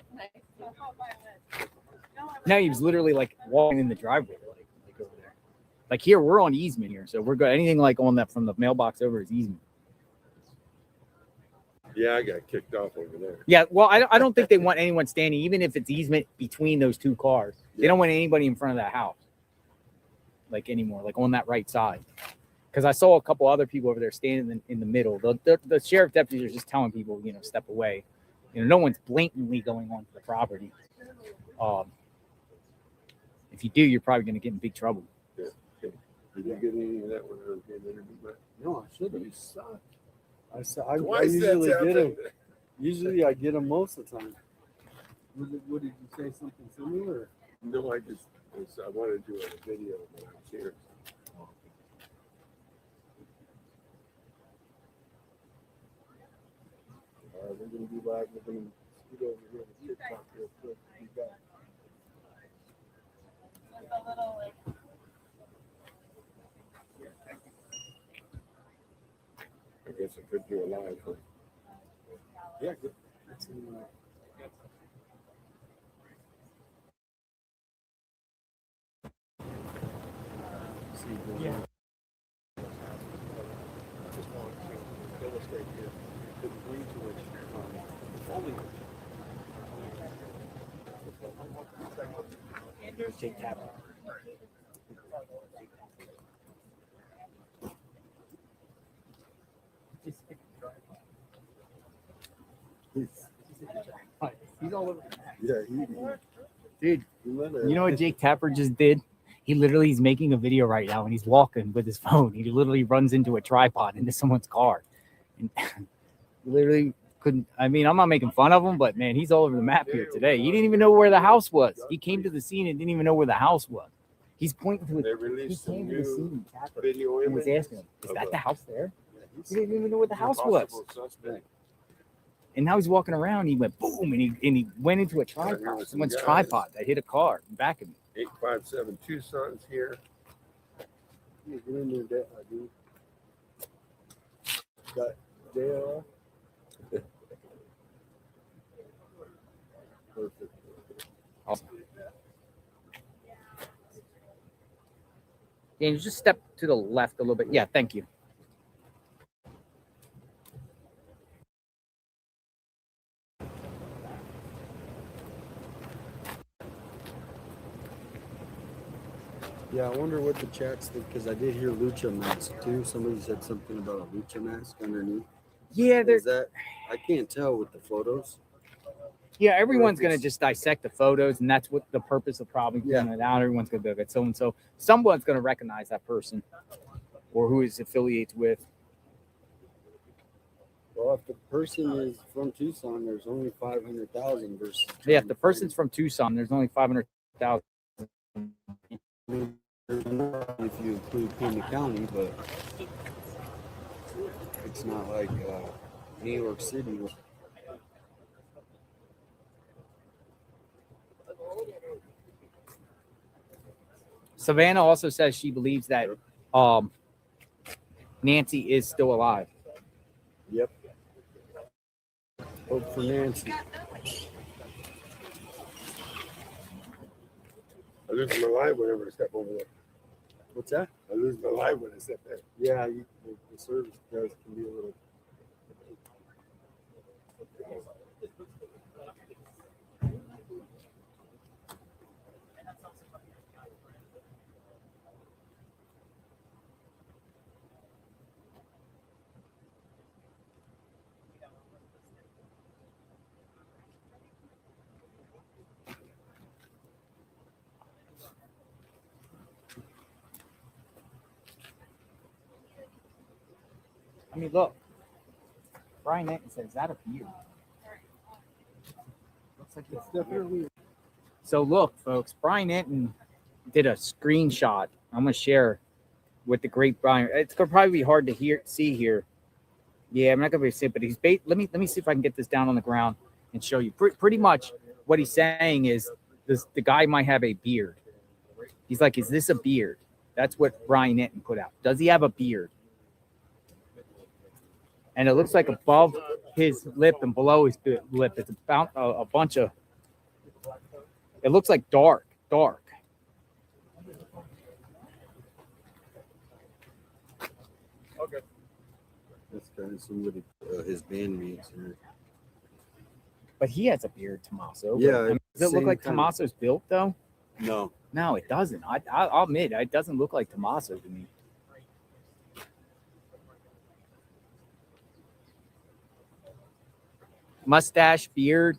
No, he was literally like walking in the driveway, like over there. Like here, we're on easement here, so we're good. Anything like on that from the mailbox over is easement. Yeah, I got kicked off over there. Yeah, well, I don't think they want anyone standing, even if it's easement between those two cars. They don't want anybody in front of that house, like anymore, like on that right side. Because I saw a couple other people over there standing in the middle. The sheriff deputies are just telling people, step away. No one's blatantly going onto the property. If you do, you're probably going to get in big trouble. Yeah. Did you get any of that when I was getting interviewed? No, I should have. You suck. I Twice usually that's get them. happened. Usually I get them most of the time. What did you say? Something similar? No, I wanted to do a video when I was here. We're gonna be live. We're gonna scoot over here to TikTok real quick. You got it. I guess I could do a live. Huh? Yeah, good. Yeah. I just want to illustrate here the degree to which Jake Tapper. He's all over. Yeah, Dude, you know what Jake Tapper just did? He's making a video right now and he's walking with his phone. He literally runs into a tripod into someone's car. And literally couldn't, I mean, I'm not making fun of him, but man, he's all over the map here today. He didn't even know where the house was. He came to the scene and didn't even know where the house was. He's pointing to it. He came to the scene and was asking him, is that the house there? He didn't even know where the house was. And now he's walking around. He went boom, and he went into a tripod. Someone's tripod that hit a car in back of me. 857 Tucson's here. Get in there, Dad, dude. Got JLR. Perfect. Awesome. Can you just step to the left a little bit? Yeah, thank you. Yeah, I wonder what the chat's think, because I did hear lucha mask too. Somebody said something about a lucha mask underneath. Yeah, is that I can't tell with the photos. Yeah, everyone's going to just dissect the photos, and that's what the purpose of probably putting it out. Everyone's going to be like, so-and-so. Someone's going to recognize that person or who is affiliated with. Well, if the person is from Tucson, there's only 500,000 versus. Yeah, if the person's from Tucson, there's only 500,000. If you include Pima County, but it's not like New York City. Savannah also says she believes that Nancy is still alive. Yep. Hope for Nancy. I lose my life whenever I step over there. What's that? I lose my life when I step there. Yeah, the service guys can be a little. I mean, look. Brian Etton says, is that a beard? Looks like it's definitely. So look, folks, Brian Etton did a screenshot. I'm going to share with the great Brian. It's going to probably be hard to see here. Yeah, I'm not going to be able to see it, but he's let me see if I can get this down on the ground and show you. Pretty much what he's saying is the guy might have a beard. He's like, is this a beard? That's what Brian Etton put out. Does he have a beard? And it looks like above his lip and below his lip, it's about a bunch of, it looks like dark. Okay. That's kind of somebody, his bandmates here. But he has a beard, Tommaso. Yeah. I mean, does it look like Tommaso's built, though? No. No, it doesn't. I'll admit, it doesn't look like Tommaso to me. Mustache, beard.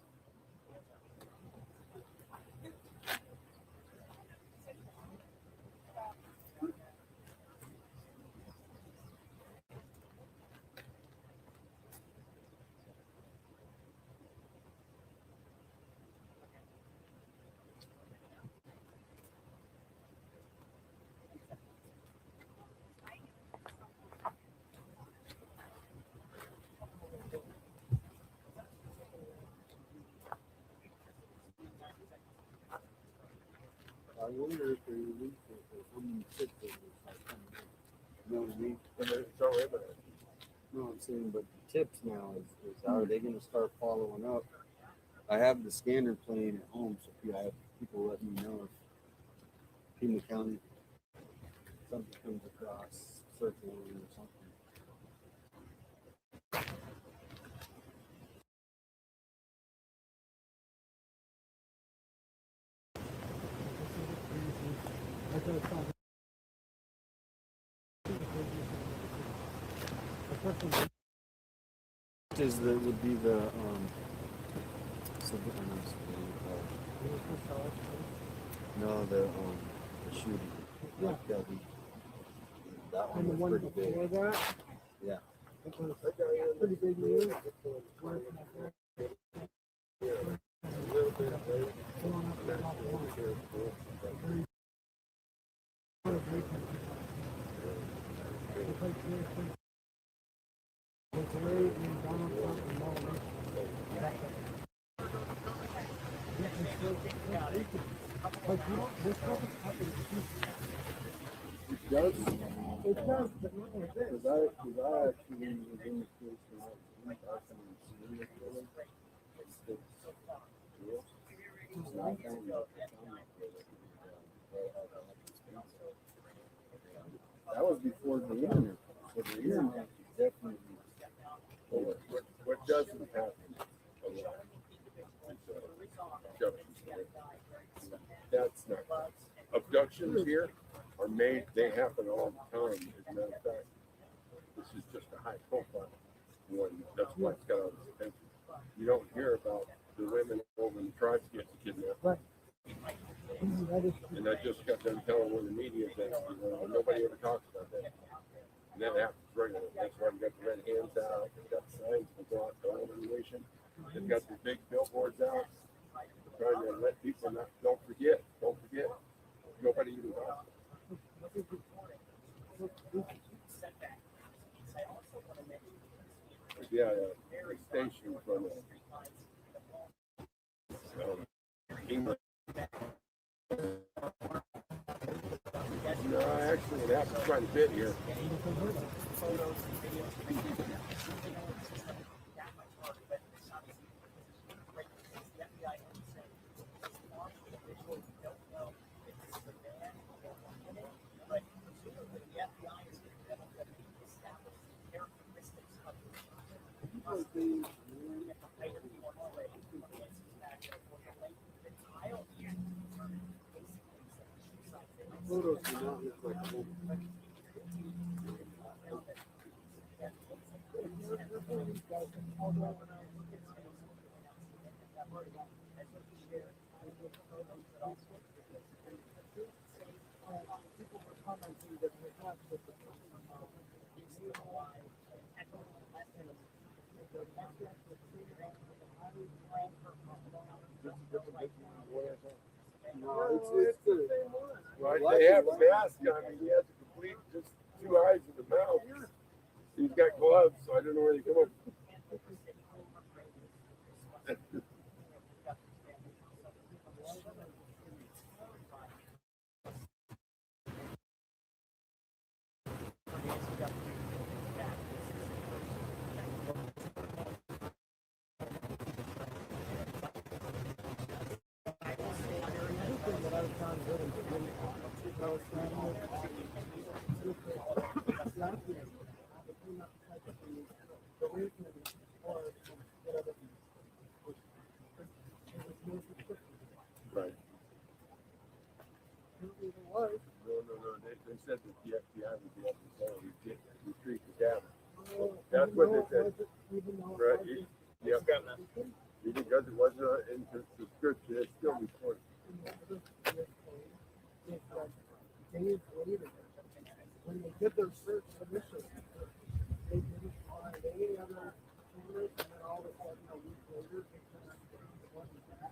I wonder if they release it or someone sits there. You know what I mean? No, I'm saying, but the tips now is are they going to start following up? I have the scanner playing at home, so I have people let me know if Pima County something comes across circulating or something. Is the would be the no the shooting. Yeah. That And the one one was pretty before big. that, Yeah. it was pretty big news. It does, but not like this. Because I actually was in the case when I was in the that was before the internet. So the internet is definitely What doesn't happen a lot is abductions. That's not abductions here are made. They happen all the time. As a matter of fact, this is just a high profile one. That's why it's got all this attention. You don't hear about the women over in the tribes getting kidnapped. Right. And I just got done telling one of the media that nobody ever talks about that. And that happens regularly. That's why we got the red hands out, we've got the signs to go out to all the nation. They've got the big billboards out, trying to let people not, don't forget. Nobody even talks. Yeah, the station from England. No, actually, it happens quite a bit here. Photos do not look like old. No, it's the right. They have a mask on. He has a complete just two eyes and a mouth. He's got gloves, so I don't know where they come up. Right. No. They said that the FBI would be able to go and retrieve the data. That's what they said. Right. Yep. Because it wasn't in the description, it's still reported. Days later, when they did their search initially, they didn't find any other cameras, and then all of a sudden, a week later, they found the one back.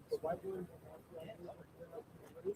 So why wouldn't they have